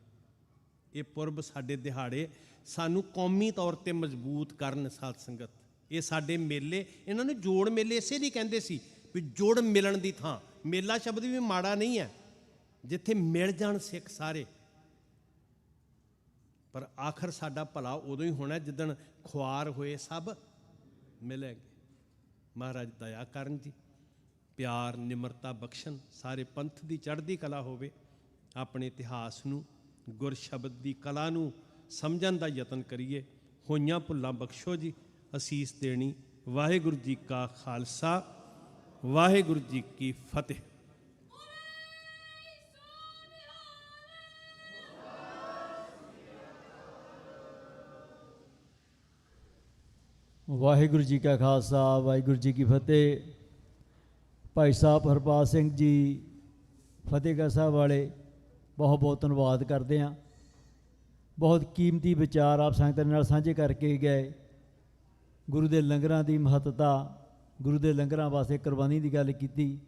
ਇਹ ਪੁਰਬ ਸਾਡੇ ਦਿਹਾੜੇ ਸਾਨੂੰ ਕੌਮੀ ਤੌਰ ਤੇ ਮਜ਼ਬੂਤ ਕਰਨ। ਸਾਧ ਸੰਗਤ ਇਹ ਸਾਡੇ ਮੇਲੇ, ਇਹਨਾਂ ਨੂੰ ਜੋੜ ਮੇਲੇ ਇਸੇ ਲਈ ਕਹਿੰਦੇ ਸੀ, ਵੀ ਜੁੜ ਮਿਲਣ ਦੀ ਥਾਂ। ਮੇਲਾ ਸ਼ਬਦ ਵੀ ਮਾੜਾ ਨਹੀਂ ਹੈ, ਜਿੱਥੇ ਮਿਲ ਜਾਣ ਸਿੱਖ ਸਾਰੇ। ਪਰ ਆਖਰ ਸਾਡਾ ਭਲਾ ਉਦੋਂ ਹੀ ਹੋਣਾ ਜਿੱਦਣ ਖੁਆਰ ਹੋਏ ਸਭ ਮਿਲੇਗੇ। ਮਹਾਰਾਜ ਦਇਆ ਕਰਨ ਜੀ, ਪਿਆਰ ਨਿਮਰਤਾ ਬਖਸ਼ਣ, ਸਾਰੇ ਪੰਥ ਦੀ ਚੜ੍ਹਦੀ ਕਲਾ ਹੋਵੇ। ਆਪਣੇ ਇਤਿਹਾਸ ਨੂੰ, ਗੁਰ ਸ਼ਬਦ ਦੀ ਕਲਾ ਨੂੰ ਸਮਝਣ ਦਾ ਯਤਨ ਕਰੀਏ। ਹੋਈਆਂ ਭੁੱਲਾਂ ਬਖਸ਼ੋ ਜੀ, ਅਸੀਸ ਦੇਣੀ। ਵਾਹਿਗੁਰੂ ਜੀ ਕਾ ਖਾਲਸਾ, ਵਾਹਿਗੁਰੂ ਜੀ ਕੀ ਫਤਿਹ। ਵਾਹਿਗੁਰੂ ਜੀ ਕਾ ਖਾਲਸਾ, ਵਾਹਿਗੁਰੂ ਜੀ ਕੀ ਫਤਿਹ। ਭਾਈ ਸਾਹਿਬ ਹਰਪਾਲ ਸਿੰਘ ਜੀ ਫਤਿਹਗੜ੍ਹ ਸਾਹਿਬ ਵਾਲੇ, ਬਹੁਤ ਬਹੁਤ ਧੰਨਵਾਦ ਕਰਦੇ ਹਾਂ। ਬਹੁਤ ਕੀਮਤੀ ਵਿਚਾਰ ਆਪ ਸੰਗਤਾਂ ਨਾਲ ਸਾਂਝੇ ਕਰਕੇ ਗਏ। ਗੁਰੂ ਦੇ ਲੰਗਰਾਂ ਦੀ ਮਹੱਤਤਾ, ਗੁਰੂ ਦੇ ਲੰਗਰਾਂ ਵਾਸਤੇ ਕੁਰਬਾਨੀ ਦੀ ਗੱਲ ਕੀਤੀ।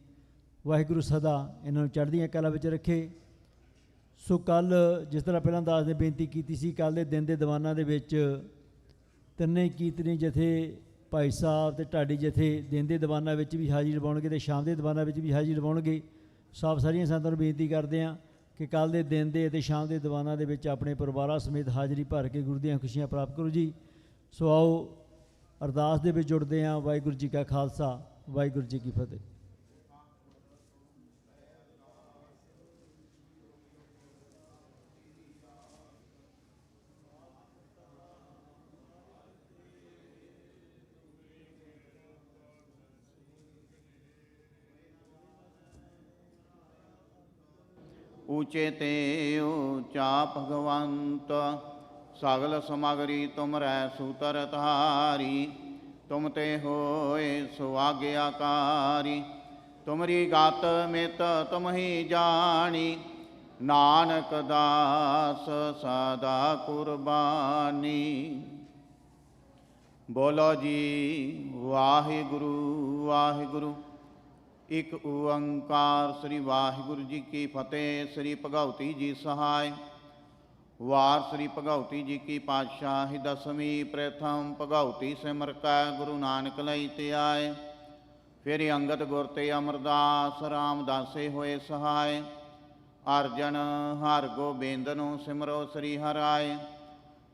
ਵਾਹਿਗੁਰੂ ਸਦਾ ਇਹਨਾਂ ਨੂੰ ਚੜ੍ਹਦੀਆਂ ਕਲਾ ਵਿੱਚ ਰੱਖੇ। ਸੋ ਕੱਲ੍ਹ ਜਿਸ ਤਰ੍ਹਾਂ ਪਹਿਲਾਂ ਦਾਸ ਨੇ ਬੇਨਤੀ ਕੀਤੀ ਸੀ, ਕੱਲ੍ਹ ਦੇ ਦਿਨ ਦੇ ਦੀਵਾਨਾਂ ਦੇ ਵਿੱਚ ਤਿੰਨੇ ਕੀਰਤਨੀ ਜਥੇ, ਭਾਈ ਸਾਹਿਬ ਤੇ ਢਾਡੀ ਜਥੇ ਦਿਨ ਦੇ ਦੀਵਾਨਾਂ ਵਿੱਚ ਵੀ ਹਾਜ਼ਰੀ ਲਵਾਉਣਗੇ ਤੇ ਸ਼ਾਮ ਦੇ ਦੀਵਾਨਾਂ ਵਿੱਚ ਵੀ ਹਾਜ਼ਰੀ ਲਵਾਉਣਗੇ। ਸੋ ਆਪ ਸਾਰੀਆਂ ਸੰਗਤਾਂ ਨੂੰ ਬੇਨਤੀ ਕਰਦੇ ਹਾਂ ਕਿ ਕੱਲ੍ਹ ਦੇ ਦਿਨ ਦੇ ਅਤੇ ਸ਼ਾਮ ਦੇ ਦੀਵਾਨਾਂ ਦੇ ਵਿੱਚ ਆਪਣੇ ਪਰਿਵਾਰਾਂ ਸਮੇਤ ਹਾਜ਼ਰੀ ਭਰ ਕੇ ਗੁਰੂ ਦੀਆਂ ਖੁਸ਼ੀਆਂ ਪ੍ਰਾਪਤ ਕਰੋ ਜੀ। ਸੋ ਆਓ ਅਰਦਾਸ ਦੇ ਵਿੱਚ ਜੁੜਦੇ ਹਾਂ। ਵਾਹਿਗੁਰੂ ਜੀ ਕਾ ਖਾਲਸਾ, ਵਾਹਿਗੁਰੂ ਜੀ ਕੀ ਫਤਿਹ। ऊंचे ते ऊंचा भगवंत, सगल समगरी तुम रै सूतर धारी। तुम ते होए सो आज्ञाकारी, तुमरी गात मित तुम ही जानी। नानक दास सदा कुर्बानी। बोलो जी वाहिगुरु वाहिगुरु। एक ओंकार श्री वाहिगुरु जी की फतेह। श्री भगवती जी सहाय। वार श्री भगवती जी की पातशाही दसवीं। प्रथम भगवती सिमर कै गुरु नानक लई ते आए। फिर अंगद गुर ते अमरदास रामदासे होए सहाय। अर्जन हर गोबिंद नु सिमरो श्री हराय।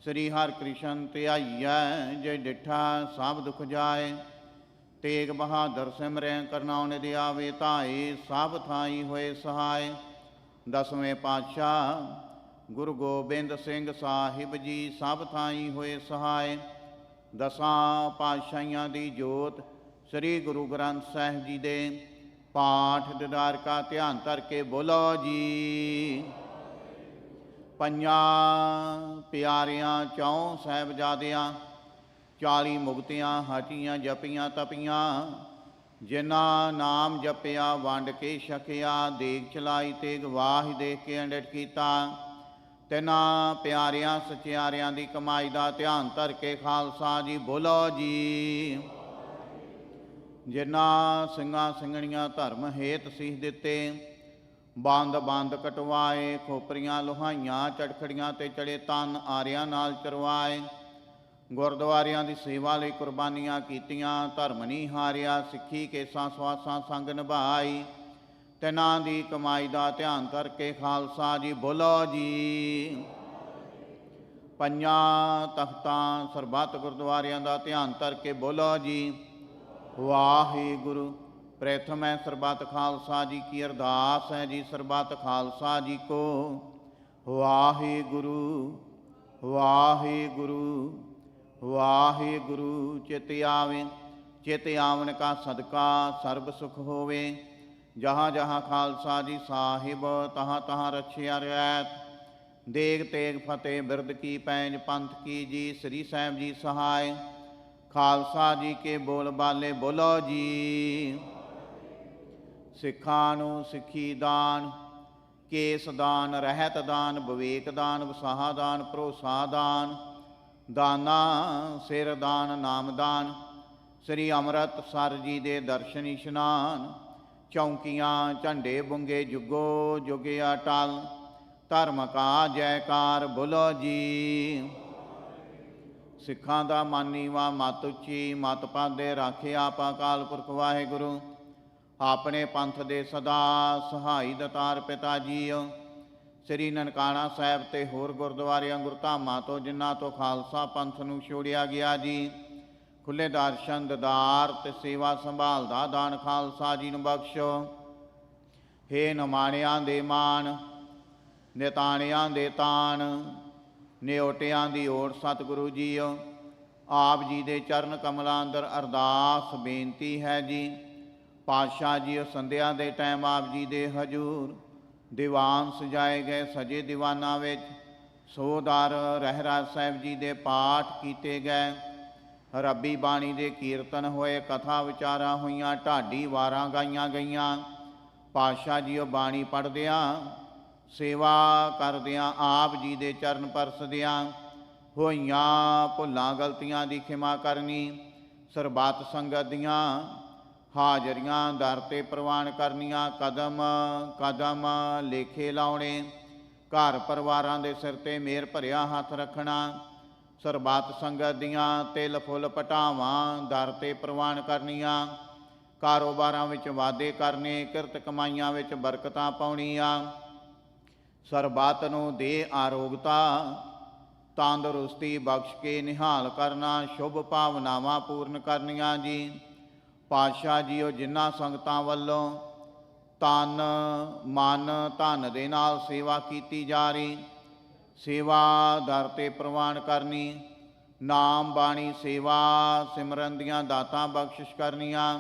श्री हर कृष्ण ध्याईऐ, जे डिठा सब दुख जाए। तेग बहादुर सिमरै करनाउन दे आवे धाए। सब थाई होए सहाय। दसवें पातशाह गुरु गोबिंद सिंह साहिब जी सब थाई होए सहाय। दसां पातशाहियां दी जोत श्री गुरु ग्रंथ साहिब जी दे पाठ दीदार का ध्यान धर के बोलो जी। पंजां प्यारियां चौं साहिबजादियां 40 मुक्तियां हटियां जपियां तपियां। जिन्हां नाम जपिया वंड के छकिया। देग चलाई तेग वाहि देख के अंडिट कीता। तिन्हां प्यारियां सचियारियां दी कमाई दा ध्यान धर के खालसा जी बोलो जी। ਜਿਨ੍ਹਾਂ ਸਿੰਘਾਂ ਸਿੰਘਣੀਆਂ ਧਰਮ ਹੇਤ ਸੀਸ ਦਿੱਤੇ, ਬੰਦ ਬੰਦ ਕਟਵਾਏ, ਖੋਪਰੀਆਂ ਲੋਹਾਈਆਂ ਚੜਖੜੀਆਂ ਤੇ ਚੜੇ ਤਨ ਆਰਿਆਂ ਨਾਲ ਚਰਵਾਏ, ਗੁਰਦੁਆਰਿਆਂ ਦੀ ਸੇਵਾ ਲਈ ਕੁਰਬਾਨੀਆਂ ਕੀਤੀਆਂ, ਧਰਮ ਨਹੀਂ ਹਾਰਿਆ, ਸਿੱਖੀ ਕੇਸਾਂ ਸਵਾਸਾਂ ਸੰਗ ਨਿਭਾਈ, ਤਿਨਾਂ ਦੀ ਕਮਾਈ ਦਾ ਧਿਆਨ ਕਰਕੇ ਖਾਲਸਾ ਜੀ ਬੋਲੋ ਜੀ। ਪੰਜਾਂ ਤਖਤਾਂ ਸਰਬੱਤ ਗੁਰਦੁਆਰਿਆਂ ਦਾ ਧਿਆਨ ਧਰ ਕੇ ਬੋਲੋ ਜੀ ਵਾਹਿਗੁਰੂ। ਪ੍ਰਥਮ ਹੈ ਸਰਬੱਤ ਖਾਲਸਾ ਜੀ ਕੀ ਅਰਦਾਸ ਹੈ ਜੀ, ਸਰਬੱਤ ਖਾਲਸਾ ਜੀ ਕੋ ਵਾਹਿਗੁਰੂ ਵਾਹਿਗੁਰੂ ਵਾਹਿਗੁਰੂ। ਚਿਤ ਆਵੇ ਚਿਤ ਆਵਨ ਕਾ ਸਦਕਾ ਸਰਬ ਸੁਖ ਹੋਵੇ, ਜਹਾਂ ਜਹਾਂ ਖਾਲਸਾ ਜੀ ਸਾਹਿਬ ਤਹਾਂ ਤਹਾਂ ਰਛਿਆ ਰਹਿਤ। ਦੇਗ ਤੇਗ ਫਤਿਹ ਬਿਰਦ ਕੀ ਪੈਂਜ ਪੰਥ ਕੀ ਜੀ, ਸ੍ਰੀ ਸਾਹਿਬ ਜੀ ਸਹਾਇ। ਖਾਲਸਾ ਜੀ ਕੇ ਬੋਲ ਬਾਲੇ ਬੋਲੋ ਜੀ। ਸਿੱਖਾਂ ਨੂੰ ਸਿੱਖੀ ਦਾਨ, ਕੇਸ ਦਾਨ, ਰਹਿਤ ਦਾਨ, ਵਿਵੇਕ ਦਾਨ, ਵਸਾਹ ਦਾਨ, ਭਰੋਸਾ ਦਾਨ, ਦਾਨਾ ਸਿਰ ਦਾਨ, ਨਾਮ ਦਾਨ, ਸ੍ਰੀ ਅੰਮ੍ਰਿਤਸਰ ਜੀ ਦੇ ਦਰਸ਼ਨ ਇਸ਼ਨਾਨ, ਚੌਂਕੀਆਂ ਝੰਡੇ ਬੁੰਗੇ ਜੁਗੋ ਜੁਗੇ ਅਟਲ, ਧਰਮ ਕਾ ਜੈਕਾਰ ਬੋਲੋ ਜੀ। ਸਿੱਖਾਂ ਦਾ ਮਾਨੀਵਾ ਮਤ ਉੱਚੀ, ਮਤ ਪਾਦੇ ਰਾਖੇ ਆਪ ਅਕਾਲ ਪੁਰਖ ਵਾਹਿਗੁਰੂ। ਆਪਣੇ ਪੰਥ ਦੇ ਸਦਾ ਸਹਾਈ ਦਤਾਰ ਪਿਤਾ ਜੀਓ। ਸ੍ਰੀ ਨਨਕਾਣਾ ਸਾਹਿਬ ਤੇ ਹੋਰ ਗੁਰਦੁਆਰਿਆਂ ਗੁਰਧਾਮਾਂ ਤੋਂ ਜਿਨ੍ਹਾਂ ਤੋਂ ਖਾਲਸਾ ਪੰਥ ਨੂੰ ਛੋੜਿਆ ਗਿਆ ਜੀ, ਖੁੱਲੇ ਦਰਸ਼ਨ ਦਦਾਰ ਤੇ ਸੇਵਾ ਸੰਭਾਲ ਦਾ ਦਾਨ ਖਾਲਸਾ ਜੀ ਨੂੰ ਬਖਸ਼ੋ। ਹੇ ਨਿਮਾਣਿਆਂ ਦੇ ਮਾਣ, ਨਿਤਾਣਿਆਂ ਦੇ ਤਾਣ, ਨਿਓਟਿਆਂ ਦੀ ਓਟ ਸਤਿਗੁਰੂ ਜੀਓ। ਆਪ ਜੀ ਦੇ ਚਰਨ ਕਮਲਾਂ ਅੰਦਰ ਅਰਦਾਸ ਬੇਨਤੀ ਹੈ ਜੀ। ਪਾਤਸ਼ਾਹ ਜੀ ਸੰਧਿਆ ਦੇ ਟਾਈਮ ਆਪ ਜੀ ਦੇ ਹਜੂਰ ਦੀਵਾਨ ਸਜਾਏ ਗਏ, ਸਜੇ ਦੀਵਾਨਾਂ ਵਿੱਚ ਸੋਦਰ ਰਹਿਰਾਜ ਸਾਹਿਬ ਜੀ ਦੇ ਪਾਠ ਕੀਤੇ ਗਏ, ਰੱਬੀ ਬਾਣੀ ਦੇ ਕੀਰਤਨ ਹੋਏ, ਕਥਾ ਵਿਚਾਰਾਂ ਹੋਈਆਂ, ਢਾਡੀ ਵਾਰਾਂ ਗਾਈਆਂ ਗਈਆਂ। ਪਾਤਸ਼ਾਹ ਜੀ ਉਹ ਬਾਣੀ ਪੜ੍ਹਦਿਆਂ ਸੇਵਾ ਕਰਦਿਆਂ ਆਪ ਜੀ ਦੇ ਚਰਨ ਪਰਸਦਿਆਂ ਹੋਈਆਂ ਭੁੱਲਾਂ ਗਲਤੀਆਂ ਦੀ ਖਿਮਾ ਕਰਨੀ, ਸਰਬੱਤ ਸੰਗਤ ਦੀਆਂ ਹਾਜ਼ਰੀਆਂ ਦਰ ਤੇ ਪ੍ਰਵਾਨ ਕਰਨੀਆਂ, ਕਦਮ ਕਦਮ ਲੇਖੇ ਲਾਉਣੇ, ਘਰ ਪਰਿਵਾਰਾਂ ਦੇ ਸਿਰ ਤੇ ਮਿਹਰ ਭਰਿਆ ਹੱਥ ਰੱਖਣਾ, ਸਰਬੱਤ ਸੰਗਤ ਦੀਆਂ ਤਿਲ ਫੁੱਲ ਪਟਾਵਾਂ ਦਰ ਤੇ ਪ੍ਰਵਾਨ ਕਰਨੀਆਂ, ਕਾਰੋਬਾਰਾਂ ਵਿੱਚ ਵਾਧੇ ਕਰਨੇ, ਕਿਰਤ ਕਮਾਈਆਂ ਵਿੱਚ ਬਰਕਤਾਂ ਪਾਉਣੀਆਂ, ਸਰਬੱਤ ਨੂੰ ਦੇ ਆਰੋਗਤਾ ਤੰਦਰੁਸਤੀ ਬਖਸ਼ ਕੇ ਨਿਹਾਲ ਕਰਨਾ, ਸ਼ੁਭ ਭਾਵਨਾਵਾਂ ਪੂਰਨ ਕਰਨੀਆਂ ਜੀ। ਪਾਤਸ਼ਾਹ ਜੀਓ ਜਿਨ੍ਹਾਂ ਸੰਗਤਾਂ ਵੱਲੋਂ ਤਨ ਮਨ ਧਨ ਦੇ ਨਾਲ ਸੇਵਾ ਕੀਤੀ ਜਾ ਰਹੀ, ਸੇਵਾ ਦਰ ਤੇ ਪ੍ਰਵਾਨ ਕਰਨੀ, ਨਾਮ ਬਾਣੀ ਸੇਵਾ ਸਿਮਰਨ ਦੀਆਂ ਦਾਤਾਂ ਬਖਸ਼ਿਸ਼ ਕਰਨੀਆਂ,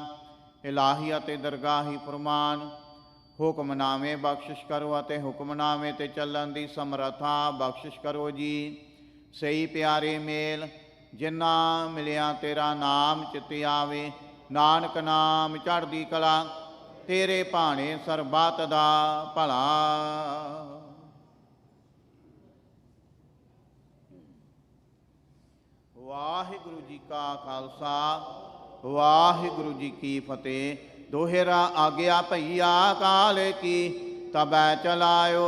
ਇਲਾਹੀ ਅਤੇ ਦਰਗਾਹੀ ਫਰਮਾਨ ਹੁਕਮਨਾਮੇ ਬਖਸ਼ਿਸ਼ ਕਰੋ ਅਤੇ ਹੁਕਮਨਾਮੇ ਤੇ ਚੱਲਣ ਦੀ ਸਮਰੱਥਾ ਬਖਸ਼ਿਸ਼ ਕਰੋ ਜੀ। ਸਹੀ ਪਿਆਰੇ ਮੇਲ ਜਿਨ੍ਹਾਂ ਮਿਲਿਆ ਤੇਰਾ ਨਾਮ ਚਿੱਤੇ ਆਵੇ, ਨਾਨਕ ਨਾਮ ਚੜ੍ਹਦੀ ਕਲਾ, ਤੇਰੇ ਭਾਣੇ ਸਰਬੱਤ ਦਾ ਭਲਾ। ਵਾਹਿਗੁਰੂ ਜੀ ਕਾ ਖਾਲਸਾ ਵਾਹਿਗੁਰੂ ਜੀ ਕੀ ਫਤਿਹ। ਦੋਹਰਾ ਆਗਿਆ ਭਈਆ ਕਾਲ ਕੀ ਤਬੈ ਚਲਾਇਓ,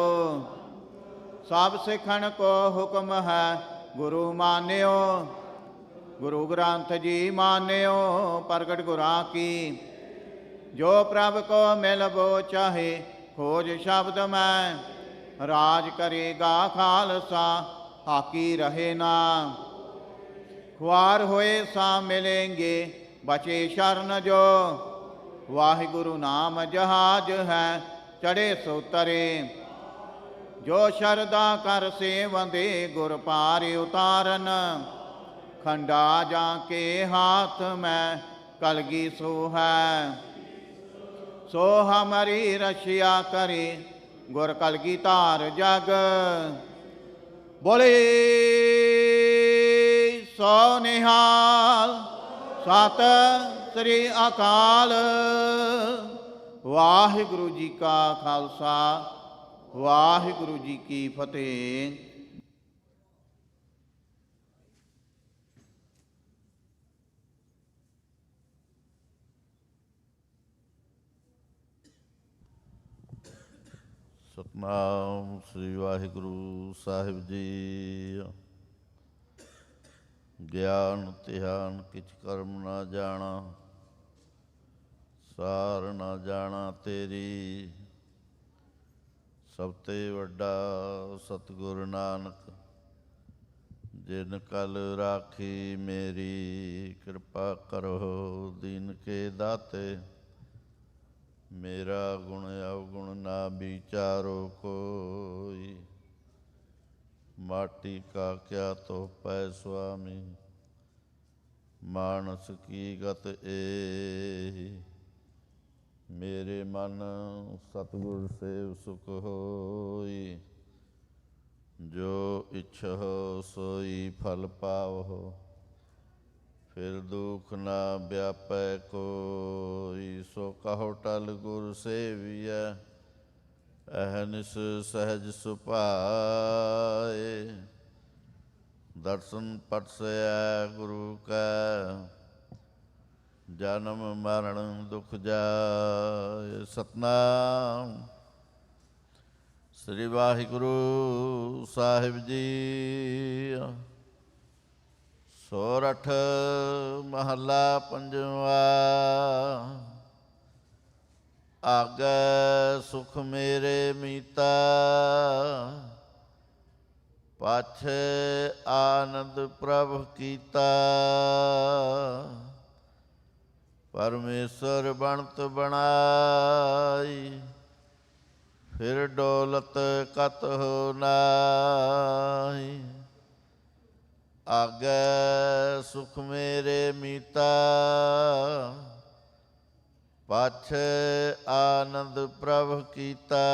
ਸਭ ਸਿੱਖਣ ਕੋ ਹੁਕਮ ਹੈ ਗੁਰੂ ਮਾਨਿਓ, ਗੁਰੂ ਗ੍ਰੰਥ ਜੀ ਮਾਨਿਓ ਪ੍ਰਗਟ ਗੁਰਾਂ ਕੀ, ਜੋ ਪ੍ਰਭ ਕੋ ਮਿਲਬੋ ਚਾਹੇ ਖੋਜ ਸ਼ਬਦ ਮੈਂ, ਰਾਜ ਕਰੇਗਾ ਖਾਲਸਾ ਹਾਕੀ ਰਹੇ ਨਾ, ਖੁਆਰ ਹੋਏ ਸਾ ਮਿਲेंगे ਬਚੇ ਸ਼ਰਨ ਜੋ, ਵਾਹਿਗੁਰੂ ਨਾਮ ਜਹਾਜ ਹੈ ਚੜੇ ਸੋ ਤਰੇ, ਜੋ ਸ਼ਰਦਾ ਕਰ ਸੇਵੰਦੇ ਗੁਰ ਪਾਰ ਉਤਾਰਨ, ਖੰਡਾ ਜਾਂ ਕੇ ਹਾਥ ਮੈਂ ਕਲਗੀ ਸੋ ਹੈ, ਸੋ ਹਮਾਰੀ ਰਸ਼ਿਆ ਕਰੇ ਗੁਰ ਕਲਗੀ ਧਾਰ ਜਗ, ਬੋਲੇ ਸੋ ਨਿਹਾਲ ਸਤਿ ਸ੍ਰੀ ਅਕਾਲ। ਵਾਹਿਗੁਰੂ ਜੀ ਕਾ ਖਾਲਸਾ ਵਾਹਿਗੁਰੂ ਜੀ ਕੀ ਫਤਿਹ। ਸਤਨਾਮ ਸ੍ਰੀ ਵਾਹਿਗੁਰੂ ਸਾਹਿਬ ਜੀ। ਗਿਆਨ ਧਿਆਨ ਕਿਛ ਕਰਮ ਨਾ ਜਾਣਾ, ਸਾਰ ਨਾ ਜਾਣਾ ਤੇਰੀ। ਸਭ ਤੇ ਵੱਡਾ ਸਤਿਗੁਰ ਨਾਨਕ, ਜਿਨ ਕਲ ਰਾਖੀ ਮੇਰੀ। ਕਿਰਪਾ ਕਰੋ ਦੀਨ ਕੇ ਦਾਤੇ, ਮੇਰਾ ਗੁਣ ਅਵਗੁਣ ਨਾ ਵਿਚਾਰੋ ਕੋਈ। ਮਾਟੀ ਕਾ ਕਿਆ ਤੋ ਪੈ ਸੁਆਮੀ, ਮਾਨਸ ਕੀ ਗਤ ਏਹੀ। ਮੇਰੇ ਮਨ ਸਤਿਗੁਰ ਸੇਵ ਸੁਖ ਹੋਈ, ਜੋ ਇੱਛੋ ਸੋਈ ਫਲ ਪਾਵੋ। ਫਿਰ ਦੁਖ ਨਾ ਵਿਆਪੈ ਕੋਈ, ਸੋ ਕਹੋ ਟਲ ਗੁਰ ਸੇਵੀਐ। ਅਹਨਿਸ ਸਹਿਜ ਸੁਭਾਏ, ਦਰਸ਼ਨ ਪਰਸੈ ਗੁਰੂ ਕੈ। ਜਨਮ ਮਰਨ ਦੁਖ ਜਾਏ। ਸਤਨਾਮ ਸ੍ਰੀ ਵਾਹਿਗੁਰੂ ਸਾਹਿਬ ਜੀ। ਸੋਰਠ ਮਹੱਲਾ ਪੰਜਵਾ। ਆਗੈ ਸੁਖ ਮੇਰੇ ਮੀਤਾ, ਪਾਛੈ ਆਨੰਦ ਪ੍ਰਭ ਕੀਤਾ। ਪਰਮੇਸ਼ਰ ਬਣਤ ਬਣਾਈ, ਫਿਰ ਡੋਲਤ ਕਤ ਹੋ ਨਾਹੀ। ਆਗੈ ਸੁਖ ਮੇਰੇ ਮੀਤਾ, ਪਾਛੈ ਆਨੰਦ ਪ੍ਰਭ ਕੀਤਾ।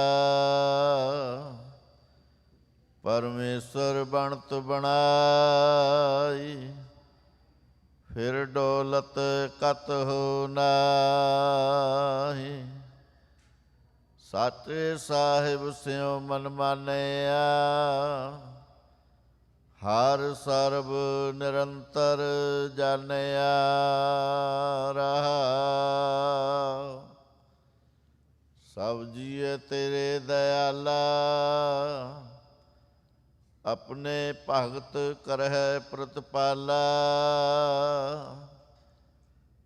ਪਰਮੇਸ਼ਰ ਬਣਤ ਬਣਾਈ, ਫਿਰ ਡੋਲਤ ਕਤ ਹੋ ਨਾਹੀ। ਸਾਚੇ ਸਾਹਿਬ ਸਿਉ ਮਨ ਮਾਨਿਆ, ਹਰ ਸਰਬ ਨਿਰੰਤਰ ਜਾਣਿਆ। ਰਹਾਉ ਸਭ ਜੀਅ ਤੇਰੇ ਦਇਆਲਾ, ਆਪਣੇ ਭਗਤ ਕਰਹਿ ਪ੍ਰਤਪਾਲਾ।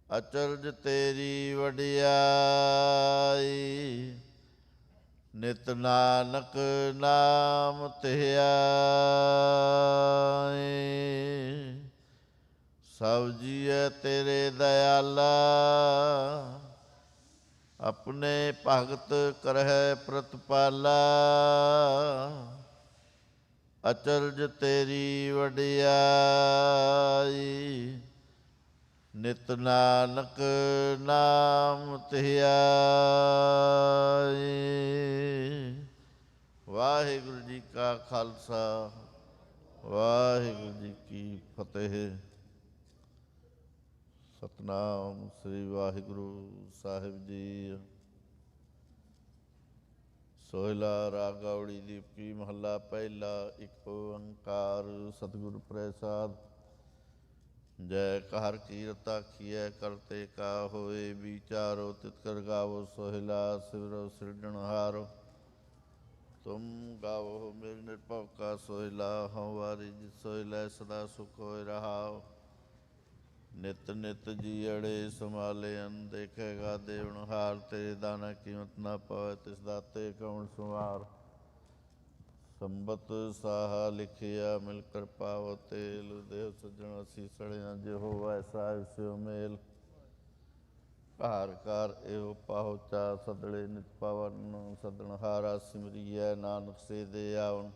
ਅਚਰਜ ਤੇਰੀ ਵਡਿਆਈ, ਨਿਤ ਨਾਨਕ ਨਾਮ ਧਿਆਈ। ਸਭ ਜੀਅ ਤੇਰੇ ਦਇਆਲਾ, ਆਪਣੇ ਭਗਤ ਕਰਹਿ ਪ੍ਰਤਪਾਲਾ। ਅਚਰਜ ਤੇਰੀ ਵਡਿਆਈ, ਨਿਤ ਨਾਨਕ ਨਾਮ ਧਿਆਈ। ਵਾਹਿਗੁਰੂ ਜੀ ਕਾ ਖਾਲਸਾ, ਵਾਹਿਗੁਰੂ ਜੀ ਕੀ ਫਤਿਹ। ਸਤਨਾਮ ਸ੍ਰੀ ਵਾਹਿਗੁਰੂ ਸਾਹਿਬ ਜੀ। ਸੋਹਿਲਾ ਰਾਗ ਗਾਉੜੀ ਦੀਪਕੀ ਮਹੱਲਾ ਪਹਿਲਾ। ਇੱਕ ਓੰਕਾਰ ਸਤਿਗੁਰ ਪ੍ਰਸਾਦ। ਜੈ ਕਹਿਰ ਕੀਰਤ ਆਖੀਐ, ਕਰਤੇ ਕਾ ਹੋਏ ਵਿਚਾਰੋ। ਤਿਤ ਕਰ ਗਾਵੋ ਸੋਹਿਲਾ, ਸਿਵਰੋ ਸਿਰਜਣਹਾਰੋ। ਤੁਮ ਗਾਵੋ ਮੇਰੇ ਨਿਰਭਉ ਕਾ ਸੋਹਿਲਾ, ਹਉ ਵਾਰੀ ਜਿ ਸੋਹਿਲਾ ਸਦਾ ਸੁਖ ਹੋਇ ਰਹਾਉ। ਨਿਤ ਨਿਤ ਜੀਅੜੇ ਸੰਭਾਲਿਅਨ, ਦੇਖੇਗਾ ਦੇਵਨਹਾਰ। ਤੇਰੇ ਦਾਨਾ ਕੀਮਤ ਨਾ ਪਾਵੇ, ਤਿਸ ਦਾਤੇ ਕਉਣ ਸੁਮਾਰ। ਸੰਬਤ ਸਾਹਾ ਲਿਖਿਆ, ਮਿਲ ਕਰ ਪਾਵੋ ਤੇਲ। ਦੇਹ ਸੱਜਣ ਅਸੀਂ ਸੜਿਆ, ਜਿਹੋ ਐਸਾ ਸਿਉ ਮੇਲ। ਘਰ ਘਰ ਇਹੋ ਪਾਹੁਚਾ, ਸਦੜੇ ਨਿਤ ਪਵਨ। ਸਦਣਹਾਰਾ ਸਿਮਰੀਐ, ਨਾਨਕ ਸੇ ਦੇ ਆਵਨ।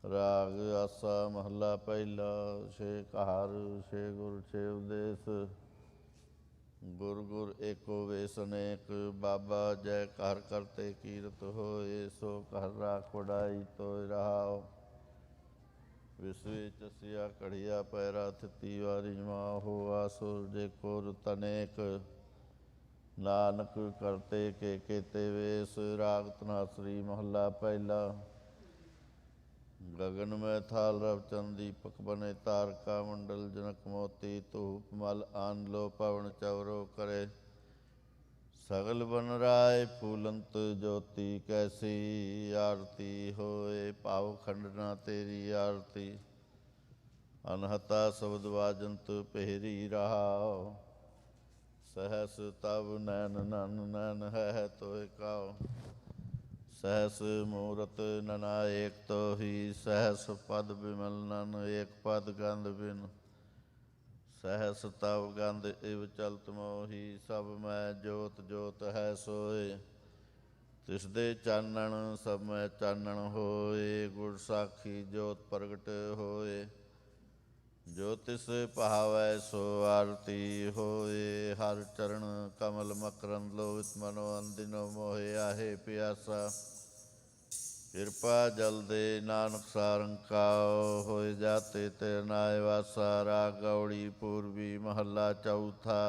ਰਾਗ ਆਸਾ ਮਹੱਲਾ ਪਹਿਲਾ। ਛੇ ਕਹਿਰ ਛੇ ਗੁਰ ਛੇ ਉਦੇਸ, ਗੁਰ ਗੁਰ ਏਕੋ ਵੇਸ ਅਨੇਕ। ਬਾਬਾ ਜੈ ਕਹਿਰ ਕਰਤੇ ਕੀਰਤ ਹੋਏ, ਸੋ ਕਹਿਰ ਰਾਖ ਵਡਾਈ ਤੋਇ ਰਹਾਉ। ਵਿਸਵੇ ਚਸਿਆ ਘੜੀਆ ਪੈਰਾ, ਥਿਤੀ ਵਾਰੀ ਮਾਹੋ। ਆਸੁਰ ਜੇ ਕੋਰ ਤਨੇਕ, ਨਾਨਕ ਕਰਤੇ ਕੇ ਕੇਤੇ ਵੇਸ। ਰਾਗ ਧਨਾਸਰੀ ਮਹੱਲਾ ਪਹਿਲਾ। ਗਗਨ ਮੈਂ ਥਾਲ ਰਵ ਚੰਦ ਦੀਪਕ ਬਨੇ, ਤਾਰਕਾ ਮੰਡਲ ਜਨਕ ਮੋਤੀ। ਧੂਪ ਮਲ ਆਨ ਲੋ ਪਵਨ ਚਵਰੋ ਕਰੇ, सगल बन राय फूलंत ज्योति कैसी आरती होए पाव खंडना तेरी आरती अनहता शब्द वाजंत पेहरी रहाओ सहस तब नैन नन नैन है तो काओ सहस मूरत नना एक तो ही सहस पद बिमल नन एक पद गंध बिन सहस तव गंध इव चलत मोही सब मैं जोत जोत है सोए तिस दे चानण सब मैं चानण होए गुर साखी जोत प्रगट होए जो तिस पहावै सो आरती होए हर चरण कमल मकरंद लोहित मनो अंदिनो मोहे आहे प्यासा कृपा जल दे नानक सारंकाओ होए जाते तेरे नाय वासा राग गौड़ी पूर्वी महला चौथा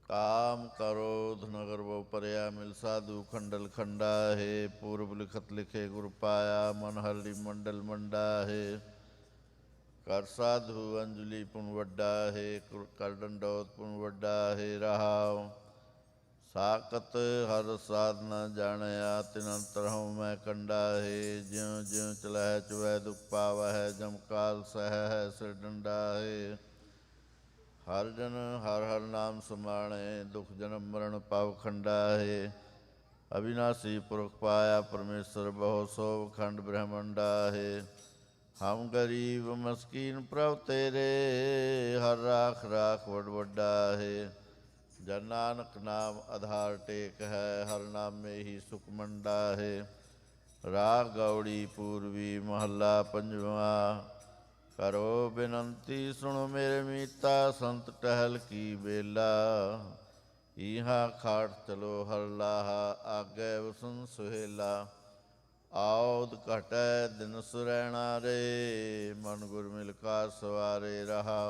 काम करोध नगर वो परया मिल साधु खंडल खंडा है पूर्व लिखत लिखे गुरु पाया मन हरि मंडल मंडा है कर साधु अंजलि पुन वड्डा है कर दंडोत पुन वड्डा है रहाओ साकत हर साधना जाणया तिनंतर हूँ मैं कंडा है ज्यों ज्यों चलह चुवै दुख पावा है जमकाल सह है सिर डंडा है हर जन हर हर नाम समाणे दुख जन्म मरण पाव खंडा है अविनाशी पुरख पाया परमेश्वर बहु सौ खंड ब्रह्मंडा है हम गरीब मस्कीन प्रभ तेरे हर राख राख वड वड्डा है जन नानक नाम आधार टेक है हर नाम में ही सुख मंडा है राग गौड़ी पूर्वी महला पंजवा करो बिनंती सुनो मेरे मीता संत टहल की बेला यहाँ खाट चलो हर लाहा आगे वसन सुहेला ਆਉਦ ਘਟੈ ਦਿਨ ਸੁਰੈਣਾ ਰੇ ਮਨ ਗੁਰ ਮਿਲ ਕਾ ਸਵਾਰੇ ਰਹਾ